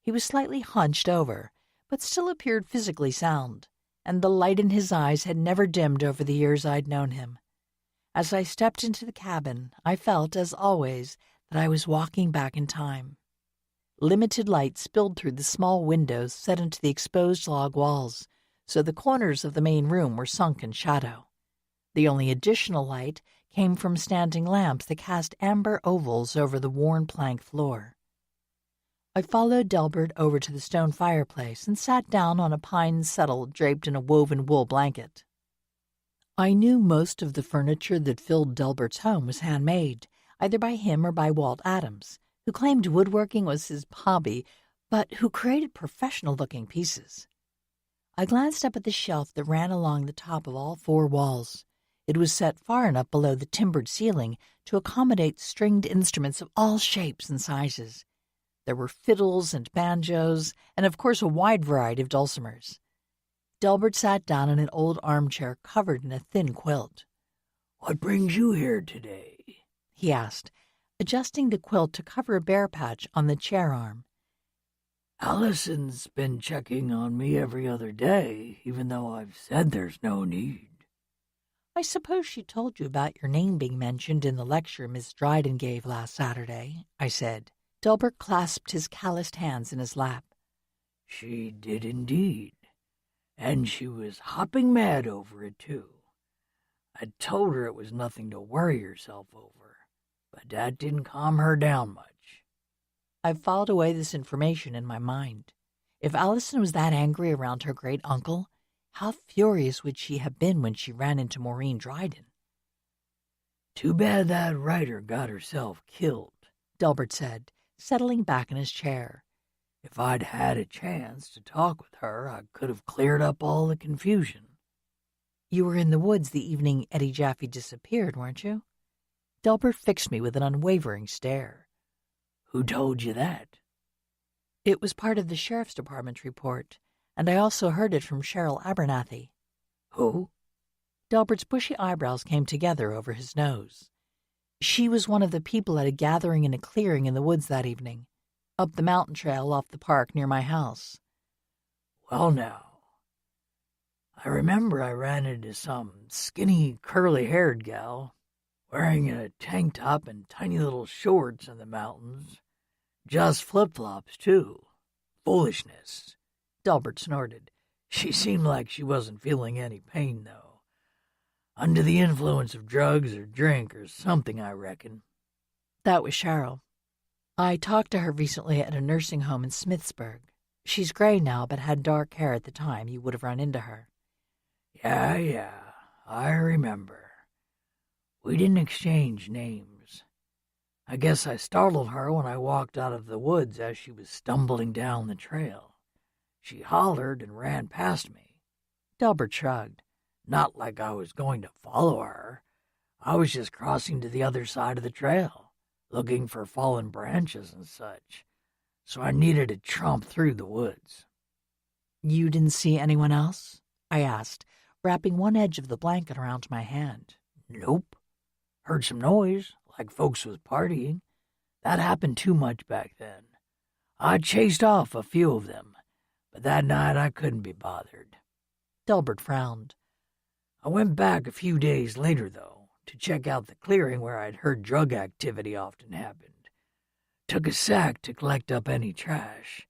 He was slightly hunched over, but still appeared physically sound, and the light in his eyes had never dimmed over the years I'd known him. As I stepped into the cabin, I felt, as always, that I was walking back in time. Limited light spilled through the small windows set into the exposed log walls, so the corners of the main room were sunk in shadow. The only additional light came from standing lamps that cast amber ovals over the worn plank floor. I followed Delbert over to the stone fireplace and sat down on a pine settle draped in a woven wool blanket. I knew most of the furniture that filled Delbert's home was handmade, either by him or by Walt Adams, who claimed woodworking was his hobby, but who created professional-looking pieces. I glanced up at the shelf that ran along the top of all four walls. It was set far enough below the timbered ceiling to accommodate stringed instruments of all shapes and sizes. There were fiddles and banjos, and of course a wide variety of dulcimers. Delbert sat down in an old armchair covered in a thin quilt. "What brings you here today?" he asked, adjusting the quilt to cover a bare patch on the chair arm. "Allison's been checking on me every other day, even though I've said there's no need." "I suppose she told you about your name being mentioned in the lecture Miss Dryden gave last Saturday," I said. Delbert clasped his calloused hands in his lap. "She did indeed, and she was hopping mad over it, too. I told her it was nothing to worry yourself over, but that didn't calm her down much." I filed away this information in my mind. If Allison was that angry around her great-uncle, how furious would she have been when she ran into Maureen Dryden? "Too bad that writer got herself killed," Delbert said, settling back in his chair. "If I'd had a chance to talk with her, I could have cleared up all the confusion." "You were in the woods the evening Eddie Jaffe disappeared, weren't you?" Delbert fixed me with an unwavering stare. "Who told you that?" "It was part of the sheriff's department report, and I also heard it from Cheryl Abernathy." "Who?" Delbert's bushy eyebrows came together over his nose. "She was one of the people at a gathering in a clearing in the woods that evening, up the mountain trail off the park near my house." "Well, now, I remember I ran into some skinny, curly-haired gal, wearing a tank top and tiny little shorts in the mountains. Just flip-flops, too. Foolishness," Delbert snorted. "She seemed like she wasn't feeling any pain, though. Under the influence of drugs or drink or something, I reckon. That was Cheryl. I talked to her recently at a nursing home in Smithsburg. She's gray now, but had dark hair at the time. You would have run into her. Yeah, I remember. We didn't exchange names. I guess I startled her when I walked out of the woods as she was stumbling down the trail. She hollered and ran past me. Gilbert shrugged. Not like I was going to follow her. I was just crossing to the other side of the trail, looking for fallen branches and such. So I needed to tromp through the woods. You didn't see anyone else? I asked, wrapping one edge of the blanket around my hand. Nope. Heard some noise, like folks was partying. That happened too much back then. I chased off a few of them, but that night I couldn't be bothered. Gilbert frowned. I went back a few days later, though, to check out the clearing where I'd heard drug activity often happened. Took a sack to collect up any trash,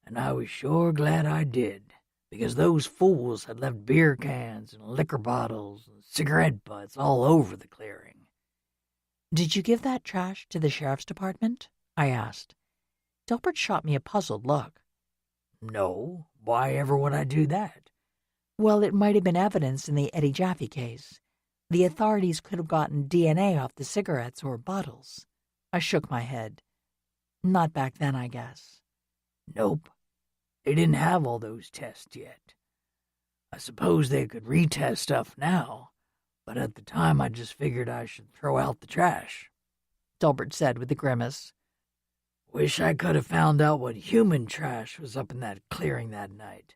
and I was sure glad I did, because those fools had left beer cans and liquor bottles and cigarette butts all over the clearing. Did you give that trash to the sheriff's department? I asked. Gilbert shot me a puzzled look. No, why ever would I do that? Well, it might have been evidence in the Eddie Jaffe case. The authorities could have gotten DNA off the cigarettes or bottles. I shook my head. Not back then, I guess. Nope. They didn't have all those tests yet. I suppose they could retest stuff now, but at the time I just figured I should throw out the trash. Gilbert said with a grimace. Wish I could have found out what human trash was up in that clearing that night,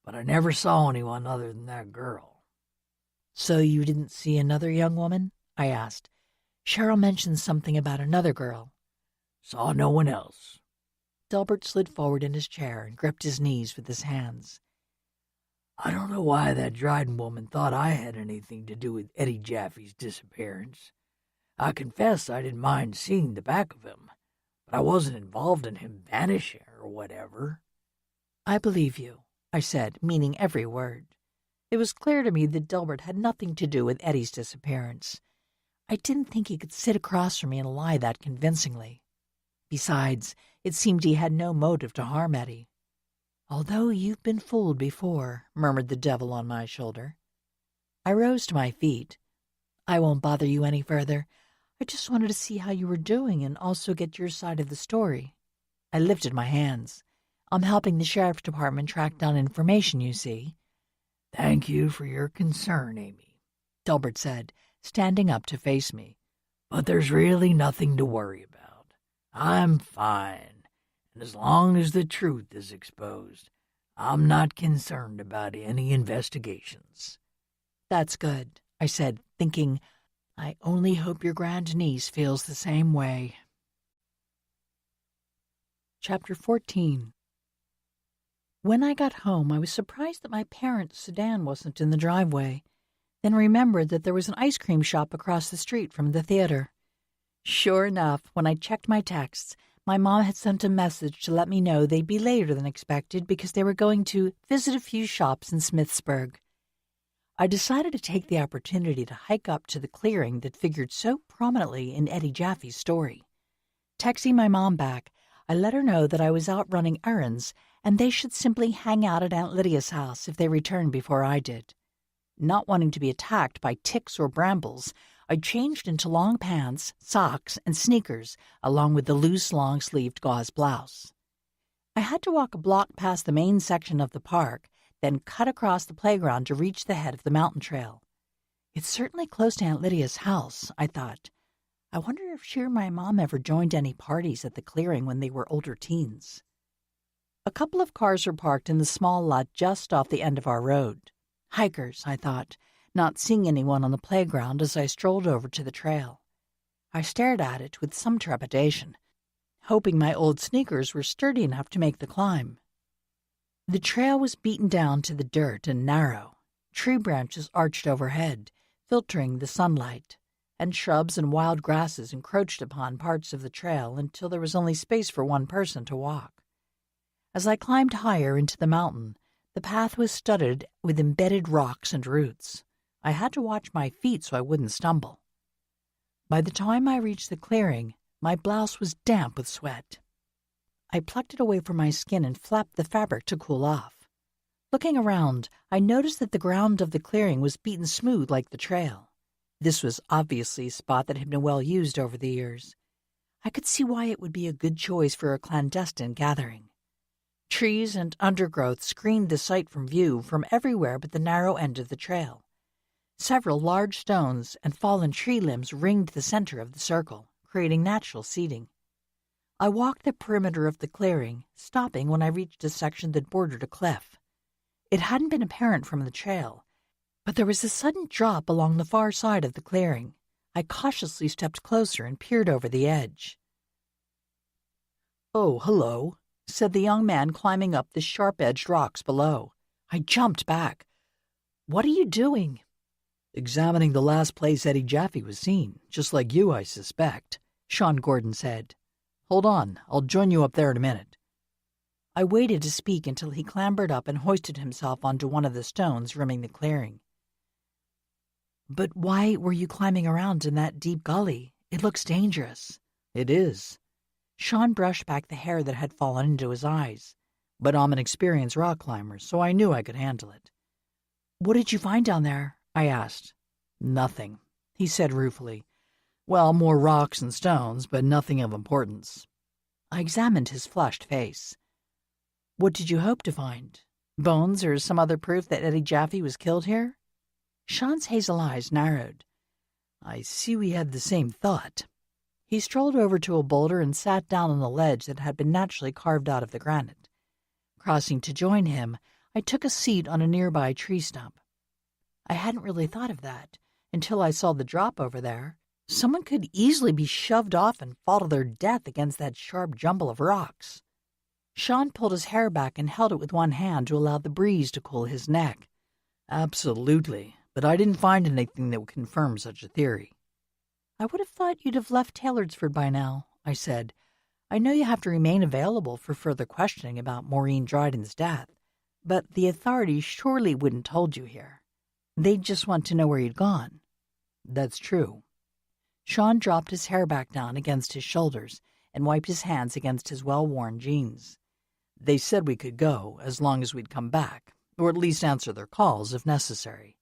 but I never saw anyone other than that girl. So you didn't see another young woman? I asked. Cheryl mentioned something about another girl. Saw no one else. Gilbert slid forward in his chair and gripped his knees with his hands. I don't know why that Dryden woman thought I had anything to do with Eddie Jaffe's disappearance. I confess I didn't mind seeing the back of him, but I wasn't involved in him vanishing or whatever. I believe you, I said, meaning every word. It was clear to me that Gilbert had nothing to do with Eddie's disappearance. I didn't think he could sit across from me and lie that convincingly. Besides, it seemed he had no motive to harm Eddie. Although you've been fooled before, murmured the devil on my shoulder. I rose to my feet. I won't bother you any further. I just wanted to see how you were doing and also get your side of the story. I lifted my hands. I'm helping the sheriff's department track down information, you see. Thank you for your concern, Amy, Gilbert said, standing up to face me. But there's really nothing to worry about. I'm fine, and as long as the truth is exposed, I'm not concerned about any investigations. That's good, I said, thinking, I only hope your grandniece feels the same way. Chapter 14. When I got home, I was surprised that my parents' sedan wasn't in the driveway, then remembered that there was an ice cream shop across the street from the theater. Sure enough, when I checked my texts, my mom had sent a message to let me know they'd be later than expected because they were going to visit a few shops in Smithsburg. I decided to take the opportunity to hike up to the clearing that figured so prominently in Eddie Jaffe's story. Texting my mom back, I let her know that I was out running errands and they should simply hang out at Aunt Lydia's house if they returned before I did. Not wanting to be attacked by ticks or brambles, I changed into long pants, socks, and sneakers, along with the loose, long-sleeved gauze blouse. I had to walk a block past the main section of the park, then cut across the playground to reach the head of the mountain trail. It's certainly close to Aunt Lydia's house, I thought. I wonder if she or my mom ever joined any parties at the clearing when they were older teens. A couple of cars were parked in the small lot just off the end of our road. Hikers, I thought, not seeing anyone on the playground as I strolled over to the trail. I stared at it with some trepidation, hoping my old sneakers were sturdy enough to make the climb. The trail was beaten down to the dirt and narrow. Tree branches arched overhead, filtering the sunlight, and shrubs and wild grasses encroached upon parts of the trail until there was only space for one person to walk. As I climbed higher into the mountain, the path was studded with embedded rocks and roots. I had to watch my feet so I wouldn't stumble. By the time I reached the clearing, my blouse was damp with sweat. I plucked it away from my skin and flapped the fabric to cool off. Looking around, I noticed that the ground of the clearing was beaten smooth like the trail. This was obviously a spot that had been well used over the years. I could see why it would be a good choice for a clandestine gathering. Trees and undergrowth screened the site from view from everywhere but the narrow end of the trail. Several large stones and fallen tree limbs ringed the center of the circle, creating natural seating. I walked the perimeter of the clearing, stopping when I reached a section that bordered a cliff. It hadn't been apparent from the trail, but there was a sudden drop along the far side of the clearing. I cautiously stepped closer and peered over the edge. "Oh, hello," said the young man climbing up the sharp-edged rocks below. I jumped back. "What are you doing?" "Examining the last place Eddie Jaffe was seen, just like you, I suspect," Sean Gordon said. "Hold on, I'll join you up there in a minute." I waited to speak until he clambered up and hoisted himself onto one of the stones rimming the clearing. "But why were you climbing around in that deep gully? It looks dangerous." "It is." Sean brushed back the hair that had fallen into his eyes. "But I'm an experienced rock climber, so I knew I could handle it." "What did you find down there?" I asked. "Nothing," he said ruefully. "Well, more rocks and stones, but nothing of importance." I examined his flushed face. "What did you hope to find? Bones or some other proof that Eddie Jaffe was killed here?" Sean's hazel eyes narrowed. "I see we had the same thought." He strolled over to a boulder and sat down on a ledge that had been naturally carved out of the granite. Crossing to join him, I took a seat on a nearby tree stump. I hadn't really thought of that until I saw the drop over there. Someone could easily be shoved off and fall to their death against that sharp jumble of rocks. Sean pulled his hair back and held it with one hand to allow the breeze to cool his neck. "Absolutely, but I didn't find anything that would confirm such a theory." "I would have thought you'd have left Taylorsford by now," I said. "I know you have to remain available for further questioning about Maureen Dryden's death, but the authorities surely wouldn't hold you here. They'd just want to know where you'd gone." "That's true." Sean dropped his hair back down against his shoulders and wiped his hands against his well-worn jeans. "They said we could go as long as we'd come back, or at least answer their calls if necessary.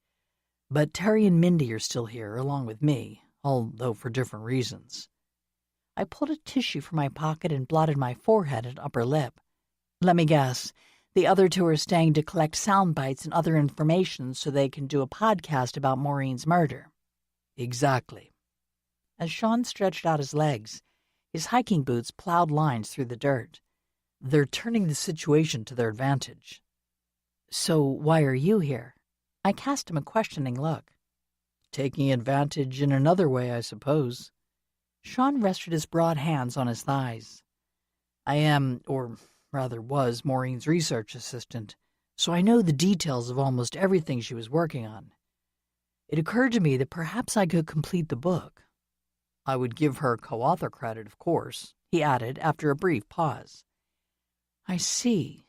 But Terry and Mindy are still here, along with me, although for different reasons." I pulled a tissue from my pocket and blotted my forehead and upper lip. "Let me guess. The other two are staying to collect sound bites and other information so they can do a podcast about Maureen's murder." "Exactly." As Sean stretched out his legs, his hiking boots plowed lines through the dirt. "They're turning the situation to their advantage." "So why are you here?" I cast him a questioning look. "Taking advantage in another way, I suppose." Sean rested his broad hands on his thighs. "I am, or rather was, Maureen's research assistant, so I know the details of almost everything she was working on. It occurred to me that perhaps I could complete the book. I would give her co-author credit, of course," he added after a brief pause. "I see.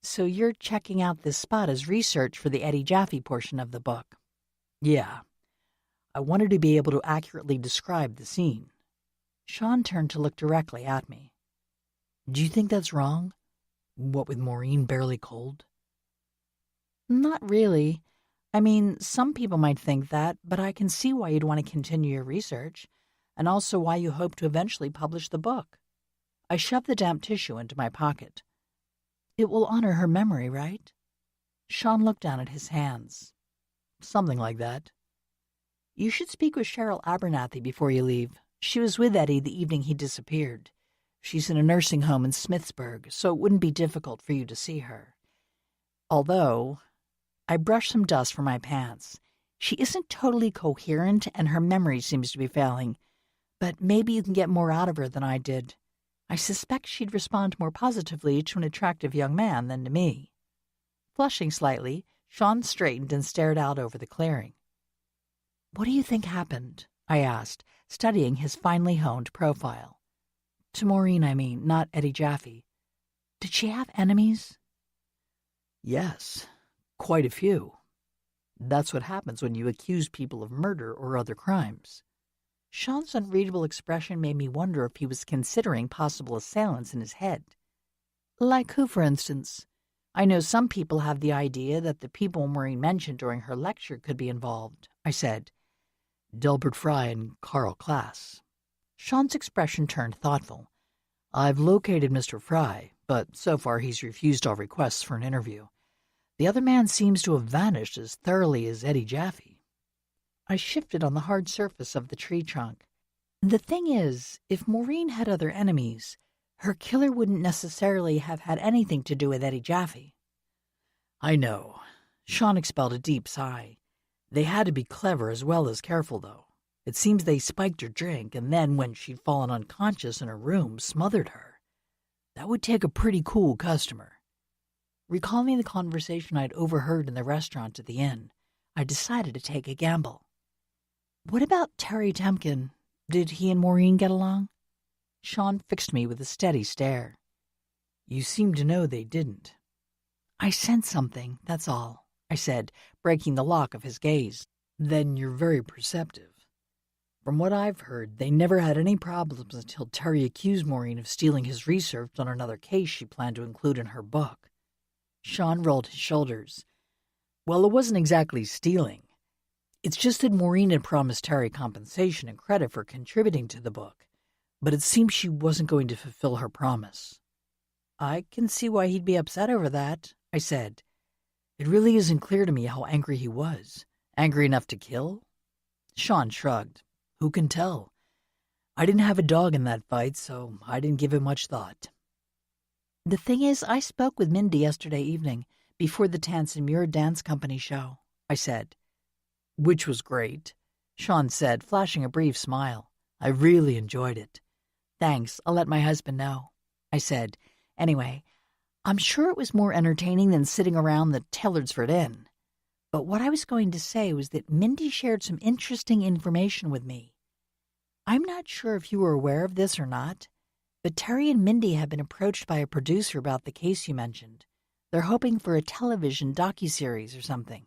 So you're checking out this spot as research for the Eddie Jaffe portion of the book." "Yeah. I wanted to be able to accurately describe the scene." Sean turned to look directly at me. "Do you think that's wrong? What with Maureen barely cold?" "Not really. I mean, some people might think that, but I can see why you'd want to continue your research, and also why you hope to eventually publish the book." I shoved the damp tissue into my pocket. "It will honor her memory, right?" Sean looked down at his hands. "Something like that." "You should speak with Cheryl Abernathy before you leave. She was with Eddie the evening he disappeared. She's in a nursing home in Smithsburg, so it wouldn't be difficult for you to see her. Although," I brushed some dust from my pants, "she isn't totally coherent and her memory seems to be failing, but maybe you can get more out of her than I did. I suspect she'd respond more positively to an attractive young man than to me." Flushing slightly, Sean straightened and stared out over the clearing. "What do you think happened?" I asked, studying his finely honed profile. "To Maureen, I mean, not Eddie Jaffe. Did she have enemies?" "Yes, quite a few." That's what happens when you accuse people of murder or other crimes. Sean's unreadable expression made me wonder if he was considering possible assailants in his head. Like who, for instance? I know some people have the idea that the people Maureen mentioned during her lecture could be involved, I said. Gilbert Fry and Carl Klass. Sean's expression turned thoughtful. I've located Mr. Fry, but so far he's refused all requests for an interview. The other man seems to have vanished as thoroughly as Eddie Jaffe. I shifted on the hard surface of the tree trunk. The thing is, if Maureen had other enemies, her killer wouldn't necessarily have had anything to do with Eddie Jaffe. I know. Sean expelled a deep sigh. They had to be clever as well as careful, though. It seems they spiked her drink, and then when she'd fallen unconscious in her room, smothered her. That would take a pretty cool customer. Recalling the conversation I'd overheard in the restaurant at the inn, I decided to take a gamble. What about Terry Temkin? Did he and Maureen get along? Sean fixed me with a steady stare. You seem to know they didn't. I sense something, that's all, I said, breaking the lock of his gaze. Then you're very perceptive. From what I've heard, they never had any problems until Terry accused Maureen of stealing his research on another case she planned to include in her book. Sean rolled his shoulders. Well, it wasn't exactly stealing. It's just that Maureen had promised Terry compensation and credit for contributing to the book, but it seemed she wasn't going to fulfill her promise. I can see why he'd be upset over that, I said. It really isn't clear to me how angry he was. Angry enough to kill? Sean shrugged. Who can tell? I didn't have a dog in that fight, so I didn't give it much thought. The thing is, I spoke with Mindy yesterday evening, before the Tansen Muir Dance Company show, I said. Which was great, Sean said, flashing a brief smile. I really enjoyed it. Thanks, I'll let my husband know, I said. Anyway, I'm sure it was more entertaining than sitting around the Taylorsford Inn. But what I was going to say was that Mindy shared some interesting information with me. I'm not sure if you were aware of this or not, but Terry and Mindy have been approached by a producer about the case you mentioned. They're hoping for a television docuseries or something.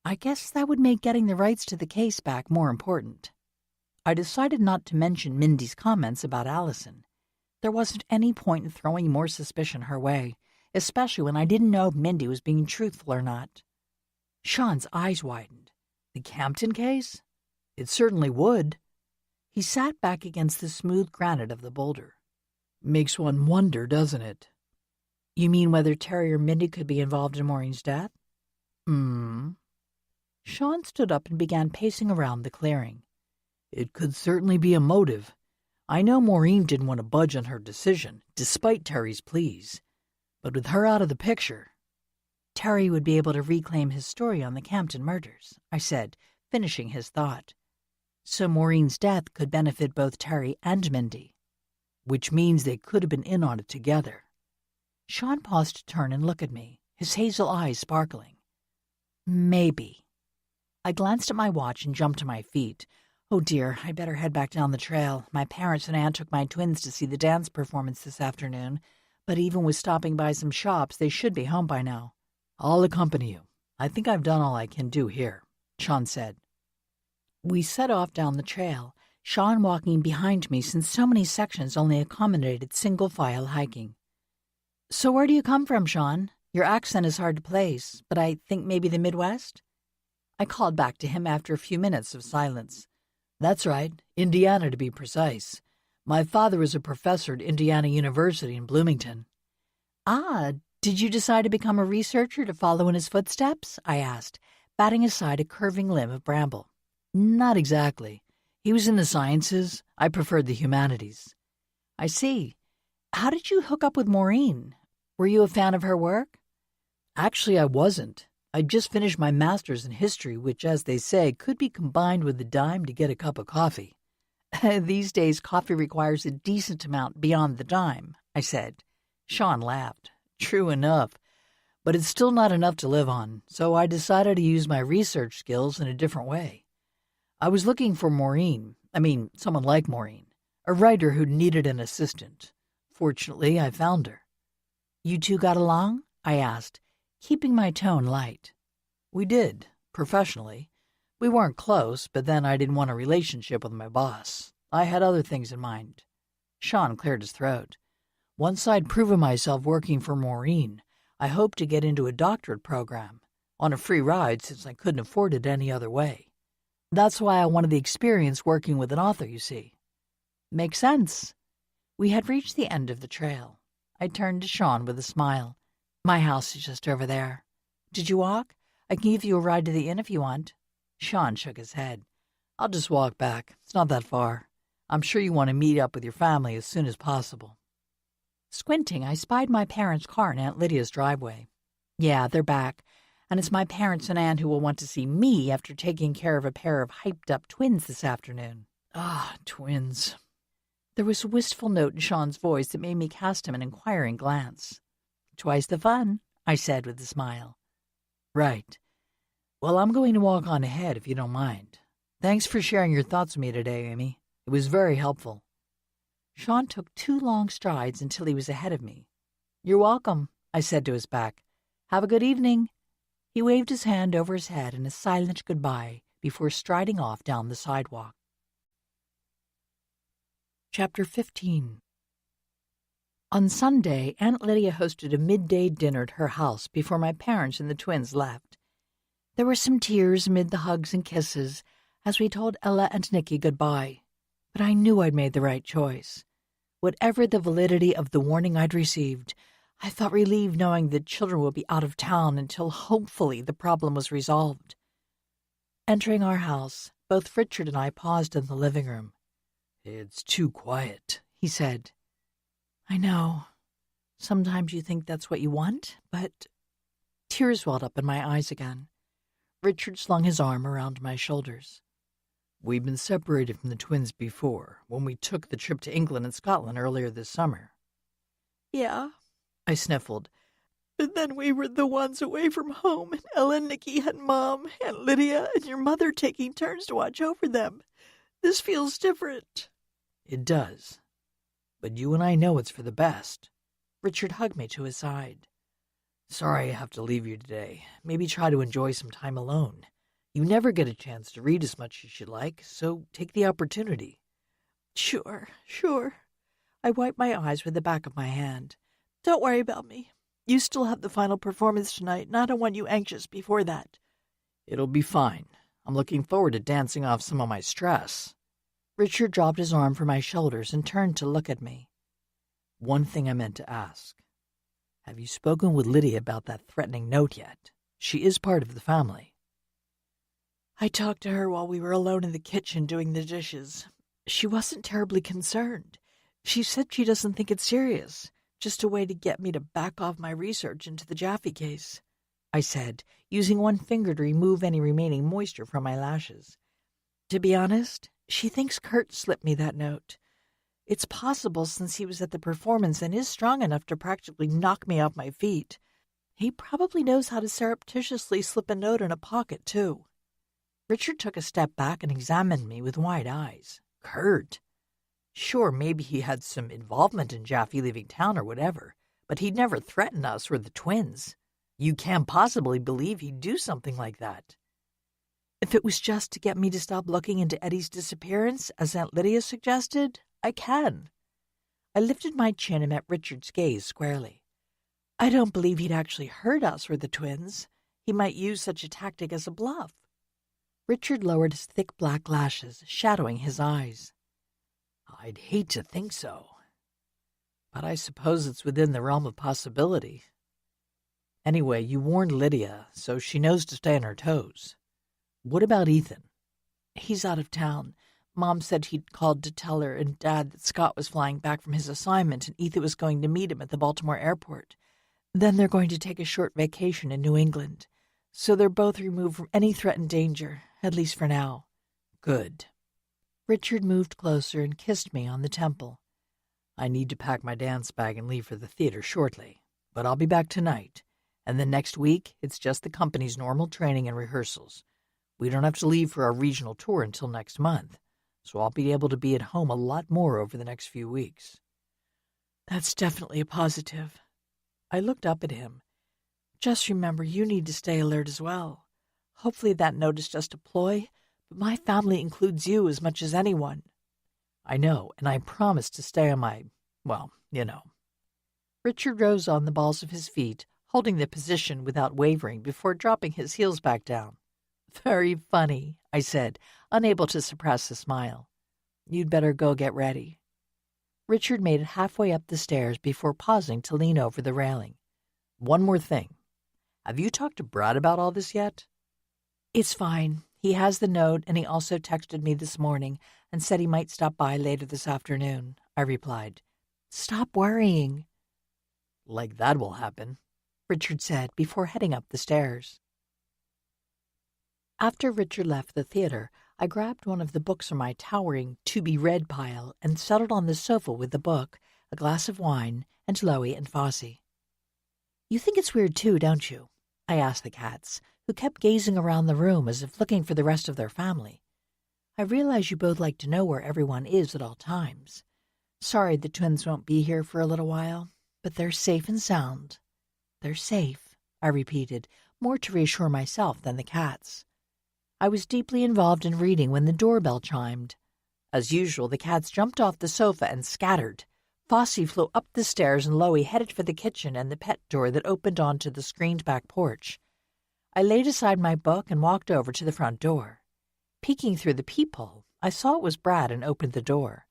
I guess that would make getting the rights to the case back more important. I decided not to mention Mindy's comments about Allison. There wasn't any point in throwing more suspicion her way, especially when I didn't know if Mindy was being truthful or not. Sean's eyes widened. The Campton case? It certainly would. He sat back against the smooth granite of the boulder. Makes one wonder, doesn't it? You mean whether Terry or Mindy could be involved in Maureen's death? Sean stood up and began pacing around the clearing. It could certainly be a motive. I know Maureen didn't want to budge on her decision, despite Terry's pleas. But with her out of the picture... Terry would be able to reclaim his story on the Campton murders, I said, finishing his thought. So Maureen's death could benefit both Terry and Mindy. Which means they could have been in on it together. Sean paused to turn and look at me, his hazel eyes sparkling. Maybe. I glanced at my watch and jumped to my feet. Oh dear, I'd better head back down the trail. My parents and aunt took my twins to see the dance performance this afternoon, but even with stopping by some shops, they should be home by now. I'll accompany you. I think I've done all I can do here, Sean said. We set off down the trail, Sean walking behind me since so many sections only accommodated single-file hiking. So where do you come from, Sean? Your accent is hard to place, but I think maybe the Midwest? I called back to him after a few minutes of silence. That's right, Indiana to be precise. My father was a professor at Indiana University in Bloomington. Ah, did you decide to become a researcher to follow in his footsteps? I asked, batting aside a curving limb of bramble. Not exactly. He was in the sciences. I preferred the humanities. I see. How did you hook up with Maureen? Were you a fan of her work? Actually, I wasn't. I'd just finished my master's in history, which, as they say, could be combined with a dime to get a cup of coffee. These days, coffee requires a decent amount beyond the dime, I said. Sean laughed. True enough. But it's still not enough to live on, so I decided to use my research skills in a different way. I was looking for someone like Maureen, a writer who needed an assistant. Fortunately, I found her. You two got along? I asked, keeping my tone light. We did, professionally. We weren't close, but then I didn't want a relationship with my boss. I had other things in mind. Sean cleared his throat. Once I'd proven myself working for Maureen, I hoped to get into a doctorate program, on a free ride since I couldn't afford it any other way. That's why I wanted the experience working with an author, you see. Makes sense. We had reached the end of the trail. I turned to Sean with a smile. My house is just over there. Did you walk? I can give you a ride to the inn if you want. Sean shook his head. I'll just walk back. It's not that far. I'm sure you want to meet up with your family as soon as possible. Squinting, I spied my parents' car in Aunt Lydia's driveway. Yeah, they're back, and it's my parents and Aunt who will want to see me after taking care of a pair of hyped-up twins this afternoon. Ah, twins. There was a wistful note in Sean's voice that made me cast him an inquiring glance. Twice the fun, I said with a smile. Right. Well, I'm going to walk on ahead if you don't mind. Thanks for sharing your thoughts with me today, Amy. It was very helpful. Sean took 2 long strides until he was ahead of me. You're welcome, I said to his back. Have a good evening. He waved his hand over his head in a silent goodbye before striding off down the sidewalk. Chapter 15. On Sunday, Aunt Lydia hosted a midday dinner at her house before my parents and the twins left. There were some tears amid the hugs and kisses as we told Ella and Nicky goodbye, but I knew I'd made the right choice. Whatever the validity of the warning I'd received, I felt relieved knowing the children would be out of town until hopefully the problem was resolved. Entering our house, both Richard and I paused in the living room. It's too quiet, he said. I know. Sometimes you think that's what you want, but... Tears welled up in my eyes again. Richard slung his arm around my shoulders. We've been separated from the twins before, when we took the trip to England and Scotland earlier this summer. Yeah, I sniffled. But then we were the ones away from home, and Ella and Nicky had Mom, Aunt Lydia, and your mother taking turns to watch over them. This feels different. It does. But you and I know it's for the best. Richard hugged me to his side. Sorry I have to leave you today. Maybe try to enjoy some time alone. You never get a chance to read as much as you like, so take the opportunity. Sure. I wiped my eyes with the back of my hand. Don't worry about me. You still have the final performance tonight, and I don't want you anxious before that. It'll be fine. I'm looking forward to dancing off some of my stress. Richard dropped his arm from my shoulders and turned to look at me. One thing I meant to ask. Have you spoken with Lydia about that threatening note yet? She is part of the family. I talked to her while we were alone in the kitchen doing the dishes. She wasn't terribly concerned. She said she doesn't think it's serious, just a way to get me to back off my research into the Jaffe case, I said, using one finger to remove any remaining moisture from my lashes. To be honest, she thinks Kurt slipped me that note. It's possible since he was at the performance and is strong enough to practically knock me off my feet. He probably knows how to surreptitiously slip a note in a pocket, too. Richard took a step back and examined me with wide eyes. Kurt? Sure, maybe he had some involvement in Jaffe leaving town or whatever, but he'd never threaten us or the twins. You can't possibly believe he'd do something like that. If it was just to get me to stop looking into Eddie's disappearance, as Aunt Lydia suggested, I can. I lifted my chin and met Richard's gaze squarely. I don't believe he'd actually hurt us or the twins. He might use such a tactic as a bluff. Richard lowered his thick black lashes, shadowing his eyes. I'd hate to think so, but I suppose it's within the realm of possibility. Anyway, you warned Lydia, so she knows to stay on her toes. What about Ethan? He's out of town. Mom said he'd called to tell her and Dad that Scott was flying back from his assignment and Ethan was going to meet him at the Baltimore airport. Then they're going to take a short vacation in New England. So they're both removed from any threatened danger, at least for now. Good. Richard moved closer and kissed me on the temple. I need to pack my dance bag and leave for the theater shortly, but I'll be back tonight. And then next week, it's just the company's normal training and rehearsals. We don't have to leave for our regional tour until next month, so I'll be able to be at home a lot more over the next few weeks. That's definitely a positive. I looked up at him. Just remember, you need to stay alert as well. Hopefully that note is just a ploy, but my family includes you as much as anyone. I know, and I promise to stay on my, well, you know. Richard rose on the balls of his feet, holding the position without wavering before dropping his heels back down. Very funny, I said, unable to suppress a smile. You'd better go get ready. Richard made it halfway up the stairs before pausing to lean over the railing. One more thing. Have you talked to Brad about all this yet? It's fine. He has the note, and he also texted me this morning and said he might stop by later this afternoon, I replied. Stop worrying. Like that will happen, Richard said before heading up the stairs. After Richard left the theater, I grabbed one of the books from my towering to-be-read pile and settled on the sofa with the book, a glass of wine, and Loie and Fosse. You think it's weird too, don't you? I asked the cats, who kept gazing around the room as if looking for the rest of their family. I realize you both like to know where everyone is at all times. Sorry the twins won't be here for a little while, but they're safe and sound. They're safe, I repeated, more to reassure myself than the cats. I was deeply involved in reading when the doorbell chimed. As usual, the cats jumped off the sofa and scattered. Fosse flew up the stairs and Loie headed for the kitchen and the pet door that opened onto the screened back porch. I laid aside my book and walked over to the front door. Peeking through the peephole, I saw it was Brad and opened the door.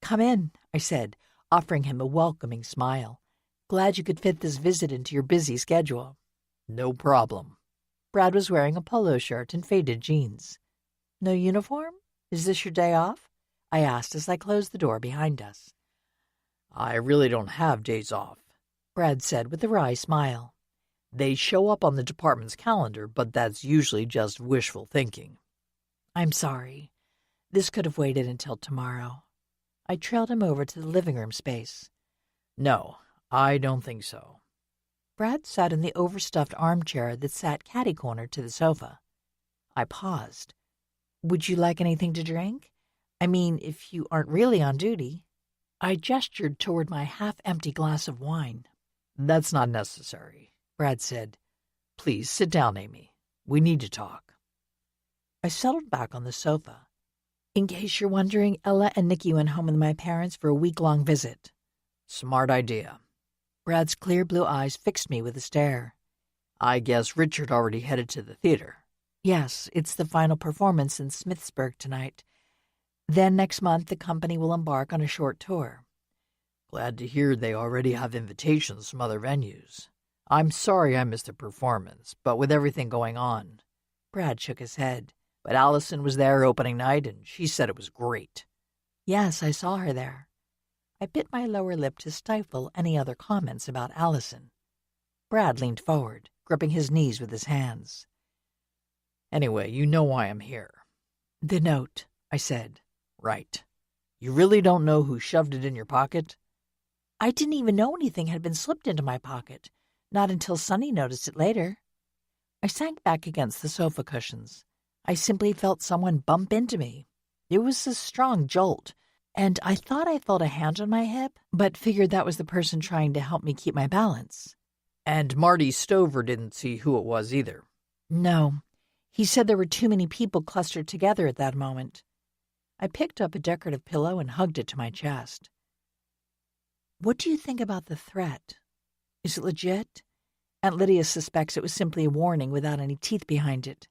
Come in, I said, offering him a welcoming smile. Glad you could fit this visit into your busy schedule. No problem. Brad was wearing a polo shirt and faded jeans. No uniform? Is this your day off? I asked as I closed the door behind us. I really don't have days off, Brad said with a wry smile. They show up on the department's calendar, but that's usually just wishful thinking. I'm sorry. This could have waited until tomorrow. I trailed him over to the living room space. No, I don't think so. Brad sat in the overstuffed armchair that sat catty-cornered to the sofa. I paused. Would you like anything to drink? I mean, if you aren't really on duty. I gestured toward my half-empty glass of wine. That's not necessary, Brad said. Please sit down, Amy. We need to talk. I settled back on the sofa. In case you're wondering, Ella and Nikki went home with my parents for a week-long visit. Smart idea. Brad's clear blue eyes fixed me with a stare. I guess Richard already headed to the theater. Yes, it's the final performance in Smithsburg tonight. Then next month the company will embark on a short tour. Glad to hear they already have invitations from other venues. I'm sorry I missed the performance, but with everything going on. Brad shook his head. But Allison was there opening night, and she said it was great. Yes, I saw her there. I bit my lower lip to stifle any other comments about Allison. Brad leaned forward, gripping his knees with his hands. Anyway, you know why I'm here. The note, I said. Right. You really don't know who shoved it in your pocket? I didn't even know anything had been slipped into my pocket, not until Sonny noticed it later. I sank back against the sofa cushions. I simply felt someone bump into me. It was a strong jolt, and I thought I felt a hand on my hip, but figured that was the person trying to help me keep my balance. And Marty Stover didn't see who it was either. No. He said there were too many people clustered together at that moment. I picked up a decorative pillow and hugged it to my chest. What do you think about the threat? Is it legit? Aunt Lydia suspects it was simply a warning without any teeth behind it.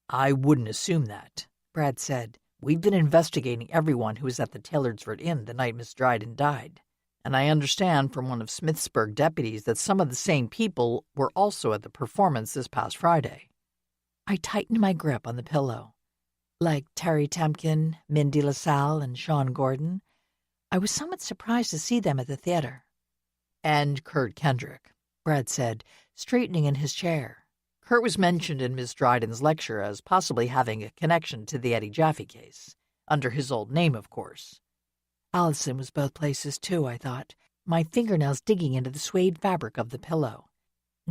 I wouldn't assume that, Brad said. We've been investigating everyone who was at the Taylorsford Inn the night Miss Dryden died. And I understand from one of Smithsburg deputies that some of the same people were also at the performance this past Friday. I tightened my grip on the pillow. Like Terry Temkin, Mindy LaSalle, and Sean Gordon, I was somewhat surprised to see them at the theater. And Kurt Kendrick, Brad said, straightening in his chair. Kurt was mentioned in Miss Dryden's lecture as possibly having a connection to the Eddie Jaffe case, under his old name, of course. Allison was both places, too, I thought, my fingernails digging into the suede fabric of the pillow.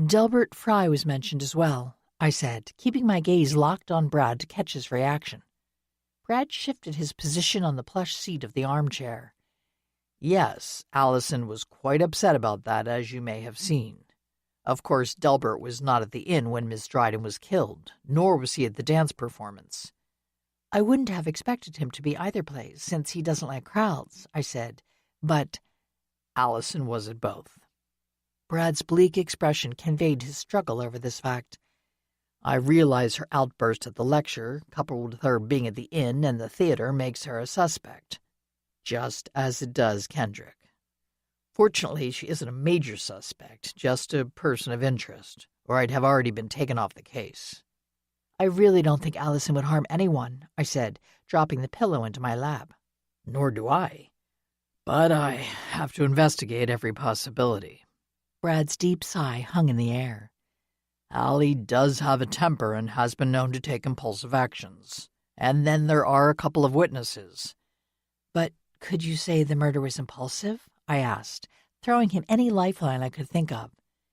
Gilbert Fry was mentioned as well, I said, keeping my gaze locked on Brad to catch his reaction. Brad shifted his position on the plush seat of the armchair. Yes, Allison was quite upset about that, as you may have seen. Of course, Gilbert was not at the inn when Miss Dryden was killed, nor was he at the dance performance. I wouldn't have expected him to be either place, since he doesn't like crowds, I said, but Allison was at both. Brad's bleak expression conveyed his struggle over this fact. I realize her outburst at the lecture, coupled with her being at the inn and the theater, makes her a suspect, just as it does Kendrick. Fortunately, she isn't a major suspect, just a person of interest, or I'd have already been taken off the case. I really don't think Allison would harm anyone, I said, dropping the pillow into my lap. Nor do I. But I have to investigate every possibility. Brad's deep sigh hung in the air. Allie does have a temper and has been known to take impulsive actions. And then there are a couple of witnesses. But could you say the murder was impulsive? I asked, throwing him any lifeline I could think of.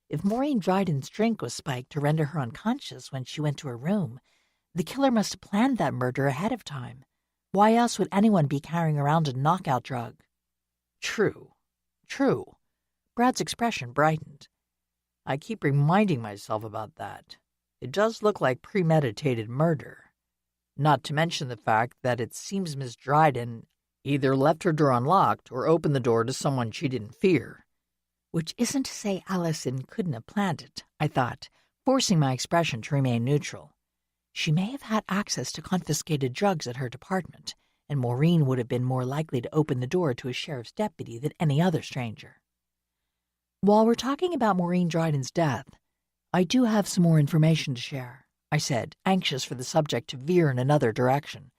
If Maureen Dryden's drink was spiked to render her unconscious when she went to her room, the killer must have planned that murder ahead of time. Why else would anyone be carrying around a knockout drug? True. Brad's expression brightened. I keep reminding myself about that. It does look like premeditated murder. Not to mention the fact that it seems Miss Dryden either left her door unlocked or opened the door to someone she didn't fear. Which isn't to say Allison couldn't have planned it, I thought, forcing my expression to remain neutral. She may have had access to confiscated drugs at her department, and Maureen would have been more likely to open the door to a sheriff's deputy than any other stranger. While we're talking about Maureen Dryden's death, I do have some more information to share, I said, anxious for the subject to veer in another direction.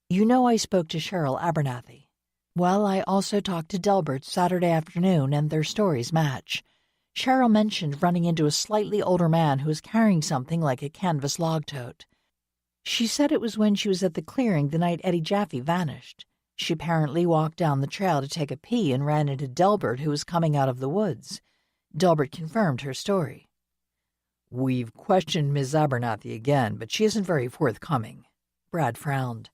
You know I spoke to Cheryl Abernathy. Well, I also talked to Gilbert Saturday afternoon, and their stories match. Cheryl mentioned running into a slightly older man who was carrying something like a canvas log tote. She said it was when she was at the clearing the night Eddie Jaffe vanished. She apparently walked down the trail to take a pee and ran into Gilbert, who was coming out of the woods. Gilbert confirmed her story. We've questioned Ms. Abernathy again, but she isn't very forthcoming. Brad frowned.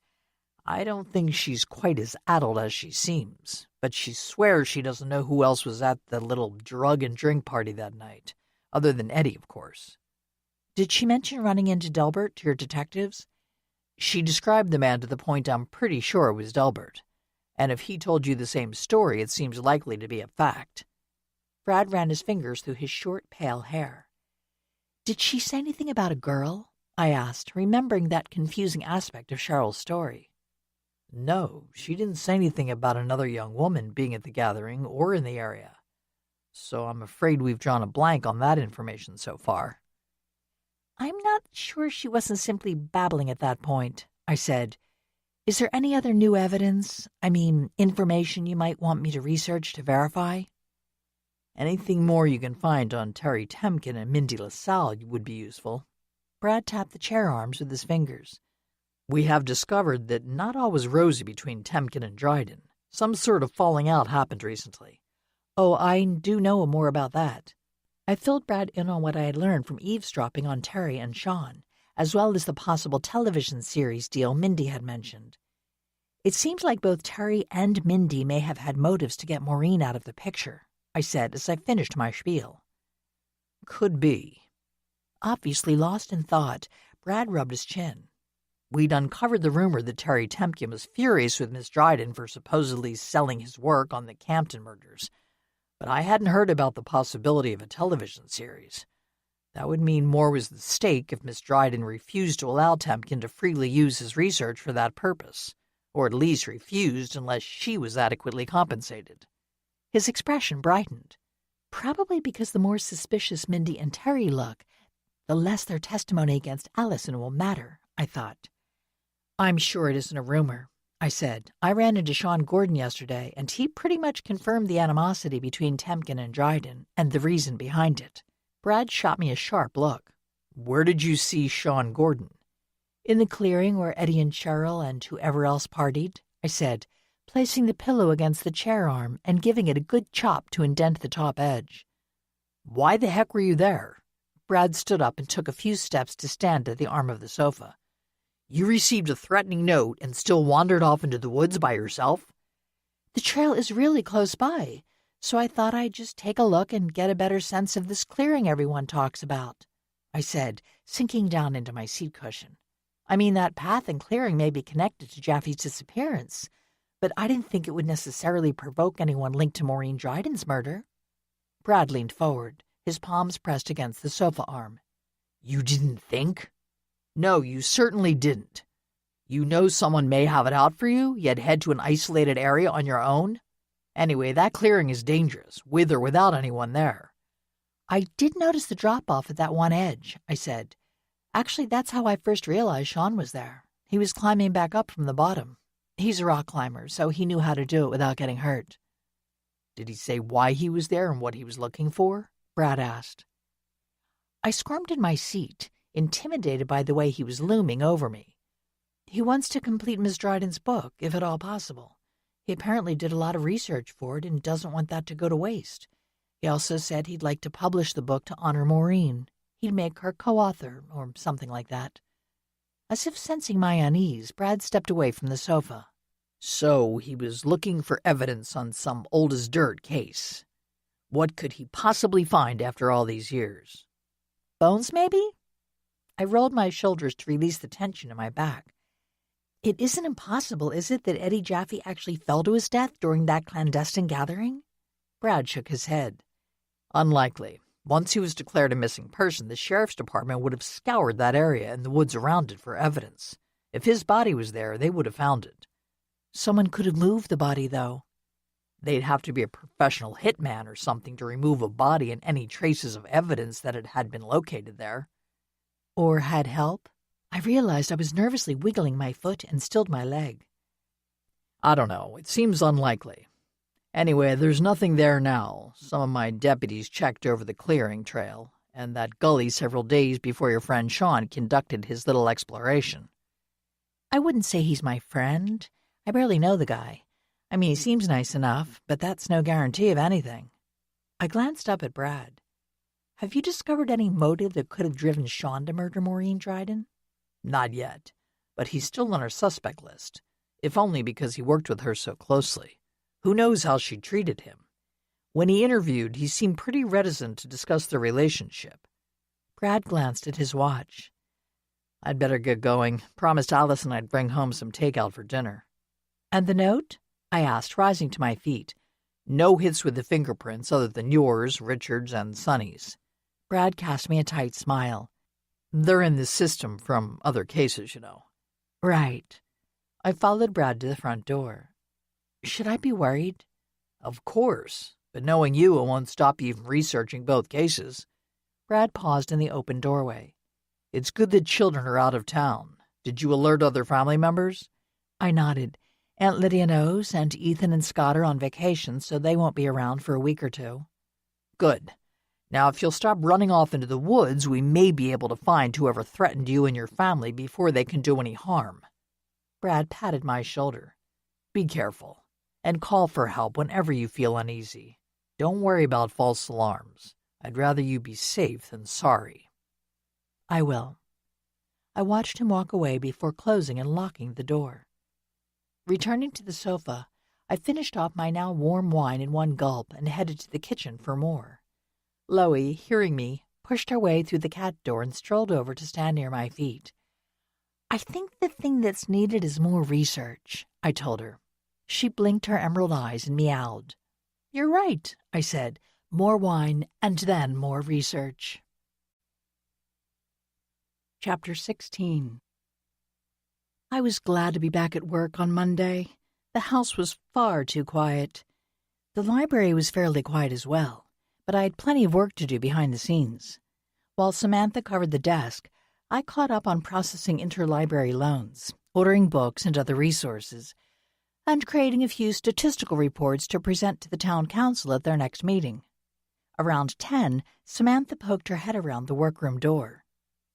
I don't think she's quite as addled as she seems, but she swears she doesn't know who else was at the little drug and drink party that night, other than Eddie, of course. Did she mention running into Gilbert to your detectives? She described the man to the point I'm pretty sure it was Gilbert, and if he told you the same story, it seems likely to be a fact. Brad ran his fingers through his short, pale hair. Did she say anything about a girl? I asked, remembering that confusing aspect of Cheryl's story. No, she didn't say anything about another young woman being at the gathering or in the area. So I'm afraid we've drawn a blank on that information so far. I'm not sure she wasn't simply babbling at that point, I said. Is there any other new evidence? Information you might want me to research to verify? Anything more you can find on Terry Temkin and Mindy LaSalle would be useful. Brad tapped the chair arms with his fingers. We have discovered that not all was rosy between Temkin and Dryden. Some sort of falling out happened recently. Oh, I do know more about that. I filled Brad in on what I had learned from eavesdropping on Terry and Sean, as well as the possible television series deal Mindy had mentioned. It seems like both Terry and Mindy may have had motives to get Maureen out of the picture, I said as I finished my spiel. Could be. Obviously lost in thought, Brad rubbed his chin. We'd uncovered the rumor that Terry Temkin was furious with Miss Dryden for supposedly selling his work on the Campton murders, but I hadn't heard about the possibility of a television series. That would mean more was at stake if Miss Dryden refused to allow Temkin to freely use his research for that purpose, or at least refused unless she was adequately compensated. His expression brightened. Probably because the more suspicious Mindy and Terry look, the less their testimony against Allison will matter, I thought. I'm sure it isn't a rumor, I said. I ran into Sean Gordon yesterday, and he pretty much confirmed the animosity between Temkin and Dryden and the reason behind it. Brad shot me a sharp look. Where did you see Sean Gordon? In the clearing where Eddie and Cheryl and whoever else partied, I said, placing the pillow against the chair arm and giving it a good chop to indent the top edge. Why the heck were you there? Brad stood up and took a few steps to stand at the arm of the sofa. You received a threatening note and still wandered off into the woods by yourself? The trail is really close by, So I thought I'd just take a look and get a better sense of this clearing everyone talks about, I said, sinking down into my seat cushion. I mean, that path and clearing may be connected to Jaffe's disappearance, but I didn't think it would necessarily provoke anyone linked to Maureen Dryden's murder. Brad leaned forward, his palms pressed against the sofa arm. You didn't think? No, you certainly didn't. You know someone may have it out for you, yet head to an isolated area on your own? Anyway, that clearing is dangerous, with or without anyone there. I did notice the drop-off at that one edge, I said. Actually, that's how I first realized Sean was there. He was climbing back up from the bottom. He's a rock climber, so he knew how to do it without getting hurt. Did he say why he was there and what he was looking for? Brad asked. I squirmed in my seat, intimidated by the way he was looming over me. He wants to complete Miss Dryden's book, if at all possible. He apparently did a lot of research for it and doesn't want that to go to waste. He also said he'd like to publish the book to honor Maureen. He'd make her co-author, or something like that. As if sensing my unease, Brad stepped away from the sofa. So he was looking for evidence on some old-as-dirt case. What could he possibly find after all these years? Bones, maybe? I rolled my shoulders to release the tension in my back. It isn't impossible, is it, that Eddie Jaffe actually fell to his death during that clandestine gathering? Brad shook his head. Unlikely. Once he was declared a missing person, the sheriff's department would have scoured that area and the woods around it for evidence. If his body was there, they would have found it. Someone could have moved the body, though. They'd have to be a professional hitman or something to remove a body and any traces of evidence that it had been located there. Or had help? I realized I was nervously wiggling my foot and stilled my leg. I don't know. It seems unlikely. Anyway, there's nothing there now. Some of my deputies checked over the clearing trail and that gully several days before your friend Sean conducted his little exploration. I wouldn't say he's my friend. I barely know the guy. I mean, he seems nice enough, but that's no guarantee of anything. I glanced up at Brad. Have you discovered any motive that could have driven Sean to murder Maureen Dryden? Not yet, but he's still on our suspect list, if only because he worked with her so closely. Who knows how she treated him? When he interviewed, he seemed pretty reticent to discuss their relationship. Brad glanced at his watch. I'd better get going. Promised Allison I'd bring home some takeout for dinner. And the note? I asked, rising to my feet. No hits with the fingerprints other than yours, Richard's, and Sonny's. Brad cast me a tight smile. They're in the system from other cases, you know. Right. I followed Brad to the front door. Should I be worried? Of course, but knowing you, it won't stop you from researching both cases. Brad paused in the open doorway. It's good that children are out of town. Did you alert other family members? I nodded. Aunt Lydia knows, and Ethan and Scott are on vacation, so they won't be around for a week or two. Good. Now, if you'll stop running off into the woods, we may be able to find whoever threatened you and your family before they can do any harm. Brad patted my shoulder. Be careful, and call for help whenever you feel uneasy. Don't worry about false alarms. I'd rather you be safe than sorry. I will. I watched him walk away before closing and locking the door. Returning to the sofa, I finished off my now warm wine in one gulp and headed to the kitchen for more. Loie, hearing me, pushed her way through the cat door and strolled over to stand near my feet. I think the thing that's needed is more research, I told her. She blinked her emerald eyes and meowed. You're right, I said. More wine and then more research. Chapter 16. I was glad to be back at work on Monday. The house was far too quiet. The library was fairly quiet as well, but I had plenty of work to do behind the scenes. While Samantha covered the desk, I caught up on processing interlibrary loans, ordering books and other resources, and creating a few statistical reports to present to the town council at their next meeting. Around 10, Samantha poked her head around the workroom door.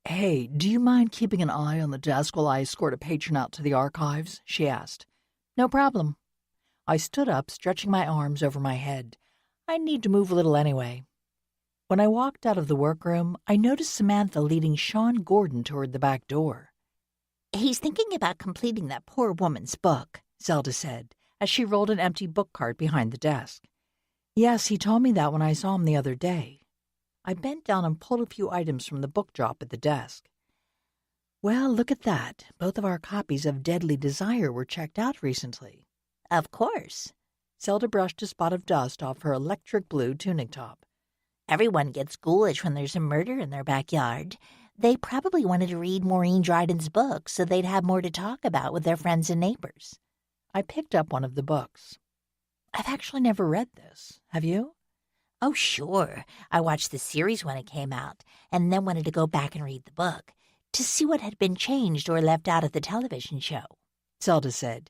"Hey, do you mind keeping an eye on the desk while I escort a patron out to the archives?" she asked. "No problem." I stood up, stretching my arms over my head. I need to move a little anyway. When I walked out of the workroom, I noticed Samantha leading Sean Gordon toward the back door. "He's thinking about completing that poor woman's book," Zelda said, as she rolled an empty book cart behind the desk. Yes, he told me that when I saw him the other day. I bent down and pulled a few items from the book drop at the desk. Well, look at that. Both of our copies of Deadly Desire were checked out recently. Of course. Zelda brushed a spot of dust off her electric blue tunic top. Everyone gets ghoulish when there's a murder in their backyard. They probably wanted to read Maureen Dryden's book so they'd have more to talk about with their friends and neighbors. I picked up one of the books. I've actually never read this. Have you? Oh, sure. I watched the series when it came out, and then wanted to go back and read the book to see what had been changed or left out of the television show. Zelda said.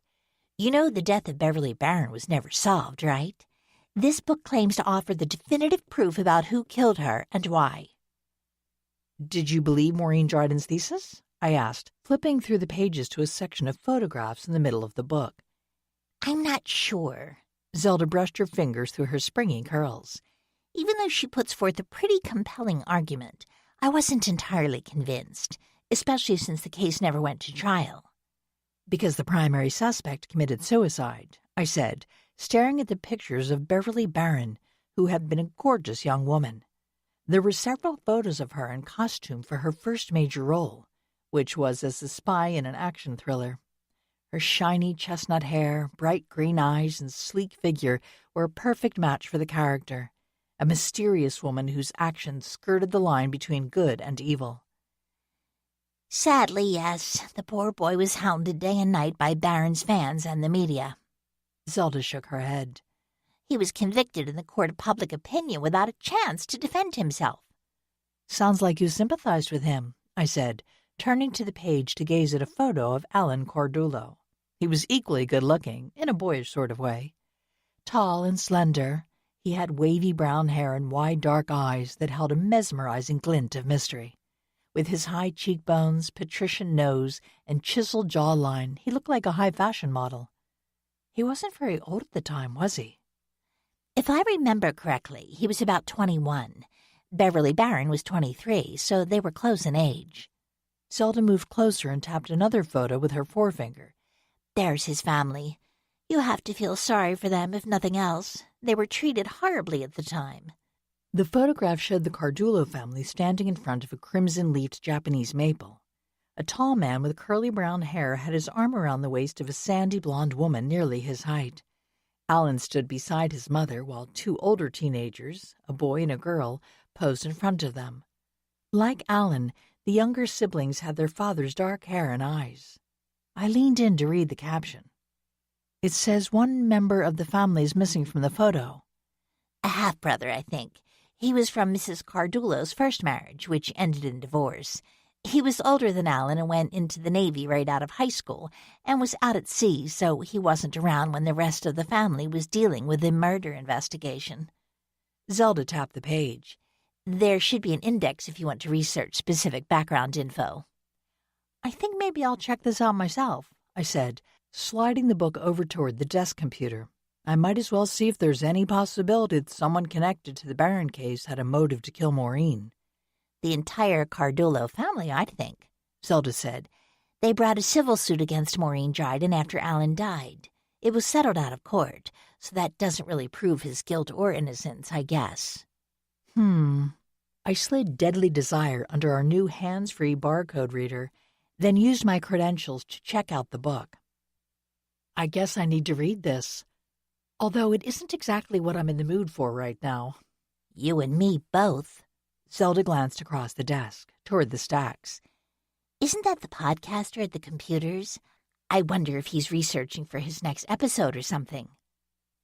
You know the death of Beverly Barron was never solved, right? This book claims to offer the definitive proof about who killed her and why. Did you believe Maureen Dryden's thesis? I asked, flipping through the pages to a section of photographs in the middle of the book. I'm not sure. Zelda brushed her fingers through her springy curls. Even though she puts forth a pretty compelling argument, I wasn't entirely convinced, especially since the case never went to trial. Because the primary suspect committed suicide, I said, staring at the pictures of Beverly Barron, who had been a gorgeous young woman. There were several photos of her in costume for her first major role, which was as a spy in an action thriller. Her shiny chestnut hair, bright green eyes, and sleek figure were a perfect match for the character, a mysterious woman whose actions skirted the line between good and evil. Sadly, yes, the poor boy was hounded day and night by Barron's fans and the media. Zelda shook her head. He was convicted in the court of public opinion without a chance to defend himself. Sounds like you sympathized with him, I said, turning to the page to gaze at a photo of Alan Cordulo. He was equally good-looking, in a boyish sort of way. Tall and slender, he had wavy brown hair and wide dark eyes that held a mesmerizing glint of mystery. With his high cheekbones, patrician nose, and chiseled jawline, he looked like a high-fashion model. He wasn't very old at the time, was he? If I remember correctly, he was about 21. Beverly Barron was 23, so they were close in age. Zelda moved closer and tapped another photo with her forefinger. There's his family. You have to feel sorry for them, if nothing else. They were treated horribly at the time. The photograph showed the Cordulo family standing in front of a crimson-leafed Japanese maple. A tall man with curly brown hair had his arm around the waist of a sandy blonde woman nearly his height. Alan stood beside his mother while two older teenagers, a boy and a girl, posed in front of them. Like Alan, the younger siblings had their father's dark hair and eyes. I leaned in to read the caption. It says one member of the family is missing from the photo. A half-brother, I think. He was from Mrs. Cardulo's first marriage, which ended in divorce. He was older than Alan and went into the Navy right out of high school and was out at sea, so he wasn't around when the rest of the family was dealing with the murder investigation. Zelda tapped the page. There should be an index if you want to research specific background info. I think maybe I'll check this out myself, I said, sliding the book over toward the desk computer. I might as well see if there's any possibility that someone connected to the Barron case had a motive to kill Maureen. The entire Cardulo family, I think, Zelda said. They brought a civil suit against Maureen Dryden after Alan died. It was settled out of court, so that doesn't really prove his guilt or innocence, I guess. I slid Deadly Desire under our new hands-free barcode reader, then used my credentials to check out the book. I guess I need to read this, although it isn't exactly what I'm in the mood for right now. You and me both. Zelda glanced across the desk, toward the stacks. Isn't that the podcaster at the computers? I wonder if he's researching for his next episode or something.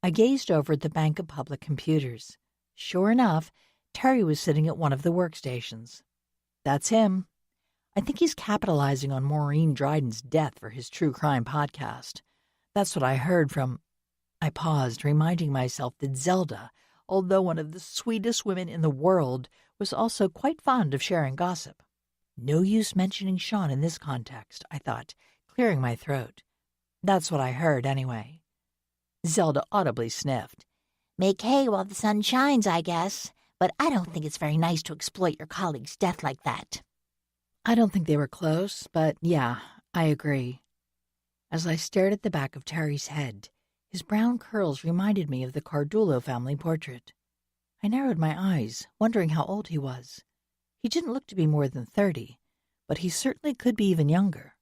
I gazed over at the bank of public computers. Sure enough, Terry was sitting at one of the workstations. That's him. I think he's capitalizing on Maureen Dryden's death for his true crime podcast. That's what I heard from... I paused, reminding myself that Zelda, although one of the sweetest women in the world, was also quite fond of sharing gossip. No use mentioning Sean in this context, I thought, clearing my throat. That's what I heard, anyway. Zelda audibly sniffed. Make hay while the sun shines, I guess, but I don't think it's very nice to exploit your colleague's death like that. I don't think they were close, but yeah, I agree. As I stared at the back of Terry's head, His brown curls reminded me of the Cardullo family portrait. I narrowed my eyes, wondering how old he was. He didn't look to be more than 30, but he certainly could be even younger.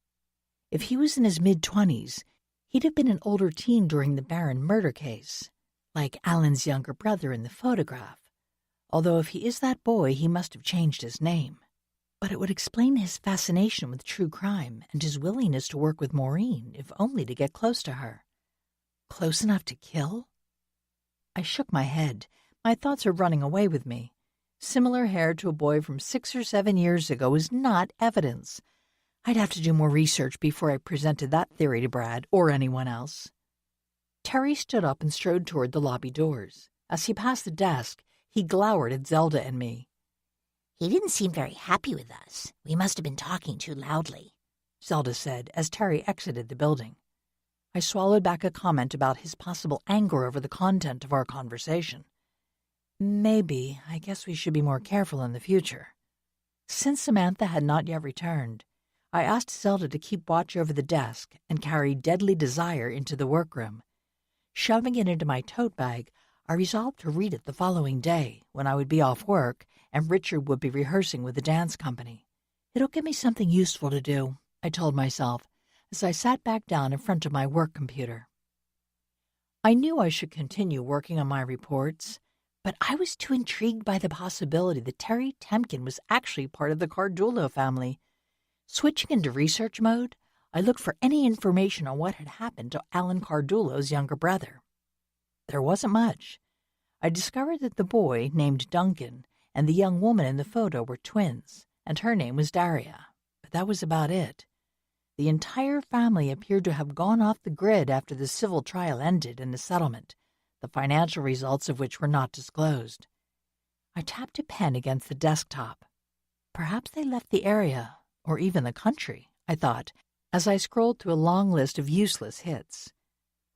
If he was in his mid-20s, he'd have been an older teen during the Barron murder case, like Alan's younger brother in the photograph. Although if he is that boy, he must have changed his name. But it would explain his fascination with true crime and his willingness to work with Maureen, if only to get close to her. Close enough to kill? I shook my head. My thoughts are running away with me. Similar hair to a boy from 6 or 7 years ago is not evidence. I'd have to do more research before I presented that theory to Brad or anyone else. Terry stood up and strode toward the lobby doors. As he passed the desk, he glowered at Zelda and me. "He didn't seem very happy with us. We must have been talking too loudly," Zelda said as Terry exited the building. I swallowed back a comment about his possible anger over the content of our conversation. Maybe. I guess we should be more careful in the future. Since Samantha had not yet returned, I asked Zelda to keep watch over the desk and carry Deadly Desire into the workroom. Shoving it into my tote bag, I resolved to read it the following day, when I would be off work and Richard would be rehearsing with the dance company. It'll give me something useful to do, I told myself, as I sat back down in front of my work computer. I knew I should continue working on my reports, but I was too intrigued by the possibility that Terry Temkin was actually part of the Cardullo family. Switching into research mode, I looked for any information on what had happened to Alan Cardullo's younger brother. There wasn't much. I discovered that the boy, named Duncan, and the young woman in the photo were twins, and her name was Daria. But that was about it. The entire family appeared to have gone off the grid after the civil trial ended in a settlement, the financial results of which were not disclosed. I tapped a pen against the desktop. Perhaps they left the area, or even the country, I thought, as I scrolled through a long list of useless hits.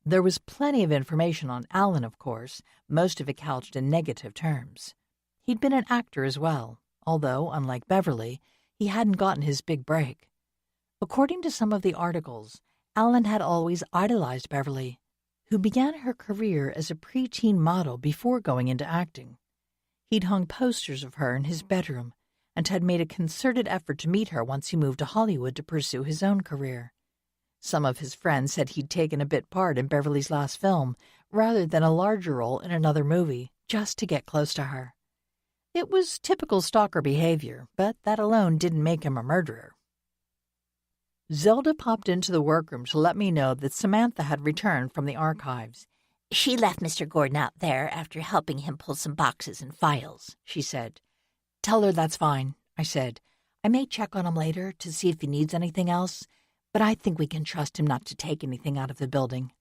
There was plenty of information on Alan, of course, most of it couched in negative terms. He'd been an actor as well, although, unlike Beverly, he hadn't gotten his big break. According to some of the articles, Alan had always idolized Beverly, who began her career as a preteen model before going into acting. He'd hung posters of her in his bedroom and had made a concerted effort to meet her once he moved to Hollywood to pursue his own career. Some of his friends said he'd taken a bit part in Beverly's last film rather than a larger role in another movie, just to get close to her. It was typical stalker behavior, but that alone didn't make him a murderer. Zelda popped into the workroom to let me know that Samantha had returned from the archives. "She left Mr. Gordon out there after helping him pull some boxes and files," she said. "Tell her that's fine," I said. "I may check on him later to see if he needs anything else, but I think we can trust him not to take anything out of the building."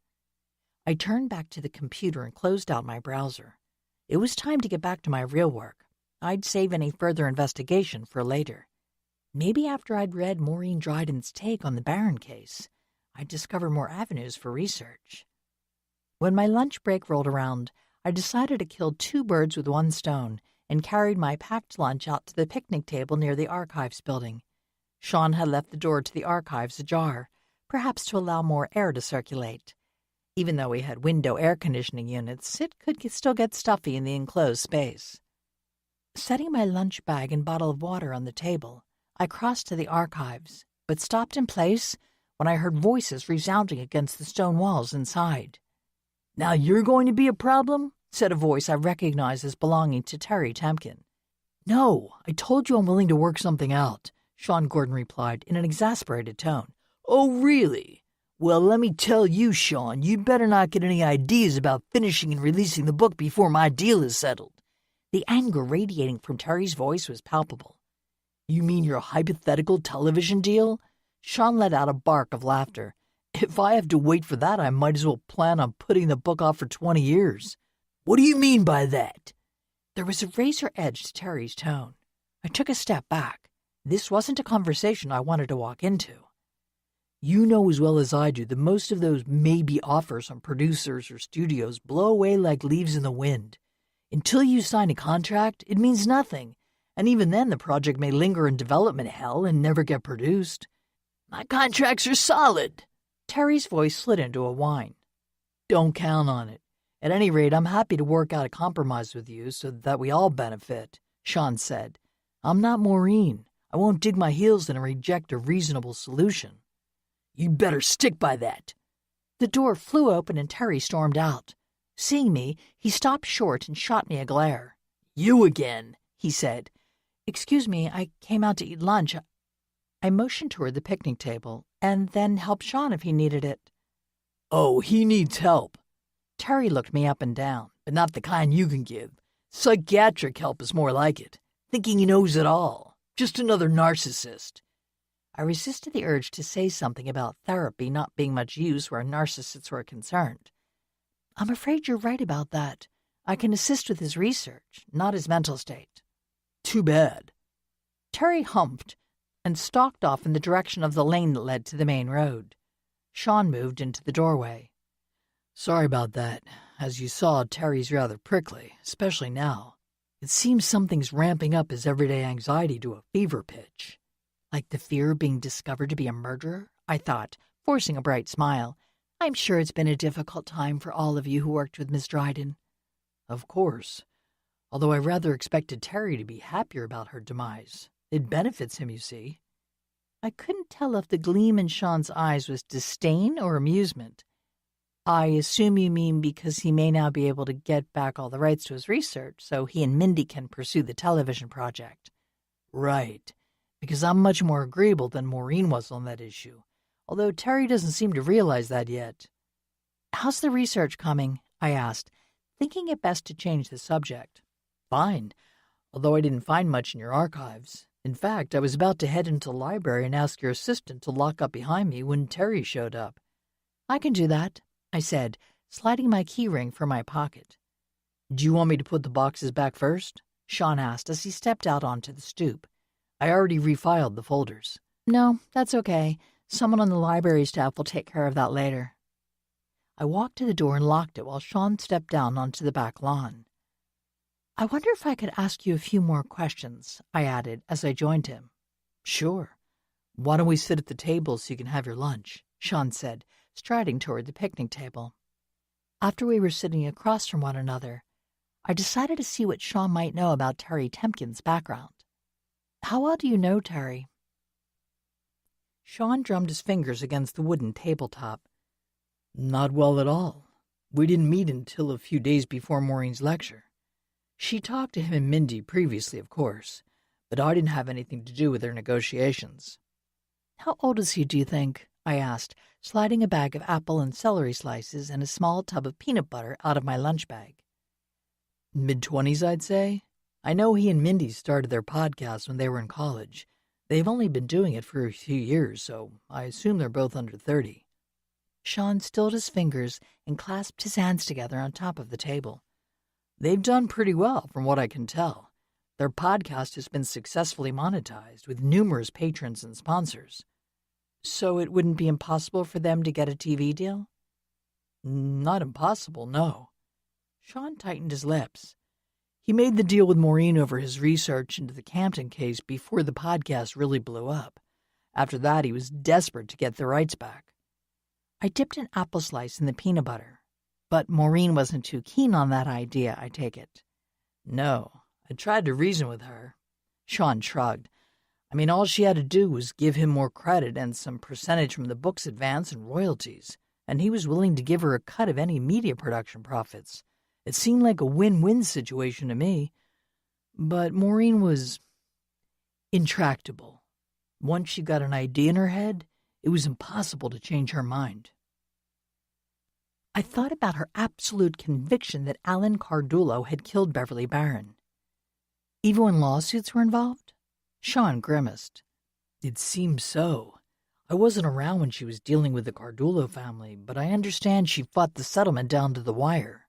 I turned back to the computer and closed out my browser. It was time to get back to my real work. I'd save any further investigation for later. Maybe after I'd read Maureen Dryden's take on the Barron case, I'd discover more avenues for research. When my lunch break rolled around, I decided to kill 2 birds with 1 stone and carried my packed lunch out to the picnic table near the archives building. Sean had left the door to the archives ajar, perhaps to allow more air to circulate. Even though we had window air conditioning units, it could still get stuffy in the enclosed space. Setting my lunch bag and bottle of water on the table, I crossed to the archives, but stopped in place when I heard voices resounding against the stone walls inside. "Now you're going to be a problem?" said a voice I recognized as belonging to Terry Temkin. "No, I told you I'm willing to work something out," Sean Gordon replied in an exasperated tone. "Oh, really? Well, let me tell you, Sean, you'd better not get any ideas about finishing and releasing the book before my deal is settled." The anger radiating from Terry's voice was palpable. "You mean your hypothetical television deal?" Sean let out a bark of laughter. "If I have to wait for that, I might as well plan on putting the book off for 20 years. What do you mean by that?" There was a razor edge to Terry's tone. I took a step back. This wasn't a conversation I wanted to walk into. "You know as well as I do that most of those maybe offers from producers or studios blow away like leaves in the wind. Until you sign a contract, it means nothing, and even then the project may linger in development hell and never get produced. My contracts are solid." Terry's voice slid into a whine. Don't count on it. At any rate, I'm happy to work out a compromise with you so that we all benefit, Sean said. I'm not Maureen. I won't dig my heels in and reject a reasonable solution. You better stick by that. The door flew open and Terry stormed out. Seeing me, he stopped short and shot me a glare. You again, he said. Excuse me, I came out to eat lunch. I motioned toward the picnic table and then helped Sean if he needed it. Oh, he needs help. Terry looked me up and down. But not the kind you can give. Psychiatric help is more like it. Thinking he knows it all. Just another narcissist. I resisted the urge to say something about therapy not being much use where narcissists were concerned. I'm afraid you're right about that. I can assist with his research, not his mental state. Too bad. Terry humphed and stalked off in the direction of the lane that led to the main road. Sean moved into the doorway. Sorry about that. As you saw, Terry's rather prickly, especially now. It seems something's ramping up his everyday anxiety to a fever pitch. Like the fear of being discovered to be a murderer, I thought, forcing a bright smile. I'm sure it's been a difficult time for all of you who worked with Miss Dryden. Of course. Although I rather expected Terry to be happier about her demise. It benefits him, you see. I couldn't tell if the gleam in Sean's eyes was disdain or amusement. I assume you mean because he may now be able to get back all the rights to his research, so he and Mindy can pursue the television project. Right. Because I'm much more agreeable than Maureen was on that issue, although Terry doesn't seem to realize that yet. How's the research coming? I asked, thinking it best to change the subject. Fine, although I didn't find much in your archives. In fact, I was about to head into the library and ask your assistant to lock up behind me when Terry showed up. I can do that, I said, sliding my key ring from my pocket. Do you want me to put the boxes back first? Sean asked as he stepped out onto the stoop. I already refiled the folders. No, that's okay. Someone on the library staff will take care of that later. I walked to the door and locked it while Sean stepped down onto the back lawn. I wonder if I could ask you a few more questions, I added as I joined him. Sure. Why don't we sit at the table so you can have your lunch? Sean said, striding toward the picnic table. After we were sitting across from one another, I decided to see what Sean might know about Terry Temkin's background. How well do you know Terry? Sean drummed his fingers against the wooden tabletop. Not well at all. We didn't meet until a few days before Maureen's lecture. She talked to him and Mindy previously, of course, but I didn't have anything to do with their negotiations. How old is he, do you think? I asked, sliding a bag of apple and celery slices and a small tub of peanut butter out of my lunch bag. Mid-20s, I'd say. I know he and Mindy started their podcast when they were in college. They've only been doing it for a few years, so I assume they're both under 30. Sean stilled his fingers and clasped his hands together on top of the table. They've done pretty well, from what I can tell. Their podcast has been successfully monetized with numerous patrons and sponsors. So it wouldn't be impossible for them to get a TV deal? Not impossible, no. Sean tightened his lips. He made the deal with Maureen over his research into the Campton case before the podcast really blew up. After that, he was desperate to get the rights back. I dipped an apple slice in the peanut butter. But Maureen wasn't too keen on that idea, I take it. No, I tried to reason with her. Sean shrugged. I mean, all she had to do was give him more credit and some percentage from the book's advance and royalties, and he was willing to give her a cut of any media production profits. It seemed like a win-win situation to me. But Maureen was intractable. Once she got an idea in her head, it was impossible to change her mind. I thought about her absolute conviction that Alan Cardullo had killed Beverly Barron. Even when lawsuits were involved? Sean grimaced. It seemed so. I wasn't around when she was dealing with the Cardullo family, but I understand she fought the settlement down to the wire.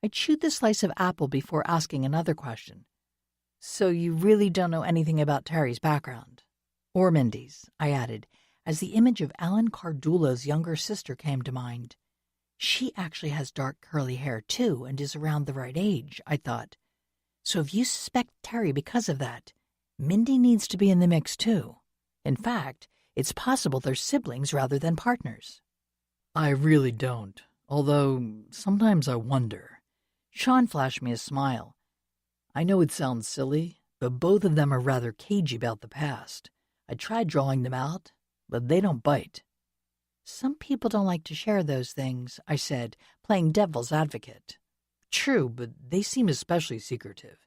I chewed the slice of apple before asking another question. So you really don't know anything about Terry's background? Or Mindy's, I added, as the image of Alan Cardullo's younger sister came to mind. She actually has dark curly hair, too, and is around the right age, I thought. So if you suspect Terry because of that, Mindy needs to be in the mix, too. In fact, it's possible they're siblings rather than partners. I really don't, Although, sometimes I wonder. Sean flashed me a smile. I know it sounds silly, but both of them are rather cagey about the past. I tried drawing them out, but they don't bite. Some people don't like to share those things, I said, playing devil's advocate. True, but they seem especially secretive.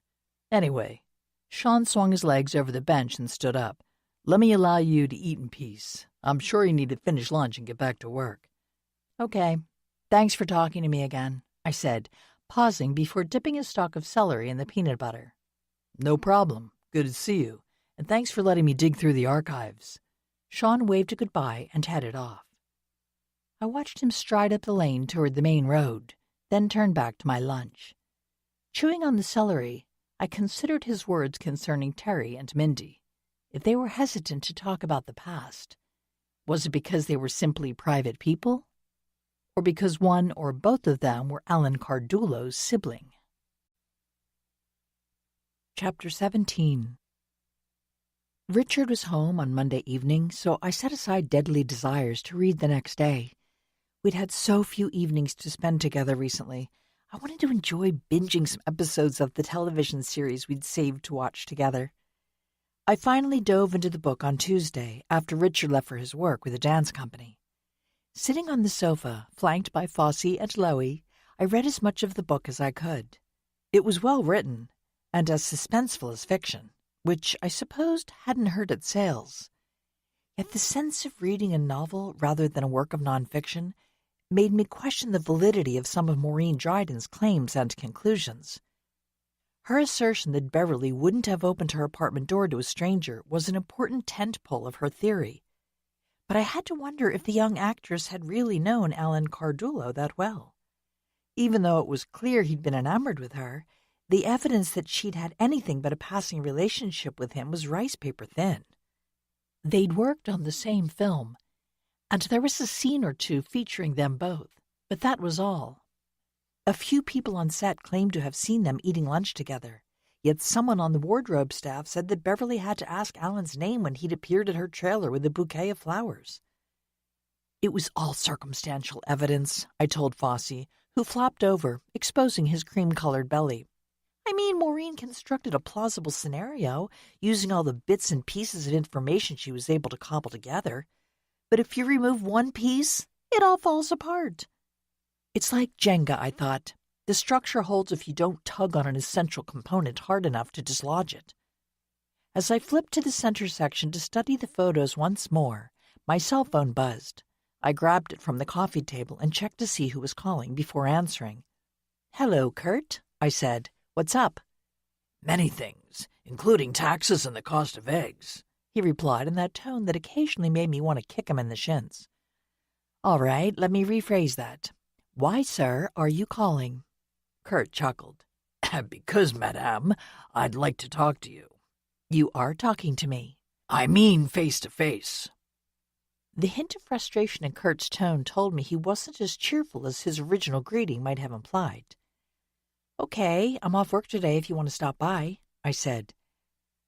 Anyway, Sean swung his legs over the bench and stood up. Let me allow you to eat in peace. I'm sure you need to finish lunch and get back to work. Okay. Thanks for talking to me again, I said, pausing before dipping a stalk of celery in the peanut butter. No problem. Good to see you. And thanks for letting me dig through the archives. Sean waved a goodbye and headed off. I watched him stride up the lane toward the main road, then turned back to my lunch. Chewing on the celery, I considered his words concerning Terry and Mindy. If they were hesitant to talk about the past, was it because they were simply private people? Or because one or both of them were Alan Cardullo's sibling? Chapter 17. Richard was home on Monday evening, so I set aside Deadly Desires to read the next day. We'd had so few evenings to spend together recently. I wanted to enjoy binging some episodes of the television series we'd saved to watch together. I finally dove into the book on Tuesday after Richard left for his work with a dance company. Sitting on the sofa, flanked by Fossey and Loie, I read as much of the book as I could. It was well written, and as suspenseful as fiction, which I supposed hadn't hurt its sales. Yet the sense of reading a novel rather than a work of nonfiction made me question the validity of some of Maureen Dryden's claims and conclusions. Her assertion that Beverly wouldn't have opened her apartment door to a stranger was an important tentpole of her theory. But I had to wonder if the young actress had really known Alan Cardullo that well. Even though it was clear he'd been enamored with her, the evidence that she'd had anything but a passing relationship with him was rice paper thin. They'd worked on the same film, and there was a scene or two featuring them both, but that was all. A few people on set claimed to have seen them eating lunch together, yet someone on the wardrobe staff said that Beverly had to ask Alan's name when he'd appeared at her trailer with a bouquet of flowers. It was all circumstantial evidence, I told Fossey, who flopped over, exposing his cream-colored belly. I mean, Maureen constructed a plausible scenario, using all the bits and pieces of information she was able to cobble together. But if you remove one piece, it all falls apart. It's like Jenga, I thought. The structure holds if you don't tug on an essential component hard enough to dislodge it. As I flipped to the center section to study the photos once more, my cell phone buzzed. I grabbed it from the coffee table and checked to see who was calling before answering. "Hello, Kurt," I said. "What's up?" "Many things, including taxes and the cost of eggs," he replied in that tone that occasionally made me want to kick him in the shins. "All right, let me rephrase that. Why, sir, are you calling?" Kurt chuckled. "Because, madame, I'd like to talk to you." "You are talking to me." "I mean face to face." The hint of frustration in Kurt's tone told me he wasn't as cheerful as his original greeting might have implied. "Okay, I'm off work today if you want to stop by," I said.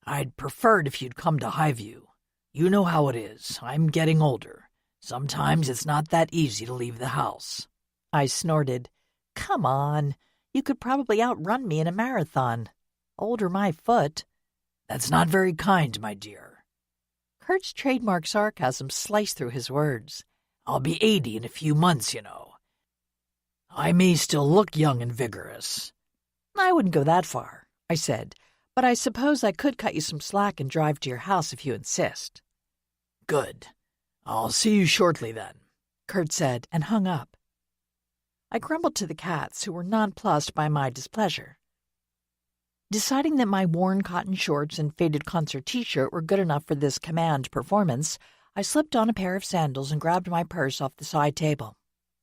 "I'd prefer it if you'd come to Highview. You know how it is. I'm getting older. Sometimes it's not that easy to leave the house." I snorted. "Come on. You could probably outrun me in a marathon. Older my foot." "That's not very kind, my dear." Kurt's trademark sarcasm sliced through his words. "I'll be 80 in a few months, you know. I may still look young and vigorous." "I wouldn't go that far," I said, "but I suppose I could cut you some slack and drive to your house if you insist." "Good. I'll see you shortly then," Kurt said, and hung up. I grumbled to the cats, who were nonplussed by my displeasure. Deciding that my worn cotton shorts and faded concert t-shirt were good enough for this command performance, I slipped on a pair of sandals and grabbed my purse off the side table.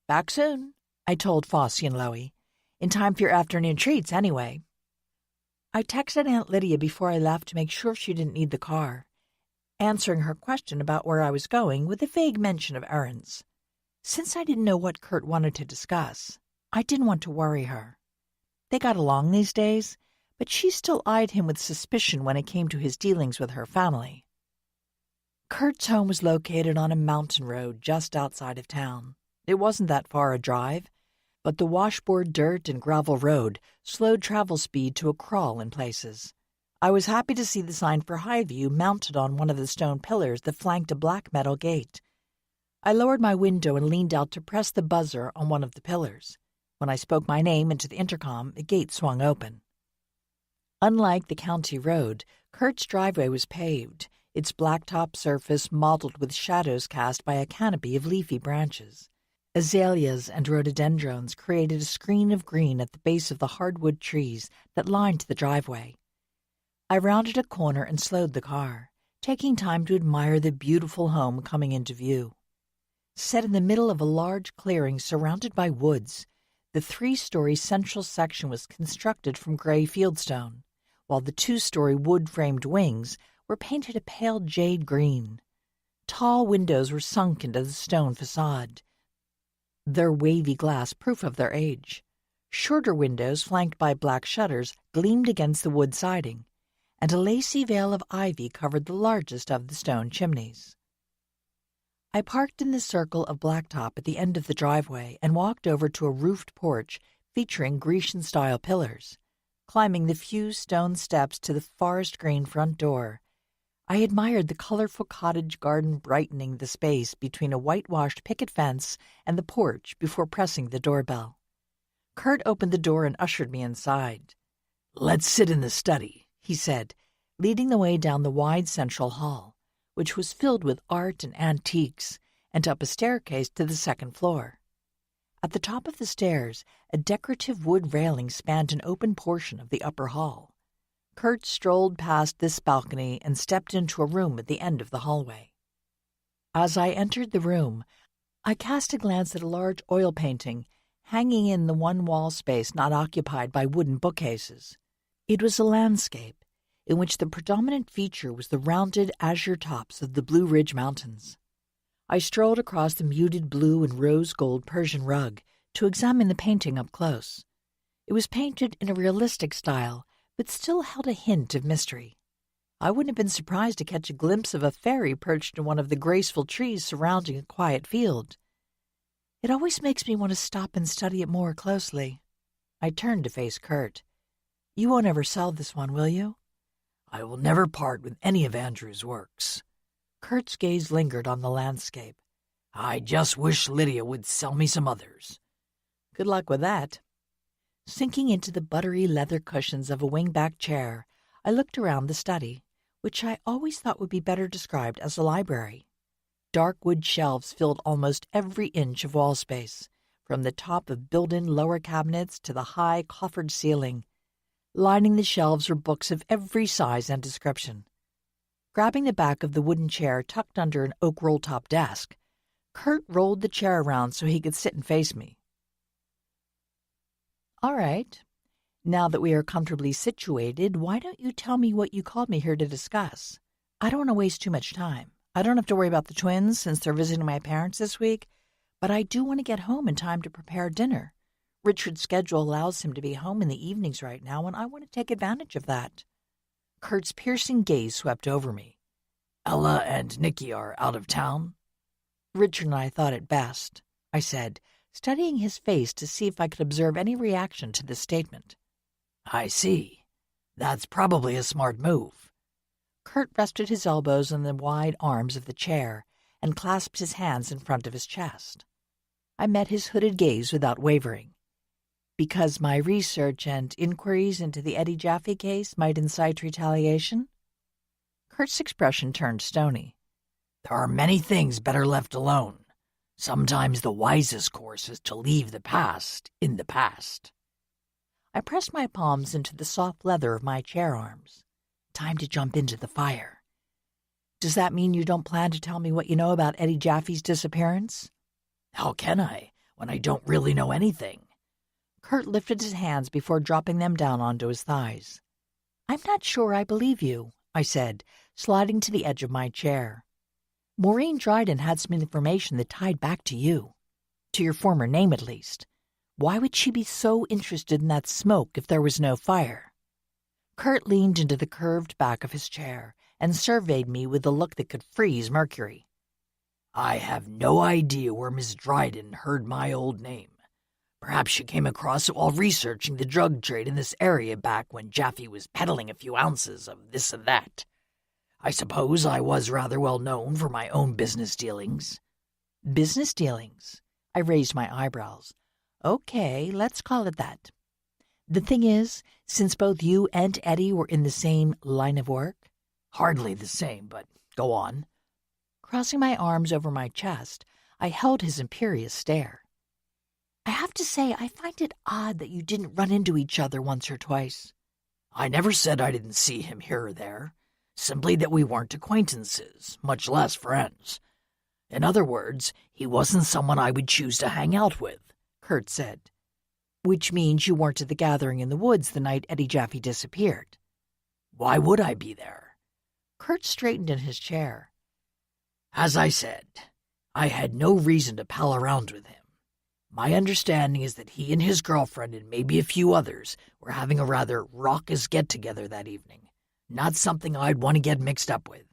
"Back soon," I told Fossey and Loie. "In time for your afternoon treats, anyway." I texted Aunt Lydia before I left to make sure she didn't need the car, answering her question about where I was going with a vague mention of errands. Since I didn't know what Kurt wanted to discuss, I didn't want to worry her. They got along these days, but she still eyed him with suspicion when it came to his dealings with her family. Kurt's home was located on a mountain road just outside of town. It wasn't that far a drive, but the washboard dirt and gravel road slowed travel speed to a crawl in places. I was happy to see the sign for Highview mounted on one of the stone pillars that flanked a black metal gate. I lowered my window and leaned out to press the buzzer on one of the pillars. When I spoke my name into the intercom, the gate swung open. Unlike the county road, Kurt's driveway was paved, its blacktop surface mottled with shadows cast by a canopy of leafy branches. Azaleas and rhododendrons created a screen of green at the base of the hardwood trees that lined the driveway. I rounded a corner and slowed the car, taking time to admire the beautiful home coming into view. Set in the middle of a large clearing surrounded by woods, the 3-story central section was constructed from gray fieldstone, while the 2-story wood-framed wings were painted a pale jade green. Tall windows were sunk into the stone facade, their wavy glass proof of their age. Shorter windows, flanked by black shutters, gleamed against the wood siding, and a lacy veil of ivy covered the largest of the stone chimneys. I parked in the circle of blacktop at the end of the driveway and walked over to a roofed porch featuring Grecian-style pillars. Climbing the few stone steps to the forest green front door, I admired the colorful cottage garden brightening the space between a whitewashed picket fence and the porch before pressing the doorbell. Kurt opened the door and ushered me inside. "Let's sit in the study," he said, leading the way down the wide central hall, which was filled with art and antiques, and up a staircase to the second floor. At the top of the stairs, a decorative wood railing spanned an open portion of the upper hall. Kurt strolled past this balcony and stepped into a room at the end of the hallway. As I entered the room, I cast a glance at a large oil painting hanging in the one wall space not occupied by wooden bookcases. It was a landscape, in which the predominant feature was the rounded azure tops of the Blue Ridge Mountains. I strolled across the muted blue and rose-gold Persian rug to examine the painting up close. It was painted in a realistic style, but still held a hint of mystery. I wouldn't have been surprised to catch a glimpse of a fairy perched in one of the graceful trees surrounding a quiet field. It always makes me want to stop and study it more closely. I turned to face Kurt. "You won't ever sell this one, will you?" "I will never part with any of Andrew's works." Kurt's gaze lingered on the landscape. "I just wish Lydia would sell me some others." "Good luck with that." Sinking into the buttery leather cushions of a wing-back chair, I looked around the study, which I always thought would be better described as a library. Dark wood shelves filled almost every inch of wall space, from the top of built-in lower cabinets to the high coffered ceiling. Lining the shelves were books of every size and description. Grabbing the back of the wooden chair tucked under an oak roll-top desk, Kurt rolled the chair around so he could sit and face me. "All right. Now that we are comfortably situated, why don't you tell me what you called me here to discuss? I don't want to waste too much time. I don't have to worry about the twins since they're visiting my parents this week, but I do want to get home in time to prepare dinner. Richard's schedule allows him to be home in the evenings right now, and I want to take advantage of that." Kurt's piercing gaze swept over me. "Ella and Nikki are out of town?" "Richard and I thought it best," I said, studying his face to see if I could observe any reaction to this statement. "I see. That's probably a smart move." Kurt rested his elbows on the wide arms of the chair and clasped his hands in front of his chest. I met his hooded gaze without wavering. "Because my research and inquiries into the Eddie Jaffe case might incite retaliation?" Kurt's expression turned stony. "There are many things better left alone. Sometimes the wisest course is to leave the past in the past." I pressed my palms into the soft leather of my chair arms. Time to jump into the fire. "Does that mean you don't plan to tell me what you know about Eddie Jaffe's disappearance?" "How can I, when I don't really know anything?" Kurt lifted his hands before dropping them down onto his thighs. "I'm not sure I believe you," I said, sliding to the edge of my chair. "Maureen Dryden had some information that tied back to you. To your former name, at least. Why would she be so interested in that smoke if there was no fire?" Kurt leaned into the curved back of his chair and surveyed me with a look that could freeze Mercury. "I have no idea where Miss Dryden heard my old name, Perhaps you came across it while researching the drug trade in this area back when Jaffe was peddling a few ounces of this and that. I suppose I was rather well known for my own business dealings." Business dealings? I raised my eyebrows. Okay, let's call it that. The thing is, since both you and Eddie were in the same line of work— "Hardly the same, but go on." Crossing my arms over my chest, I held his imperious stare. "I have to say I find it odd that you didn't run into each other once or twice." "I never said I didn't see him here or there, simply that we weren't acquaintances, much less friends. In other words, he wasn't someone I would choose to hang out with," Kurt said. "Which means you weren't at the gathering in the woods the night Eddie Jaffe disappeared." "Why would I be there?" Kurt straightened in his chair. "As I said, I had no reason to pal around with him. My understanding is that he and his girlfriend and maybe a few others were having a rather raucous get-together that evening. Not something I'd want to get mixed up with."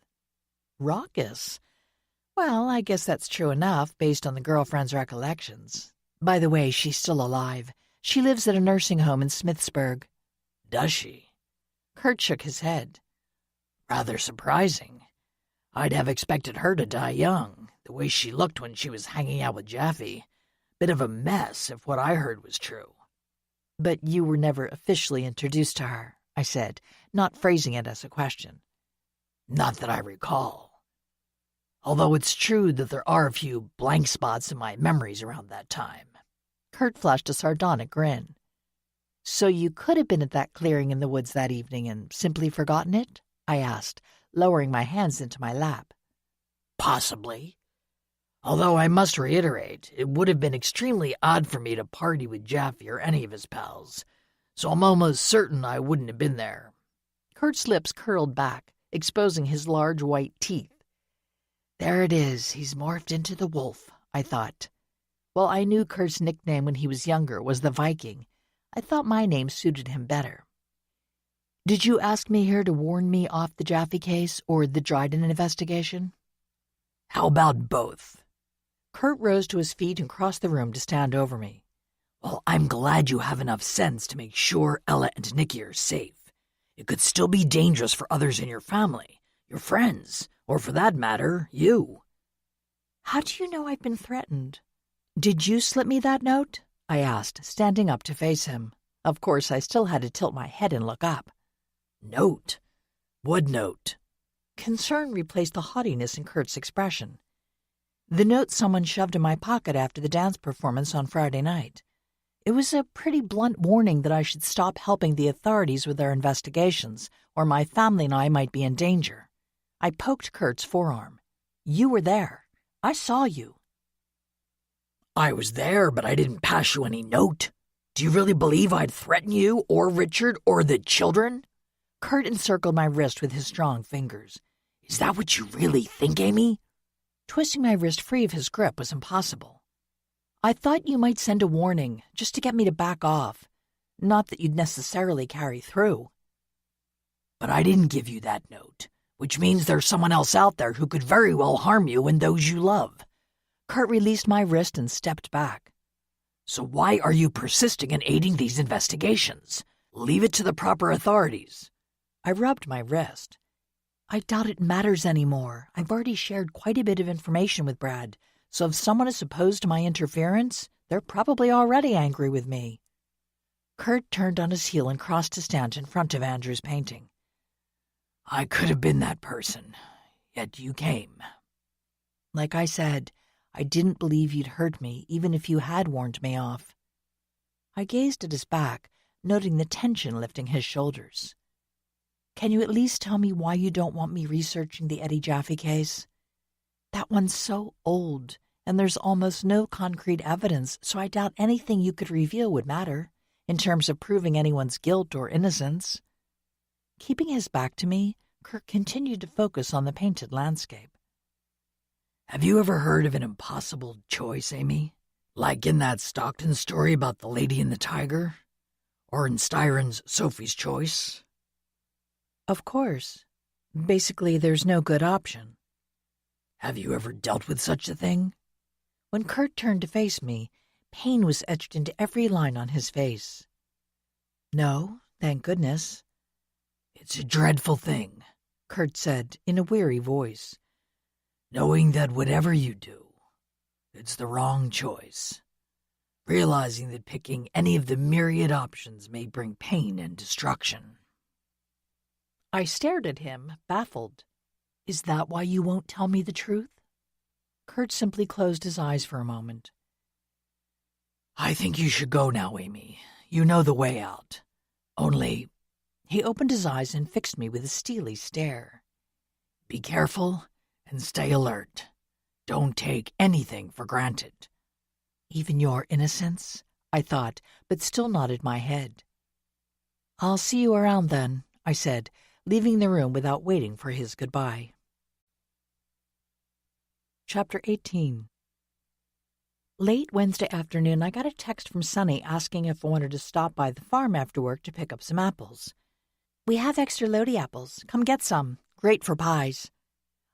Raucous? Well, I guess that's true enough based on the girlfriend's recollections. By the way, she's still alive. She lives at a nursing home in Smithsburg. "Does she?" Kurt shook his head. "Rather surprising. I'd have expected her to die young, the way she looked when she was hanging out with Jaffe. Bit of a mess, if what I heard was true." "But you were never officially introduced to her," I said, not phrasing it as a question. "Not that I recall. Although it's true that there are a few blank spots in my memories around that time." Kurt flashed a sardonic grin. "So you could have been at that clearing in the woods that evening and simply forgotten it?" I asked, lowering my hands into my lap. "Possibly. Although I must reiterate, it would have been extremely odd for me to party with Jaffe or any of his pals, so I'm almost certain I wouldn't have been there." Kurt's lips curled back, exposing his large white teeth. There it is, he's morphed into the wolf, I thought. While I knew Kurt's nickname when he was younger was the Viking, I thought my name suited him better. "Did you ask me here to warn me off the Jaffe case or the Dryden investigation?" "How about both?" Kurt rose to his feet and crossed the room to stand over me. "Well, I'm glad you have enough sense to make sure Ella and Nicky are safe. It could still be dangerous for others in your family, your friends, or for that matter, you." "How do you know I've been threatened?" "Did you slip me that note?" I asked, standing up to face him. Of course, I still had to tilt my head and look up. "Note? What note?" Concern replaced the haughtiness in Kurt's expression. "The note someone shoved in my pocket after the dance performance on Friday night. It was a pretty blunt warning that I should stop helping the authorities with their investigations, or my family and I might be in danger." I poked Kurt's forearm. "You were there. I saw you." "I was there, but I didn't pass you any note. Do you really believe I'd threaten you, or Richard, or the children?" Kurt encircled my wrist with his strong fingers. "Is that what you really think, Amy?" Twisting my wrist free of his grip was impossible. "I thought you might send a warning, just to get me to back off. Not that you'd necessarily carry through." "But I didn't give you that note, which means there's someone else out there who could very well harm you and those you love." Kurt released my wrist and stepped back. "So why are you persisting in aiding these investigations? Leave it to the proper authorities." I rubbed my wrist. "I doubt it matters anymore. I've already shared quite a bit of information with Brad, so if someone is opposed to my interference, they're probably already angry with me." Kurt turned on his heel and crossed to stand in front of Andrew's painting. "I could have been that person, yet you came." "Like I said, I didn't believe you'd hurt me, even if you had warned me off." I gazed at his back, noting the tension lifting his shoulders. "Can you at least tell me why you don't want me researching the Eddie Jaffe case? That one's so old, and there's almost no concrete evidence, so I doubt anything you could reveal would matter, in terms of proving anyone's guilt or innocence." Keeping his back to me, Kurt continued to focus on the painted landscape. "Have you ever heard of an impossible choice, Amy? Like in that Stockton story about the Lady and the Tiger? Or in Styron's Sophie's Choice?" "Of course. Basically, there's no good option." "Have you ever dealt with such a thing?" When Kurt turned to face me, Pain was etched into every line on his face. "No, thank goodness." "It's a dreadful thing," Kurt said in a weary voice. "Knowing that whatever you do, it's the wrong choice. Realizing that picking any of the myriad options may bring pain and destruction." I stared at him, baffled. "Is that why you won't tell me the truth?" Kurt simply closed his eyes for a moment. "I think you should go now, Amy. You know the way out. Only—" He opened his eyes and fixed me with a steely stare. "Be careful and stay alert. Don't take anything for granted." "Even your innocence?" I thought, but still nodded my head. "I'll see you around then," I said, leaving the room without waiting for his goodbye. Chapter 18. Late Wednesday afternoon, I got a text from Sonny asking if I wanted to stop by the farm after work to pick up some apples. "We have extra Lodi apples. Come get some. Great for pies."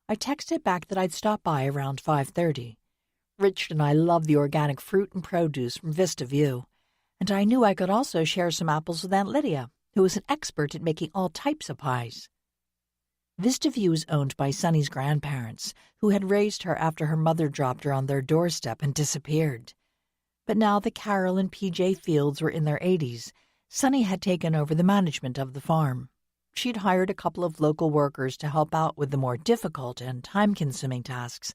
I texted back that I'd stop by around 5:30. Richard and I love the organic fruit and produce from Vista View, and I knew I could also share some apples with Aunt Lydia, who is an expert at making all types of pies. Vista View is owned by Sonny's grandparents, who had raised her after her mother dropped her on their doorstep and disappeared. But now that Carol and P.J. Fields were in their 80s, Sonny had taken over the management of the farm. She'd hired a couple of local workers to help out with the more difficult and time-consuming tasks,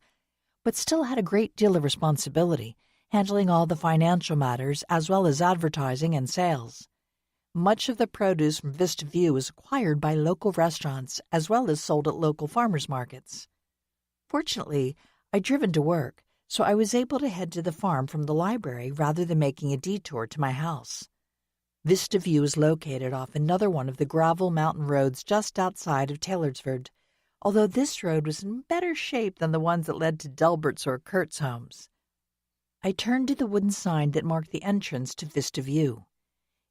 but still had a great deal of responsibility, handling all the financial matters as well as advertising and sales. Much of the produce from Vista View is acquired by local restaurants as well as sold at local farmers markets. Fortunately, I'd driven to work, so I was able to head to the farm from the library rather than making a detour to my house. Vista View is located off another one of the gravel mountain roads just outside of Taylorsford, although this road was in better shape than the ones that led to Gilbert's or Kurt's homes. I turned to the wooden sign that marked the entrance to Vista View.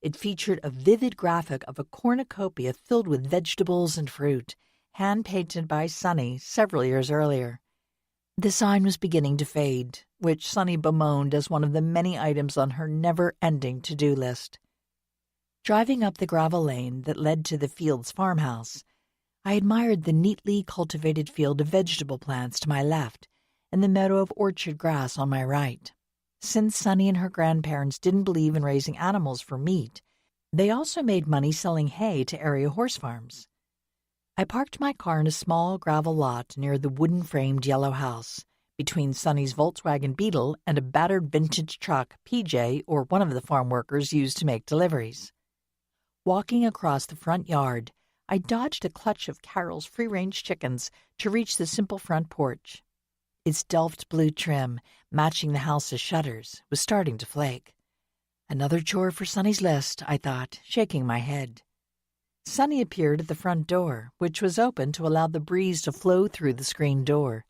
It featured a vivid graphic of a cornucopia filled with vegetables and fruit, hand-painted by Sonny several years earlier. The sign was beginning to fade, which Sonny bemoaned as one of the many items on her never-ending to-do list. Driving up the gravel lane that led to the Fields farmhouse, I admired the neatly cultivated field of vegetable plants to my left and the meadow of orchard grass on my right. Since Sonny and her grandparents didn't believe in raising animals for meat, they also made money selling hay to area horse farms. I parked my car in a small gravel lot near the wooden-framed yellow house, between Sonny's Volkswagen Beetle and a battered vintage truck PJ or one of the farm workers used to make deliveries. Walking across the front yard, I dodged a clutch of Carol's free-range chickens to reach the simple front porch. Its Delft blue trim, matching the house's shutters, was starting to flake. Another chore for Sonny's list, I thought, shaking my head. Sonny appeared at the front door, which was open to allow the breeze to flow through the screen door.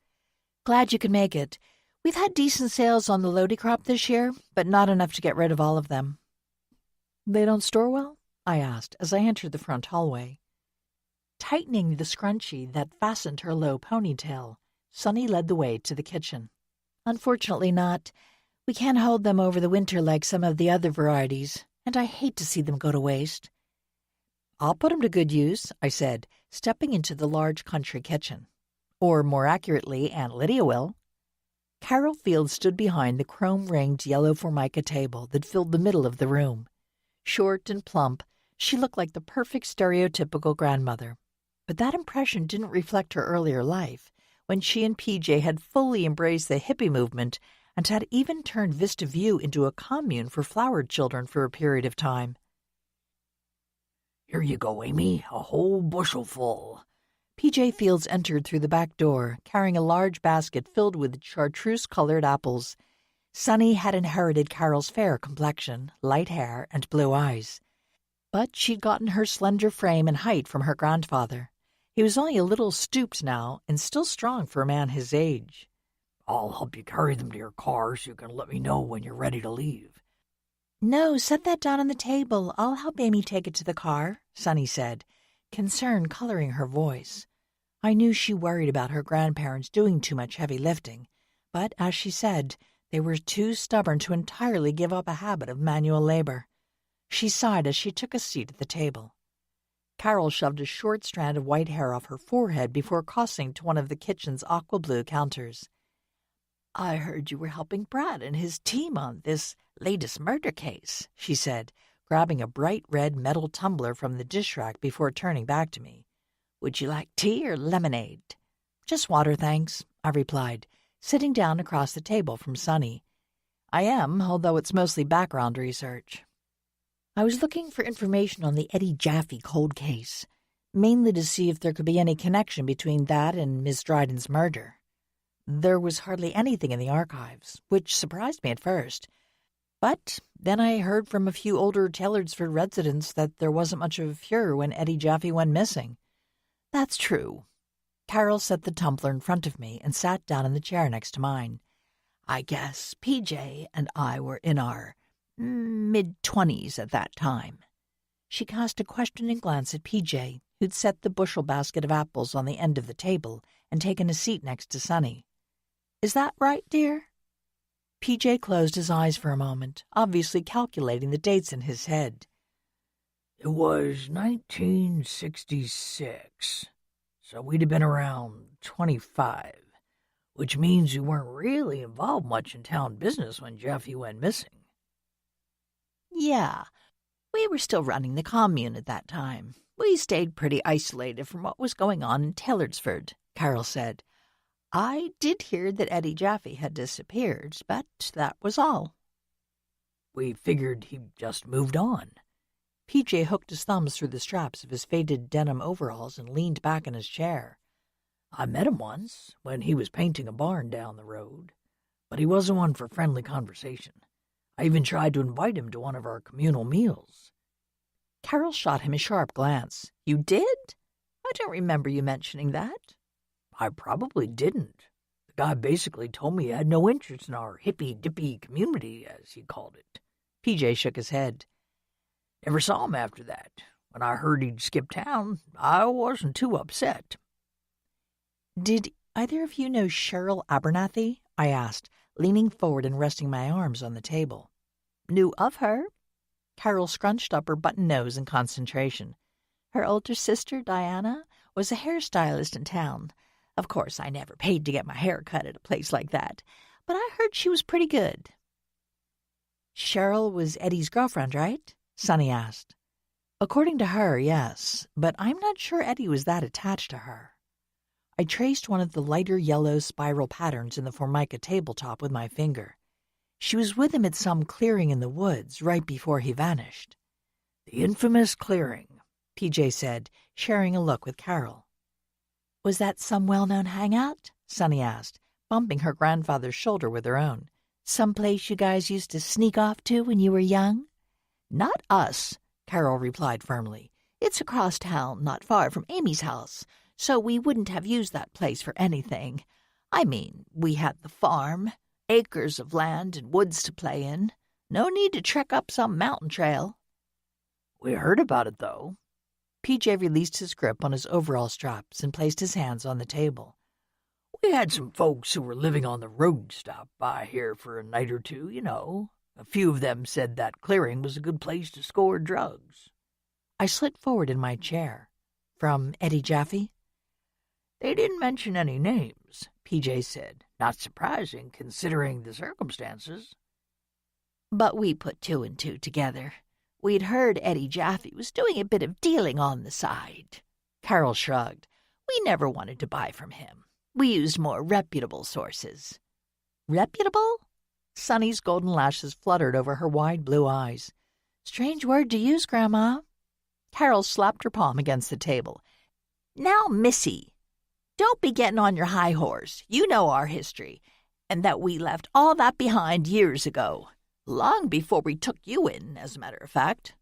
"Glad you could make it. We've had decent sales on the Lodi crop this year, but not enough to get rid of all of them." "They don't store well?" I asked as I entered the front hallway. Tightening the scrunchie that fastened her low ponytail, Sonny led the way to the kitchen. "Unfortunately not. We can't hold them over the winter like some of the other varieties, and I hate to see them go to waste." "I'll put them to good use," I said, stepping into the large country kitchen. "Or more accurately, Aunt Lydia will." Carol Field stood behind the chrome-ringed yellow formica table that filled the middle of the room. Short and plump, she looked like the perfect stereotypical grandmother. But that impression didn't reflect her earlier life, when she and PJ had fully embraced the hippie movement and had even turned Vista View into a commune for flowered children for a period of time. "Here you go, Amy, a whole bushel full." PJ Fields entered through the back door, carrying a large basket filled with chartreuse-colored apples. Sonny had inherited Carol's fair complexion, light hair, and blue eyes. But she'd gotten her slender frame and height from her grandfather. He was only a little stooped now and still strong for a man his age. "I'll help you carry them to your car so you can let me know when you're ready to leave." "No, set that down on the table. I'll help Amy take it to the car," Sonny said, concern coloring her voice. I knew she worried about her grandparents doing too much heavy lifting, but as she said, They were too stubborn to entirely give up a habit of manual labor. She sighed as she took a seat at the table. Carol shoved a short strand of white hair off her forehead before crossing to one of the kitchen's aqua blue counters. "I heard you were helping Brad and his team on this latest murder case," she said, grabbing a bright red metal tumbler from the dish rack before turning back to me. "Would you like tea or lemonade?" "Just water, thanks," I replied, sitting down across the table from Sonny. "I am, although it's mostly background research." I was looking for information on the Eddie Jaffe cold case, mainly to see if there could be any connection between that and Miss Dryden's murder. There was hardly anything in the archives, which surprised me at first. But then I heard from a few older Taylorsford residents that there wasn't much of a furor when Eddie Jaffe went missing. "That's true." Carol set the tumbler in front of me and sat down in the chair next to mine. "I guess PJ and I were in our mid-20s at that time." She cast a questioning glance at PJ, who'd set the bushel basket of apples on the end of the table and taken a seat next to Sonny. "Is that right, dear?" PJ closed his eyes for a moment, obviously calculating the dates in his head. "It was 1966, so we'd have been around 25, which means we weren't really involved much in town business when Jeffy went missing." "Yeah, we were still running the commune at that time. We stayed pretty isolated from what was going on in Taylorsford," Carol said. "I did hear that Eddie Jaffe had disappeared, but that was all." "We figured he'd just moved on." PJ hooked his thumbs through the straps of his faded denim overalls and leaned back in his chair. "I met him once when he was painting a barn down the road, but he wasn't one for friendly conversation. I even tried to invite him to one of our communal meals." Carol shot him a sharp glance. "You did? I don't remember you mentioning that." "I probably didn't. The guy basically told me he had no interest in our hippy-dippy community, as he called it." PJ shook his head. "Never saw him after that. When I heard he'd skipped town, I wasn't too upset." "Did either of you know Cheryl Abernathy?" I asked, leaning forward and resting my arms on the table. "Knew of her?" Carol scrunched up her button nose in concentration. "Her older sister, Diana, was a hairstylist in town. Of course, I never paid to get my hair cut at a place like that, but I heard she was pretty good." "Cheryl was Eddie's girlfriend, right?" Sonny asked. "According to her, yes, but I'm not sure Eddie was that attached to her." I traced one of the lighter yellow spiral patterns in the Formica tabletop with my finger. She was with him at some clearing in the woods right before he vanished. "The infamous clearing," PJ said, sharing a look with Carol. "Was that some well-known hangout?" Sonny asked, bumping her grandfather's shoulder with her own. "Some place you guys used to sneak off to when you were young?" "Not us," Carol replied firmly. "It's across town, not far from Amy's house, so we wouldn't have used that place for anything. I mean, we had the farm, acres of land and woods to play in. No need to trek up some mountain trail." "We heard about it, though." PJ released his grip on his overall straps and placed his hands on the table. "We had some folks who were living on the road stop by here for a night or two, you know. A few of them said that clearing was a good place to score drugs." I slid forward in my chair. "From Eddie Jaffe?" "They didn't mention any names," PJ said. "Not surprising, considering the circumstances." "But we put two and two together. We'd heard Eddie Jaffe was doing a bit of dealing on the side." Carol shrugged. "We never wanted to buy from him. We used more reputable sources." "Reputable?" Sonny's golden lashes fluttered over her wide blue eyes. "Strange word to use, Grandma." Carol slapped her palm against the table. "Now, Missy, don't be getting on your high horse. You know our history, and that we left all that behind years ago. Long before we took you in, as a matter of fact.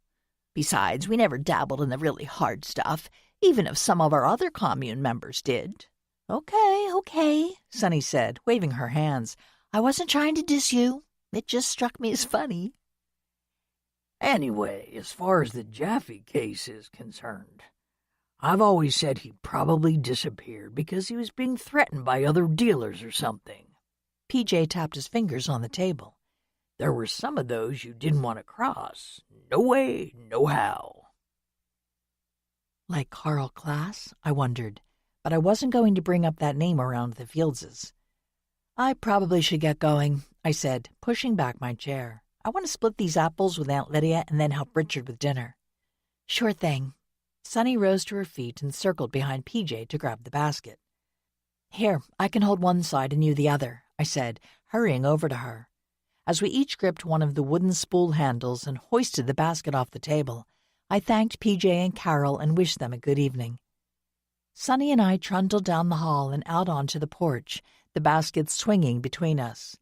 Besides, we never dabbled in the really hard stuff, even if some of our other commune members did." Okay, Sonny said, waving her hands. "I wasn't trying to diss you. It just struck me as funny." "Anyway, as far as the Jaffe case is concerned, I've always said he probably disappeared because he was being threatened by other dealers or something." PJ tapped his fingers on the table. There were some of those you didn't want to cross. No way, no how. Like Carl Klass, I wondered, but I wasn't going to bring up that name around the Fieldses. I probably should get going, I said, pushing back my chair. I want to split these apples with Aunt Lydia and then help Richard with dinner. Sure thing. Sunny rose to her feet and circled behind PJ to grab the basket. Here, I can hold one side and you the other, I said, hurrying over to her. As we each gripped one of the wooden spool handles and hoisted the basket off the table, I thanked PJ and Carol and wished them a good evening. Sunny and I trundled down the hall and out onto the porch, the basket swinging between us.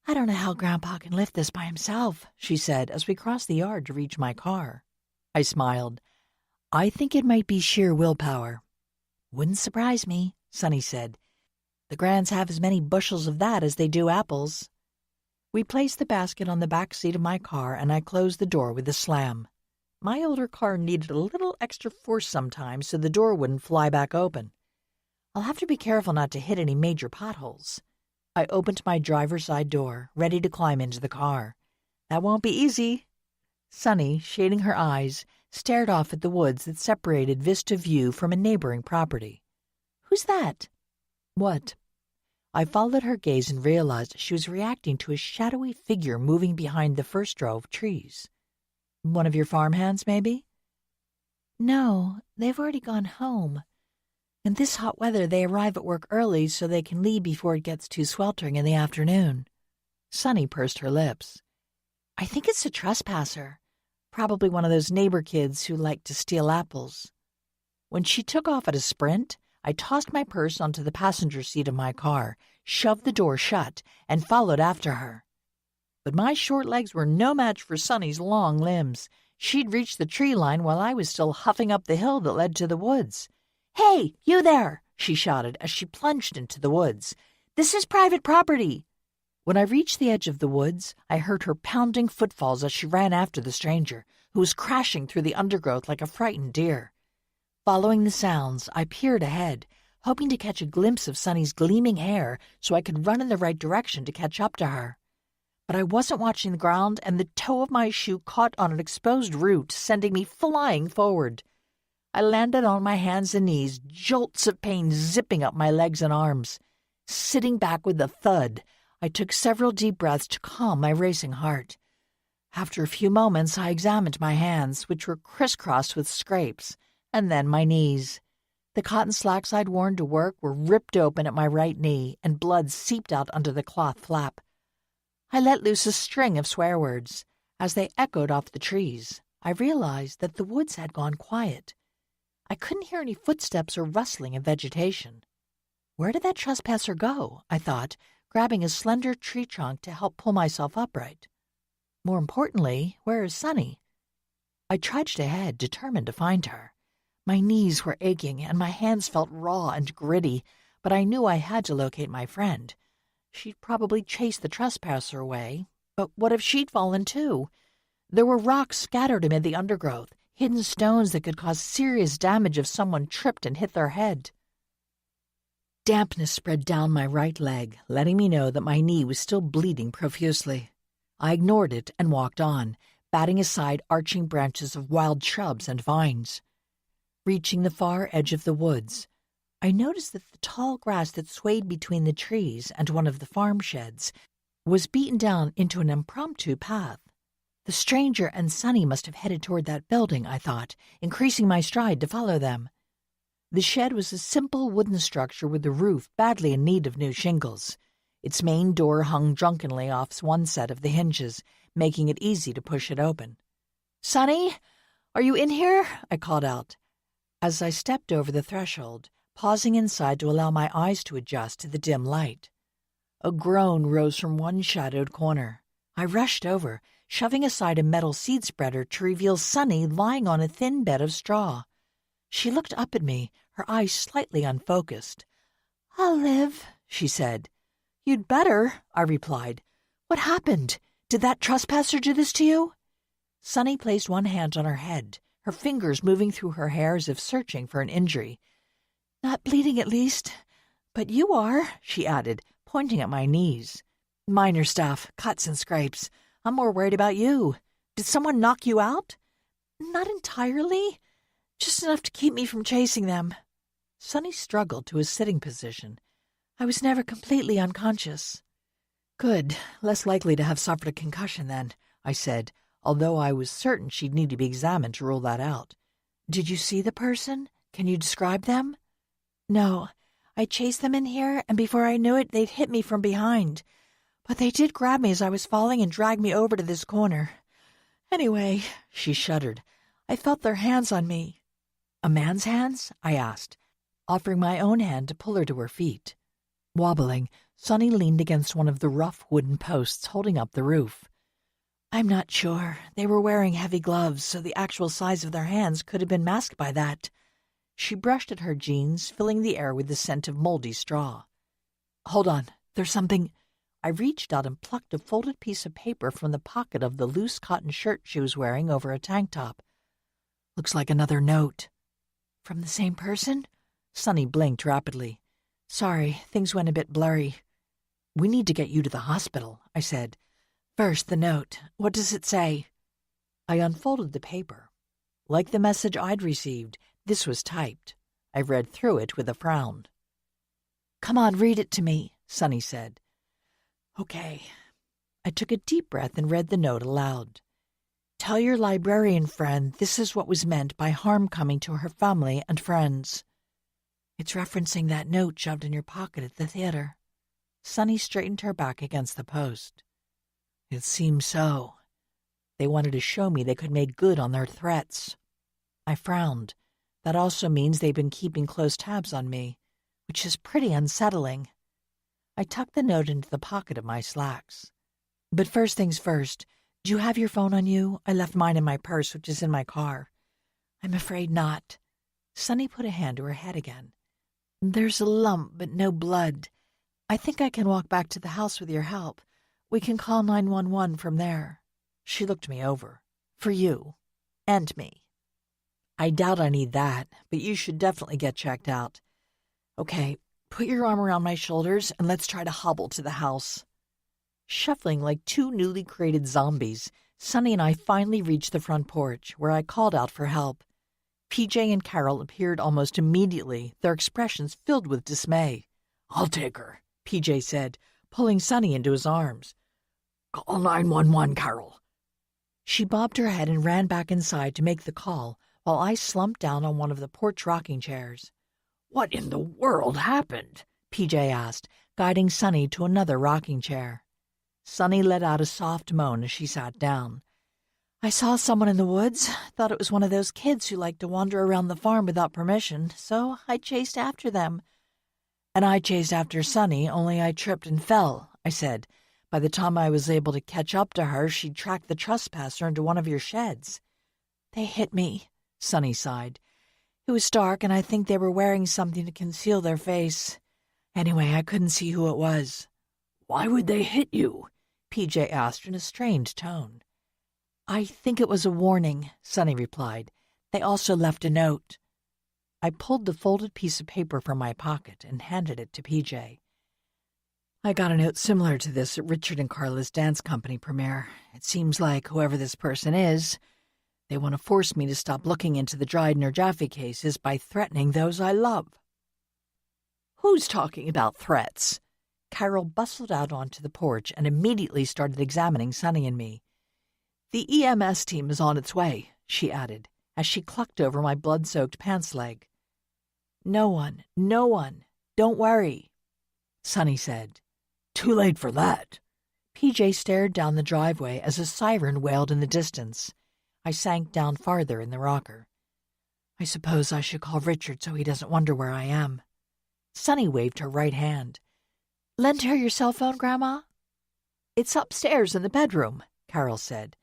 I don't know how Grandpa can lift this by himself, she said as we crossed the yard to reach my car. I smiled. I think it might be sheer willpower. Wouldn't surprise me, Sunny said. The Grands have as many bushels of that as they do apples. We placed the basket on the back seat of my car and I closed the door with a slam. My older car needed a little extra force sometimes so the door wouldn't fly back open. I'll have to be careful not to hit any major potholes. I opened my driver's side door, ready to climb into the car. That won't be easy. Sunny, shading her eyes, stared off at the woods that separated Vista View from a neighboring property. Who's that? What? I followed her gaze and realized she was reacting to a shadowy figure moving behind the first row of trees. One of your farmhands, maybe? No, they've already gone home. In this hot weather, they arrive at work early so they can leave before it gets too sweltering in the afternoon. Sunny pursed her lips. I think it's a trespasser. Probably one of those neighbor kids who like to steal apples. When she took off at a sprint, I tossed my purse onto the passenger seat of my car, shoved the door shut, and followed after her. But my short legs were no match for Sunny's long limbs. She'd reached the tree line while I was still huffing up the hill that led to the woods. "Hey, you there!" she shouted as she plunged into the woods. "This is private property." When I reached the edge of the woods, I heard her pounding footfalls as she ran after the stranger, who was crashing through the undergrowth like a frightened deer. Following the sounds, I peered ahead, hoping to catch a glimpse of Sunny's gleaming hair so I could run in the right direction to catch up to her. But I wasn't watching the ground, and the toe of my shoe caught on an exposed root, sending me flying forward. I landed on my hands and knees, jolts of pain zipping up my legs and arms. Sitting back with a thud, I took several deep breaths to calm my racing heart. After a few moments, I examined my hands, which were crisscrossed with scrapes, and then my knees. The cotton slacks I'd worn to work were ripped open at my right knee, and blood seeped out under the cloth flap. I let loose a string of swear words. As they echoed off the trees, I realized that the woods had gone quiet. I couldn't hear any footsteps or rustling of vegetation. Where did that trespasser go? I thought, grabbing a slender tree trunk to help pull myself upright. More importantly, where is Sunny? I trudged ahead, determined to find her. My knees were aching and my hands felt raw and gritty, but I knew I had to locate my friend. She'd probably chased the trespasser away, but what if she'd fallen too? There were rocks scattered amid the undergrowth, hidden stones that could cause serious damage if someone tripped and hit their head. Dampness spread down my right leg, letting me know that my knee was still bleeding profusely. I ignored it and walked on, batting aside arching branches of wild shrubs and vines. Reaching the far edge of the woods, I noticed that the tall grass that swayed between the trees and one of the farm sheds was beaten down into an impromptu path. The stranger and Sunny must have headed toward that building, I thought, increasing my stride to follow them. The shed was a simple wooden structure with a roof badly in need of new shingles. Its main door hung drunkenly off one set of the hinges, making it easy to push it open. "Sunny, are you in here?" I called out. As I stepped over the threshold, pausing inside to allow my eyes to adjust to the dim light. A groan rose from one shadowed corner. I rushed over, shoving aside a metal seed spreader to reveal Sunny lying on a thin bed of straw. She looked up at me, her eyes slightly unfocused. "I'll live," she said. "You'd better," I replied. "What happened? Did that trespasser do this to you?" Sunny placed one hand on her head, her fingers moving through her hair as if searching for an injury. "Not bleeding, at least. But you are," she added, pointing at my knees. "Minor stuff, cuts and scrapes. I'm more worried about you. Did someone knock you out?" "Not entirely. Just enough to keep me from chasing them." Sonny struggled to his sitting position. "I was never completely unconscious." "Good. Less likely to have suffered a concussion then," I said, although I was certain she'd need to be examined to rule that out. "Did you see the person? Can you describe them?" "No. I chased them in here, and before I knew it, they'd hit me from behind. But they did grab me as I was falling and drag me over to this corner. Anyway," she shuddered, "I felt their hands on me." "A man's hands?" I asked, offering my own hand to pull her to her feet. Wobbling, Sonny leaned against one of the rough wooden posts holding up the roof. "I'm not sure. They were wearing heavy gloves, so the actual size of their hands could have been masked by that." She brushed at her jeans, filling the air with the scent of moldy straw. "Hold on. There's something—" I reached out and plucked a folded piece of paper from the pocket of the loose cotton shirt she was wearing over a tank top. "Looks like another note." "From the same person?" Sonny blinked rapidly. "Sorry, things went a bit blurry." "We need to get you to the hospital," I said. "First, the note. What does it say?" I unfolded the paper. Like the message I'd received, this was typed. I read through it with a frown. "Come on, read it to me," Sonny said. "Okay." I took a deep breath and read the note aloud. "Tell your librarian friend this is what was meant by harm coming to her family and friends." It's referencing that note shoved in your pocket at the theater. Sonny straightened her back against the post. "It seems so. They wanted to show me they could make good on their threats." I frowned. That also means they've been keeping close tabs on me, which is pretty unsettling. I tucked the note into the pocket of my slacks. "But first things first, do you have your phone on you? I left mine in my purse, which is in my car." "I'm afraid not." Sonny put a hand to her head again. "There's a lump, but no blood. I think I can walk back to the house with your help. We can call 911 from there." She looked me over. "For you. And me." "I doubt I need that, but you should definitely get checked out." "Okay, put your arm around my shoulders and let's try to hobble to the house." Shuffling like two newly created zombies, Sonny and I finally reached the front porch, where I called out for help. PJ and Carol appeared almost immediately, their expressions filled with dismay. "I'll take her," PJ said, pulling Sonny into his arms. "Call 911, Carol." She bobbed her head and ran back inside to make the call, while I slumped down on one of the porch rocking chairs. "What in the world happened?" PJ asked, guiding Sonny to another rocking chair. Sonny let out a soft moan as she sat down. "I saw someone in the woods, thought it was one of those kids who like to wander around the farm without permission, so I chased after them." "And I chased after Sonny, only I tripped and fell," I said. "By the time I was able to catch up to her, she'd tracked the trespasser into one of your sheds." "They hit me," Sonny sighed. "It was dark, and I think they were wearing something to conceal their face. Anyway, I couldn't see who it was." "Why would they hit you?" PJ asked in a strained tone. "I think it was a warning," Sonny replied. "They also left a note." I pulled the folded piece of paper from my pocket and handed it to PJ. "I got a note similar to this at Richard and Carla's dance company premiere. It seems like whoever this person is, they want to force me to stop looking into the Dryden or Jaffe cases by threatening those I love." "Who's talking about threats?" Carol bustled out onto the porch and immediately started examining Sonny and me. "The EMS team is on its way," she added, as she clucked over my blood-soaked pants leg. No one. Don't worry," Sonny said. "Too late for that." PJ stared down the driveway as a siren wailed in the distance. I sank down farther in the rocker. "I suppose I should call Richard so he doesn't wonder where I am." Sonny waved her right hand. "Lend her your cell phone, Grandma?" "It's upstairs in the bedroom," Carol said.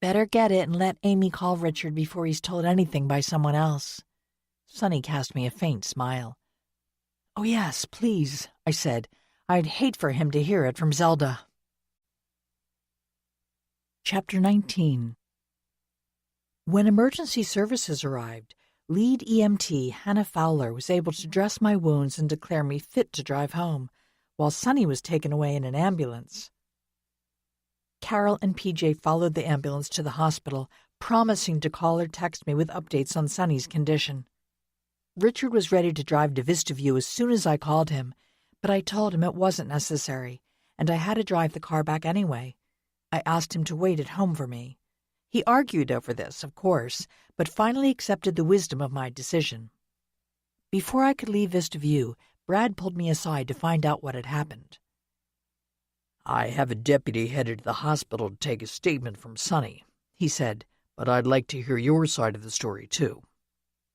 "Better get it and let Amy call Richard before he's told anything by someone else." Sonny cast me a faint smile. "Oh, yes, please," I said. "I'd hate for him to hear it from Zelda." Chapter 19. When emergency services arrived, lead EMT Hannah Fowler was able to dress my wounds and declare me fit to drive home, while Sonny was taken away in an ambulance. Carol and PJ followed the ambulance to the hospital, promising to call or text me with updates on Sonny's condition. Richard was ready to drive to Vista View as soon as I called him, but I told him it wasn't necessary, and I had to drive the car back anyway. I asked him to wait at home for me. He argued over this, of course, but finally accepted the wisdom of my decision. Before I could leave Vista View, Brad pulled me aside to find out what had happened. "I have a deputy headed to the hospital to take a statement from Sonny," he said, "but I'd like to hear your side of the story, too."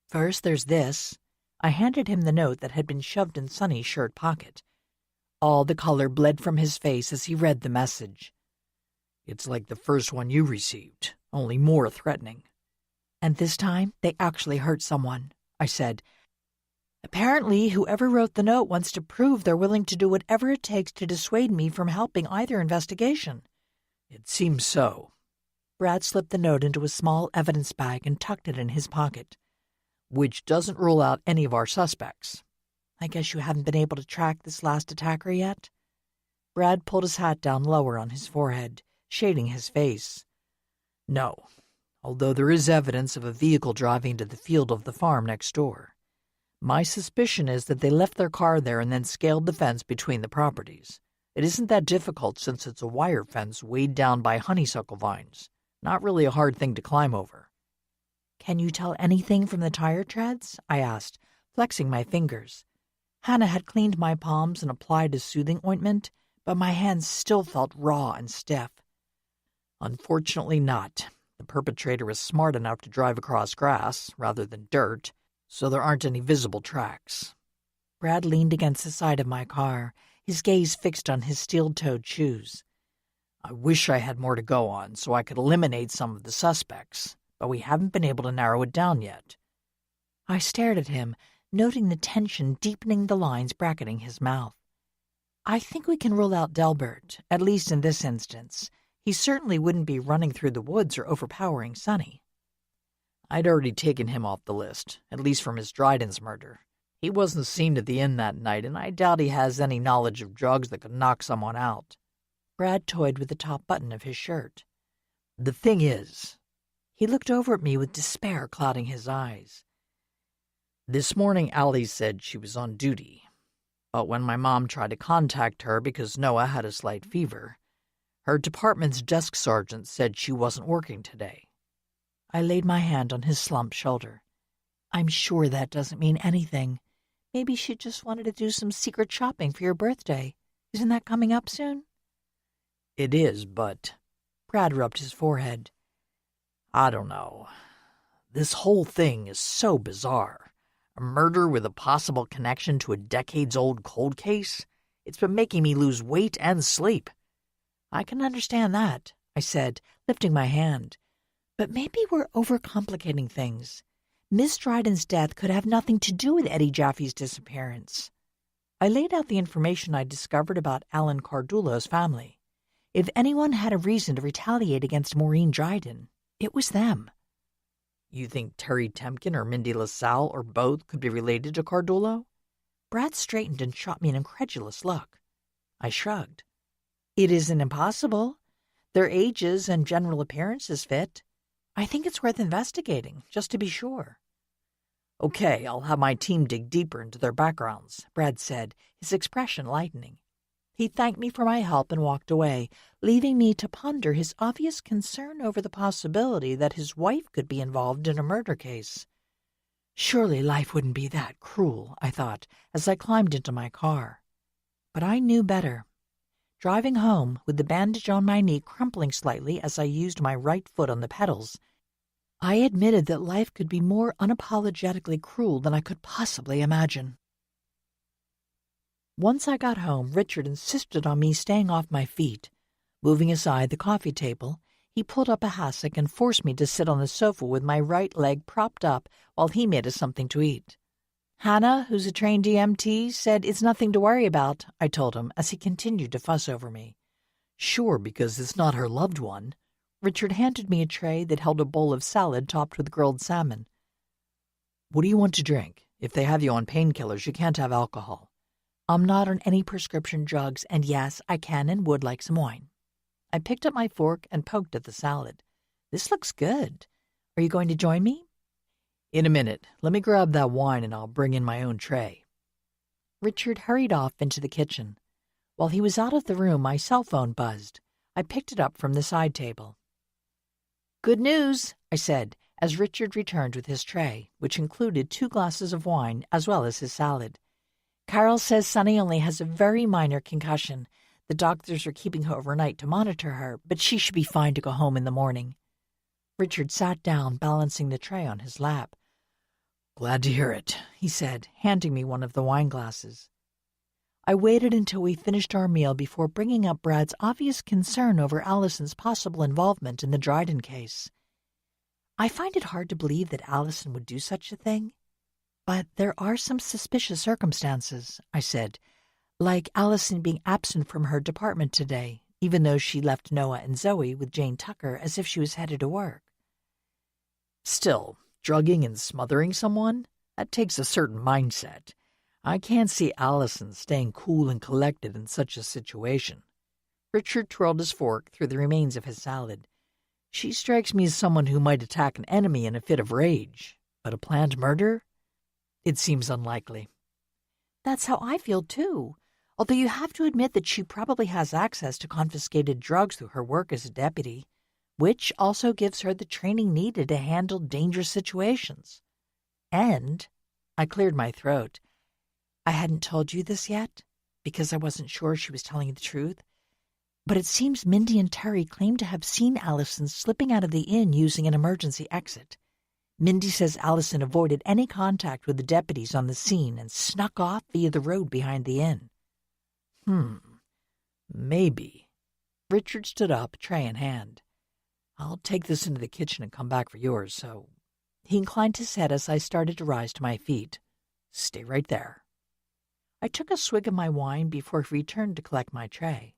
First, there's this. I handed him the note that had been shoved in Sonny's shirt pocket. All the color bled from his face as he read the message. "It's like the first one you received, only more threatening." "And this time, they actually hurt someone," I said. "Apparently, whoever wrote the note wants to prove they're willing to do whatever it takes to dissuade me from helping either investigation." "It seems so." Brad slipped the note into a small evidence bag and tucked it in his pocket. "Which doesn't rule out any of our suspects." "I guess you haven't been able to track this last attacker yet?" Brad pulled his hat down lower on his forehead, shading his face. "No, although there is evidence of a vehicle driving to the field of the farm next door. My suspicion is that they left their car there and then scaled the fence between the properties. It isn't that difficult since it's a wire fence weighed down by honeysuckle vines. Not really a hard thing to climb over." "Can you tell anything from the tire treads?" I asked, flexing my fingers. Hannah had cleaned my palms and applied a soothing ointment, but my hands still felt raw and stiff. "Unfortunately not. The perpetrator is smart enough to drive across grass rather than dirt, so there aren't any visible tracks." Brad leaned against the side of my car, his gaze fixed on his steel-toed shoes. "I wish I had more to go on so I could eliminate some of the suspects, but we haven't been able to narrow it down yet." I stared at him, noting the tension deepening the lines bracketing his mouth. "I think we can rule out Gilbert, at least in this instance. He certainly wouldn't be running through the woods or overpowering Sonny." "I'd already taken him off the list, at least for Miss Dryden's murder. He wasn't seen at the inn that night, and I doubt he has any knowledge of drugs that could knock someone out." Brad toyed with the top button of his shirt. "The thing is," he looked over at me with despair clouding his eyes. "This morning Allie said she was on duty, but when my mom tried to contact her because Noah had a slight fever, her department's desk sergeant said she wasn't working today." I laid my hand on his slumped shoulder. "I'm sure that doesn't mean anything. Maybe she just wanted to do some secret shopping for your birthday. Isn't that coming up soon?" "It is, but—" Brad rubbed his forehead. "I don't know. This whole thing is so bizarre. A murder with a possible connection to a decades-old cold case? It's been making me lose weight and sleep." "I can understand that," I said, lifting my hand. "But maybe we're overcomplicating things. Miss Dryden's death could have nothing to do with Eddie Jaffe's disappearance." I laid out the information I discovered about Alan Cardullo's family. If anyone had a reason to retaliate against Maureen Dryden, it was them. "You think Terry Temkin or Mindy LaSalle or both could be related to Cardullo?" Brad straightened and shot me an incredulous look. I shrugged. "It isn't impossible. Their ages and general appearances fit. I think it's worth investigating, just to be sure." "Okay, I'll have my team dig deeper into their backgrounds," Brad said, his expression lightening. He thanked me for my help and walked away, leaving me to ponder his obvious concern over the possibility that his wife could be involved in a murder case. Surely life wouldn't be that cruel, I thought, as I climbed into my car. But I knew better. Driving home, with the bandage on my knee crumpling slightly as I used my right foot on the pedals, I admitted that life could be more unapologetically cruel than I could possibly imagine. Once I got home, Richard insisted on me staying off my feet. Moving aside the coffee table, he pulled up a hassock and forced me to sit on the sofa with my right leg propped up while he made us something to eat. "Hannah, who's a trained EMT, said it's nothing to worry about," I told him as he continued to fuss over me. "Sure, because it's not her loved one." Richard handed me a tray that held a bowl of salad topped with grilled salmon. "What do you want to drink? If they have you on painkillers, you can't have alcohol." I'm not on any prescription drugs, and yes, I can and would like some wine. I picked up my fork and poked at the salad. This looks good. Are you going to join me? In a minute. Let me grab that wine and I'll bring in my own tray. Richard hurried off into the kitchen. While he was out of the room, my cell phone buzzed. I picked it up from the side table. Good news, I said, as Richard returned with his tray, which included 2 glasses of wine as well as his salad. Carol says Sunny only has a very minor concussion. The doctors are keeping her overnight to monitor her, but she should be fine to go home in the morning. Richard sat down, balancing the tray on his lap. Glad to hear it, he said, handing me one of the wine glasses. I waited until we finished our meal before bringing up Brad's obvious concern over Allison's possible involvement in the Dryden case. I find it hard to believe that Allison would do such a thing. But there are some suspicious circumstances, I said, like Allison being absent from her department today, even though she left Noah and Zoe with Jane Tucker as if she was headed to work. Still, drugging and smothering someone? That takes a certain mindset. I can't see Allison staying cool and collected in such a situation. Richard twirled his fork through the remains of his salad. She strikes me as someone who might attack an enemy in a fit of rage. But a planned murder? It seems unlikely. That's how I feel, too. Although you have to admit that she probably has access to confiscated drugs through her work as a deputy, which also gives her the training needed to handle dangerous situations. And I cleared my throat. I hadn't told you this yet, because I wasn't sure she was telling you the truth, but it seems Mindy and Terry claim to have seen Allison slipping out of the inn using an emergency exit. Mindy says Allison avoided any contact with the deputies on the scene and snuck off via the road behind the inn. Maybe. Richard stood up, tray in hand. I'll take this into the kitchen and come back for yours, so... He inclined his head as I started to rise to my feet. Stay right there. I took a swig of my wine before he returned to collect my tray.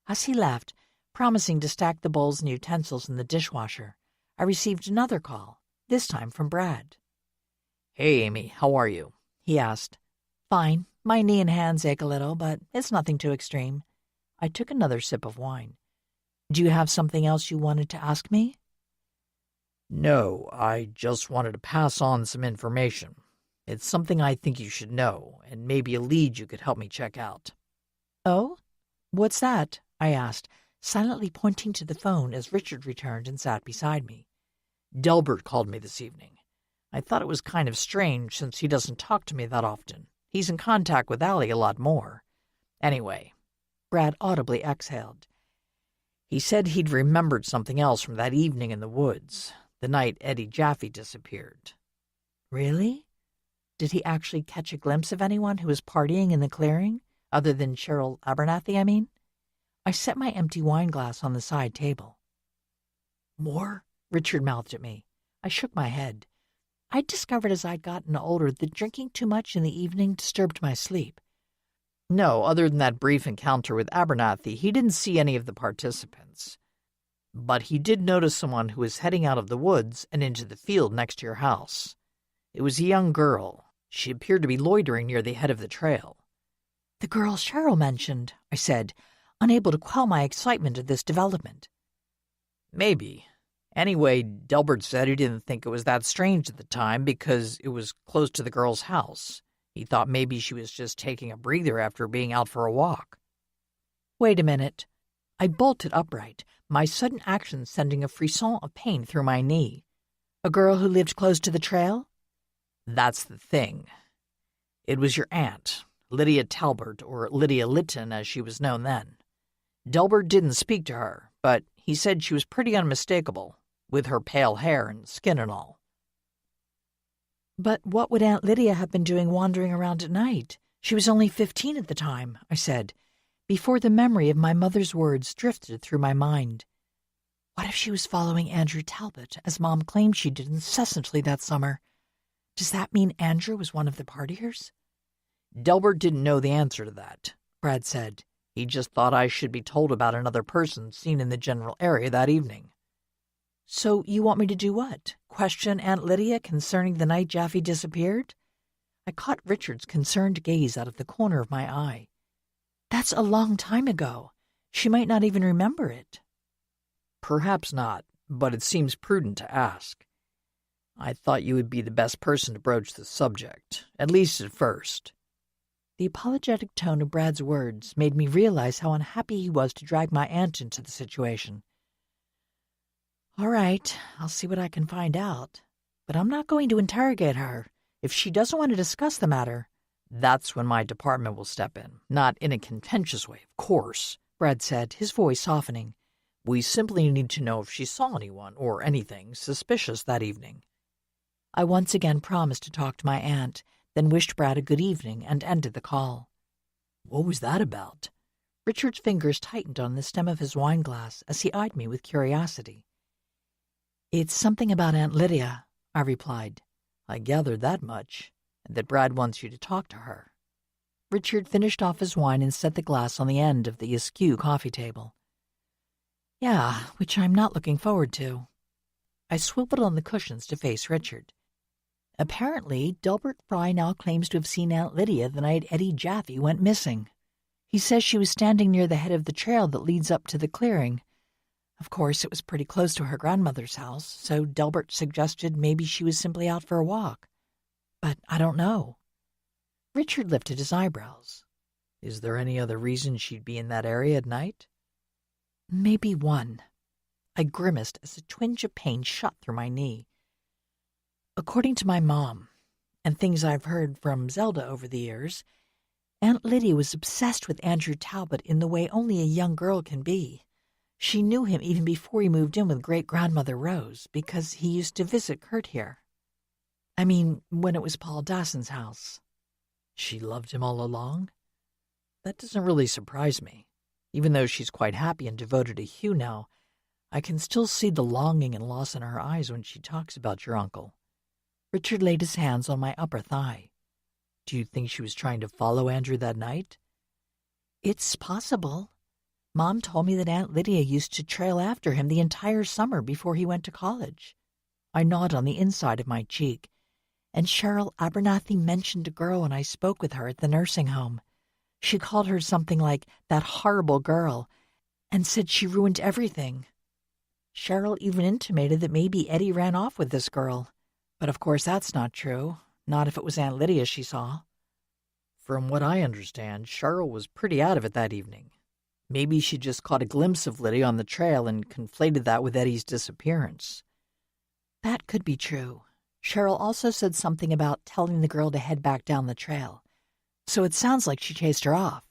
As he left, promising to stack the bowls and utensils in the dishwasher, I received another call, this time from Brad. Hey, Amy, how are you? He asked. Fine. My knee and hands ache a little, but it's nothing too extreme. I took another sip of wine. Do you have something else you wanted to ask me? No, I just wanted to pass on some information. It's something I think you should know, and maybe a lead you could help me check out. Oh? What's that? I asked, silently pointing to the phone as Richard returned and sat beside me. Gilbert called me this evening. I thought it was kind of strange since he doesn't talk to me that often. He's in contact with Allie a lot more. Anyway, Brad audibly exhaled. He said he'd remembered something else from that evening in the woods, the night Eddie Jaffe disappeared. Really? Did he actually catch a glimpse of anyone who was partying in the clearing, other than Cheryl Abernathy, I mean? I set my empty wine glass on the side table. More? Richard mouthed at me. I shook my head. I'd discovered as I'd gotten older that drinking too much in the evening disturbed my sleep. No, other than that brief encounter with Abernathy, he didn't see any of the participants. But he did notice someone who was heading out of the woods and into the field next to your house. It was a young girl. She appeared to be loitering near the head of the trail. The girl Cheryl mentioned, I said, unable to quell my excitement at this development. Maybe. Anyway, Delbert said he didn't think it was that strange at the time because it was close to the girl's house. He thought maybe she was just taking a breather after being out for a walk. Wait a minute. I bolted upright, my sudden action sending a frisson of pain through my knee. A girl who lived close to the trail? That's the thing. It was your aunt, Lydia Talbert, or Lydia Litton as she was known then. Delbert didn't speak to her, but he said she was pretty unmistakable, with her pale hair and skin and all. But what would Aunt Lydia have been doing wandering around at night? She was only 15 at the time, I said, before the memory of my mother's words drifted through my mind. What if she was following Andrew Talbot, as Mom claimed she did incessantly that summer? Does that mean Andrew was one of the partiers? Delbert didn't know the answer to that, Brad said. He just thought I should be told about another person seen in the general area that evening. So you want me to do what? Question Aunt Lydia concerning the night Jaffe disappeared? I caught Richard's concerned gaze out of the corner of my eye. That's a long time ago. She might not even remember it. Perhaps not, but it seems prudent to ask. I thought you would be the best person to broach the subject, at least at first. The apologetic tone of Brad's words made me realize how unhappy he was to drag my aunt into the situation. All right, I'll see what I can find out. But I'm not going to interrogate her. If she doesn't want to discuss the matter, that's when my department will step in. Not in a contentious way, of course, Brad said, his voice softening. We simply need to know if she saw anyone or anything suspicious that evening. I once again promised to talk to my aunt, then wished Brad a good evening and ended the call. What was that about? Richard's fingers tightened on the stem of his wine glass as he eyed me with curiosity. It's something about Aunt Lydia, I replied. I gathered that much, and that Brad wants you to talk to her. Richard finished off his wine and set the glass on the end of the askew coffee table. Yeah, which I'm not looking forward to. I swiveled on the cushions to face Richard. Apparently, Gilbert Fry now claims to have seen Aunt Lydia the night Eddie Jaffe went missing. He says she was standing near the head of the trail that leads up to the clearing. Of course, it was pretty close to her grandmother's house, so Gilbert suggested maybe she was simply out for a walk. But I don't know. Richard lifted his eyebrows. Is there any other reason she'd be in that area at night? Maybe one. I grimaced as a twinge of pain shot through my knee. According to my mom, and things I've heard from Zelda over the years, Aunt Lydia was obsessed with Andrew Talbot in the way only a young girl can be. She knew him even before he moved in with great-grandmother Rose, because he used to visit Kurt here. I mean, when it was Paul Dawson's house. She loved him all along? That doesn't really surprise me. Even though she's quite happy and devoted to Hugh now, I can still see the longing and loss in her eyes when she talks about your uncle. Richard laid his hands on my upper thigh. Do you think she was trying to follow Andrew that night? It's possible. Mom told me that Aunt Lydia used to trail after him the entire summer before he went to college. I gnawed on the inside of my cheek, and Cheryl Abernathy mentioned a girl when I spoke with her at the nursing home. She called her something like that horrible girl and said she ruined everything. Cheryl even intimated that maybe Eddie ran off with this girl. But of course that's not true. Not if it was Aunt Lydia she saw. From what I understand, Cheryl was pretty out of it that evening. Maybe she just caught a glimpse of Lydia on the trail and conflated that with Eddie's disappearance. That could be true. Cheryl also said something about telling the girl to head back down the trail. So it sounds like she chased her off.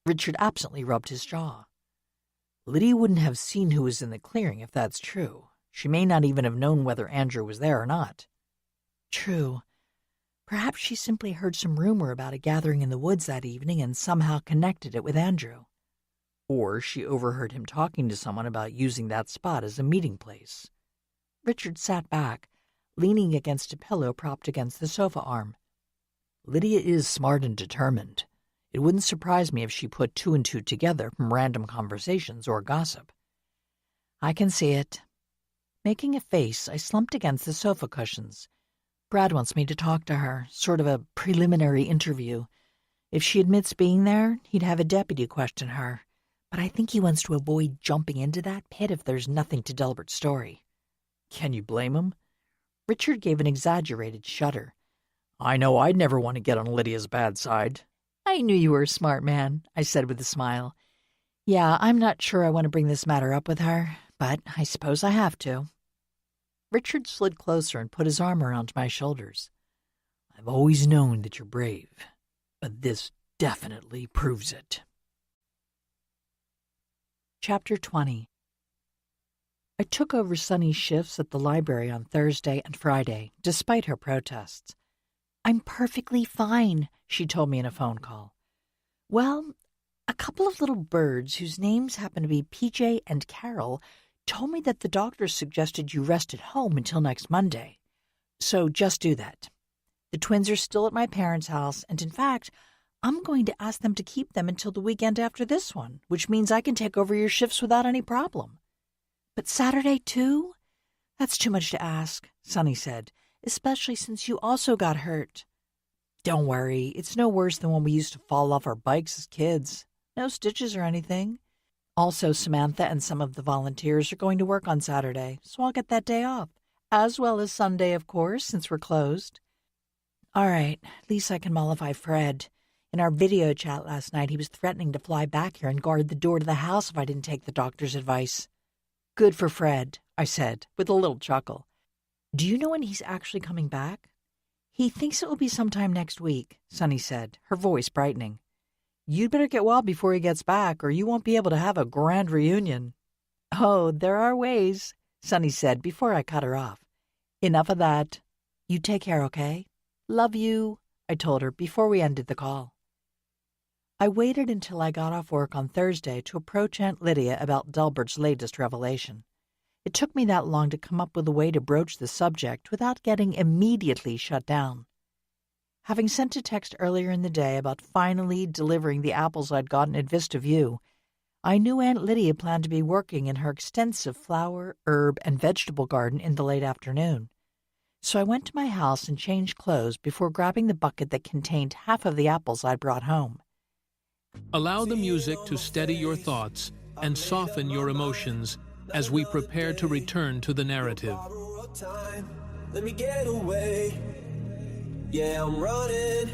Richard absently rubbed his jaw. Lydia wouldn't have seen who was in the clearing if that's true. She may not even have known whether Andrew was there or not. True. Perhaps she simply heard some rumor about a gathering in the woods that evening and somehow connected it with Andrew. Or she overheard him talking to someone about using that spot as a meeting place. Richard sat back, leaning against a pillow propped against the sofa arm. Lydia is smart and determined. It wouldn't surprise me if she put two and two together from random conversations or gossip. I can see it. Making a face, I slumped against the sofa cushions. Brad wants me to talk to her, sort of a preliminary interview. If she admits being there, he'd have a deputy question her. But I think he wants to avoid jumping into that pit if there's nothing to Gilbert's story. Can you blame him? Richard gave an exaggerated shudder. I know I'd never want to get on Lydia's bad side. I knew you were a smart man, I said with a smile. Yeah, I'm not sure I want to bring this matter up with her, but I suppose I have to. Richard slid closer and put his arm around my shoulders. I've always known that you're brave, but this definitely proves it. Chapter 20. I took over Sunny's shifts at the library on Thursday and Friday, despite her protests. I'm perfectly fine, she told me in a phone call. Well, a couple of little birds whose names happen to be PJ and Carol told me that the doctor suggested you rest at home until next Monday. So just do that. The twins are still at my parents' house, and in fact, I'm going to ask them to keep them until the weekend after this one, which means I can take over your shifts without any problem. But Saturday, too? That's too much to ask, Sunny said, especially since you also got hurt. Don't worry, it's no worse than when we used to fall off our bikes as kids. No stitches or anything. Also, Samantha and some of the volunteers are going to work on Saturday, so I'll get that day off. As well as Sunday, of course, since we're closed. All right, at least I can mollify Fred. In our video chat last night, he was threatening to fly back here and guard the door to the house if I didn't take the doctor's advice. Good for Fred, I said, with a little chuckle. Do you know when he's actually coming back? He thinks it will be sometime next week, Sunny said, her voice brightening. You'd better get well before he gets back, or you won't be able to have a grand reunion. Oh, there are ways, Sunny said before I cut her off. Enough of that. You take care, okay? Love you, I told her before we ended the call. I waited until I got off work on Thursday to approach Aunt Lydia about Delbert's latest revelation. It took me that long to come up with a way to broach the subject without getting immediately shut down. Having sent a text earlier in the day about finally delivering the apples I'd gotten at Vista View, I knew Aunt Lydia planned to be working in her extensive flower, herb, and vegetable garden in the late afternoon. So I went to my house and changed clothes before grabbing the bucket that contained half of the apples I'd brought home. Allow the music to steady your thoughts and soften your emotions as we prepare to return to the narrative. Let me get away. Yeah, I'm running.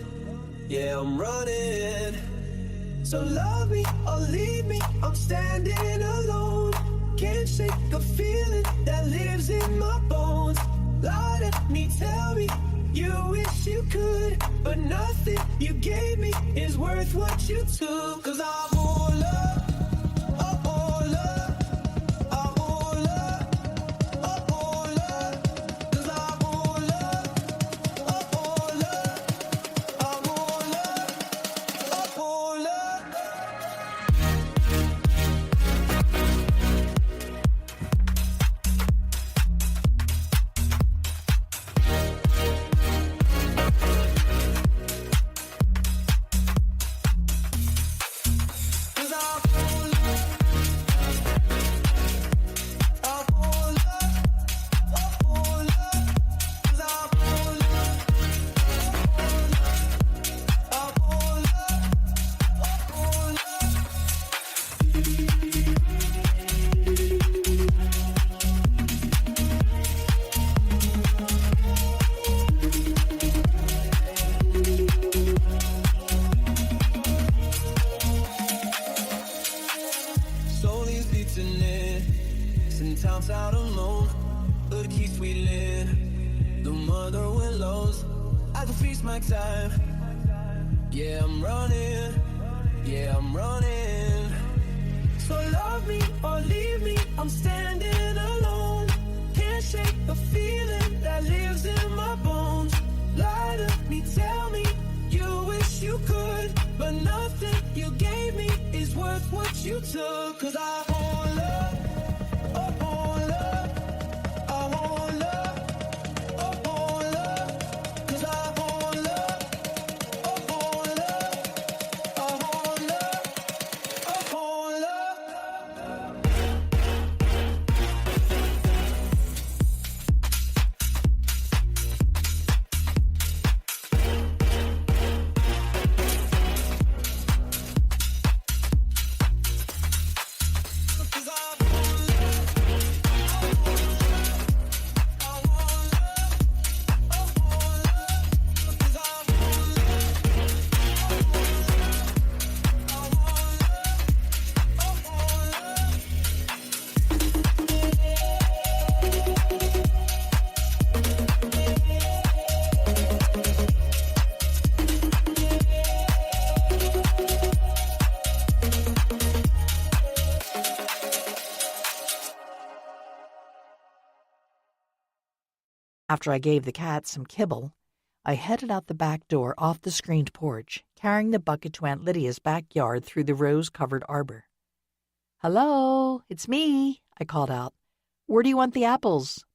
Yeah, I'm running. So love me or leave me. I'm standing alone. Can't shake a feeling that lives in my bones. Lie to me, tell me you wish you could, but nothing you gave me is worth what you took. 'Cause I'm all up. Sometimes out alone, hood keeps wheeling. The mother willows, I can feast my time. Yeah, I'm running. Yeah, I'm running. So love me or leave me, I'm standing alone. Can't shake the feeling that lives in my bones. Lie to me, tell me you wish you could, but nothing you gave me is worth what you took. 'Cause I won't love. After I gave the cat some kibble, I headed out the back door off the screened porch, carrying the bucket to Aunt Lydia's backyard through the rose-covered arbor. "Hello, it's me," I called out. "Where do you want the apples?"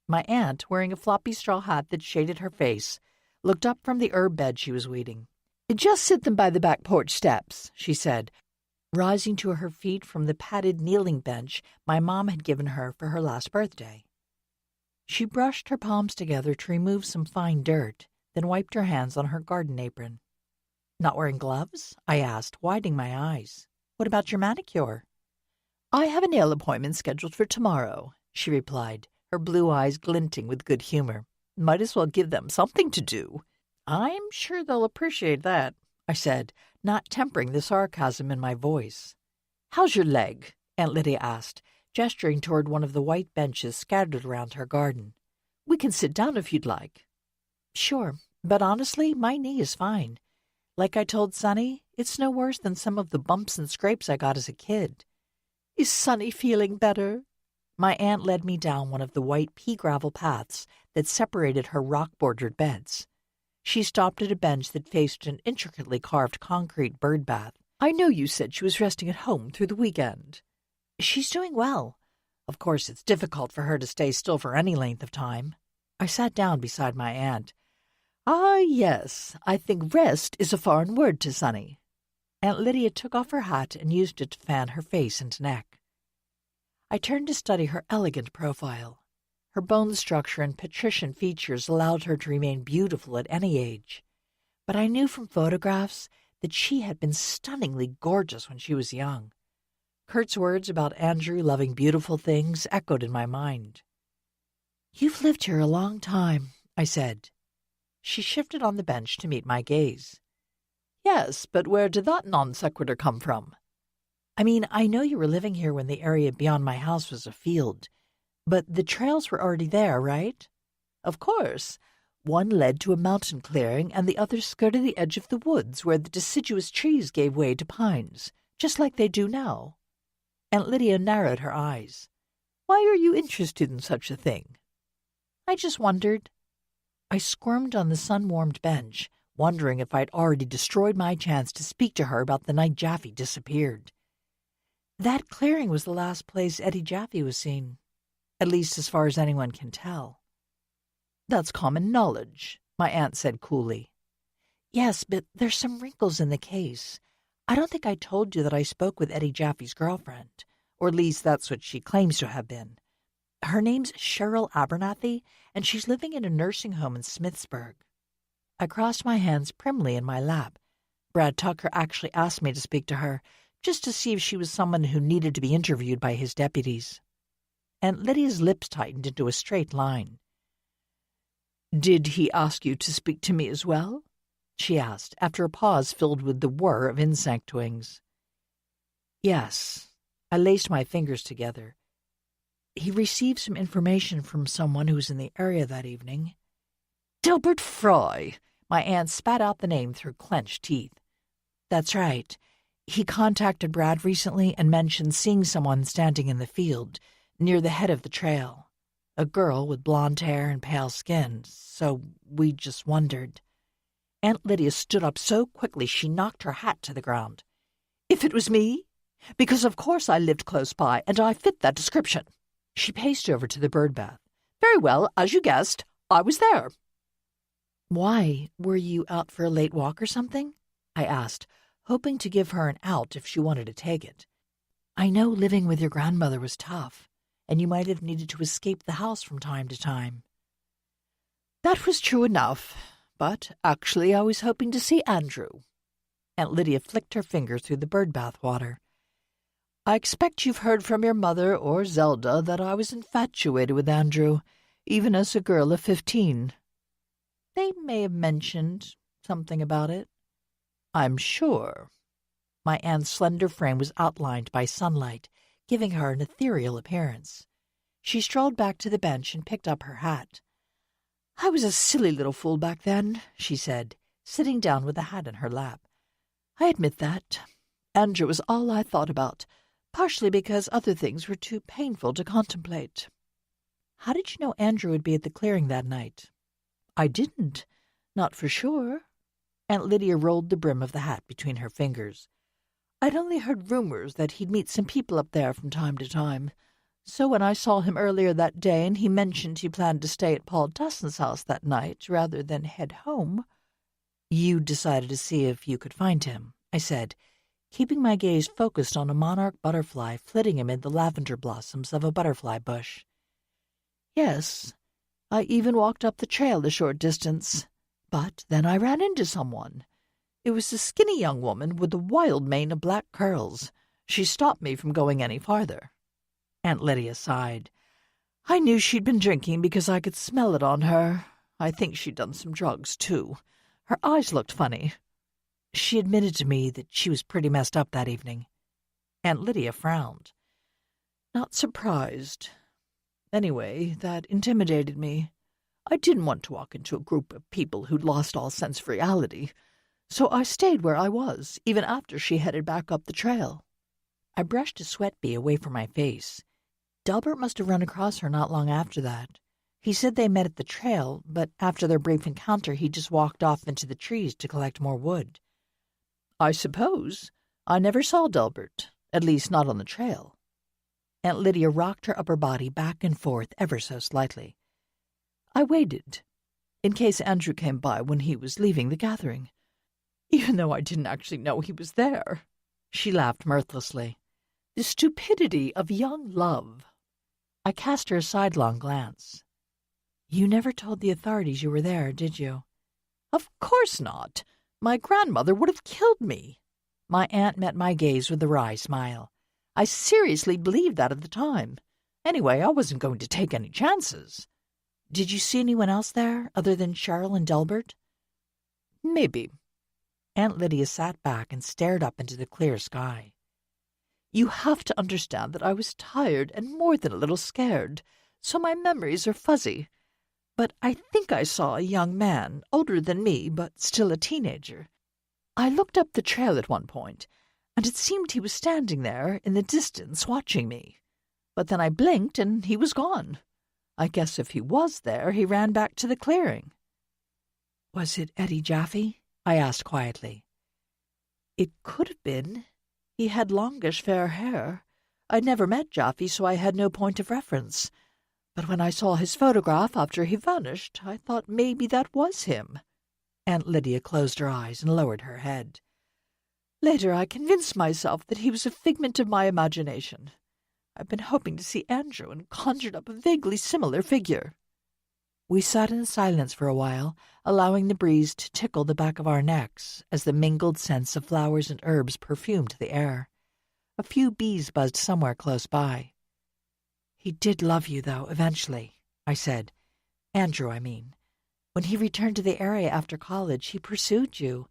My aunt, wearing a floppy straw hat that shaded her face, looked up from the herb bed she was weeding. "Just sit them by the back porch steps," she said, rising to her feet from the padded kneeling bench my mom had given her for her last birthday. She brushed her palms together to remove some fine dirt, then wiped her hands on her garden apron. "Not wearing gloves?" I asked, widening my eyes. "What about your manicure?" "I have a nail appointment scheduled for tomorrow," she replied, her blue eyes glinting with good humor. "Might as well give them something to do." "I'm sure they'll appreciate that," I said, not tempering the sarcasm in my voice. "How's your leg?" Aunt Lydia asked, gesturing toward one of the white benches scattered around her garden. "We can sit down if you'd like." "Sure, but honestly, my knee is fine. Like I told Sonny, it's no worse than some of the bumps and scrapes I got as a kid." "Is Sonny feeling better?" My aunt led me down one of the white pea-gravel paths that separated her rock-bordered beds. She stopped at a bench that faced an intricately carved concrete bird bath. "I know you said she was resting at home through the weekend." "She's doing well. Of course, it's difficult for her to stay still for any length of time." I sat down beside my aunt. "Ah, yes, I think rest is a foreign word to Sonny." Aunt Lydia took off her hat and used it to fan her face and neck. I turned to study her elegant profile. Her bone structure and patrician features allowed her to remain beautiful at any age. But I knew from photographs that she had been stunningly gorgeous when she was young. Kurt's words about Andrew loving beautiful things echoed in my mind. "You've lived here a long time," I said. She shifted on the bench to meet my gaze. "Yes, but where did that non sequitur come from?" "I mean, I know you were living here when the area beyond my house was a field, but the trails were already there, right?" "Of course. One led to a mountain clearing, and the other skirted the edge of the woods where the deciduous trees gave way to pines, just like they do now." Aunt Lydia narrowed her eyes. "Why are you interested in such a thing?" "I just wondered." I squirmed on the sun-warmed bench, wondering if I'd already destroyed my chance to speak to her about the night Jaffe disappeared. That clearing was the last place Eddie Jaffe was seen, at least as far as anyone can tell. "That's common knowledge," my aunt said coolly. "Yes, but there's some wrinkles in the case. I don't think I told you that I spoke with Eddie Jaffe's girlfriend, or at least that's what she claims to have been. Her name's Cheryl Abernathy, and she's living in a nursing home in Smithsburg." I crossed my hands primly in my lap. Brad Tucker actually asked me to speak to her, just to see if she was someone who needed to be interviewed by his deputies. Aunt Lydia's lips tightened into a straight line. "Did he ask you to speak to me as well?" she asked, after a pause filled with the whir of insect wings. "Yes." I laced my fingers together. "He received some information from someone who was in the area that evening." "Gilbert Fry!" My aunt spat out the name through clenched teeth. "That's right. He contacted Brad recently and mentioned seeing someone standing in the field, near the head of the trail. A girl with blonde hair and pale skin, so we just wondered." Aunt Lydia stood up so quickly she knocked her hat to the ground. "If it was me? Because of course I lived close by, and I fit that description." She paced over to the bird bath. "Very well, as you guessed, I was there." "Why? Were you out for a late walk or something?" I asked, hoping to give her an out if she wanted to take it. "I know living with your grandmother was tough, and you might have needed to escape the house from time to time." "That was true enough, but actually I was hoping to see Andrew." Aunt Lydia flicked her finger through the bird bath water. "I expect you've heard from your mother or Zelda that I was infatuated with Andrew, even as a girl of 15. They may have mentioned something about it." "I'm sure." My aunt's slender frame was outlined by sunlight, giving her an ethereal appearance. She strolled back to the bench and picked up her hat. "I was a silly little fool back then," she said, sitting down with the hat in her lap. "I admit that. Andrew was all I thought about, partially because other things were too painful to contemplate." "How did you know Andrew would be at the clearing that night?" "I didn't. Not for sure." Aunt Lydia rolled the brim of the hat between her fingers. "I'd only heard rumors that he'd meet some people up there from time to time. So when I saw him earlier that day and he mentioned he planned to stay at Paul Dustin's house that night rather than head home—" "You decided to see if you could find him," I said, keeping my gaze focused on a monarch butterfly flitting amid the lavender blossoms of a butterfly bush. "Yes, I even walked up the trail a short distance, But then I ran into someone. It was a skinny young woman with a wild mane of black curls. She stopped me from going any farther." Aunt Lydia sighed. "I knew she'd been drinking because I could smell it on her. I think she'd done some drugs, too. Her eyes looked funny." She admitted to me that she was pretty messed up that evening. Aunt Lydia frowned. "Not surprised. Anyway, that intimidated me. I didn't want to walk into a group of people who'd lost all sense of reality, so I stayed where I was, even after she headed back up the trail." I brushed a sweat bee away from my face. Gilbert must have run across her not long after that. He said they met at the trail, but after their brief encounter he just walked off into the trees to collect more wood. "I suppose. I never saw Gilbert, at least not on the trail." Aunt Lydia rocked her upper body back and forth ever so slightly. "I waited, in case Andrew came by when he was leaving the gathering, even though I didn't actually know he was there." She laughed mirthlessly. "The stupidity of young love." I cast her a sidelong glance. "You never told the authorities you were there, did you?" "Of course not. My grandmother would have killed me." My aunt met my gaze with a wry smile. "I seriously believed that at the time. Anyway, I wasn't going to take any chances." "Did you see anyone else there, other than Cheryl and Gilbert?" "Maybe." Aunt Lydia sat back and stared up into the clear sky. "You have to understand that I was tired and more than a little scared, so my memories are fuzzy. But I think I saw a young man, older than me, but still a teenager. I looked up the trail at one point, and it seemed he was standing there in the distance watching me. But then I blinked and he was gone. I guess if he was there, he ran back to the clearing." "Was it Eddie Jaffe?" I asked quietly. "It could have been. He had longish fair hair. I'd never met Jaffe, so I had no point of reference. But when I saw his photograph after he vanished, I thought maybe that was him." Aunt Lydia closed her eyes and lowered her head. "Later I convinced myself that he was a figment of my imagination. I've been hoping to see Andrew and conjured up a vaguely similar figure." We sat in silence for a while, allowing the breeze to tickle the back of our necks as the mingled scents of flowers and herbs perfumed the air. A few bees buzzed somewhere close by. "He did love you, though, eventually," I said. "Andrew, I mean. When he returned to the area after college, he pursued you.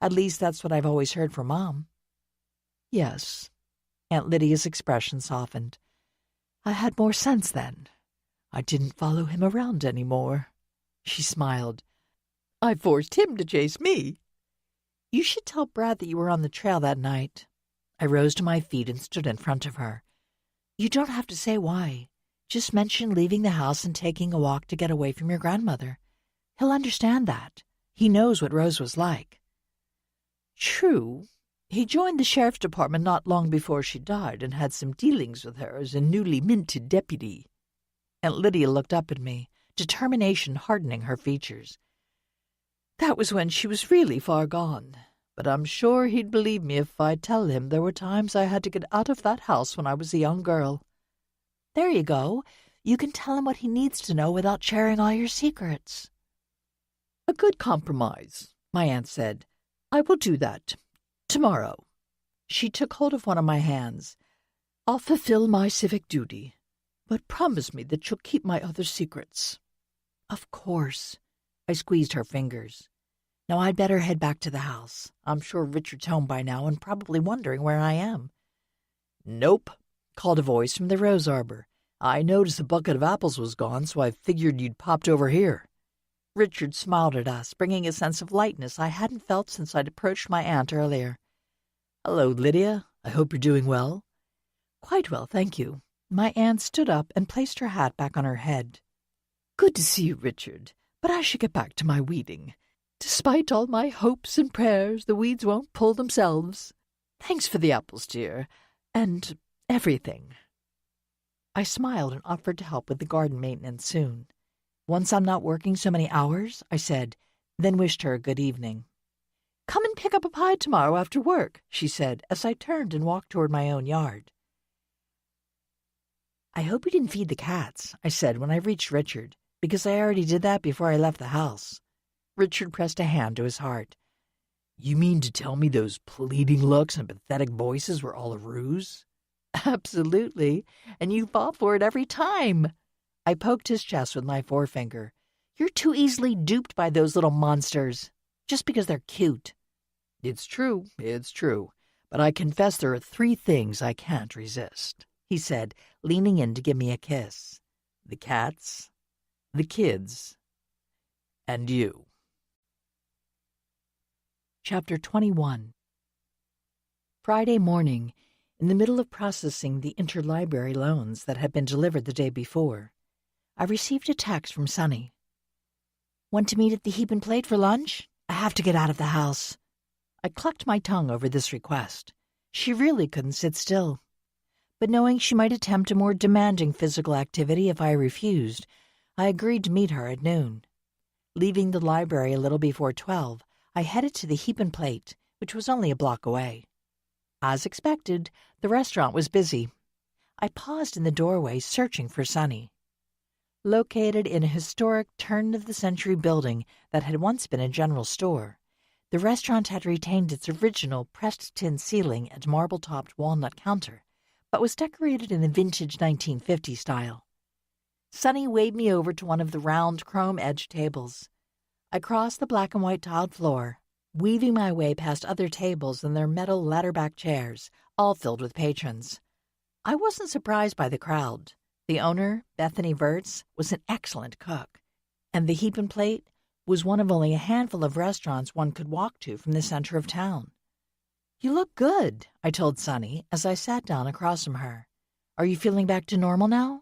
At least that's what I've always heard from Mom." "Yes." Aunt Lydia's expression softened. "I had more sense then. I didn't follow him around any more." She smiled. "I forced him to chase me." "You should tell Brad that you were on the trail that night." I rose to my feet and stood in front of her. "You don't have to say why. Just mention leaving the house and taking a walk to get away from your grandmother. He'll understand that. He knows what Rose was like." "True. He joined the sheriff's department not long before she died and had some dealings with her as a newly minted deputy." Aunt Lydia looked up at me, determination hardening her features. "That was when she was really far gone. But I'm sure he'd believe me if I tell him there were times I had to get out of that house when I was a young girl." "There you go. You can tell him what he needs to know without sharing all your secrets." "A good compromise," my aunt said. "I will do that. Tomorrow." She took hold of one of my hands. "I'll fulfill my civic duty. But promise me that you'll keep my other secrets." "Of course." I squeezed her fingers. "Now I'd better head back to the house. I'm sure Richard's home by now and probably wondering where I am." "Nope," called a voice from the rose arbor. "I noticed the bucket of apples was gone, so I figured you'd popped over here." Richard smiled at us, bringing a sense of lightness I hadn't felt since I'd approached my aunt earlier. "Hello, Lydia. I hope you're doing well." "Quite well, thank you." My aunt stood up and placed her hat back on her head. "Good to see you, Richard, but I should get back to my weeding. Despite all my hopes and prayers, the weeds won't pull themselves. Thanks for the apples, dear, and everything." I smiled and offered to help with the garden maintenance soon. "Once I'm not working so many hours," I said, then wished her a good evening. "Come and pick up a pie tomorrow after work," she said, as I turned and walked toward my own yard. "I hope you didn't feed the cats," I said when I reached Richard, because I already did that before I left the house. Richard pressed a hand to his heart. You mean to tell me those pleading looks and pathetic voices were all a ruse? Absolutely, and you fall for it every time. I poked his chest with my forefinger. You're too easily duped by those little monsters, just because they're cute. It's true, but I confess there are 3 things I can't resist, he said, leaning in to give me a kiss. The cats, the kids, and you. Chapter 21. Friday morning, in the middle of processing the interlibrary loans that had been delivered the day before, I received a text from Sonny. Want to meet at the Heap and Plate for lunch? I have to get out of the house. I clucked my tongue over this request. She really couldn't sit still. But knowing she might attempt a more demanding physical activity if I refused, I agreed to meet her at noon. Leaving the library a little before 12, I headed to the Heap and Plate, which was only a block away. As expected, the restaurant was busy. I paused in the doorway, searching for Sonny. Located in a historic turn-of-the-century building that had once been a general store, the restaurant had retained its original pressed tin ceiling and marble-topped walnut counter, but was decorated in the vintage 1950 style. Sonny waved me over to one of the round, chrome-edged tables. I crossed the black and white tiled floor, weaving my way past other tables and their metal ladder-back chairs, all filled with patrons. I wasn't surprised by the crowd. The owner, Bethany Vertz, was an excellent cook, and the Heap and Plate was one of only a handful of restaurants one could walk to from the center of town. You look good, I told Sonny as I sat down across from her. Are you feeling back to normal now?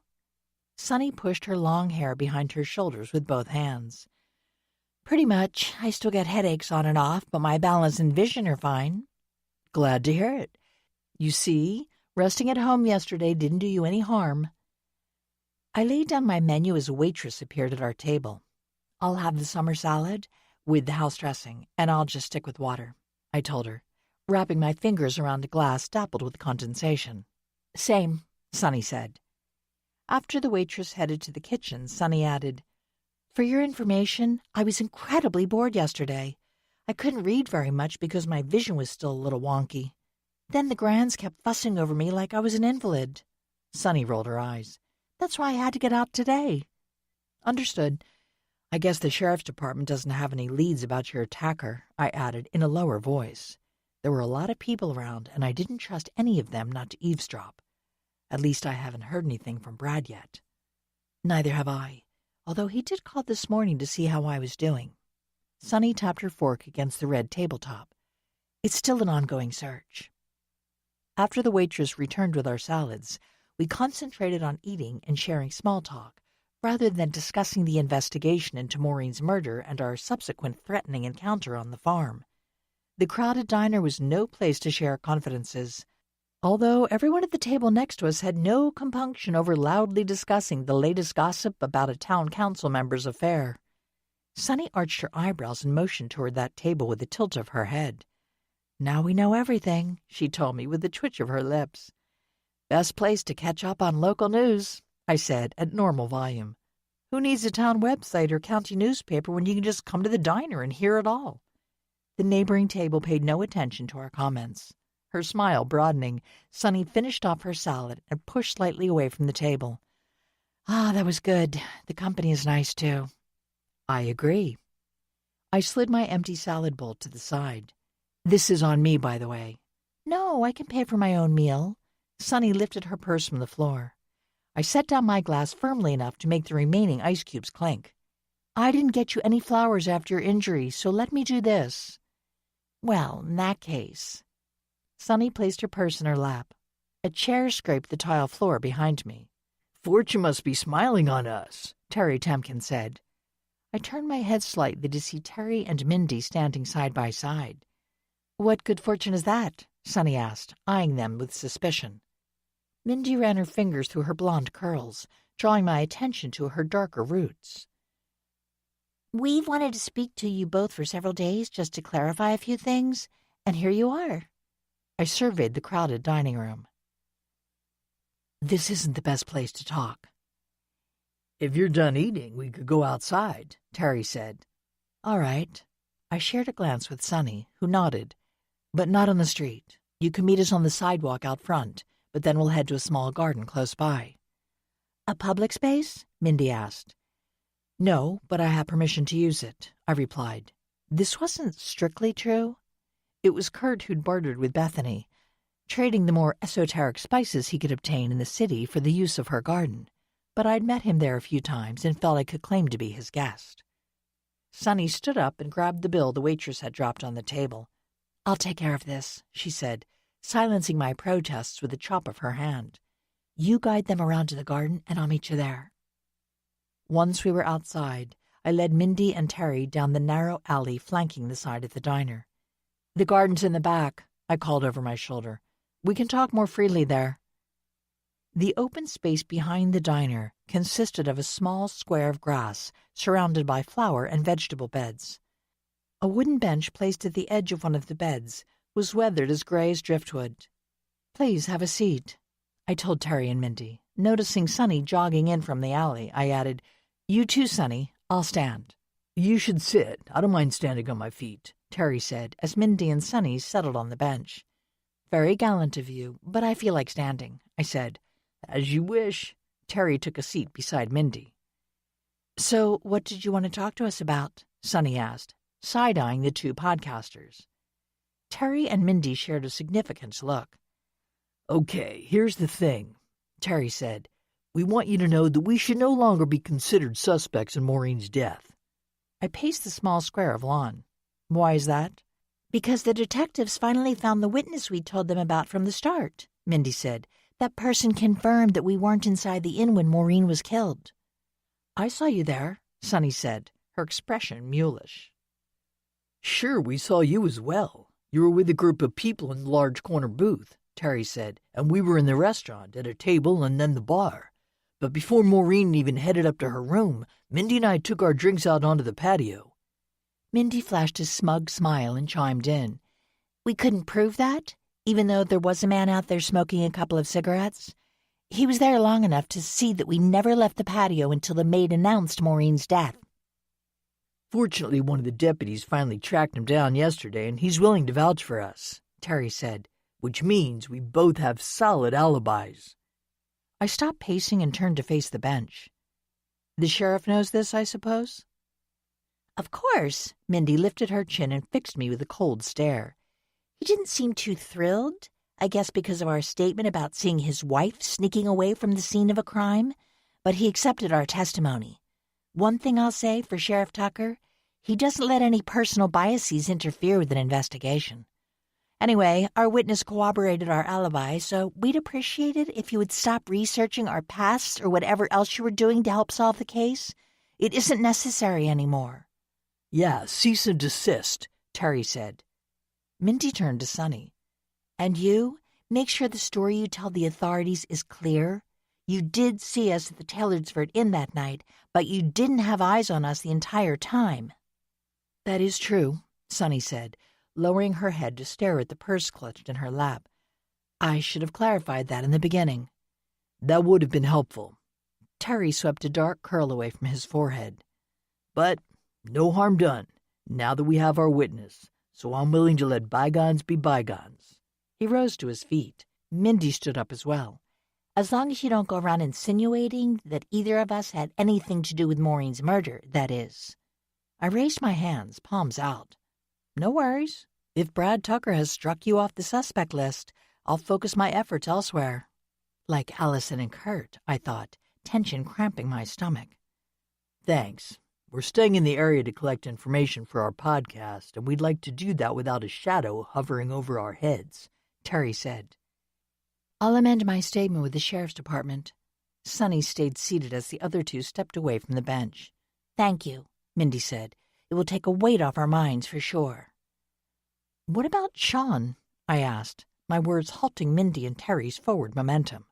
Sonny pushed her long hair behind her shoulders with both hands. Pretty much. I still get headaches on and off, but my balance and vision are fine. Glad to hear it. You see, resting at home yesterday didn't do you any harm. I laid down my menu as a waitress appeared at our table. I'll have the summer salad with the house dressing, and I'll just stick with water, I told her, wrapping my fingers around a glass dappled with condensation. Same, Sonny said. After the waitress headed to the kitchen, Sonny added, For your information, I was incredibly bored yesterday. I couldn't read very much because my vision was still a little wonky. Then the Grands kept fussing over me like I was an invalid. Sonny rolled her eyes. That's why I had to get out today. Understood. I guess the sheriff's department doesn't have any leads about your attacker, I added in a lower voice. There were a lot of people around, and I didn't trust any of them not to eavesdrop. At least I haven't heard anything from Brad yet. Neither have I, although he did call this morning to see how I was doing. Sonny tapped her fork against the red tabletop. It's still an ongoing search. After the waitress returned with our salads, we concentrated on eating and sharing small talk, rather than discussing the investigation into Maureen's murder and our subsequent threatening encounter on the farm. The crowded diner was no place to share confidences, although everyone at the table next to us had no compunction over loudly discussing the latest gossip about a town council member's affair. Sonny arched her eyebrows and motioned toward that table with a tilt of her head. Now we know everything, she told me with a twitch of her lips. Best place to catch up on local news, I said at normal volume. Who needs a town website or county newspaper when you can just come to the diner and hear it all? The neighboring table paid no attention to our comments. Her smile broadening, Sonny finished off her salad and pushed slightly away from the table. Ah, that was good. The company is nice, too. I agree. I slid my empty salad bowl to the side. This is on me, by the way. No, I can pay for my own meal. Sonny lifted her purse from the floor. I set down my glass firmly enough to make the remaining ice cubes clink. I didn't get you any flowers after your injury, so let me do this. Well, in that case. Sonny placed her purse in her lap. A chair scraped the tile floor behind me. Fortune must be smiling on us, Terry Temkin said. I turned my head slightly to see Terry and Mindy standing side by side. What good fortune is that? Sonny asked, eyeing them with suspicion. Mindy ran her fingers through her blonde curls, drawing my attention to her darker roots. We've wanted to speak to you both for several days just to clarify a few things, and here you are. I surveyed the crowded dining room. This isn't the best place to talk. If you're done eating, we could go outside, Terry said. All right. I shared a glance with Sonny, who nodded. But not on the street. You can meet us on the sidewalk out front, but then we'll head to a small garden close by. A public space? Mindy asked. No, but I have permission to use it, I replied. This wasn't strictly true. It was Kurt who'd bartered with Bethany, trading the more esoteric spices he could obtain in the city for the use of her garden, but I'd met him there a few times and felt I could claim to be his guest. Sonny stood up and grabbed the bill the waitress had dropped on the table. I'll take care of this, she said, silencing my protests with a chop of her hand. You guide them around to the garden and I'll meet you there. Once we were outside, I led Mindy and Terry down the narrow alley flanking the side of the diner. The garden's in the back, I called over my shoulder. We can talk more freely there. The open space behind the diner consisted of a small square of grass surrounded by flower and vegetable beds. A wooden bench placed at the edge of one of the beds was weathered as gray as driftwood. Please have a seat, I told Terry and Mindy. Noticing Sonny jogging in from the alley, I added, You too, Sonny. I'll stand. You should sit. I don't mind standing on my feet, Terry said, as Mindy and Sonny settled on the bench. Very gallant of you, but I feel like standing, I said. As you wish. Terry took a seat beside Mindy. So what did you want to talk to us about? Sonny asked, side-eyeing the two podcasters. Terry and Mindy shared a significant look. Okay, here's the thing, Terry said. We want you to know that we should no longer be considered suspects in Maureen's death. I paced the small square of lawn. Why is that? Because the detectives finally found the witness we told them about from the start, Mindy said. That person confirmed that we weren't inside the inn when Maureen was killed. I saw you there, Sonny said, her expression mulish. Sure, we saw you as well. You were with a group of people in the large corner booth, Terry said, and we were in the restaurant, at a table and then the bar. But before Maureen even headed up to her room, Mindy and I took our drinks out onto the patio. Mindy flashed a smug smile and chimed in. We couldn't prove that, even though there was a man out there smoking a couple of cigarettes. He was there long enough to see that we never left the patio until the maid announced Maureen's death. Fortunately, one of the deputies finally tracked him down yesterday, and he's willing to vouch for us, Terry said, which means we both have solid alibis. I stopped pacing and turned to face the bench. The sheriff knows this, I suppose? Of course. Mindy lifted her chin and fixed me with a cold stare. He didn't seem too thrilled, I guess because of our statement about seeing his wife sneaking away from the scene of a crime, but he accepted our testimony. One thing I'll say for Sheriff Tucker, he doesn't let any personal biases interfere with an investigation. Anyway, our witness corroborated our alibi, so we'd appreciate it if you would stop researching our pasts or whatever else you were doing to help solve the case. It isn't necessary anymore. Yeah, cease and desist, Terry said. Mindy turned to Sonny. And you, make sure the story you tell the authorities is clear. You did see us at the Taylorsford Inn that night, but you didn't have eyes on us the entire time. That is true, Sonny said, lowering her head to stare at the purse clutched in her lap. I should have clarified that in the beginning. That would have been helpful. Terry swept a dark curl away from his forehead. But no harm done, now that we have our witness, so I'm willing to let bygones be bygones. He rose to his feet. Mindy stood up as well. As long as you don't go around insinuating that either of us had anything to do with Maureen's murder, that is. I raised my hands, palms out. No worries. If Brad Tucker has struck you off the suspect list, I'll focus my efforts elsewhere. Like Allison and Kurt, I thought, tension cramping my stomach. Thanks. We're staying in the area to collect information for our podcast, and we'd like to do that without a shadow hovering over our heads, Terry said. I'll amend my statement with the sheriff's department. Sonny stayed seated as the other two stepped away from the bench. Thank you, Mindy said. It will take a weight off our minds for sure. What about Sean? I asked, my words halting Mindy and Terry's forward momentum.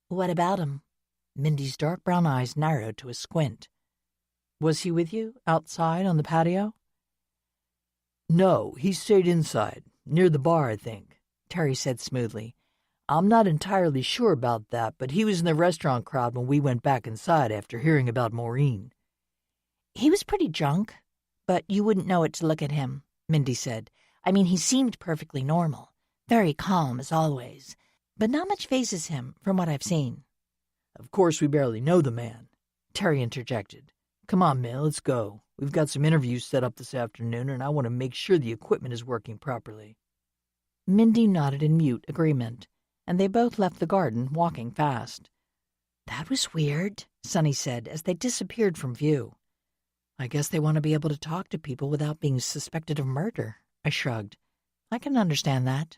What about him? Mindy's dark brown eyes narrowed to a squint. Was he with you, outside on the patio? No, he stayed inside, near the bar, I think, Terry said smoothly. I'm not entirely sure about that, but he was in the restaurant crowd when we went back inside after hearing about Maureen. He was pretty drunk, But you wouldn't know it to look at him, Mindy said. I mean, he seemed perfectly normal, very calm as always, but not much phases him from what I've seen. Of course we barely know the man, Terry interjected. Come on, May, let's go. We've got some interviews set up this afternoon, and I want to make sure the equipment is working properly. Mindy nodded in mute agreement, and they both left the garden, walking fast. That was weird, Sonny said as they disappeared from view. I guess they want to be able to talk to people without being suspected of murder, I shrugged. I can understand that.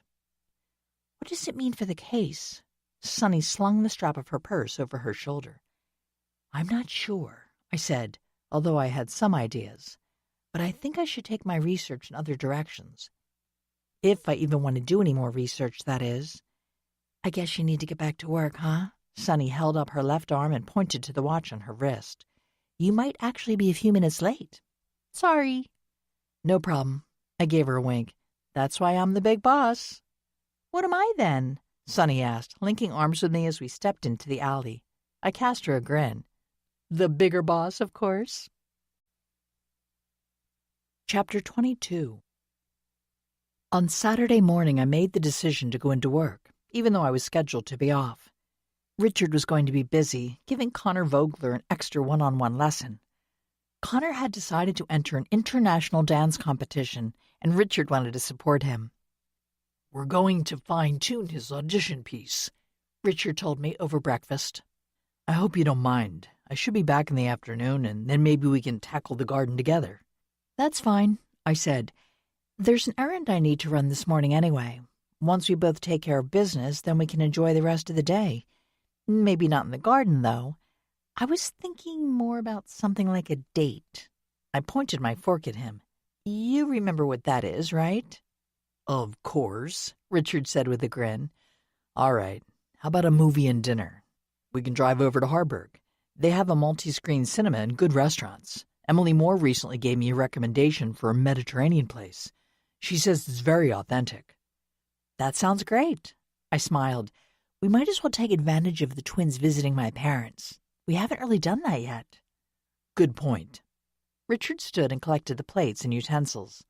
What does it mean for the case? Sonny slung the strap of her purse over her shoulder. I'm not sure, I said, although I had some ideas. But I think I should take my research in other directions. If I even want to do any more research, that is. I guess you need to get back to work, huh? Sonny held up her left arm and pointed to the watch on her wrist. You might actually be a few minutes late. Sorry. No problem. I gave her a wink. That's why I'm the big boss. What am I then? Sonny asked, linking arms with me as we stepped into the alley. I cast her a grin. The bigger boss, of course. Chapter 22. On Saturday morning, I made the decision to go into work, even though I was scheduled to be off. Richard was going to be busy, giving Connor Vogler an extra one-on-one lesson. Connor had decided to enter an international dance competition, and Richard wanted to support him. We're going to fine-tune his audition piece, Richard told me over breakfast. I hope you don't mind. I should be back in the afternoon, and then maybe we can tackle the garden together. That's fine, I said. There's an errand I need to run this morning anyway. Once we both take care of business, then we can enjoy the rest of the day. Maybe not in the garden, though. I was thinking more about something like a date. I pointed my fork at him. You remember what that is, right? Of course, Richard said with a grin. All right, how about a movie and dinner? We can drive over to Harburg. They have a multi-screen cinema and good restaurants. Emily Moore recently gave me a recommendation for a Mediterranean place. She says it's very authentic. That sounds great. I smiled. We might as well take advantage of the twins visiting my parents. We haven't really done that yet. Good point. Richard stood and collected the plates and utensils.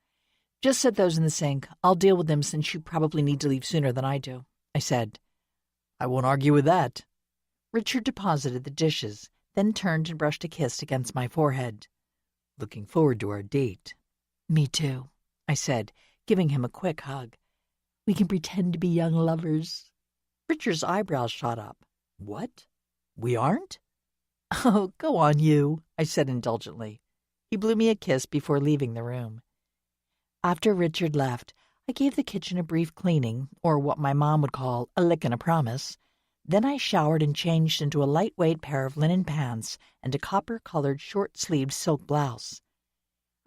Just set those in the sink. I'll deal with them since you probably need to leave sooner than I do, I said. I won't argue with that. Richard deposited the dishes, then turned and brushed a kiss against my forehead. Looking forward to our date. Me too, I said, giving him a quick hug. We can pretend to be young lovers. Richard's eyebrows shot up. What? We aren't? Oh, go on, you, I said indulgently. He blew me a kiss before leaving the room. After Richard left, I gave the kitchen a brief cleaning, or what my mom would call a lick and a promise. Then I showered and changed into a lightweight pair of linen pants and a copper-colored short-sleeved silk blouse.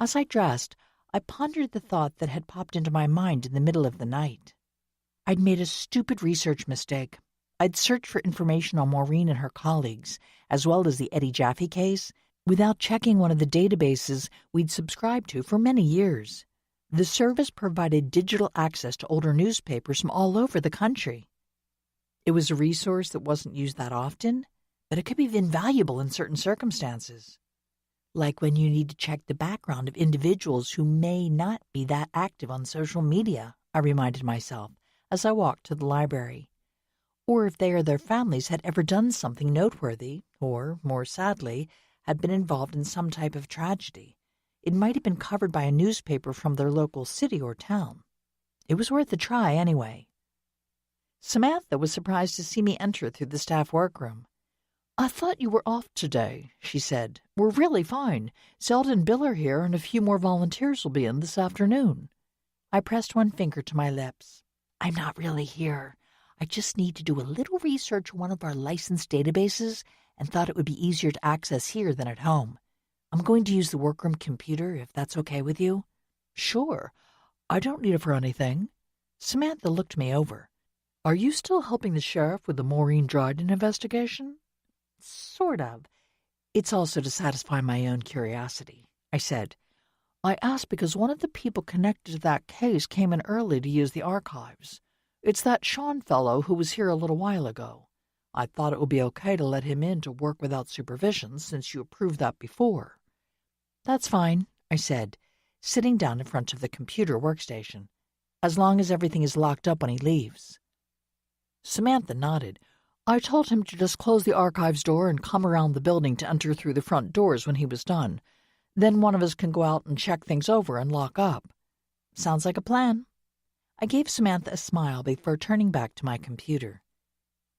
As I dressed, I pondered the thought that had popped into my mind in the middle of the night. I'd made a stupid research mistake. I'd searched for information on Maureen and her colleagues, as well as the Eddie Jaffe case, without checking one of the databases we'd subscribed to for many years. The service provided digital access to older newspapers from all over the country. It was a resource that wasn't used that often, but it could be invaluable in certain circumstances. Like when you need to check the background of individuals who may not be that active on social media, I reminded myself as I walked to the library. Or if they or their families had ever done something noteworthy, or, more sadly, had been involved in some type of tragedy. It might have been covered by a newspaper from their local city or town. It was worth a try anyway. Samantha was surprised to see me enter through the staff workroom. "I thought you were off today," she said. "We're really fine. Zelda and Bill are here, and a few more volunteers will be in this afternoon." I pressed one finger to my lips. "I'm not really here. I just need to do a little research on one of our licensed databases and thought it would be easier to access here than at home. I'm going to use the workroom computer, if that's okay with you." "Sure. I don't need it for anything." Samantha looked me over. "Are you still helping the sheriff with the Maureen Dryden investigation?" "Sort of. It's also to satisfy my own curiosity," I said. "I asked because one of the people connected to that case came in early to use the archives. It's that Sean fellow who was here a little while ago. I thought it would be okay to let him in to work without supervision since you approved that before." "That's fine," I said, sitting down in front of the computer workstation, as long as everything is locked up when he leaves. Samantha nodded. I told him to just close the archives door and come around the building to enter through the front doors when he was done. Then one of us can go out and check things over and lock up. Sounds like a plan. I gave Samantha a smile before turning back to my computer.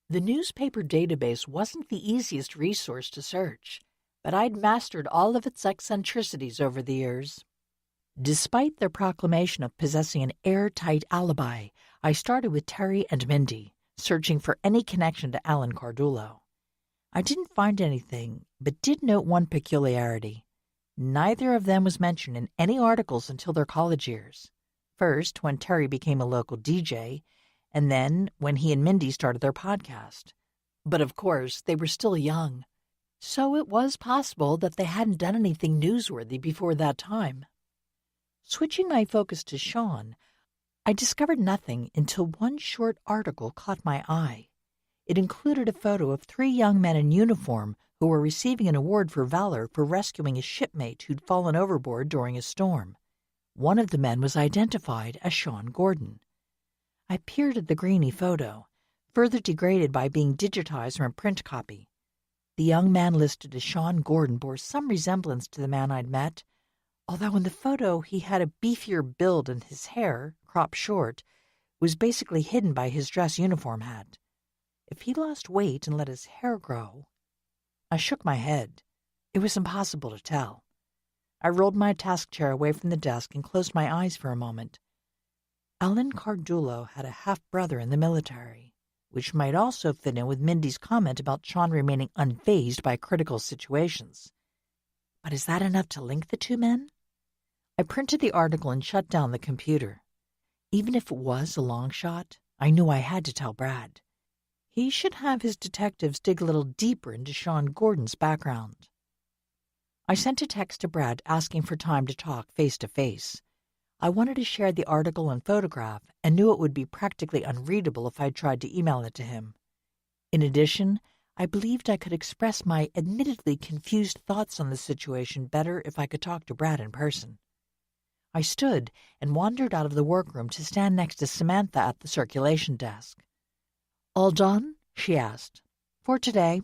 The newspaper database wasn't the easiest resource to search, but I'd mastered all of its eccentricities over the years. Despite their proclamation of possessing an airtight alibi, I started with Terry and Mindy, searching for any connection to Alan Cardullo. I didn't find anything, but did note one peculiarity. Neither of them was mentioned in any articles until their college years. First, when Terry became a local DJ, and then when he and Mindy started their podcast. But of course, they were still young, so it was possible that they hadn't done anything newsworthy before that time. Switching my focus to Sean, I discovered nothing until one short article caught my eye. It included a photo of 3 young men in uniform who were receiving an award for valor for rescuing a shipmate who'd fallen overboard during a storm. One of the men was identified as Sean Gordon. I peered at the grainy photo, further degraded by being digitized from a print copy. The young man listed as Sean Gordon bore some resemblance to the man I'd met, although in the photo he had a beefier build and his hair, cropped short, was basically hidden by his dress uniform hat. If he lost weight and let his hair grow... I shook my head. It was impossible to tell. I rolled my task chair away from the desk and closed my eyes for a moment. Alan Cardullo had a half-brother in the military, which might also fit in with Mindy's comment about Sean remaining unfazed by critical situations. But is that enough to link the 2 men? I printed the article and shut down the computer. Even if it was a long shot, I knew I had to tell Brad. He should have his detectives dig a little deeper into Sean Gordon's background. I sent a text to Brad asking for time to talk face-to-face. I wanted to share the article and photograph and knew it would be practically unreadable if I tried to email it to him. In addition, I believed I could express my admittedly confused thoughts on the situation better if I could talk to Brad in person. I stood and wandered out of the workroom to stand next to Samantha at the circulation desk. "All done?" she asked. "For today."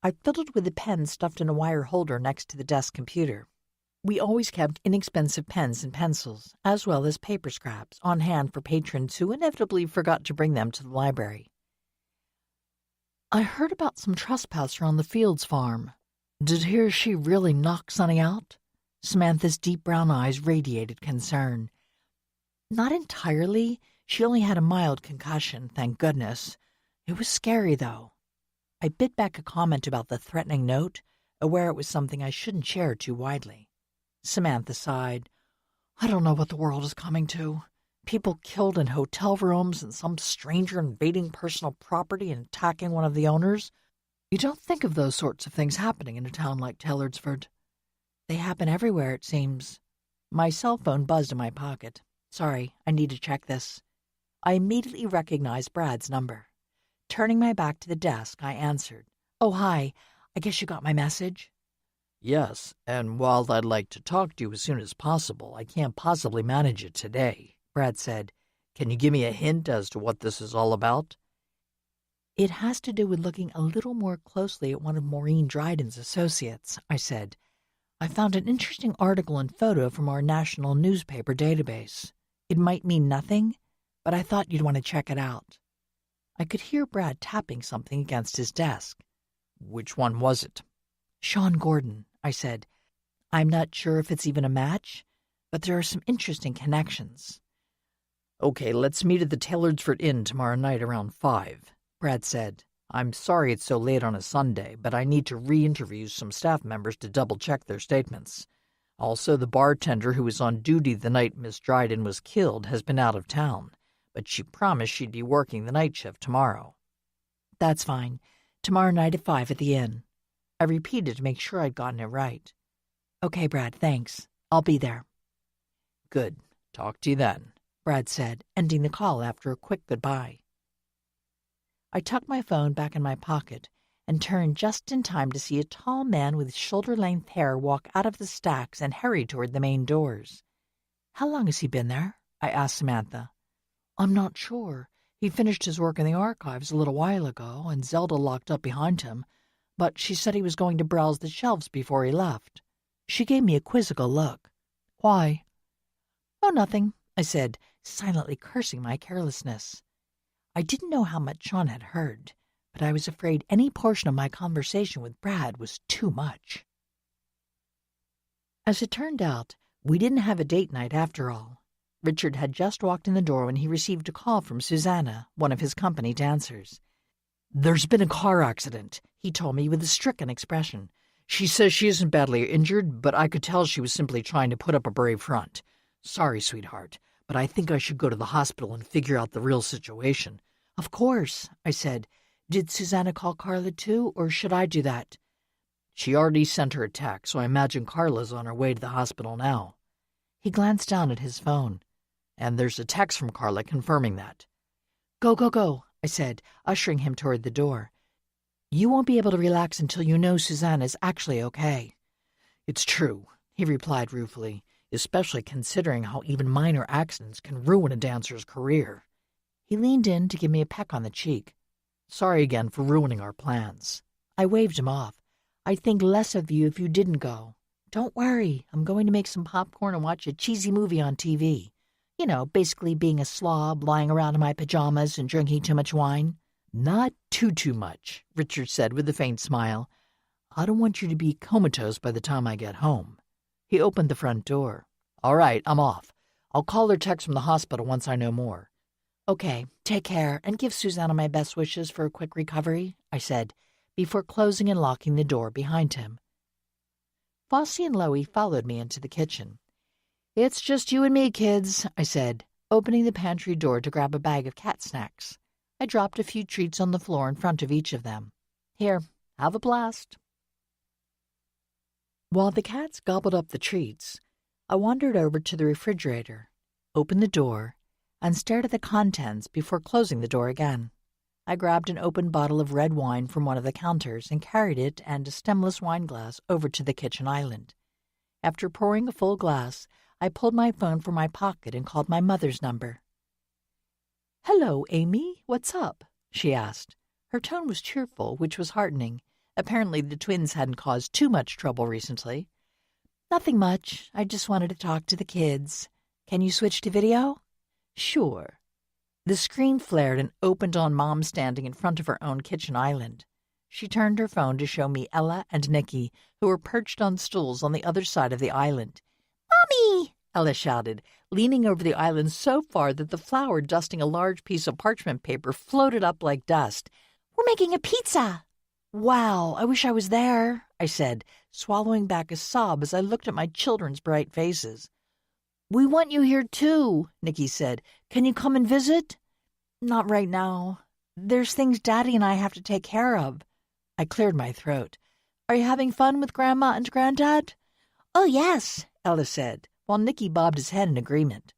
I fiddled with the pen stuffed in a wire holder next to the desk computer. We always kept inexpensive pens and pencils, as well as paper scraps, on hand for patrons who inevitably forgot to bring them to the library. "I heard about some trespasser on the Fields farm. Did he or she really knock Sonny out?" Samantha's deep brown eyes radiated concern. "Not entirely. She only had a mild concussion, thank goodness. It was scary, though." I bit back a comment about the threatening note, aware it was something I shouldn't share too widely. Samantha sighed. "I don't know what the world is coming to. People killed in hotel rooms and some stranger invading personal property and attacking one of the owners. You don't think of those sorts of things happening in a town like Tellardsford. They happen everywhere, it seems." My cell phone buzzed in my pocket. "Sorry, I need to check this." I immediately recognized Brad's number. Turning my back to the desk, I answered. "Oh, hi. I guess you got my message?" Yes, and while I'd like to talk to you as soon as possible, I can't possibly manage it today," Brad said. "Can you give me a hint as to what this is all about?" "It has to do with looking a little more closely at one of Maureen Dryden's associates," I said. "I found an interesting article and photo from our national newspaper database. It might mean nothing, but I thought you'd want to check it out." I could hear Brad tapping something against his desk. "Which one was it?" "Sean Gordon," I said. "I'm not sure if it's even a match, but there are some interesting connections." "Okay, let's meet at the Taylorsford Inn tomorrow night around 5, Brad said. "I'm sorry it's so late on a Sunday, but I need to re-interview some staff members to double-check their statements. Also, the bartender who was on duty the night Miss Dryden was killed has been out of town, but she promised she'd be working the night shift tomorrow." "That's fine. Tomorrow night at 5 at the inn." I repeated to make sure I'd gotten it right. "Okay, Brad, thanks. I'll be there." "Good. Talk to you then," Brad said, ending the call after a quick goodbye. I tucked my phone back in my pocket and turned just in time to see a tall man with shoulder-length hair walk out of the stacks and hurry toward the main doors. "How long has he been there?" I asked Samantha. "I'm not sure. He finished his work in the archives a little while ago, and Zelda locked up behind him, but she said he was going to browse the shelves before he left." She gave me a quizzical look. "Why?" "Oh, nothing," I said, silently cursing my carelessness. I didn't know how much Sean had heard, but I was afraid any portion of my conversation with Brad was too much. As it turned out, we didn't have a date night after all. Richard had just walked in the door when he received a call from Susanna, one of his company dancers. "There's been a car accident," he told me with a stricken expression. "She says she isn't badly injured, but I could tell she was simply trying to put up a brave front. Sorry, sweetheart, but I think I should go to the hospital and figure out the real situation." "Of course," I said. "Did Susanna call Carla too, or should I do that?" "She already sent her a text, so I imagine Carla's on her way to the hospital now." He glanced down at his phone. "And there's a text from Carla confirming that." "Go, go, go," I said, ushering him toward the door. "You won't be able to relax until you know Susanna's actually okay." "It's true," he replied ruefully, "especially considering how even minor accidents can ruin a dancer's career." He leaned in to give me a peck on the cheek. "Sorry again for ruining our plans." I waved him off. "I'd think less of you if you didn't go. Don't worry, I'm going to make some popcorn and watch a cheesy movie on TV. You know, basically being a slob, lying around in my pajamas and drinking too much wine." "Not too much," Richard said with a faint smile. "I don't want you to be comatose by the time I get home." He opened the front door. "All right, I'm off. I'll call or text from the hospital once I know more." "Okay, take care, and give Susanna my best wishes for a quick recovery," I said, before closing and locking the door behind him. Flossie and Loie followed me into the kitchen. "It's just you and me, kids," I said, opening the pantry door to grab a bag of cat snacks. I dropped a few treats on the floor in front of each of them. "Here, have a blast." While the cats gobbled up the treats, I wandered over to the refrigerator, opened the door, and stared at the contents before closing the door again. I grabbed an open bottle of red wine from one of the counters and carried it and a stemless wine glass over to the kitchen island. After pouring a full glass, I pulled my phone from my pocket and called my mother's number. "Hello, Amy. What's up?" she asked. Her tone was cheerful, which was heartening. Apparently the twins hadn't caused too much trouble recently. "Nothing much. I just wanted to talk to the kids. Can you switch to video?" "Sure." The screen flared and opened on Mom standing in front of her own kitchen island. She turned her phone to show me Ella and Nikki, who were perched on stools on the other side of the island. "Mommy!" Ella shouted, leaning over the island so far that the flour dusting a large piece of parchment paper floated up like dust. "We're making a pizza!" "Wow, I wish I was there," I said, swallowing back a sob as I looked at my children's bright faces. "We want you here too," Nikki said. "Can you come and visit?" "Not right now. There's things Daddy and I have to take care of." I cleared my throat. "Are you having fun with Grandma and Granddad?" "Oh, yes," Ella said, while Nikki bobbed his head in agreement.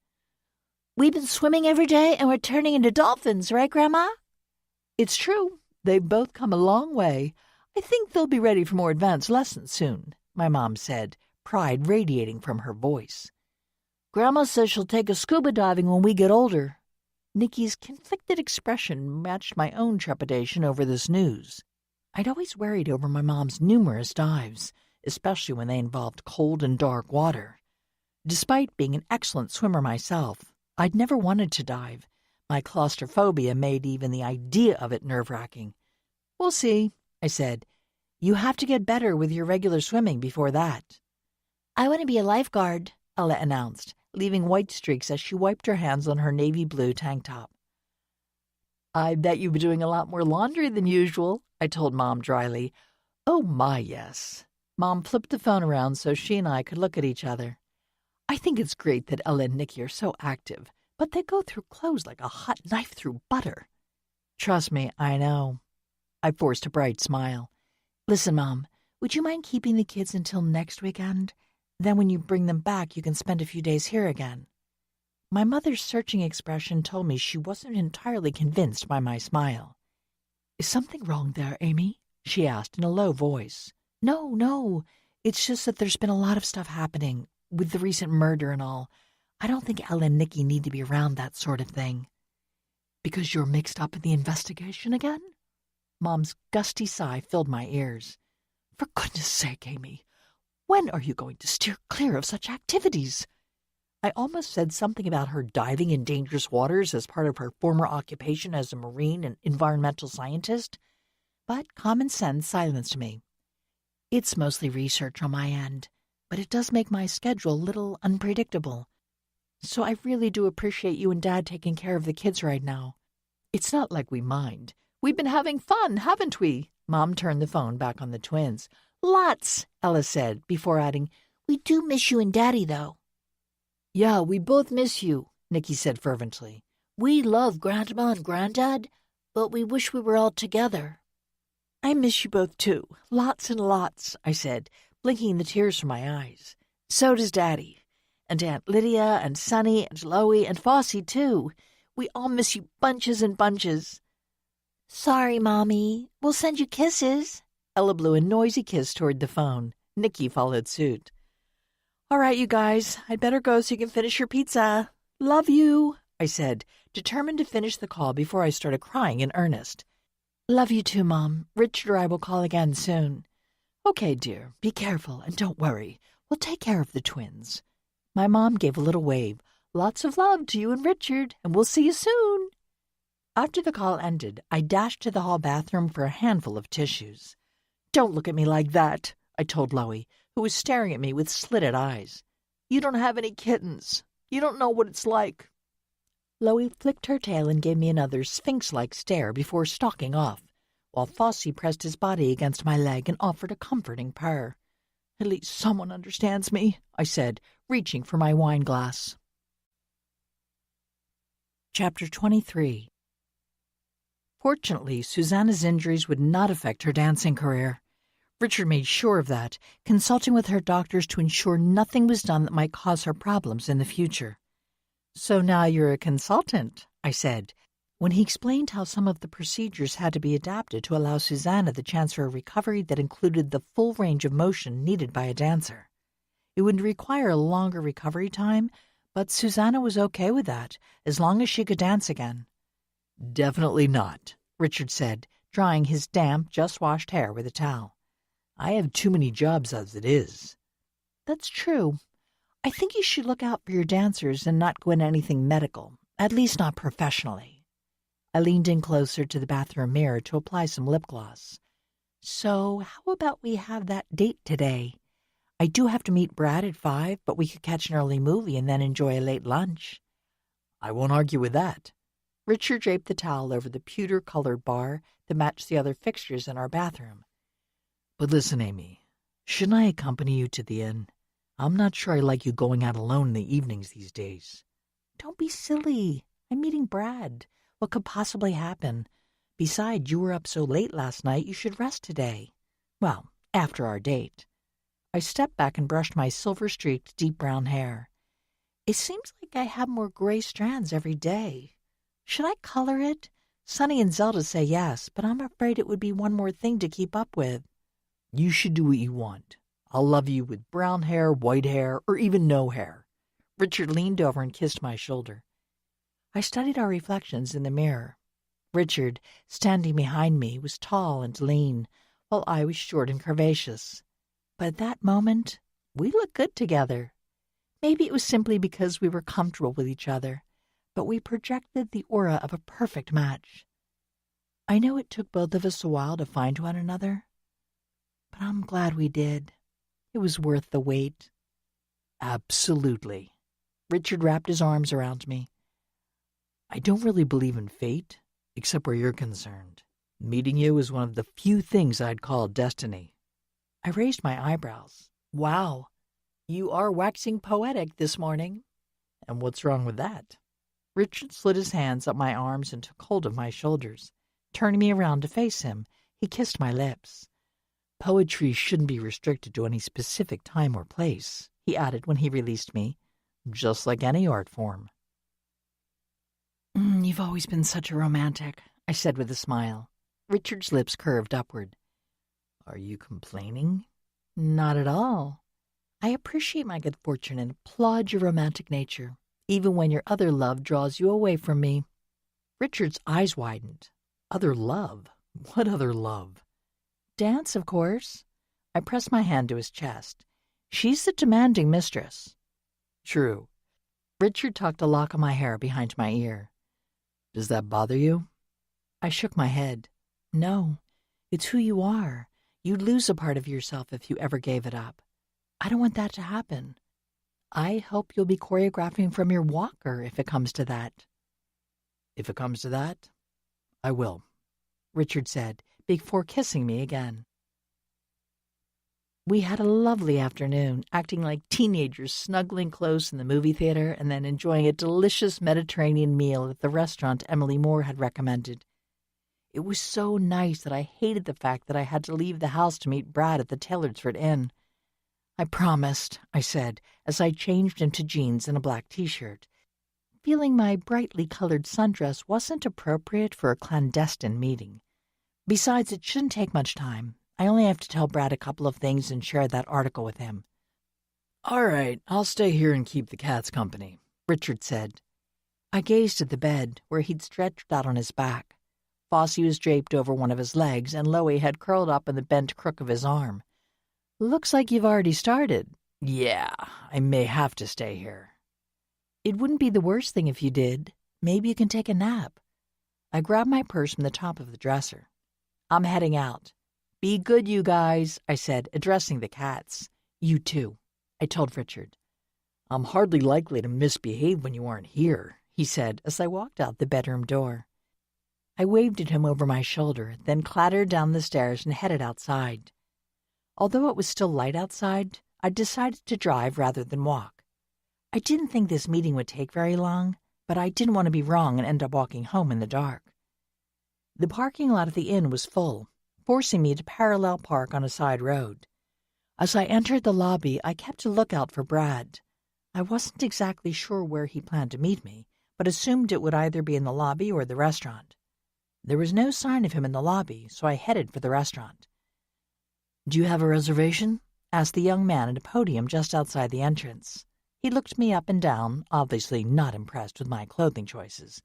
"We've been swimming every day and we're turning into dolphins, right, Grandma?" "It's true. They've both come a long way. I think they'll be ready for more advanced lessons soon," my mom said, pride radiating from her voice. "Grandma says she'll take us scuba diving when we get older." Nikki's conflicted expression matched my own trepidation over this news. I'd always worried over my mom's numerous dives, especially when they involved cold and dark water. Despite being an excellent swimmer myself, I'd never wanted to dive. My claustrophobia made even the idea of it nerve-wracking. "We'll see," I said. "You have to get better with your regular swimming before that." "I want to be a lifeguard," Ella announced, leaving white streaks as she wiped her hands on her navy blue tank top. "I bet you've been doing a lot more laundry than usual," I told Mom dryly. "Oh my, yes." Mom flipped the phone around so she and I could look at each other. "I think it's great that Ella and Nikki are so active, but they go through clothes like a hot knife through butter." "Trust me, I know." I forced a bright smile. "Listen, Mom, would you mind keeping the kids until next weekend? Then when you bring them back, you can spend a few days here again." My mother's searching expression told me she wasn't entirely convinced by my smile. "Is something wrong there, Amy?" she asked in a low voice. No, it's just that there's been a lot of stuff happening with the recent murder and all. I don't think Ella and Nikki need to be around that sort of thing. Because you're mixed up in the investigation again? Mom's gusty sigh filled my ears. For goodness sake, Amy, when are you going to steer clear of such activities? I almost said something about her diving in dangerous waters as part of her former occupation as a marine and environmental scientist, but common sense silenced me. It's mostly research on my end, but it does make my schedule a little unpredictable. So I really do appreciate you and Dad taking care of the kids right now. It's not like we mind. We've been having fun, haven't we? Mom turned the phone back on the twins. Lots, Ella said, before adding, We do miss you and Daddy, though. Yeah, we both miss you, Nikki said fervently. We love Grandma and Granddad, but we wish we were all together. I miss you both too. Lots and lots, I said, blinking the tears from my eyes. So does Daddy. And Aunt Lydia and Sonny and Chloe and Flossie too. We all miss you bunches and bunches. Sorry, Mommy. We'll send you kisses. Ella blew a noisy kiss toward the phone. Nikki followed suit. All right, you guys, I'd better go so you can finish your pizza. Love you, I said, determined to finish the call before I started crying in earnest. Love you too, Mom. Richard or I will call again soon. Okay, dear, be careful and don't worry. We'll take care of the twins. My mom gave a little wave. Lots of love to you and Richard, and we'll see you soon. After the call ended, I dashed to the hall bathroom for a handful of tissues. Don't look at me like that, I told Loie, who was staring at me with slitted eyes. You don't have any kittens. You don't know what it's like. Loie flicked her tail and gave me another sphinx-like stare before stalking off, while Flossie pressed his body against my leg and offered a comforting purr. At least someone understands me, I said, reaching for my wine glass. Chapter 23. Fortunately, Susanna's injuries would not affect her dancing career. Richard made sure of that, consulting with her doctors to ensure nothing was done that might cause her problems in the future. So now you're a consultant, I said, when he explained how some of the procedures had to be adapted to allow Susanna the chance for a recovery that included the full range of motion needed by a dancer. It would require a longer recovery time, but Susanna was okay with that, as long as she could dance again. Definitely not, Richard said, drying his damp, just-washed hair with a towel. I have too many jobs as it is. That's true. I think you should look out for your dancers and not go into anything medical, at least not professionally. I leaned in closer to the bathroom mirror to apply some lip gloss. So how about we have that date today? I do have to meet Brad at 5, but we could catch an early movie and then enjoy a late lunch. I won't argue with that. Richard draped the towel over the pewter-colored bar that matched the other fixtures in our bathroom. But listen, Amy, shouldn't I accompany you to the inn? I'm not sure I like you going out alone in the evenings these days. Don't be silly. I'm meeting Brad. What could possibly happen? Besides, you were up so late last night, you should rest today. Well, after our date. I stepped back and brushed my silver-streaked, deep brown hair. It seems like I have more gray strands every day. Should I color it? Sonny and Zelda say yes, but I'm afraid it would be one more thing to keep up with. You should do what you want. I'll love you with brown hair, white hair, or even no hair. Richard leaned over and kissed my shoulder. I studied our reflections in the mirror. Richard, standing behind me, was tall and lean, while I was short and curvaceous. But at that moment, we looked good together. Maybe it was simply because we were comfortable with each other, but we projected the aura of a perfect match. I know it took both of us a while to find one another, but I'm glad we did. It was worth the wait. Absolutely. Richard wrapped his arms around me. I don't really believe in fate, except where you're concerned. Meeting you is one of the few things I'd call destiny. I raised my eyebrows. Wow, you are waxing poetic this morning. And what's wrong with that? Richard slid his hands up my arms and took hold of my shoulders. Turning me around to face him, he kissed my lips. Poetry shouldn't be restricted to any specific time or place, he added when he released me, just like any art form. You've always been such a romantic, I said with a smile. Richard's lips curved upward. Are you complaining? Not at all. I appreciate my good fortune and applaud your romantic nature, even when your other love draws you away from me. Richard's eyes widened. Other love? What other love? Dance, of course. I pressed my hand to his chest. She's the demanding mistress. True. Richard tucked a lock of my hair behind my ear. Does that bother you? I shook my head. No, it's who you are. You'd lose a part of yourself if you ever gave it up. I don't want that to happen. I hope you'll be choreographing from your walker if it comes to that. If it comes to that, I will, Richard said, before kissing me again. We had a lovely afternoon, acting like teenagers snuggling close in the movie theater and then enjoying a delicious Mediterranean meal at the restaurant Emily Moore had recommended. It was so nice that I hated the fact that I had to leave the house to meet Brad at the Taylorsford Inn. I promised, I said, as I changed into jeans and a black t-shirt, feeling my brightly colored sundress wasn't appropriate for a clandestine meeting. Besides, it shouldn't take much time. I only have to tell Brad a couple of things and share that article with him. All right, I'll stay here and keep the cats company, Richard said. I gazed at the bed, where he'd stretched out on his back. Fossey was draped over one of his legs, and Loie had curled up in the bent crook of his arm. Looks like you've already started. Yeah, I may have to stay here. It wouldn't be the worst thing if you did. Maybe you can take a nap. I grabbed my purse from the top of the dresser. I'm heading out. Be good, you guys, I said, addressing the cats. You too, I told Richard. I'm hardly likely to misbehave when you aren't here, he said as I walked out the bedroom door. I waved at him over my shoulder, then clattered down the stairs and headed outside. Although it was still light outside, I decided to drive rather than walk. I didn't think this meeting would take very long, but I didn't want to be wrong and end up walking home in the dark. The parking lot at the inn was full, forcing me to parallel park on a side road. As I entered the lobby, I kept a lookout for Brad. I wasn't exactly sure where he planned to meet me, but assumed it would either be in the lobby or the restaurant. There was no sign of him in the lobby, so I headed for the restaurant. Do you have a reservation? Asked the young man at a podium just outside the entrance. He looked me up and down, obviously not impressed with my clothing choices.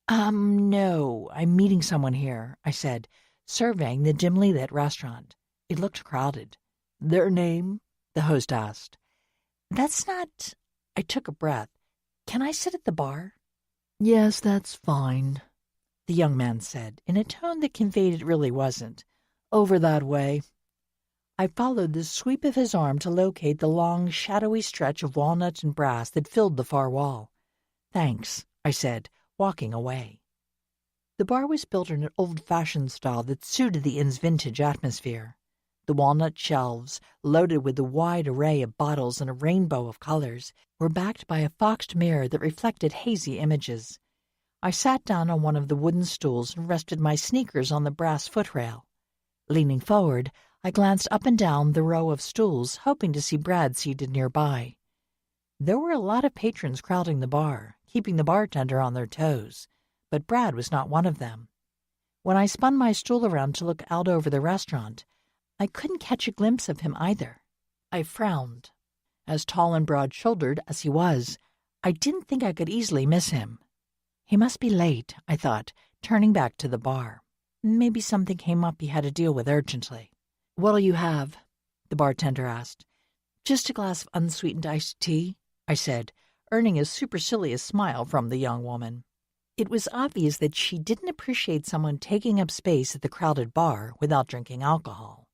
No, I'm meeting someone here, I said, surveying the dimly lit restaurant. It looked crowded. Their name? The host asked. That's not... I took a breath. Can I sit at the bar? Yes, that's fine, the young man said, in a tone that conveyed it really wasn't. Over that way. I followed the sweep of his arm to locate the long, shadowy stretch of walnut and brass that filled the far wall. Thanks, I said, walking away. The bar was built in an old-fashioned style that suited the inn's vintage atmosphere. The walnut shelves, loaded with a wide array of bottles and a rainbow of colors, were backed by a foxed mirror that reflected hazy images. I sat down on one of the wooden stools and rested my sneakers on the brass footrail. Leaning forward, I glanced up and down the row of stools, hoping to see Brad seated nearby. There were a lot of patrons crowding the bar, keeping the bartender on their toes, but Brad was not one of them. When I spun my stool around to look out over the restaurant, I couldn't catch a glimpse of him either. I frowned. As tall and broad-shouldered as he was, I didn't think I could easily miss him. He must be late, I thought, turning back to the bar. Maybe something came up he had to deal with urgently. What'll you have? The bartender asked. Just a glass of unsweetened iced tea, I said, earning a supercilious smile from the young woman. It was obvious that she didn't appreciate someone taking up space at the crowded bar without drinking alcohol.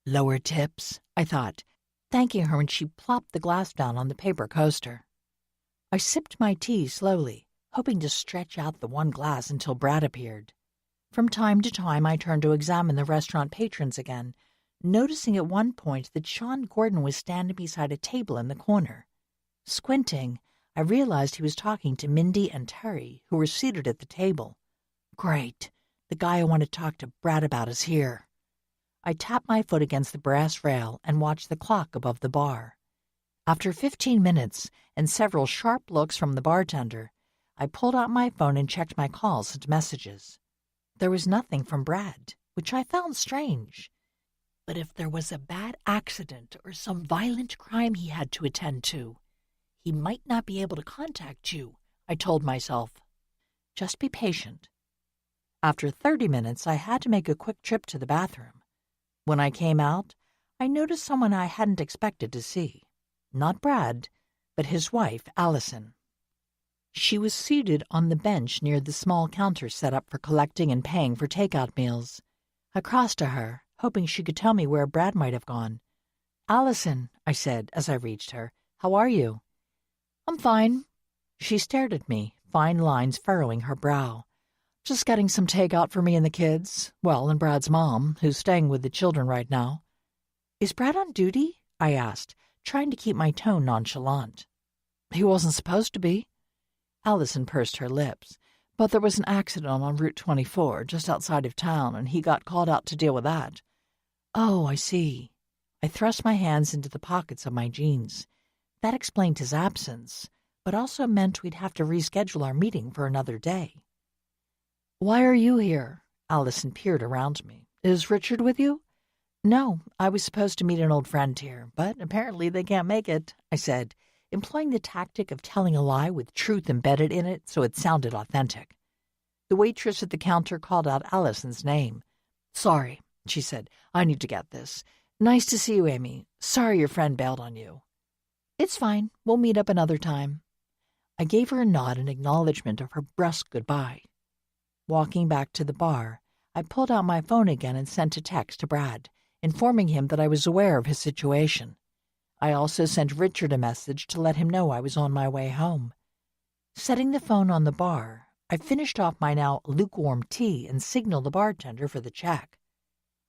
Lower tips, I thought, thanking her when she plopped the glass down on the paper coaster. I sipped my tea slowly, hoping to stretch out the one glass until Brad appeared. From time to time, I turned to examine the restaurant patrons again, noticing at one point that Sean Gordon was standing beside a table in the corner. Squinting, I realized he was talking to Mindy and Terry, who were seated at the table. Great. The guy I want to talk to Brad about is here. I tapped my foot against the brass rail and watched the clock above the bar. After 15 minutes and several sharp looks from the bartender, I pulled out my phone and checked my calls and messages. There was nothing from Brad, which I found strange. But if there was a bad accident or some violent crime he had to attend to, he might not be able to contact you, I told myself. Just be patient. After 30 minutes, I had to make a quick trip to the bathroom. When I came out, I noticed someone I hadn't expected to see. Not Brad, but his wife, Allison. She was seated on the bench near the small counter set up for collecting and paying for takeout meals. I crossed to her, hoping she could tell me where Brad might have gone. "Allison," I said as I reached her, "how are you?" "I'm fine." She stared at me, fine lines furrowing her brow. "Just getting some takeout for me and the kids. Well, and Brad's mom, who's staying with the children right now." "Is Brad on duty?" I asked, trying to keep my tone nonchalant. "He wasn't supposed to be." Allison pursed her lips. "But there was an accident on Route 24, just outside of town, and he got called out to deal with that." "Oh, I see." I thrust my hands into the pockets of my jeans. That explained his absence, but also meant we'd have to reschedule our meeting for another day. "Why are you here?" Allison peered around me. "Is Richard with you?" "No, I was supposed to meet an old friend here, but apparently they can't make it," I said, employing the tactic of telling a lie with truth embedded in it so it sounded authentic. The waitress at the counter called out Allison's name. "Sorry," she said. "I need to get this. Nice to see you, Amy. Sorry your friend bailed on you." "It's fine. We'll meet up another time." I gave her a nod in acknowledgement of her brusque goodbye. Walking back to the bar, I pulled out my phone again and sent a text to Brad, informing him that I was aware of his situation. I also sent Richard a message to let him know I was on my way home. Setting the phone on the bar, I finished off my now lukewarm tea and signaled the bartender for the check.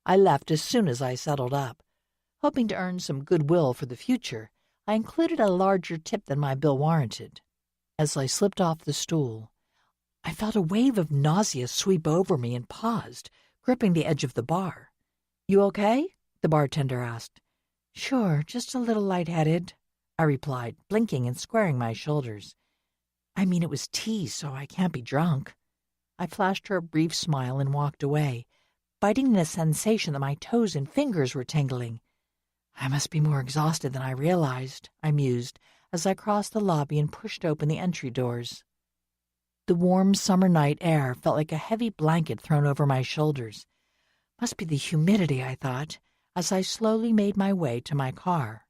I left as soon as I settled up. Hoping to earn some goodwill for the future, I included a larger tip than my bill warranted. As I slipped off the stool, I felt a wave of nausea sweep over me and paused, gripping the edge of the bar. "You okay?" the bartender asked. "Sure, just a little lightheaded," I replied, blinking and squaring my shoulders. "I mean, it was tea, so I can't be drunk." I flashed her a brief smile and walked away, fighting the sensation that my toes and fingers were tingling. "I must be more exhausted than I realized," I mused as I crossed the lobby and pushed open the entry doors. The warm summer night air felt like a heavy blanket thrown over my shoulders. Must be the humidity, I thought, as I slowly made my way to my car.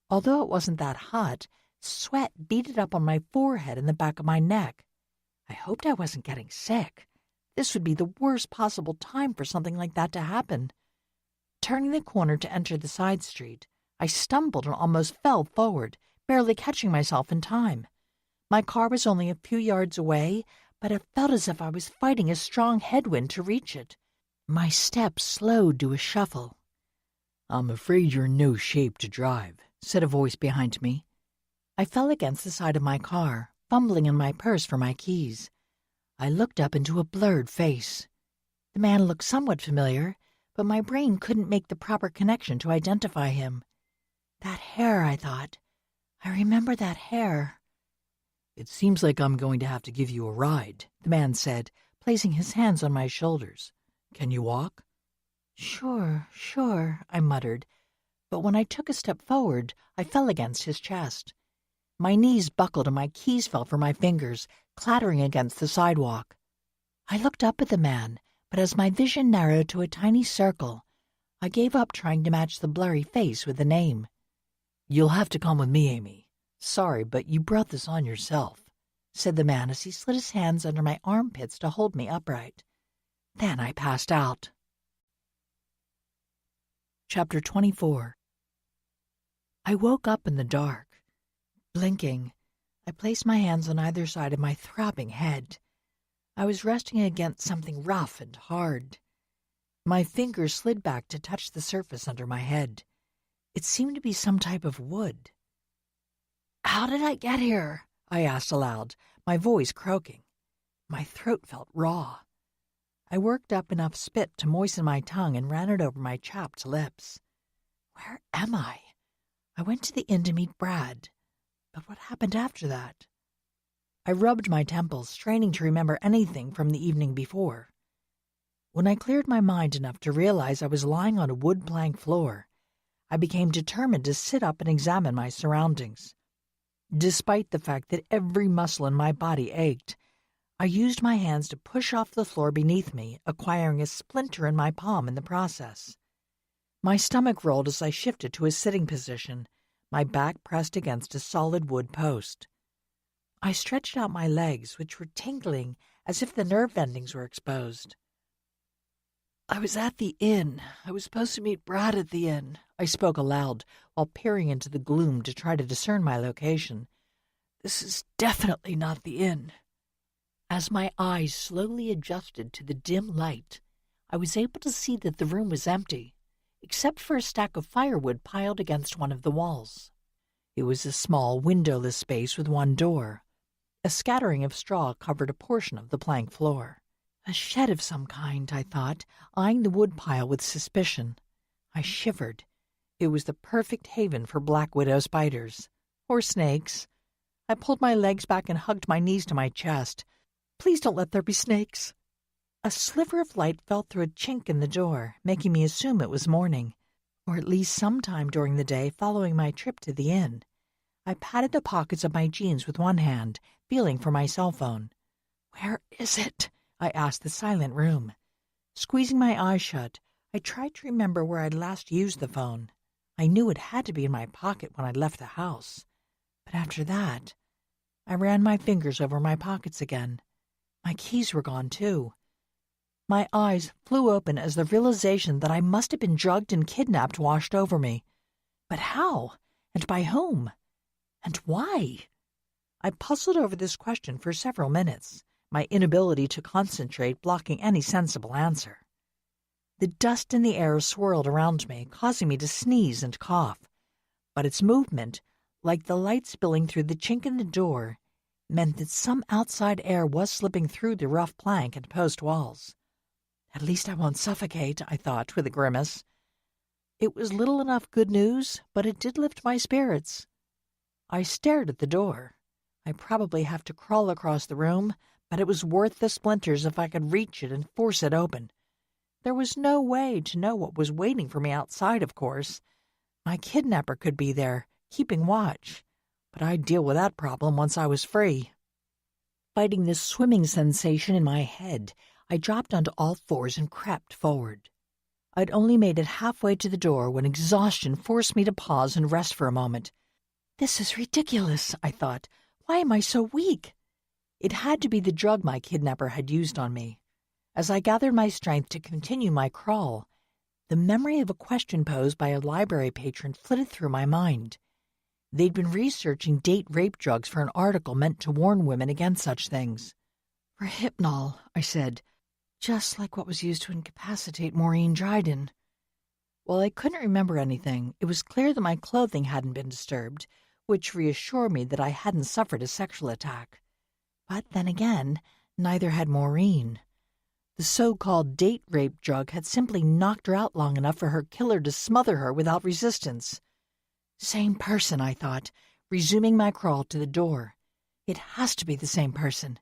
Although it wasn't that hot, sweat beaded up on my forehead and the back of my neck. I hoped I wasn't getting sick. This would be the worst possible time for something like that to happen. Turning the corner to enter the side street, I stumbled and almost fell forward, barely catching myself in time. My car was only a few yards away, but it felt as if I was fighting a strong headwind to reach it. My steps slowed to a shuffle. "I'm afraid you're in no shape to drive," said a voice behind me. I fell against the side of my car, fumbling in my purse for my keys. I looked up into a blurred face. The man looked somewhat familiar, but my brain couldn't make the proper connection to identify him. That hair, I thought. I remember that hair. "It seems like I'm going to have to give you a ride," the man said, placing his hands on my shoulders. "Can you walk?" Sure, I muttered, but when I took a step forward, I fell against his chest. My knees buckled and my keys fell from my fingers, clattering against the sidewalk. I looked up at the man, but as my vision narrowed to a tiny circle, I gave up trying to match the blurry face with the name. "You'll have to come with me, Amy. Sorry, but you brought this on yourself," said the man as he slid his hands under my armpits to hold me upright. Then I passed out. Chapter 24. I woke up in the dark. Blinking, I placed my hands on either side of my throbbing head. I was resting against something rough and hard. My fingers slid back to touch the surface under my head. It seemed to be some type of wood. "How did I get here?" I asked aloud, my voice croaking. My throat felt raw. I worked up enough spit to moisten my tongue and ran it over my chapped lips. Where am I? I went to the inn to meet Brad. But what happened after that? I rubbed my temples, straining to remember anything from the evening before. When I cleared my mind enough to realize I was lying on a wood plank floor, I became determined to sit up and examine my surroundings. Despite the fact that every muscle in my body ached, I used my hands to push off the floor beneath me, acquiring a splinter in my palm in the process. My stomach rolled as I shifted to a sitting position, my back pressed against a solid wood post. I stretched out my legs, which were tingling as if the nerve endings were exposed. I was at the inn. I was supposed to meet Brad at the inn. I spoke aloud while peering into the gloom to try to discern my location. This is definitely not the inn. As my eyes slowly adjusted to the dim light, I was able to see that the room was empty, except for a stack of firewood piled against one of the walls. It was a small, windowless space with one door. A scattering of straw covered a portion of the plank floor. A shed of some kind, I thought, eyeing the wood pile with suspicion. I shivered. It was the perfect haven for black widow spiders. Or snakes. I pulled my legs back and hugged my knees to my chest. Please don't let there be snakes. A sliver of light fell through a chink in the door, making me assume it was morning, or at least sometime during the day following my trip to the inn. I patted the pockets of my jeans with one hand, feeling for my cell phone. Where is it? I asked the silent room. Squeezing my eyes shut, I tried to remember where I'd last used the phone. I knew it had to be in my pocket when I'd left the house. But after that, I ran my fingers over my pockets again. My keys were gone, too. My eyes flew open as the realization that I must have been drugged and kidnapped washed over me. But how? And by whom? And why? I puzzled over this question for several minutes, my inability to concentrate blocking any sensible answer. The dust in the air swirled around me, causing me to sneeze and cough. But its movement, like the light spilling through the chink in the door, meant that some outside air was slipping through the rough plank and post walls. At least I won't suffocate, I thought with a grimace. It was little enough good news, but it did lift my spirits. I stared at the door. I'd probably have to crawl across the room, but it was worth the splinters if I could reach it and force it open. There was no way to know what was waiting for me outside, of course. My kidnapper could be there, keeping watch, but I'd deal with that problem once I was free. Fighting this swimming sensation in my head, I dropped onto all fours and crept forward. I'd only made it halfway to the door when exhaustion forced me to pause and rest for a moment. This is ridiculous, I thought. Why am I so weak? It had to be the drug my kidnapper had used on me. As I gathered my strength to continue my crawl, the memory of a question posed by a library patron flitted through my mind. They'd been researching date rape drugs for an article meant to warn women against such things. Rohypnol, I said, just like what was used to incapacitate Maureen Dryden. While I couldn't remember anything, it was clear that my clothing hadn't been disturbed, which reassured me that I hadn't suffered a sexual attack. But then again, neither had Maureen. The so-called date rape drug had simply knocked her out long enough for her killer to smother her without resistance. Same person, I thought, resuming my crawl to the door. It has to be the same person.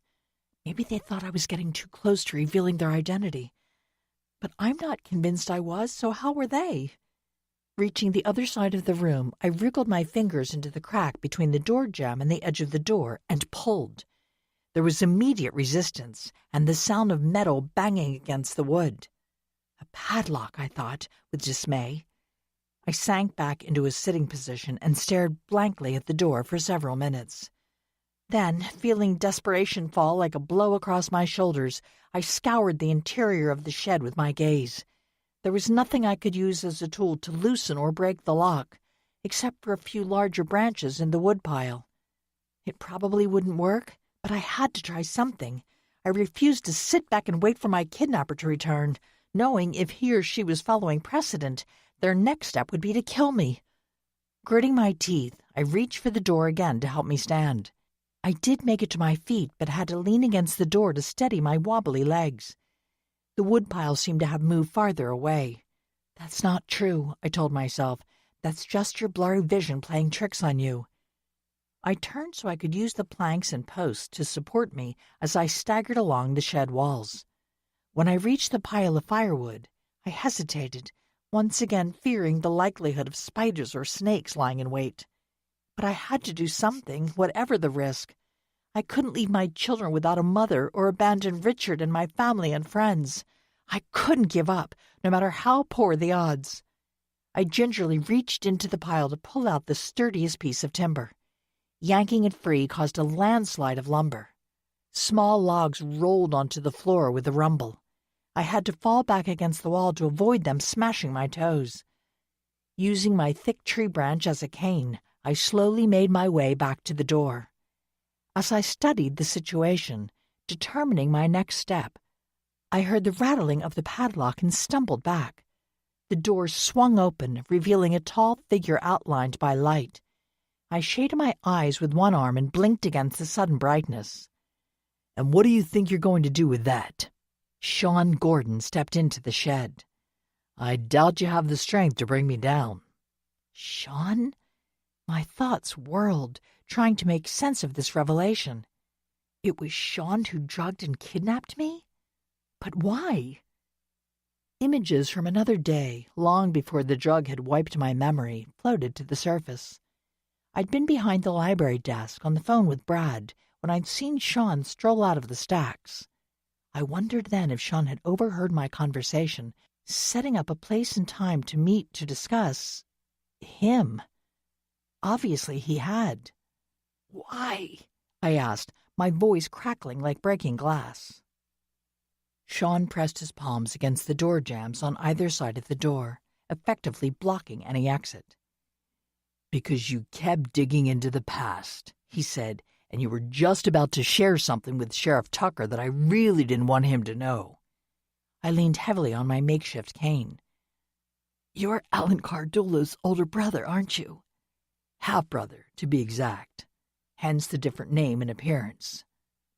Maybe they thought I was getting too close to revealing their identity. But I'm not convinced I was, so how were they? Reaching the other side of the room, I wriggled my fingers into the crack between the door jamb and the edge of the door and pulled. There was immediate resistance and the sound of metal banging against the wood. A padlock, I thought, with dismay. I sank back into a sitting position and stared blankly at the door for several minutes. Then, feeling desperation fall like a blow across my shoulders, I scoured the interior of the shed with my gaze. There was nothing I could use as a tool to loosen or break the lock, except for a few larger branches in the woodpile. It probably wouldn't work, but I had to try something. I refused to sit back and wait for my kidnapper to return, knowing if he or she was following precedent, their next step would be to kill me. Gritting my teeth, I reached for the door again to help me stand. I did make it to my feet, but had to lean against the door to steady my wobbly legs. The woodpile seemed to have moved farther away. That's not true, I told myself. That's just your blurry vision playing tricks on you. I turned so I could use the planks and posts to support me as I staggered along the shed walls. When I reached the pile of firewood, I hesitated, once again fearing the likelihood of spiders or snakes lying in wait. But I had to do something, whatever the risk. I couldn't leave my children without a mother or abandon Richard and my family and friends. I couldn't give up, no matter how poor the odds. I gingerly reached into the pile to pull out the sturdiest piece of timber. Yanking it free caused a landslide of lumber. Small logs rolled onto the floor with a rumble. I had to fall back against the wall to avoid them smashing my toes. Using my thick tree branch as a cane, I slowly made my way back to the door. As I studied the situation, determining my next step, I heard the rattling of the padlock and stumbled back. The door swung open, revealing a tall figure outlined by light. I shaded my eyes with one arm and blinked against the sudden brightness. "And what do you think you're going to do with that?" Sean Gordon stepped into the shed. "I doubt you have the strength to bring me down." Sean? My thoughts whirled, trying to make sense of this revelation. It was Sean who drugged and kidnapped me? But why? Images from another day, long before the drug had wiped my memory, floated to the surface. I'd been behind the library desk on the phone with Brad when I'd seen Sean stroll out of the stacks. I wondered then if Sean had overheard my conversation, setting up a place and time to meet to discuss him. Obviously he had. "Why?" I asked, my voice crackling like breaking glass. Sean pressed his palms against the door jambs on either side of the door, effectively blocking any exit. "Because you kept digging into the past," he said, "and you were just about to share something with Sheriff Tucker that I really didn't want him to know." I leaned heavily on my makeshift cane. "You're Alan Cardullo's older brother, aren't you?" "Half-brother, to be exact. Hence the different name and appearance.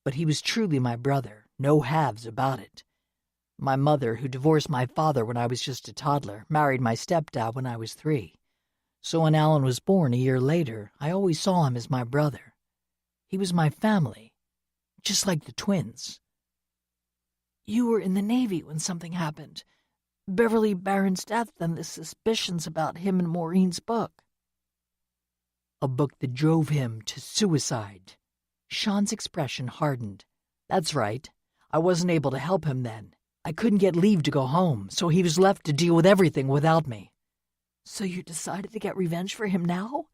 But he was truly my brother, no halves about it. My mother, who divorced my father when I was just a toddler, married my stepdad when I was 3. So when Alan was born a year later, I always saw him as my brother. He was my family, just like the twins." "You were in the Navy when something happened. Beverly Barron's death and the suspicions about him and Maureen's book." "A book that drove him to suicide." Sean's expression hardened. "That's right. I wasn't able to help him then. I couldn't get leave to go home, so he was left to deal with everything without me." "So you decided to get revenge for him now?"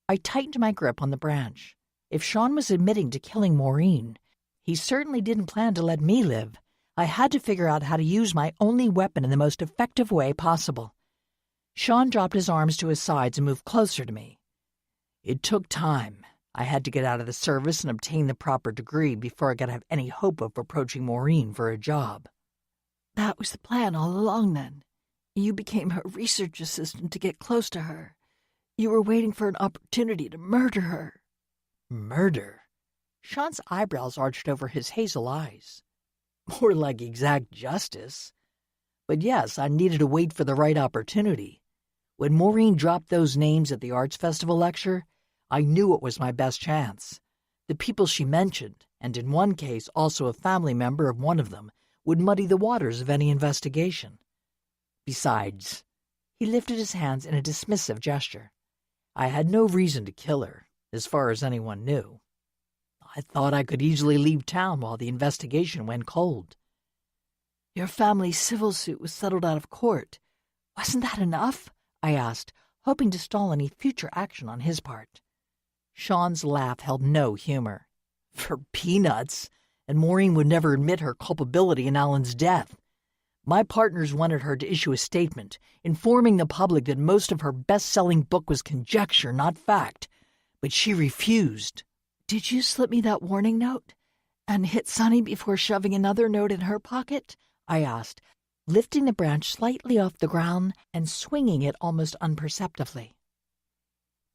I tightened my grip on the branch. If Sean was admitting to killing Maureen, he certainly didn't plan to let me live. I had to figure out how to use my only weapon in the most effective way possible. Sean dropped his arms to his sides and moved closer to me. "It took time. I had to get out of the service and obtain the proper degree before I could have any hope of approaching Maureen for a job." "That was the plan all along, then. You became her research assistant to get close to her. You were waiting for an opportunity to murder her." "Murder?" Sean's eyebrows arched over his hazel eyes. "More like exact justice. But yes, I needed to wait for the right opportunity. When Maureen dropped those names at the Arts Festival lecture, I knew it was my best chance. The people she mentioned, and in one case also a family member of one of them, would muddy the waters of any investigation. Besides," he lifted his hands in a dismissive gesture, "I had no reason to kill her, as far as anyone knew. I thought I could easily leave town while the investigation went cold." "Your family's civil suit was settled out of court. Wasn't that enough?" I asked, hoping to stall any future action on his part. Sean's laugh held no humor. "For peanuts, and Maureen would never admit her culpability in Alan's death. My partners wanted her to issue a statement, informing the public that most of her best-selling book was conjecture, not fact, but she refused." "Did you slip me that warning note and hit Sunny before shoving another note in her pocket?" I asked, lifting the branch slightly off the ground and swinging it almost imperceptibly.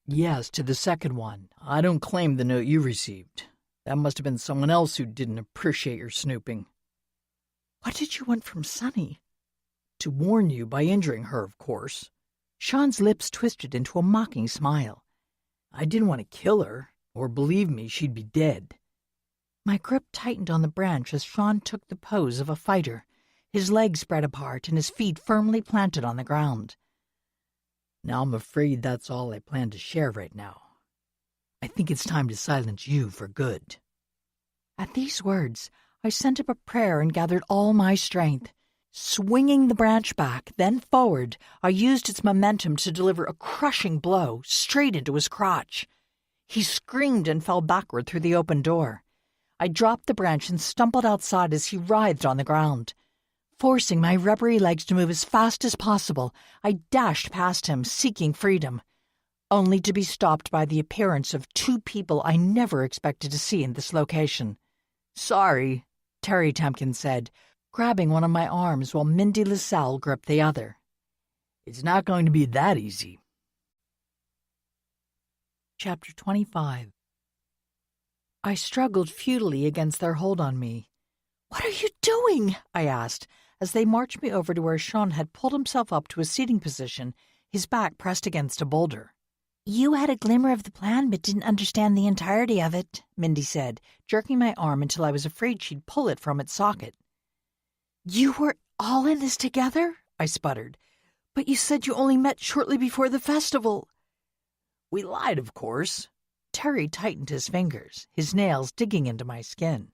"Yes, to the second one. I don't claim the note you received. That must have been someone else who didn't appreciate your snooping." "What did you want from Sunny?" "To warn you by injuring her, of course." Sean's lips twisted into a mocking smile. "I didn't want to kill her, or believe me, she'd be dead." My grip tightened on the branch as Sean took the pose of a fighter, his legs spread apart and his feet firmly planted on the ground. Now I'm afraid that's all I plan to share right now. I think it's time to silence you for good. At these words, I sent up a prayer and gathered all my strength. Swinging the branch back, then forward, I used its momentum to deliver a crushing blow straight into his crotch. He screamed and fell backward through the open door. I dropped the branch and stumbled outside as he writhed on the ground. Forcing my rubbery legs to move as fast as possible, I dashed past him, seeking freedom, only to be stopped by the appearance of two people I never expected to see in this location. "Sorry," Terry Temkin said, grabbing one of my arms while Mindy LaSalle gripped the other. "It's not going to be that easy." Chapter 25. I struggled futilely against their hold on me. "What are you doing?" I asked, as they marched me over to where Sean had pulled himself up to a seating position, his back pressed against a boulder. "You had a glimmer of the plan but didn't understand the entirety of it," Mindy said, jerking my arm until I was afraid she'd pull it from its socket. "You were all in this together?" I sputtered. "But you said you only met shortly before the festival." "We lied, of course." Terry tightened his fingers, his nails digging into my skin.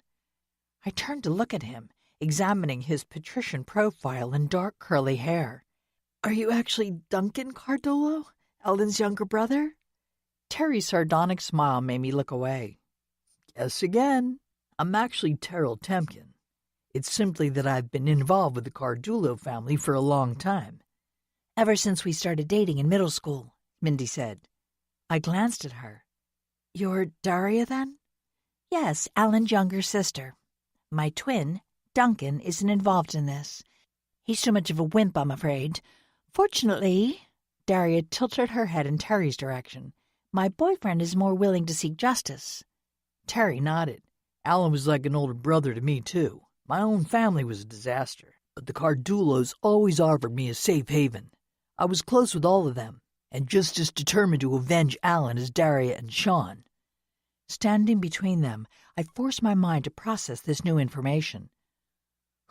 I turned to look at him, examining his patrician profile and dark curly hair. "Are you actually Duncan Cardullo, Ellen's younger brother?" Terry's sardonic smile made me look away. "Guess again. I'm actually Terrell Temkin. It's simply that I've been involved with the Cardullo family for a long time." "Ever since we started dating in middle school," Mindy said. I glanced at her. "You're Daria, then?" "Yes, Alan's younger sister. My twin, Duncan, isn't involved in this. He's too much of a wimp, I'm afraid. Fortunately," Daria tilted her head in Terry's direction, "my boyfriend is more willing to seek justice." Terry nodded. "Alan was like an older brother to me, too. My own family was a disaster, but the Cardullos always offered me a safe haven. I was close with all of them, and just as determined to avenge Alan as Daria and Sean." Standing between them, I forced my mind to process this new information.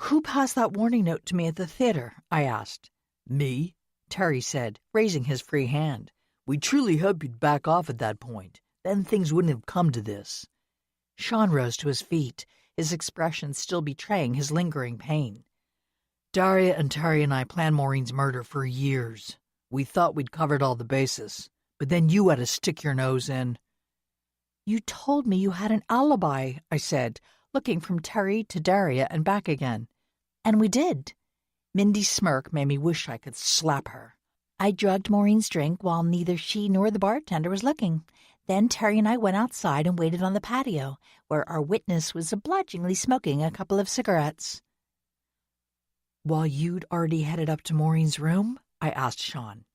"Who passed that warning note to me at the theater?" I asked. "Me," Terry said, raising his free hand. "We truly hoped you'd back off at that point. Then things wouldn't have come to this." Sean rose to his feet, his expression still betraying his lingering pain. "Daria and Terry and I planned Maureen's murder for years. We thought we'd covered all the bases, but then you had to stick your nose in." "You told me you had an alibi," I said, looking from Terry to Daria and back again. "And we did." Mindy's smirk made me wish I could slap her. "I drugged Maureen's drink while neither she nor the bartender was looking. Then Terry and I went outside and waited on the patio, where our witness was obligingly smoking a couple of cigarettes." "While you'd already headed up to Maureen's room?" I asked Sean.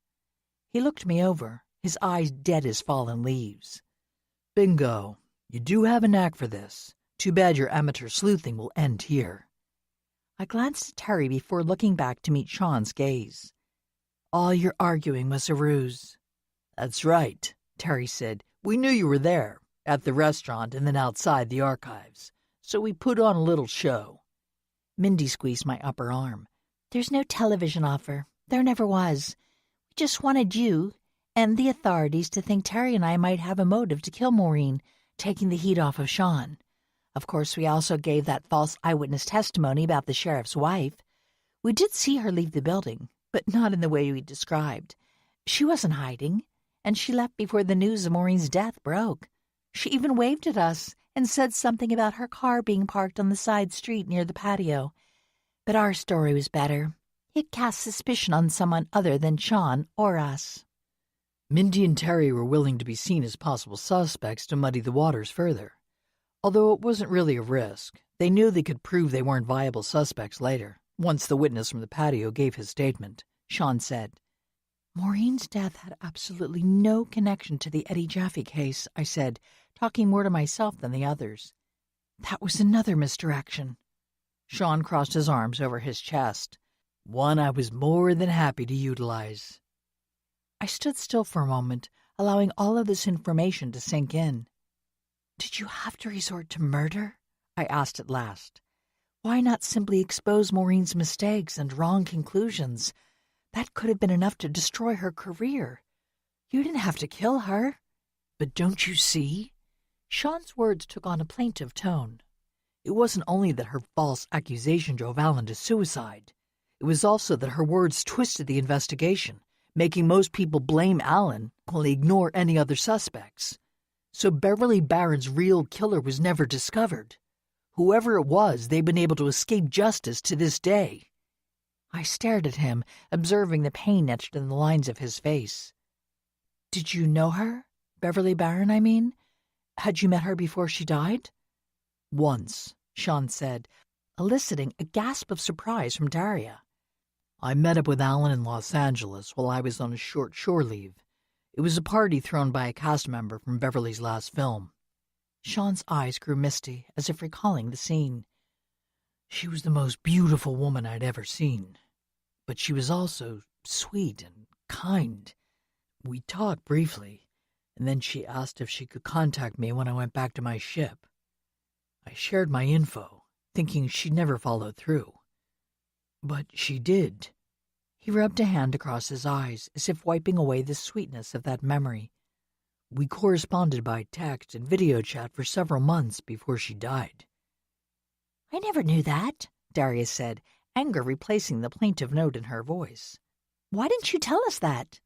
He looked me over, his eyes dead as fallen leaves. "Bingo. You do have a knack for this. Too bad your amateur sleuthing will end here." I glanced at Terry before looking back to meet Sean's gaze. "All your arguing was a ruse." "That's right," Terry said. "We knew you were there, at the restaurant and then outside the archives, so we put on a little show." Mindy squeezed my upper arm. "There's no television offer. There never was. We just wanted you and the authorities to think Terry and I might have a motive to kill Maureen, taking the heat off of Sean. Of course, we also gave that false eyewitness testimony about the sheriff's wife. We did see her leave the building, but not in the way we described. She wasn't hiding, and she left before the news of Maureen's death broke. She even waved at us and said something about her car being parked on the side street near the patio. But our story was better. It cast suspicion on someone other than Sean or us." Mindy and Terry were willing to be seen as possible suspects to muddy the waters further. Although it wasn't really a risk, they knew they could prove they weren't viable suspects later, once the witness from the patio gave his statement. Sean said, "Maureen's death had absolutely no connection to the Eddie Jaffe case," I said, talking more to myself than the others. "That was another misdirection." Sean crossed his arms over his chest. "One I was more than happy to utilize." I stood still for a moment, allowing all of this information to sink in. "Did you have to resort to murder?" I asked at last. Why not simply expose Maureen's mistakes and wrong conclusions? That could have been enough to destroy her career. You didn't have to kill her. But don't you see? Sean's words took on a plaintive tone. It wasn't only that her false accusation drove Alan to suicide. It was also that her words twisted the investigation, making most people blame Alan while they ignore any other suspects. So Beverly Barron's real killer was never discovered. Whoever it was, they've been able to escape justice to this day. I stared at him, observing the pain etched in the lines of his face. Did you know her? Beverly Barron, I mean? Had you met her before she died? Once, Sean said, eliciting a gasp of surprise from Daria. I met up with Alan in Los Angeles while I was on a short shore leave. It was a party thrown by a cast member from Beverly's last film. Sean's eyes grew misty, as if recalling the scene. She was the most beautiful woman I'd ever seen. But she was also sweet and kind. We talked briefly, and then she asked if she could contact me when I went back to my ship. I shared my info, thinking she'd never follow through. But she did. He rubbed a hand across his eyes, as if wiping away the sweetness of that memory. We corresponded by text and video chat for several months before she died. I never knew that, Daria said, anger replacing the plaintive note in her voice. Why didn't you tell us that?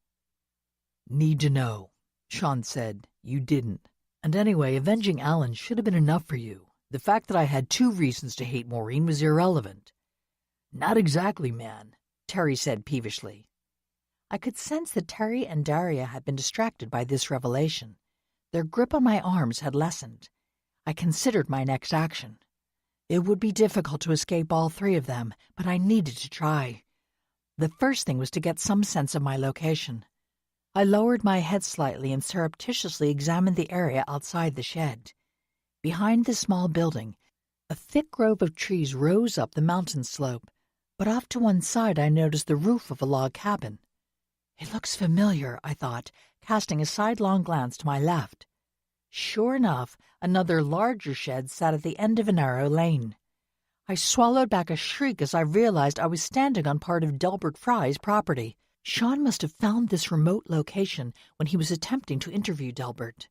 Need to know, Sean said. You didn't. And anyway, avenging Alan should have been enough for you. The fact that I had 2 reasons to hate Maureen was irrelevant. Not exactly, man, Terry said peevishly. I could sense that Terry and Daria had been distracted by this revelation. Their grip on my arms had lessened. I considered my next action. It would be difficult to escape all 3 of them, but I needed to try. The first thing was to get some sense of my location. I lowered my head slightly and surreptitiously examined the area outside the shed. Behind the small building, a thick grove of trees rose up the mountain slope, but off to one side I noticed the roof of a log cabin. It looks familiar, I thought, casting a sidelong glance to my left. Sure enough, another larger shed sat at the end of a narrow lane. I swallowed back a shriek as I realized I was standing on part of Gilbert Fry's property. Sean must have found this remote location when he was attempting to interview Gilbert.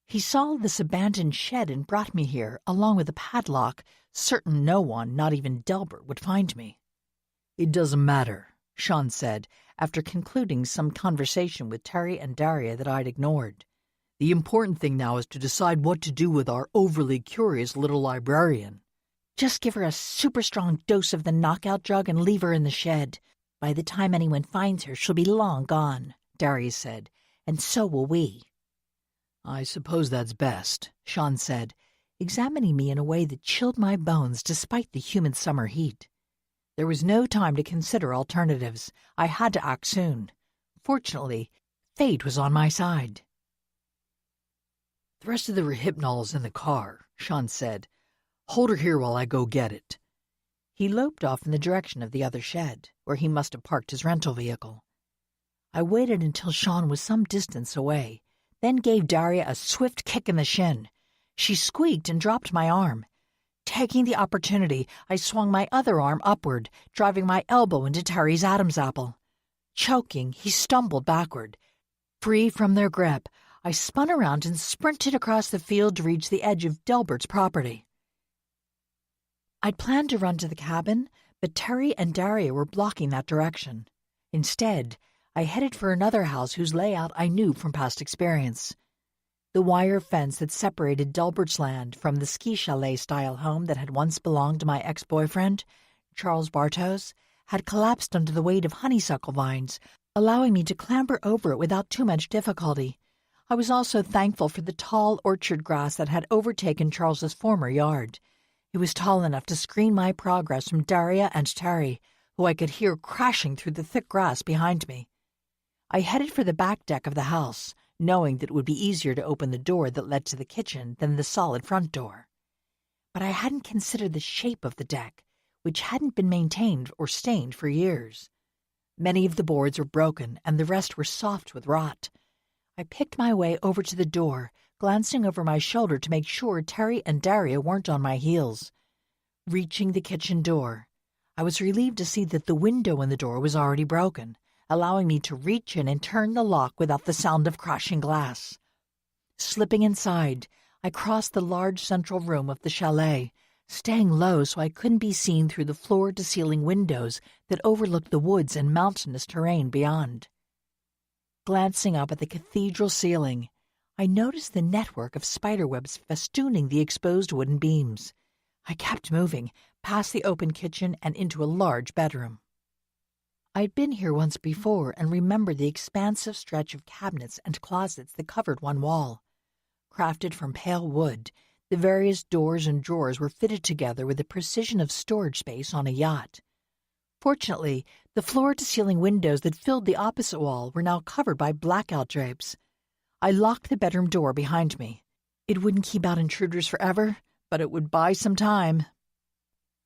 He saw this abandoned shed and brought me here, along with a padlock, certain no one, not even Gilbert, would find me. It doesn't matter, Sean said, after concluding some conversation with Terry and Daria that I'd ignored. The important thing now is to decide what to do with our overly curious little librarian. Just give her a super strong dose of the knockout drug and leave her in the shed. By the time anyone finds her, she'll be long gone, Daria said, and so will we. I suppose that's best, Sean said, examining me in a way that chilled my bones despite the humid summer heat. There was no time to consider alternatives. I had to act soon. Fortunately, fate was on my side. The rest of the Rohypnol's in the car, Sean said. Hold her here while I go get it. He loped off in the direction of the other shed, where he must have parked his rental vehicle. I waited until Sean was some distance away, then gave Daria a swift kick in the shin. She squeaked and dropped my arm. Taking the opportunity, I swung my other arm upward, driving my elbow into Terry's Adam's apple. Choking, he stumbled backward. Free from their grip, I spun around and sprinted across the field to reach the edge of Gilbert's property. I'd planned to run to the cabin, but Terry and Daria were blocking that direction. Instead, I headed for another house whose layout I knew from past experience. The wire fence that separated Gilbert's land from the ski chalet-style home that had once belonged to my ex-boyfriend, Charles Bartos, had collapsed under the weight of honeysuckle vines, allowing me to clamber over it without too much difficulty. I was also thankful for the tall orchard grass that had overtaken Charles's former yard. It was tall enough to screen my progress from Daria and Terry, who I could hear crashing through the thick grass behind me. I headed for the back deck of the house, knowing that it would be easier to open the door that led to the kitchen than the solid front door. But I hadn't considered the shape of the deck, which hadn't been maintained or stained for years. Many of the boards were broken, and the rest were soft with rot. I picked my way over to the door, glancing over my shoulder to make sure Terry and Daria weren't on my heels. Reaching the kitchen door, I was relieved to see that the window in the door was already broken, allowing me to reach in and turn the lock without the sound of crashing glass. Slipping inside, I crossed the large central room of the chalet, staying low so I couldn't be seen through the floor-to-ceiling windows that overlooked the woods and mountainous terrain beyond. Glancing up at the cathedral ceiling, I noticed the network of spiderwebs festooning the exposed wooden beams. I kept moving, past the open kitchen and into a large bedroom. I'd been here once before and remembered the expansive stretch of cabinets and closets that covered one wall. Crafted from pale wood, the various doors and drawers were fitted together with the precision of storage space on a yacht. Fortunately, the floor-to-ceiling windows that filled the opposite wall were now covered by blackout drapes. I locked the bedroom door behind me. It wouldn't keep out intruders forever, but it would buy some time.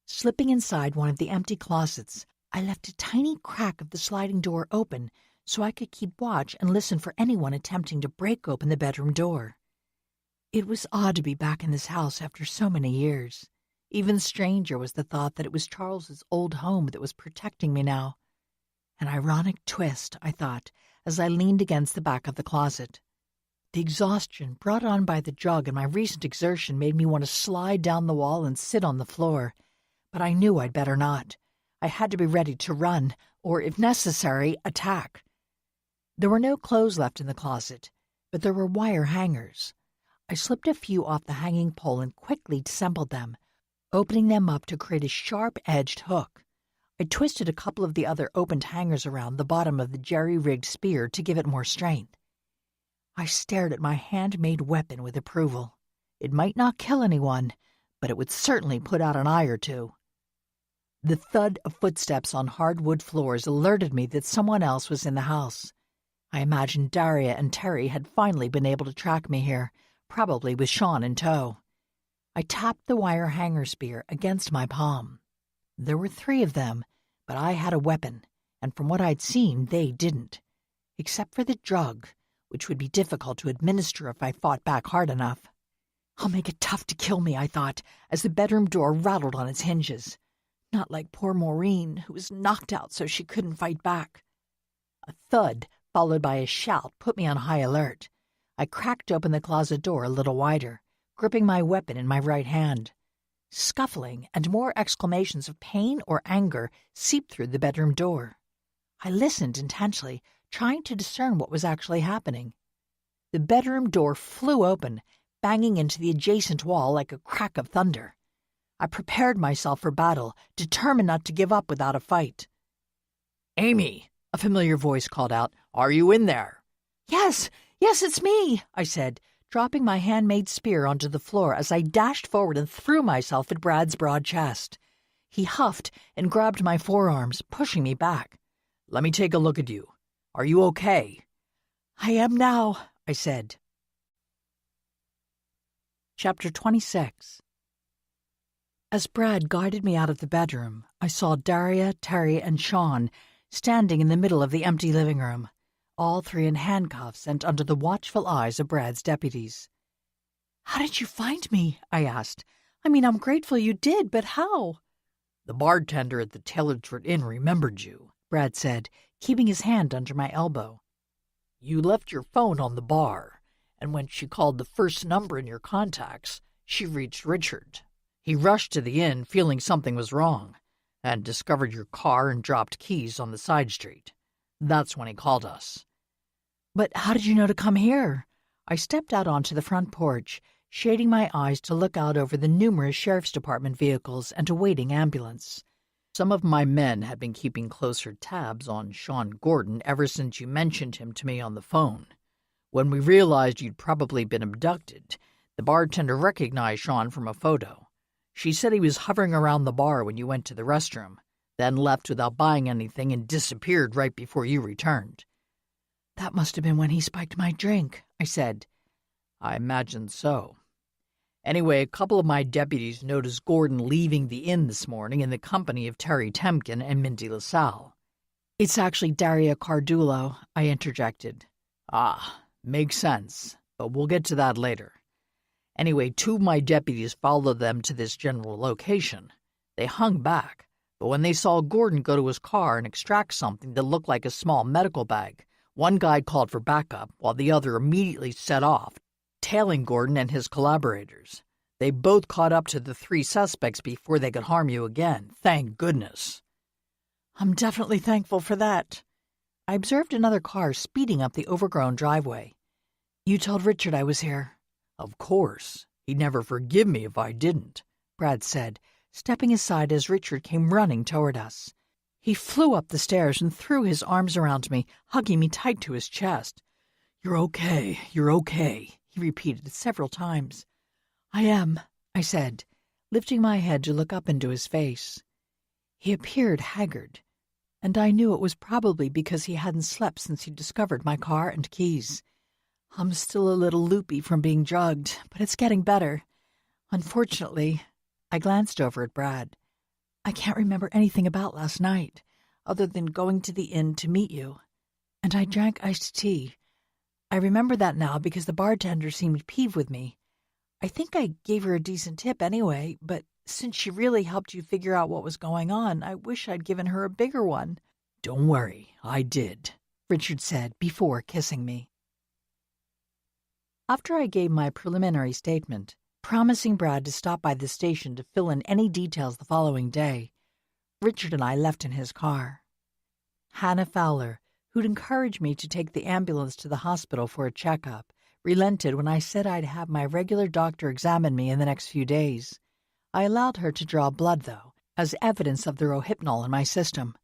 Slipping inside one of the empty closets, I left a tiny crack of the sliding door open so I could keep watch and listen for anyone attempting to break open the bedroom door. It was odd to be back in this house after so many years. Even stranger was the thought that it was Charles's old home that was protecting me now. An ironic twist, I thought, as I leaned against the back of the closet. The exhaustion brought on by the jug and my recent exertion made me want to slide down the wall and sit on the floor, but I knew I'd better not. I had to be ready to run, or if necessary, attack. There were no clothes left in the closet, but there were wire hangers. I slipped a few off the hanging pole and quickly disassembled them, opening them up to create a sharp-edged hook. I twisted a couple of the other opened hangers around the bottom of the jerry-rigged spear to give it more strength. I stared at my handmade weapon with approval. It might not kill anyone, but it would certainly put out an eye or two. The thud of footsteps on hardwood floors alerted me that someone else was in the house. I imagined Daria and Terry had finally been able to track me here, probably with Sean in tow. I tapped the wire hanger spear against my palm. There were 3 of them, but I had a weapon, and from what I'd seen, they didn't. Except for the drug, which would be difficult to administer if I fought back hard enough. I'll make it tough to kill me, I thought, as the bedroom door rattled on its hinges. Not like poor Maureen, who was knocked out so she couldn't fight back. A thud, followed by a shout, put me on high alert. I cracked open the closet door a little wider, gripping my weapon in my right hand. Scuffling and more exclamations of pain or anger seeped through the bedroom door. I listened intensely, trying to discern what was actually happening. The bedroom door flew open, banging into the adjacent wall like a crack of thunder. I prepared myself for battle, determined not to give up without a fight. "Amy," a familiar voice called out, "are you in there?" Yes, it's me," I said, dropping my handmade spear onto the floor as I dashed forward and threw myself at Brad's broad chest. He huffed and grabbed my forearms, pushing me back. "Let me take a look at you. Are you okay?" "I am now," I said. Chapter 26. As Brad guided me out of the bedroom, I saw Daria, Terry, and Sean standing in the middle of the empty living room, all 3 in handcuffs and under the watchful eyes of Brad's deputies. "How did you find me?" I asked. "I mean, I'm grateful you did, but how?" "The bartender at the Tailored Inn remembered you," Brad said, keeping his hand under my elbow. "You left your phone on the bar, and when she called the first number in your contacts, she reached Richard. He rushed to the inn feeling something was wrong, and discovered your car and dropped keys on the side street. That's when he called us." "But how did you know to come here?" I stepped out onto the front porch, shading my eyes to look out over the numerous sheriff's department vehicles and a waiting ambulance. "Some of my men had been keeping closer tabs on Sean Gordon ever since you mentioned him to me on the phone. When we realized you'd probably been abducted, the bartender recognized Sean from a photo. She said he was hovering around the bar when you went to the restroom, then left without buying anything and disappeared right before you returned." "That must have been when he spiked my drink," I said. "I imagine so. Anyway, a couple of my deputies noticed Gordon leaving the inn this morning in the company of Terry Temkin and Mindy LaSalle." "It's actually Daria Cardulo," I interjected. "Ah, makes sense, but we'll get to that later. Anyway, 2 of my deputies followed them to this general location, They hung back, but when they saw Gordon go to his car and extract something that looked like a small medical bag, one guy called for backup while the other immediately set off, tailing Gordon and his collaborators. They both caught up to the 3 suspects before they could harm you again, thank goodness. I'm definitely thankful for that. I observed another car speeding up the overgrown driveway. You told Richard I was here. Of course. He'd never forgive me if I didn't, Brad said, stepping aside as Richard came running toward us. He flew up the stairs and threw his arms around me, hugging me tight to his chest. You're okay, he repeated several times. I am, I said, lifting my head to look up into his face. He appeared haggard, and I knew it was probably because he hadn't slept since he discovered my car and keys. I'm still a little loopy from being drugged, but it's getting better. Unfortunately, I glanced over at Brad. I can't remember anything about last night, other than going to the inn to meet you. And I drank iced tea. I remember that now because the bartender seemed peeved with me. I think I gave her a decent tip anyway, but since she really helped you figure out what was going on, I wish I'd given her a bigger one. Don't worry, I did, Richard said before kissing me. After I gave my preliminary statement, promising Brad to stop by the station to fill in any details the following day, Richard and I left in his car. Hannah Fowler, who'd encouraged me to take the ambulance to the hospital for a checkup, relented when I said I'd have my regular doctor examine me in the next few days. I allowed her to draw blood, though, as evidence of the rohypnol in my system.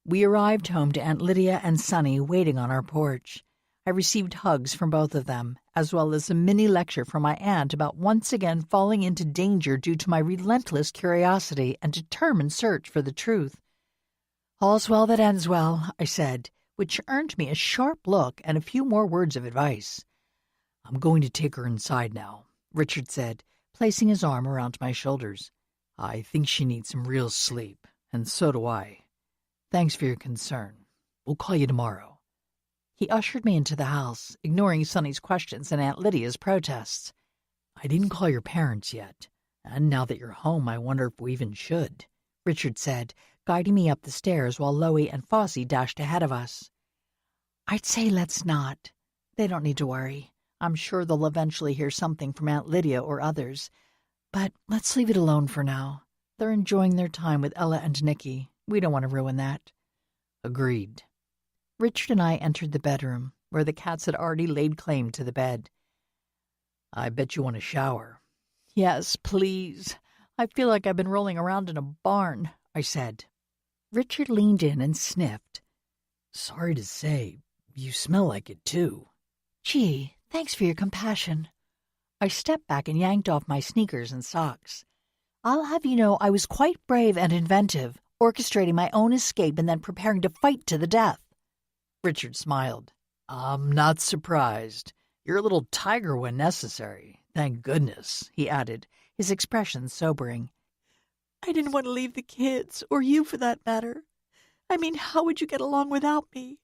We arrived home to Aunt Lydia and Sonny waiting on our porch. I received hugs from both of them, as well as a mini lecture from my aunt about once again falling into danger due to my relentless curiosity and determined search for the truth. All's well that ends well, I said, which earned me a sharp look and a few more words of advice. I'm going to take her inside now, Richard said, placing his arm around my shoulders. I think she needs some real sleep, and so do I. Thanks for your concern. We'll call you tomorrow. He ushered me into the house, ignoring Sonny's questions and Aunt Lydia's protests. I didn't call your parents yet, and now that you're home, I wonder if we even should, Richard said, guiding me up the stairs while Loie and Fossey dashed ahead of us. I'd say let's not. They don't need to worry. I'm sure they'll eventually hear something from Aunt Lydia or others. But let's leave it alone for now. They're enjoying their time with Ella and Nicky. We don't want to ruin that. Agreed. Richard and I entered the bedroom, where the cats had already laid claim to the bed. I bet you want a shower. Yes, please. I feel like I've been rolling around in a barn, I said. Richard leaned in and sniffed. Sorry to say, you smell like it too. Gee, thanks for your compassion. I stepped back and yanked off my sneakers and socks. I'll have you know I was quite brave and inventive, orchestrating my own escape and then preparing to fight to the death. Richard smiled. I'm not surprised. You're a little tiger when necessary. Thank goodness, he added, his expression sobering. I didn't want to leave the kids, or you for that matter. I mean, how would you get along without me?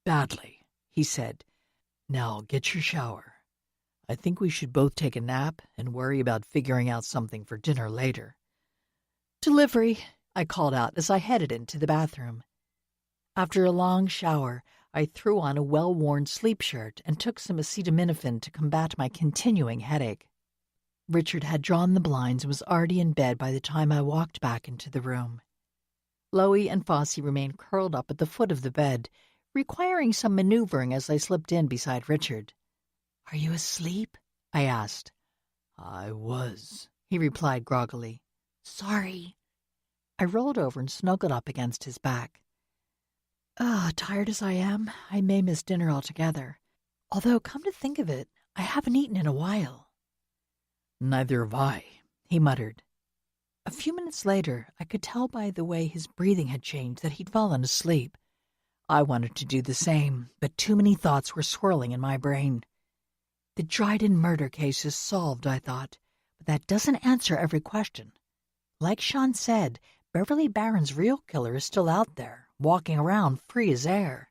Badly, he said. Now get your shower. I think we should both take a nap and worry about figuring out something for dinner later. Delivery, I called out as I headed into the bathroom. After a long shower, I threw on a well-worn sleep shirt and took some acetaminophen to combat my continuing headache. Richard had drawn the blinds and was already in bed by the time I walked back into the room. Loie and Fossey remained curled up at the foot of the bed, requiring some maneuvering as I slipped in beside Richard. Are you asleep? I asked. I was, he replied groggily. Sorry. I rolled over and snuggled up against his back. Tired as I am, I may miss dinner altogether. Although, come to think of it, I haven't eaten in a while. Neither have I, he muttered. A few minutes later, I could tell by the way his breathing had changed that he'd fallen asleep. I wanted to do the same, but too many thoughts were swirling in my brain. The Dryden murder case is solved, I thought, but that doesn't answer every question. Like Sean said, Beverly Barron's real killer is still out there, walking around free as air.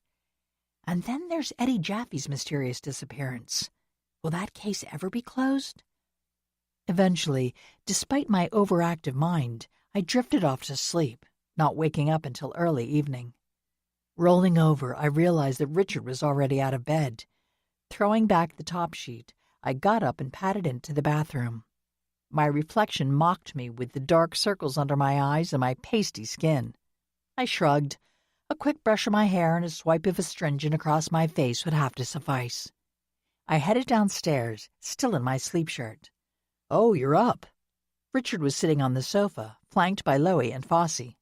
And then there's Eddie Jaffe's mysterious disappearance. Will that case ever be closed? Eventually, despite my overactive mind, I drifted off to sleep, not waking up until early evening. Rolling over, I realized that Richard was already out of bed. Throwing back the top sheet, I got up and padded into the bathroom. My reflection mocked me with the dark circles under my eyes and my pasty skin. I shrugged. A quick brush of my hair and a swipe of astringent across my face would have to suffice. I headed downstairs, still in my sleep shirt. "Oh, you're up." Richard was sitting on the sofa, flanked by Loie and Fossey.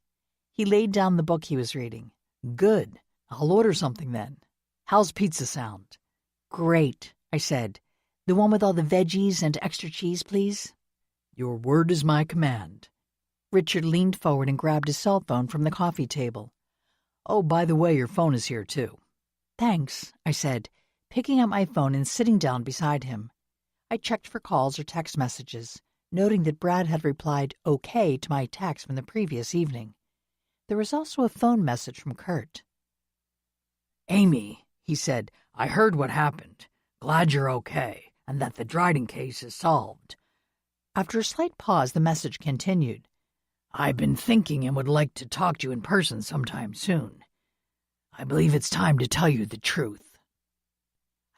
He laid down the book he was reading. "Good. I'll order something then. How's pizza sound?" "Great," I said. "The one with all the veggies and extra cheese, please." "Your word is my command." Richard leaned forward and grabbed his cell phone from the coffee table. "Oh, by the way, your phone is here, too." "Thanks," I said, picking up my phone and sitting down beside him. I checked for calls or text messages, noting that Brad had replied okay to my text from the previous evening. There was also a phone message from Kurt. "Amy," he said, "I heard what happened. Glad you're okay, and that the Dryden case is solved." After a slight pause, the message continued. "I've been thinking and would like to talk to you in person sometime soon. I believe it's time to tell you the truth."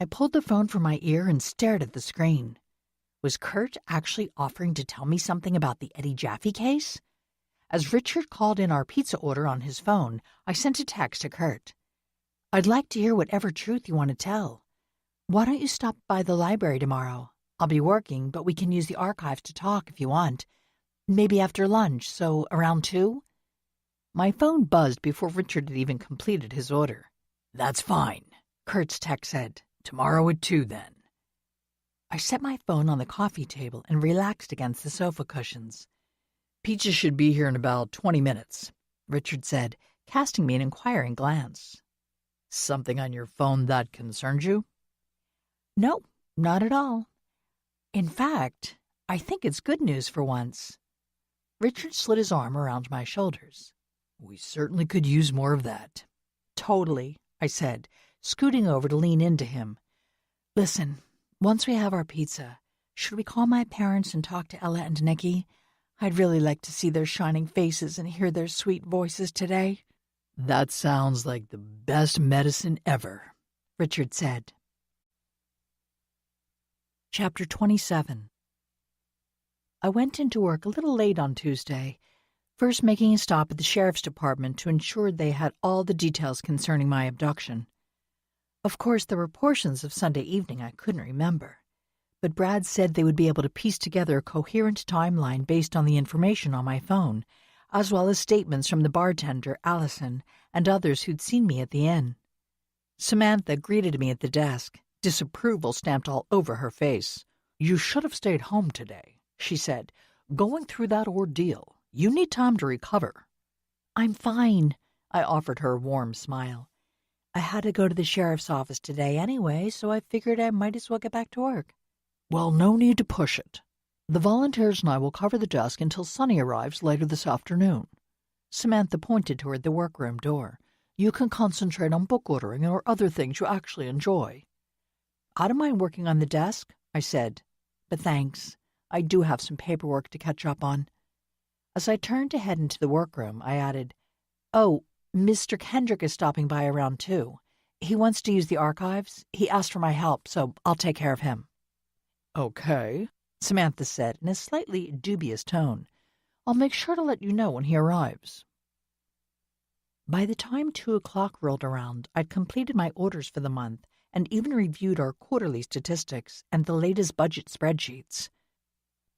I pulled the phone from my ear and stared at the screen. Was Kurt actually offering to tell me something about the Eddie Jaffe case? As Richard called in our pizza order on his phone, I sent a text to Kurt. "I'd like to hear whatever truth you want to tell. Why don't you stop by the library tomorrow? I'll be working, but we can use the archives to talk if you want. Maybe after lunch, so around 2? My phone buzzed before Richard had even completed his order. "That's fine," Kurt's text said. "Tomorrow at 2 then." I set my phone on the coffee table and relaxed against the sofa cushions. "Pizza should be here in about 20 minutes, Richard said, casting me an inquiring glance. "Something on your phone that concerns you?" No, not at all. In fact, I think it's good news for once." Richard slid his arm around my shoulders. "We certainly could use more of that." "Totally," I said, scooting over to lean into him. "Listen, once we have our pizza, should we call my parents and talk to Ella and Nikki? I'd really like to see their shining faces and hear their sweet voices today." "That sounds like the best medicine ever," Richard said. Chapter 27. I went into work a little late on Tuesday, first making a stop at the sheriff's department to ensure they had all the details concerning my abduction. Of course, there were portions of Sunday evening I couldn't remember, but Brad said they would be able to piece together a coherent timeline based on the information on my phone, as well as statements from the bartender, Allison, and others who'd seen me at the inn. Samantha greeted me at the desk, disapproval stamped all over her face. "You should have stayed home today," she said. "Going through that ordeal, you need time to recover." "I'm fine," I offered her a warm smile. I had to go to the sheriff's office today anyway, so I figured I might as well get back to work. "Well, no need to push it. The volunteers and I will cover the desk until Sonny arrives later this afternoon." Samantha pointed toward the workroom door. "You can concentrate on book ordering or other things you actually enjoy." "I don't mind working on the desk," I said, "but thanks. I do have some paperwork to catch up on." As I turned to head into the workroom, I added, "Oh, Mr. Kendrick is stopping by around 2. He wants to use the archives. He asked for my help, so I'll take care of him." "Okay," Samantha said in a slightly dubious tone. "I'll make sure to let you know when he arrives." By the time 2:00 rolled around, I'd completed my orders for the month and even reviewed our quarterly statistics and the latest budget spreadsheets.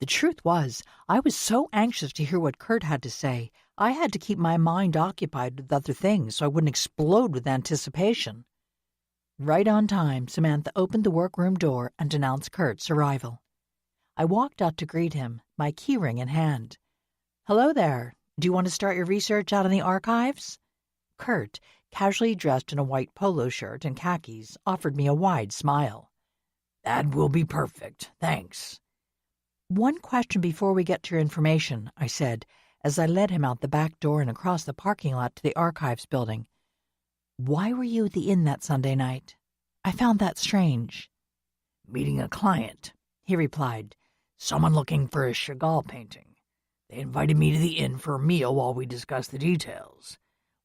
The truth was, I was so anxious to hear what Kurt had to say, I had to keep my mind occupied with other things so I wouldn't explode with anticipation. Right on time, Samantha opened the workroom door and announced Kurt's arrival. I walked out to greet him, my keyring in hand. "Hello there. Do you want to start your research out in the archives?" Kurt, casually dressed in a white polo shirt and khakis, offered me a wide smile. "That will be perfect, thanks." "One question before we get to your information," I said, as I led him out the back door and across the parking lot to the archives building. "Why were you at the inn that Sunday night? I found that strange." "Meeting a client," he replied. "Someone looking for a Chagall painting. They invited me to the inn for a meal while we discussed the details.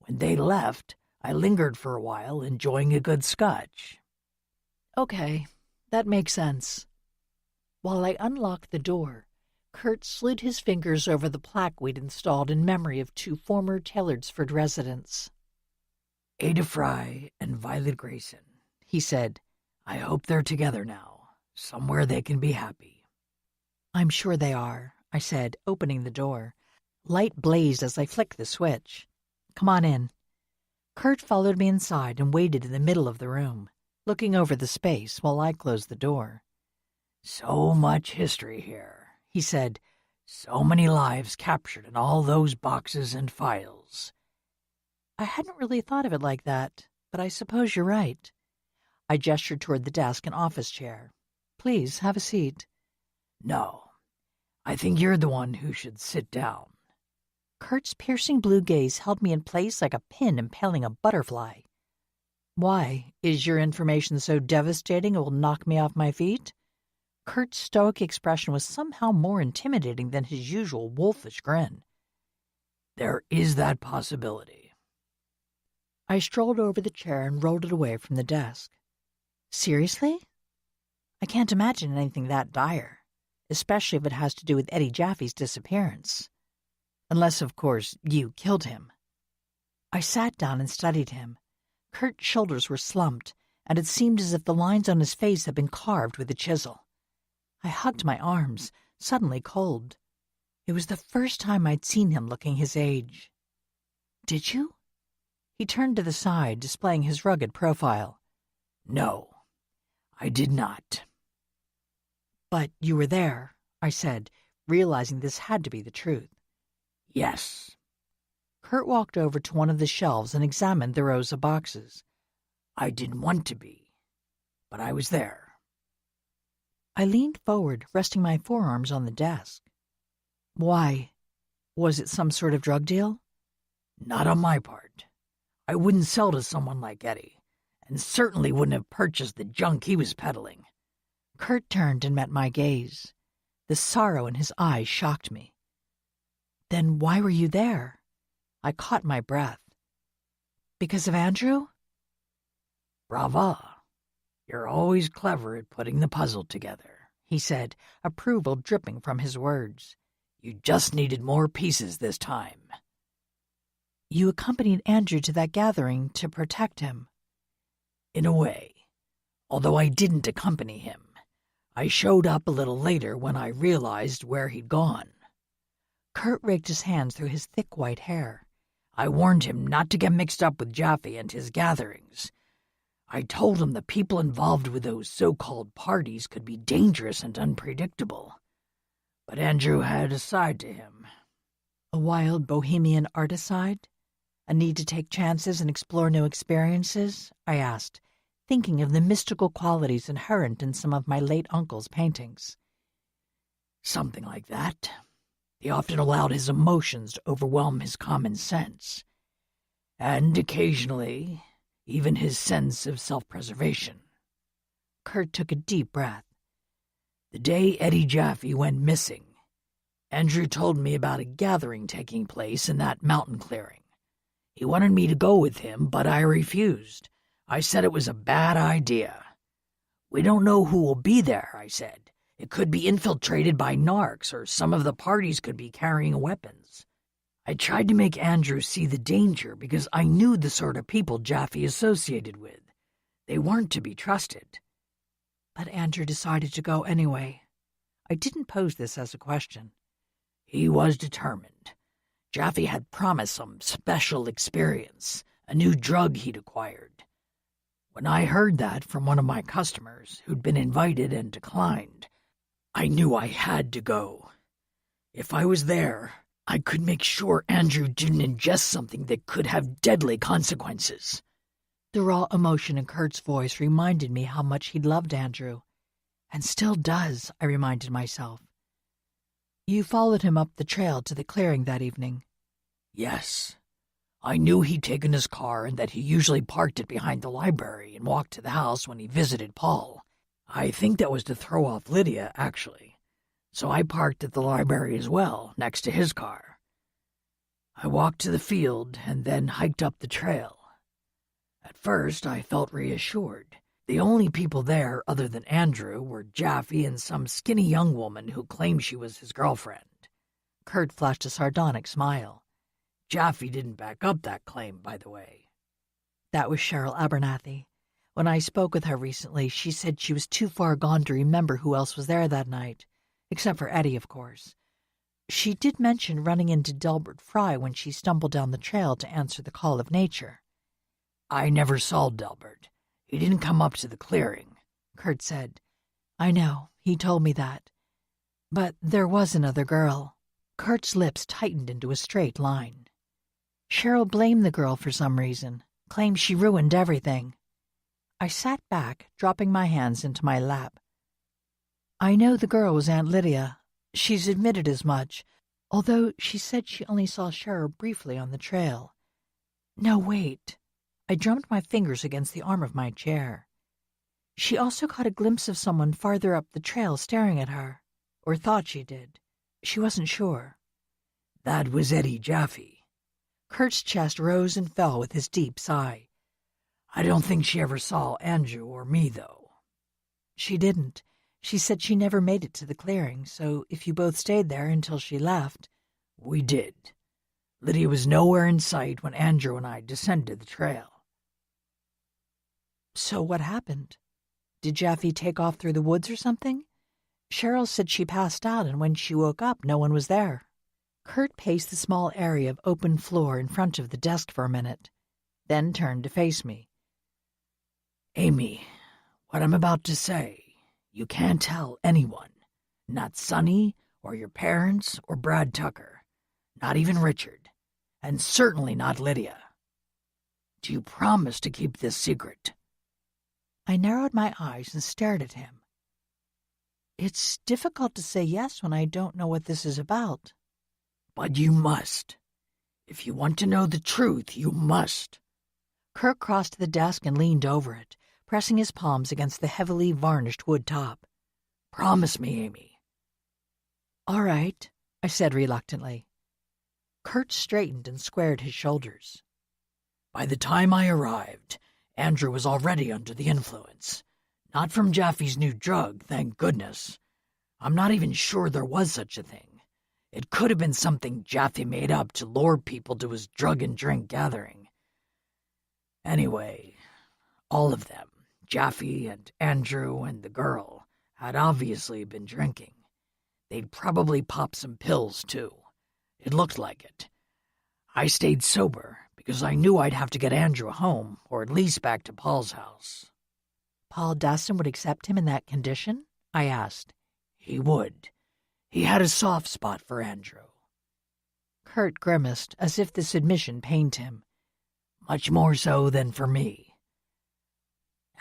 When they left, I lingered for a while, enjoying a good scotch. Okay, that makes sense. While I unlocked the door, Kurt slid his fingers over the plaque we'd installed in memory of 2 former Taylorsford residents. Ada Fry and Violet Grayson, he said. I hope they're together now, somewhere they can be happy. I'm sure they are, I said, opening the door. Light blazed as I flicked the switch. Come on in. Kurt followed me inside and waited in the middle of the room, looking over the space while I closed the door. So much history here, he said. So many lives captured in all those boxes and files. I hadn't really thought of it like that, but I suppose you're right. I gestured toward the desk and office chair. Please, have a seat. No, I think you're the one who should sit down. Kurt's piercing blue gaze held me in place like a pin impaling a butterfly. Why? Is your information so devastating it will knock me off my feet? Kurt's stoic expression was somehow more intimidating than his usual wolfish grin. There is that possibility. I strolled over the chair and rolled it away from the desk. Seriously? I can't imagine anything that dire, especially if it has to do with Eddie Jaffe's disappearance. Unless, of course, you killed him. I sat down and studied him. Kurt's shoulders were slumped, and it seemed as if the lines on his face had been carved with a chisel. I hugged my arms, suddenly cold. It was the first time I'd seen him looking his age. Did you? He turned to the side, displaying his rugged profile. No, I did not. But you were there, I said, realizing this had to be the truth. Yes. Kurt walked over to one of the shelves and examined the rows of boxes. I didn't want to be, but I was there. I leaned forward, resting my forearms on the desk. Why? Was it some sort of drug deal? Not on my part. I wouldn't sell to someone like Eddie, and certainly wouldn't have purchased the junk he was peddling. Kurt turned and met my gaze. The sorrow in his eyes shocked me. Then why were you there? I caught my breath. Because of Andrew? Brava. You're always clever at putting the puzzle together, he said, approval dripping from his words. You just needed more pieces this time. You accompanied Andrew to that gathering to protect him. In a way, although I didn't accompany him. I showed up a little later when I realized where he'd gone. Kurt raked his hands through his thick white hair. I warned him not to get mixed up with Jaffe and his gatherings. I told him the people involved with those so-called parties could be dangerous and unpredictable. But Andrew had a side to him. A wild bohemian artist side? A need to take chances and explore new experiences? I asked, thinking of the mystical qualities inherent in some of my late uncle's paintings. Something like that. He often allowed his emotions to overwhelm his common sense. And occasionally, even his sense of self-preservation. Kurt took a deep breath. The day Eddie Jaffe went missing, Andrew told me about a gathering taking place in that mountain clearing. He wanted me to go with him, but I refused. I said it was a bad idea. We don't know who will be there, I said. It could be infiltrated by narcs, or some of the parties could be carrying weapons. I tried to make Andrew see the danger because I knew the sort of people Jaffe associated with. They weren't to be trusted. But Andrew decided to go anyway. I didn't pose this as a question. He was determined. Jaffe had promised some special experience, a new drug he'd acquired. When I heard that from one of my customers who'd been invited and declined, I knew I had to go. If I was there, I could make sure Andrew didn't ingest something that could have deadly consequences. The raw emotion in Kurt's voice reminded me how much he'd loved Andrew. And still does, I reminded myself. You followed him up the trail to the clearing that evening. Yes. I knew he'd taken his car and that he usually parked it behind the library and walked to the house when he visited Paul. I think that was to throw off Lydia, actually. so I parked at the library as well, next to his car. I walked to the field and then hiked up the trail. At first, I felt reassured. The only people there other than Andrew were Jaffe and some skinny young woman who claimed she was his girlfriend. Kurt flashed a sardonic smile. Jaffe didn't back up that claim, by the way. That was Cheryl Abernathy. When I spoke with her recently, she said she was too far gone to remember who else was there that night, except for Eddie, of course. She did mention running into Gilbert Fry when she stumbled down the trail to answer the call of nature. I never saw Gilbert. He didn't come up to the clearing, Kurt said. I know, he told me that. But there was another girl. Kurt's lips tightened into a straight line. Cheryl blamed the girl for some reason, claimed she ruined everything. I sat back, dropping my hands into my lap. I know the girl was Aunt Lydia. She's admitted as much, although she said she only saw Cheryl briefly on the trail. No, wait. I drummed my fingers against the arm of my chair. She also caught a glimpse of someone farther up the trail staring at her, or thought she did. She wasn't sure. That was Eddie Jaffe. Kurt's chest rose and fell with his deep sigh. I don't think she ever saw Andrew or me, though. She didn't. She said she never made it to the clearing, so if you both stayed there until she left... We did. Lydia was nowhere in sight when Andrew and I descended the trail. So what happened? Did Jaffe take off through the woods or something? Cheryl said she passed out, and when she woke up, no one was there. Kurt paced the small area of open floor in front of the desk for a minute, then turned to face me. Amy, what I'm about to say, you can't tell anyone. Not Sonny, or your parents, or Brad Tucker. Not even Richard. And certainly not Lydia. Do you promise to keep this secret? I narrowed my eyes and stared at him. It's difficult to say yes when I don't know what this is about. But you must. If you want to know the truth, you must. Kurt crossed to the desk and leaned over it, pressing his palms against the heavily varnished wood top. Promise me, Amy. All right, I said reluctantly. Kurt straightened and squared his shoulders. By the time I arrived, Andrew was already under the influence. Not from Jaffe's new drug, thank goodness. I'm not even sure there was such a thing. It could have been something Jaffe made up to lure people to his drug and drink gathering. Anyway, all of them, Jaffe and Andrew and the girl, had obviously been drinking. They'd probably popped some pills, too. It looked like it. I stayed sober because I knew I'd have to get Andrew home, or at least back to Paul's house. Paul Dustin would accept him in that condition? I asked. He would. He had a soft spot for Andrew. Kurt grimaced, as if this admission pained him. Much more so than for me.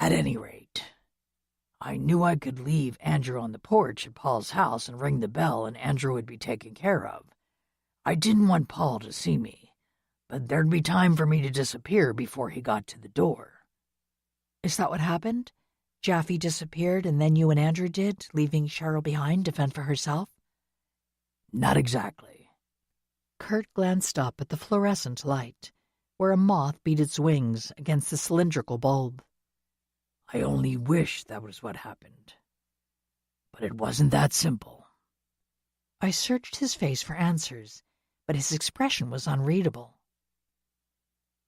At any rate, I knew I could leave Andrew on the porch at Paul's house and ring the bell and Andrew would be taken care of. I didn't want Paul to see me, but there'd be time for me to disappear before he got to the door. Is that what happened? Jaffe disappeared and then you and Andrew did, leaving Cheryl behind to fend for herself? Not exactly. Kurt glanced up at the fluorescent light, where a moth beat its wings against the cylindrical bulb. I only wish that was what happened. But it wasn't that simple. I searched his face for answers, but his expression was unreadable.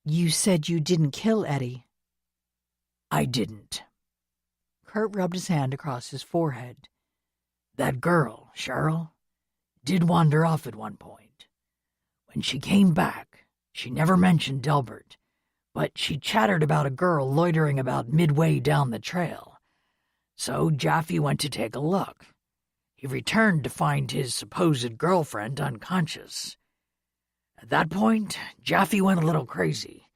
You said you didn't kill Eddie. I didn't. Kurt rubbed his hand across his forehead. That girl, Cheryl, did wander off at one point. When she came back, she never mentioned Gilbert, but she chattered about a girl loitering about midway down the trail. So Jaffe went to take a look. He returned to find his supposed girlfriend unconscious. At that point, Jaffe went a little crazy.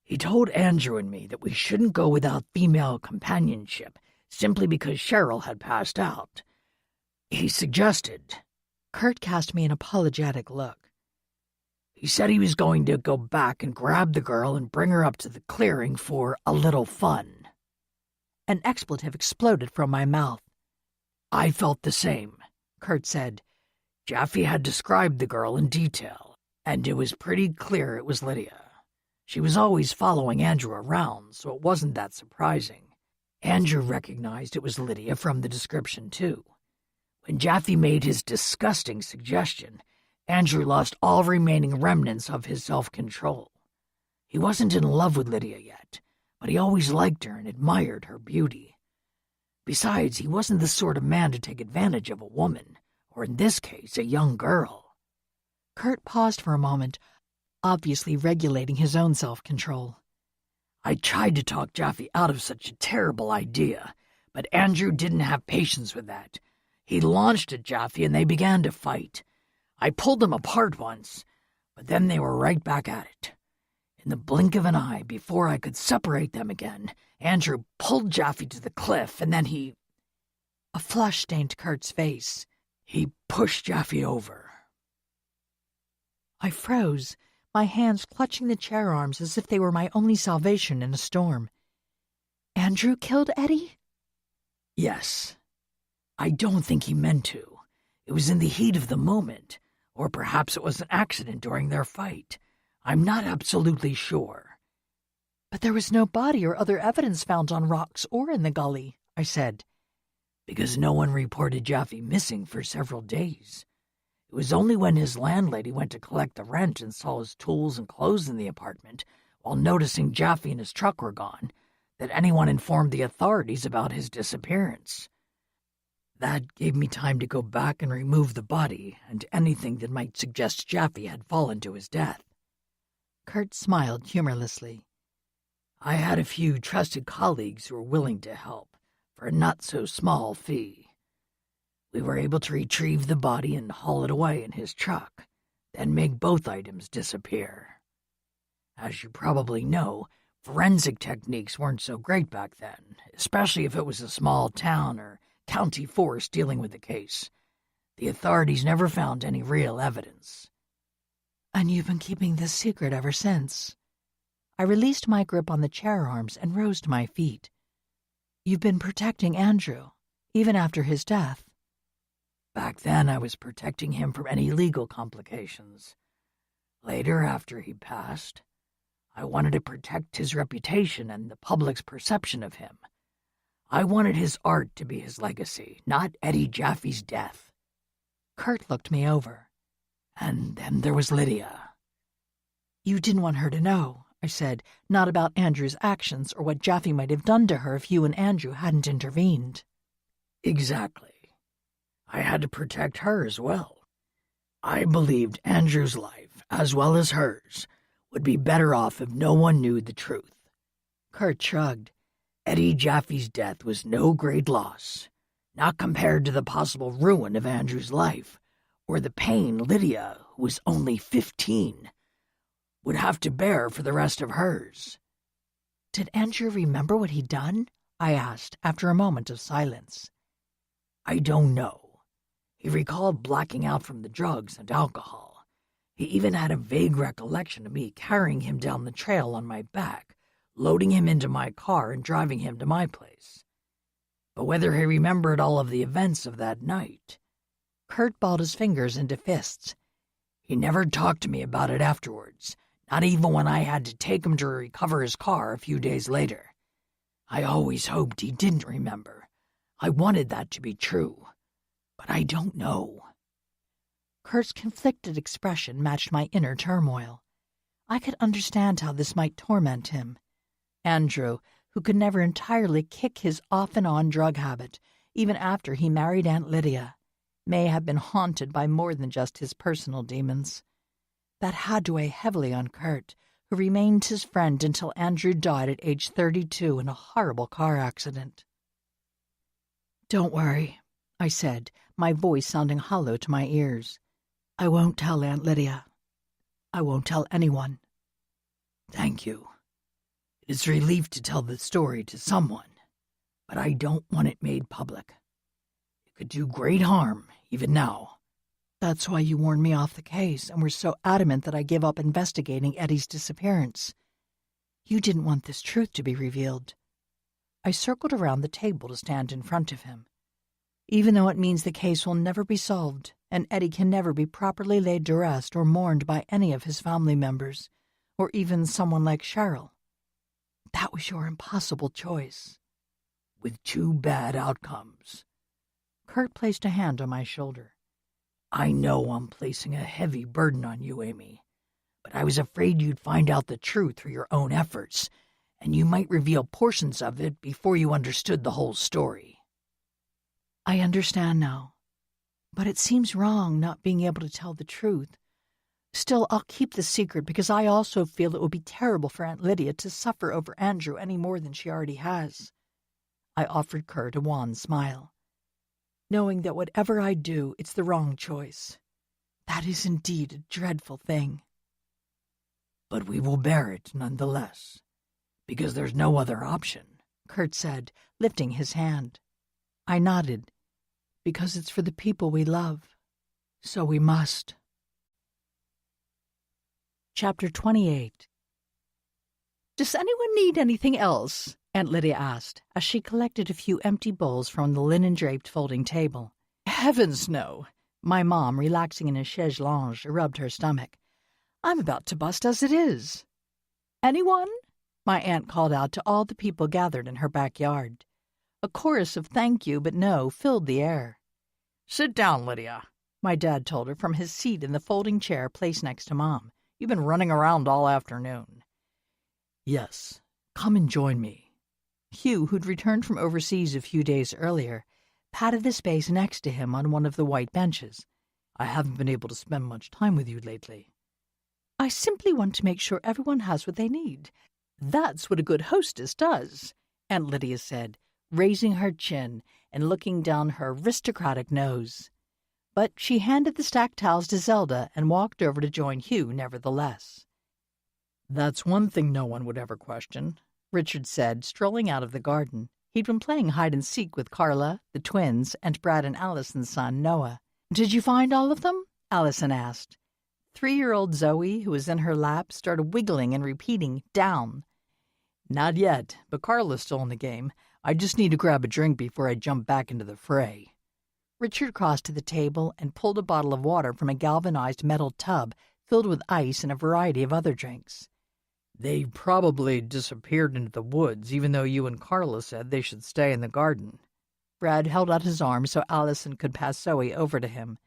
He told Andrew and me that we shouldn't go without female companionship simply because Cheryl had passed out. He suggested... Kurt cast me an apologetic look. He said he was going to go back and grab the girl and bring her up to the clearing for a little fun. An expletive exploded from my mouth. I felt the same, Kurt said. Jaffe had described the girl in detail, and it was pretty clear it was Lydia. She was always following Andrew around, so it wasn't that surprising. Andrew recognized it was Lydia from the description, too. When Jaffe made his disgusting suggestion, Andrew lost all remaining remnants of his self-control. He wasn't in love with Lydia yet, but he always liked her and admired her beauty. Besides, he wasn't the sort of man to take advantage of a woman, or in this case, a young girl. Kurt paused for a moment, obviously regulating his own self-control. I tried to talk Jaffe out of such a terrible idea, but Andrew didn't have patience with that. He launched at Jaffe and they began to fight. I pulled them apart once, but then they were right back at it. In the blink of an eye, before I could separate them again, Andrew pulled Jaffe to the cliff, and then he... A flush stained Kurt's face. He pushed Jaffe over. I froze, my hands clutching the chair arms as if they were my only salvation in a storm. Andrew killed Eddie? Yes. I don't think he meant to. It was in the heat of the moment, or perhaps it was an accident during their fight. I'm not absolutely sure. But there was no body or other evidence found on rocks or in the gully, I said. Because no one reported Jaffe missing for several days. It was only when his landlady went to collect the rent and saw his tools and clothes in the apartment, while noticing Jaffe and his truck were gone, that anyone informed the authorities about his disappearance. That gave me time to go back and remove the body and anything that might suggest Jaffe had fallen to his death. Kurt smiled humorlessly. I had a few trusted colleagues who were willing to help for a not-so-small fee. We were able to retrieve the body and haul it away in his truck, then make both items disappear. As you probably know, forensic techniques weren't so great back then, especially if it was a small town or county force dealing with the case. The authorities never found any real evidence. And you've been keeping this secret ever since. I released my grip on the chair arms and rose to my feet. You've been protecting Andrew, even after his death. Back then, I was protecting him from any legal complications. Later, after he passed, I wanted to protect his reputation and the public's perception of him. I wanted his art to be his legacy, not Eddie Jaffe's death. Kurt looked me over. And then there was Lydia. You didn't want her to know, I said, not about Andrew's actions or what Jaffe might have done to her if you and Andrew hadn't intervened. Exactly. I had to protect her as well. I believed Andrew's life, as well as hers, would be better off if no one knew the truth. Kurt shrugged. Eddie Jaffe's death was no great loss, not compared to the possible ruin of Andrew's life, or the pain Lydia, who was only 15, would have to bear for the rest of hers. Did Andrew remember what he'd done? I asked, after a moment of silence. I don't know. He recalled blacking out from the drugs and alcohol. He even had a vague recollection of me carrying him down the trail on my back, loading him into my car and driving him to my place. But whether he remembered all of the events of that night... Kurt balled his fingers into fists. He never talked to me about it afterwards, not even when I had to take him to recover his car a few days later. I always hoped he didn't remember. I wanted that to be true. But I don't know. Kurt's conflicted expression matched my inner turmoil. I could understand how this might torment him. Andrew, who could never entirely kick his off-and-on drug habit, even after he married Aunt Lydia, may have been haunted by more than just his personal demons. That had to weigh heavily on Kurt, who remained his friend until Andrew died at age 32 in a horrible car accident. "Don't worry," I said, my voice sounding hollow to my ears. "I won't tell Aunt Lydia. I won't tell anyone." Thank you. It is a relief to tell the story to someone, but I don't want it made public. It could do great harm, even now. That's why you warned me off the case and were so adamant that I give up investigating Eddie's disappearance. You didn't want this truth to be revealed. I circled around the table to stand in front of him. even though it means the case will never be solved and Eddie can never be properly laid to rest or mourned by any of his family members, or even someone like Cheryl. That was your impossible choice. With two bad outcomes. Kurt placed a hand on my shoulder. I know I'm placing a heavy burden on you, Amy, but I was afraid you'd find out the truth through your own efforts, and you might reveal portions of it before you understood the whole story. I understand now, but it seems wrong not being able to tell the truth. Still, I'll keep the secret because I also feel it would be terrible for Aunt Lydia to suffer over Andrew any more than she already has. I offered Kurt a wan smile, knowing that whatever I do, it's the wrong choice. That is indeed a dreadful thing. But we will bear it nonetheless, because there's no other option, Kurt said, lifting his hand. I nodded, because it's for the people we love, so we must. Chapter 28. Does anyone need anything else? Aunt Lydia asked, as she collected a few empty bowls from the linen-draped folding table. Heavens, no. My mom, relaxing in a chaise longue, rubbed her stomach. I'm about to bust as it is. Anyone? My aunt called out to all the people gathered in her backyard. A chorus of thank you but no filled the air. Sit down, Lydia, my dad told her from his seat in the folding chair placed next to Mom. You've been running around all afternoon. Yes, come and join me. Hugh, who'd returned from overseas a few days earlier, patted the space next to him on one of the white benches. I haven't been able to spend much time with you lately. I simply want to make sure everyone has what they need. That's what a good hostess does, Aunt Lydia said, raising her chin and looking down her aristocratic nose. But she handed the stacked towels to Zelda and walked over to join Hugh nevertheless. That's one thing no one would ever question, Richard said, strolling out of the garden. He'd been playing hide-and-seek with Carla, the twins, and Brad and Allison's son, Noah. Did you find all of them? Allison asked. 3-year-old Zoe, who was in her lap, started wiggling and repeating, down. Not yet, but Carla's still in the game. I just need to grab a drink before I jump back into the fray. Richard crossed to the table and pulled a bottle of water from a galvanized metal tub filled with ice and a variety of other drinks. They probably disappeared into the woods, even though you and Carla said they should stay in the garden. Brad held out his arm so Allison could pass Zoe over to him.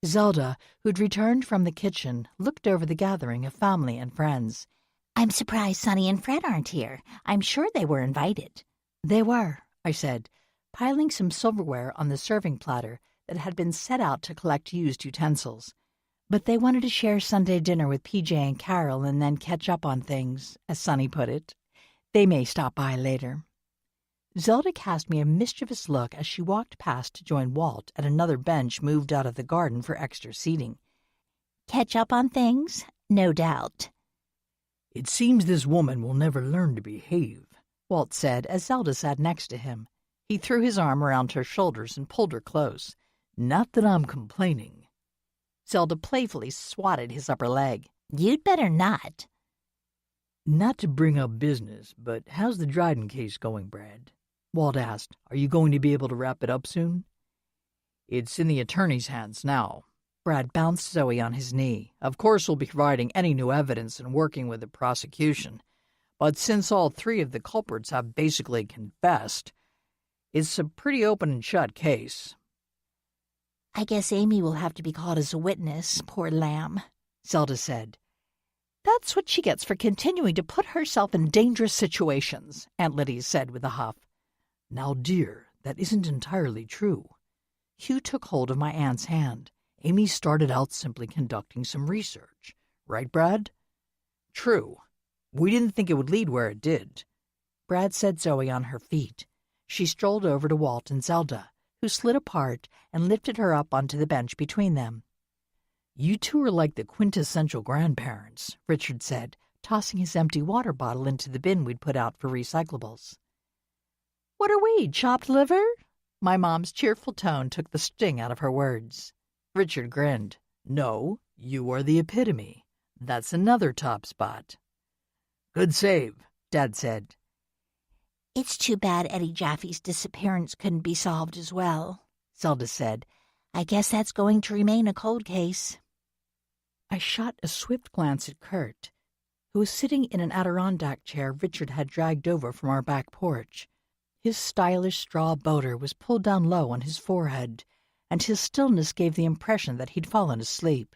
Zelda, who'd returned from the kitchen, looked over the gathering of family and friends. I'm surprised Sonny and Fred aren't here. I'm sure they were invited. They were, I said, piling some silverware on the serving platter that had been set out to collect used utensils. But they wanted to share Sunday dinner with PJ and Carol and then catch up on things, as Sonny put it. They may stop by later. Zelda cast me a mischievous look as she walked past to join Walt at another bench moved out of the garden for extra seating. Catch up on things? No doubt. It seems this woman will never learn to behave, Walt said as Zelda sat next to him. He threw his arm around her shoulders and pulled her close. Not that I'm complaining. Zelda playfully swatted his upper leg. You'd better not. Not to bring up business, but how's the Dryden case going, Brad? Walt asked. Are you going to be able to wrap it up soon? It's in the attorney's hands now. Brad bounced Zoe on his knee. Of course we'll be providing any new evidence and working with the prosecution. But since all 3 of the culprits have basically confessed, it's a pretty open and shut case. I guess Amy will have to be called as a witness, poor lamb, Zelda said. That's what she gets for continuing to put herself in dangerous situations, Aunt Lydia said with a huff. Now, dear, that isn't entirely true. Hugh took hold of my aunt's hand. Amy started out simply conducting some research. Right, Brad? True. We didn't think it would lead where it did. Brad set Zoe on her feet. She strolled over to Walt and Zelda, who slid apart and lifted her up onto the bench between them. You two are like the quintessential grandparents, Richard said, tossing his empty water bottle into the bin we'd put out for recyclables. What are we, chopped liver? My mom's cheerful tone took the sting out of her words. Richard grinned. No, you are the epitome. That's another top spot. Good save, Dad said. It's too bad Eddie Jaffe's disappearance couldn't be solved as well, Zelda said. I guess that's going to remain a cold case. I shot a swift glance at Kurt, who was sitting in an Adirondack chair Richard had dragged over from our back porch. His stylish straw boater was pulled down low on his forehead, and his stillness gave the impression that he'd fallen asleep.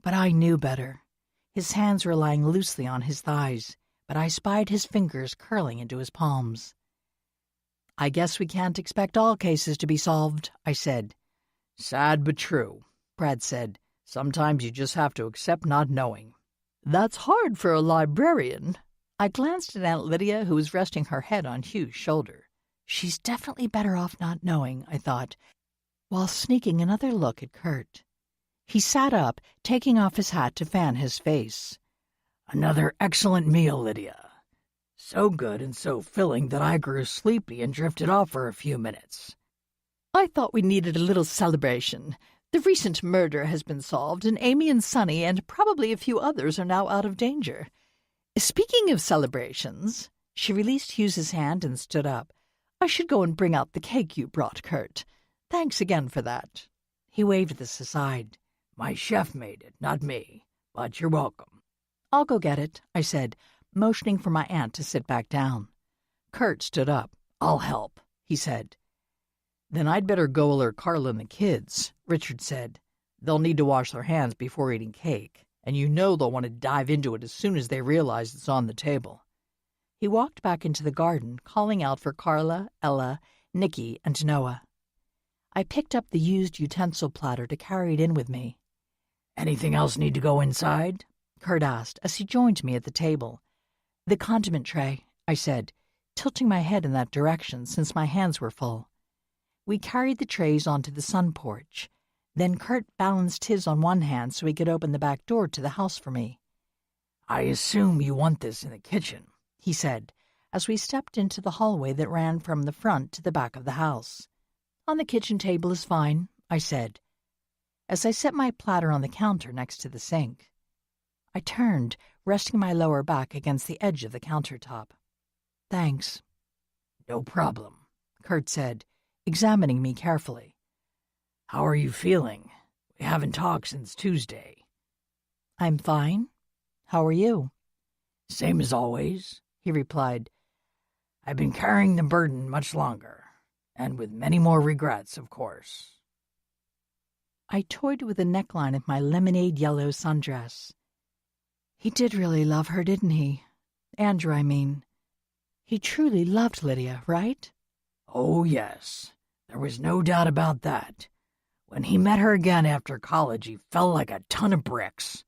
But I knew better. His hands were lying loosely on his thighs, but I spied his fingers curling into his palms. I guess we can't expect all cases to be solved, I said. Sad but true, Brad said. Sometimes you just have to accept not knowing. That's hard for a librarian. I glanced at Aunt Lydia, who was resting her head on Hugh's shoulder. She's definitely better off not knowing, I thought, while sneaking another look at Kurt. He sat up, taking off his hat to fan his face. Another excellent meal, Lydia. So good and so filling that I grew sleepy and drifted off for a few minutes. I thought we needed a little celebration. The recent murder has been solved, and Amy and Sonny and probably a few others are now out of danger. Speaking of celebrations, she released Hughes's hand and stood up. I should go and bring out the cake you brought, Kurt. Thanks again for that. He waved this aside. My chef made it, not me, but you're welcome. I'll go get it, I said, motioning for my aunt to sit back down. Kurt stood up. I'll help, he said. Then I'd better go alert Carla and the kids, Richard said. They'll need to wash their hands before eating cake, and you know they'll want to dive into it as soon as they realize it's on the table. He walked back into the garden, calling out for Carla, Ella, Nikki, and Noah. I picked up the used utensil platter to carry it in with me. Anything else need to go inside? Kurt asked as he joined me at the table. The condiment tray, I said, tilting my head in that direction since my hands were full. We carried the trays onto the sun porch. Then Kurt balanced his on one hand so he could open the back door to the house for me. I assume you want this in the kitchen, he said, as we stepped into the hallway that ran from the front to the back of the house. On the kitchen table is fine, I said, as I set my platter on the counter next to the sink. I turned, resting my lower back against the edge of the countertop. Thanks. No problem, Kurt said, examining me carefully. How are you feeling? We haven't talked since Tuesday. I'm fine. How are you? Same as always, he replied. I've been carrying the burden much longer, and with many more regrets, of course. I toyed with the neckline of my lemonade yellow sundress. He did really love her, didn't he? Andrew, I mean. He truly loved Lydia, right? Oh, yes. There was no doubt about that. When he met her again after college, he fell like a ton of bricks.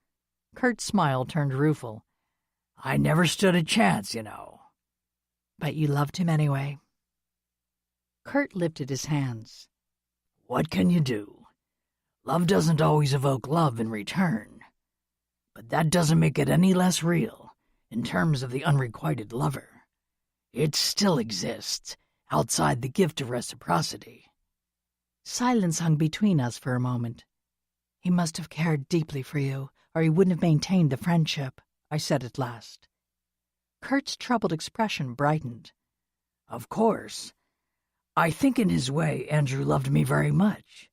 Kurt's smile turned rueful. I never stood a chance, you know. But you loved him anyway. Kurt lifted his hands. What can you do? Love doesn't always evoke love in return. But that doesn't make it any less real in terms of the unrequited lover. It still exists outside the gift of reciprocity. Silence hung between us for a moment. He must have cared deeply for you, or he wouldn't have maintained the friendship, I said at last. Kurt's troubled expression brightened. Of course. I think in his way Andrew loved me very much,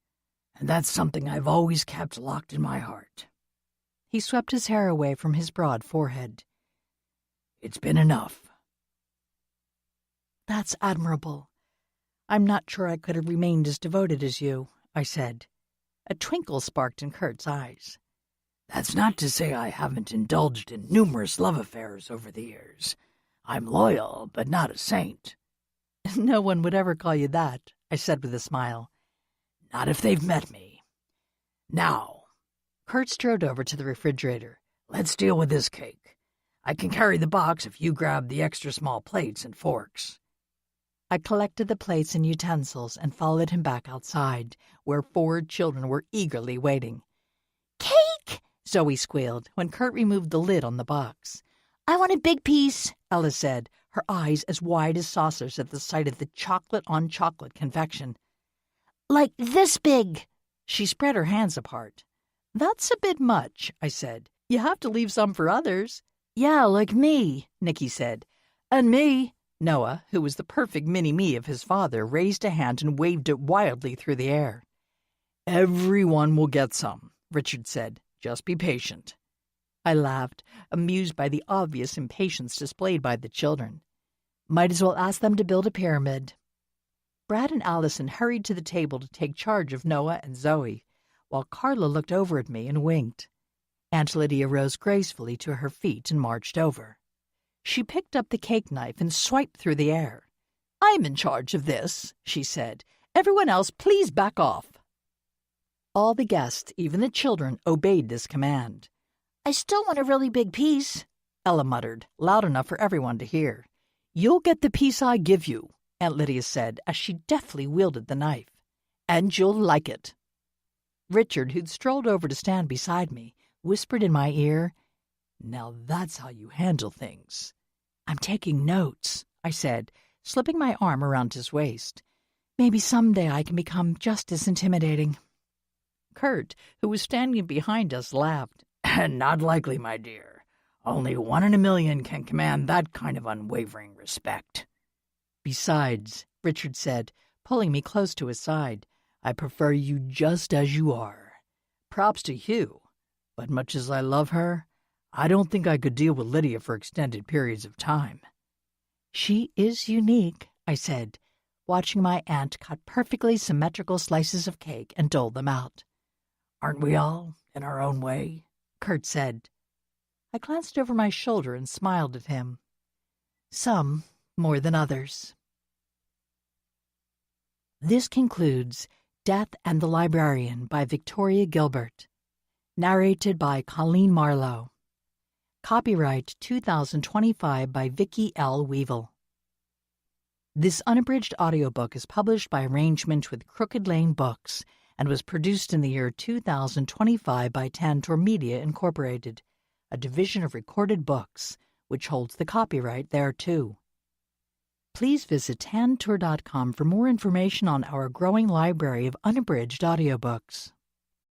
and that's something I've always kept locked in my heart. He swept his hair away from his broad forehead. It's been enough. That's admirable. I'm not sure I could have remained as devoted as you, I said. A twinkle sparked in Kurt's eyes. That's not to say I haven't indulged in numerous love affairs over the years. I'm loyal, but not a saint. No one would ever call you that, I said with a smile. Not if they've met me. Now, Kurt strode over to the refrigerator. Let's deal with this cake. I can carry the box if you grab the extra small plates and forks. I collected the plates and utensils and followed him back outside, where 4 children were eagerly waiting. Cake! Zoe squealed when Kurt removed the lid on the box. I want a big piece, Ella said, her eyes as wide as saucers at the sight of the chocolate-on-chocolate confection. Like this big. She spread her hands apart. That's a bit much, I said. You have to leave some for others. Yeah, like me, Nikki said. And me, Noah, who was the perfect mini-me of his father, raised a hand and waved it wildly through the air. "Everyone will get some," Richard said. "Just be patient." I laughed, amused by the obvious impatience displayed by the children. Might as well ask them to build a pyramid. Brad and Allison hurried to the table to take charge of Noah and Zoe, while Carla looked over at me and winked. Aunt Lydia rose gracefully to her feet and marched over. She picked up the cake knife and swiped through the air. "I'm in charge of this," she said. "Everyone else, please back off." All the guests, even the children, obeyed this command. I still want a really big piece, Ella muttered, loud enough for everyone to hear. "You'll get the piece I give you," Aunt Lydia said as she deftly wielded the knife. "And you'll like it." Richard, who'd strolled over to stand beside me, whispered in my ear, "Now that's how you handle things." "I'm taking notes," I said, slipping my arm around his waist. "Maybe someday I can become just as intimidating." Kurt, who was standing behind us, laughed. Not likely, my dear. Only 1 in a million can command that kind of unwavering respect. "Besides," Richard said, pulling me close to his side, "I prefer you just as you are. Props to you. But much as I love her, I don't think I could deal with Lydia for extended periods of time." "She is unique," I said, watching my aunt cut perfectly symmetrical slices of cake and dole them out. "Aren't we all, in our own way?" Kurt said. I glanced over my shoulder and smiled at him. "Some more than others." This concludes Death and the Librarian by Victoria Gilbert. Narrated by Colleen Marlowe. Copyright 2025 by Vicki L. Weevil. This unabridged audiobook is published by arrangement with Crooked Lane Books and was produced in the year 2025 by Tantor Media Incorporated, a division of Recorded Books, which holds the copyright thereto. Please visit tantor.com for more information on our growing library of unabridged audiobooks.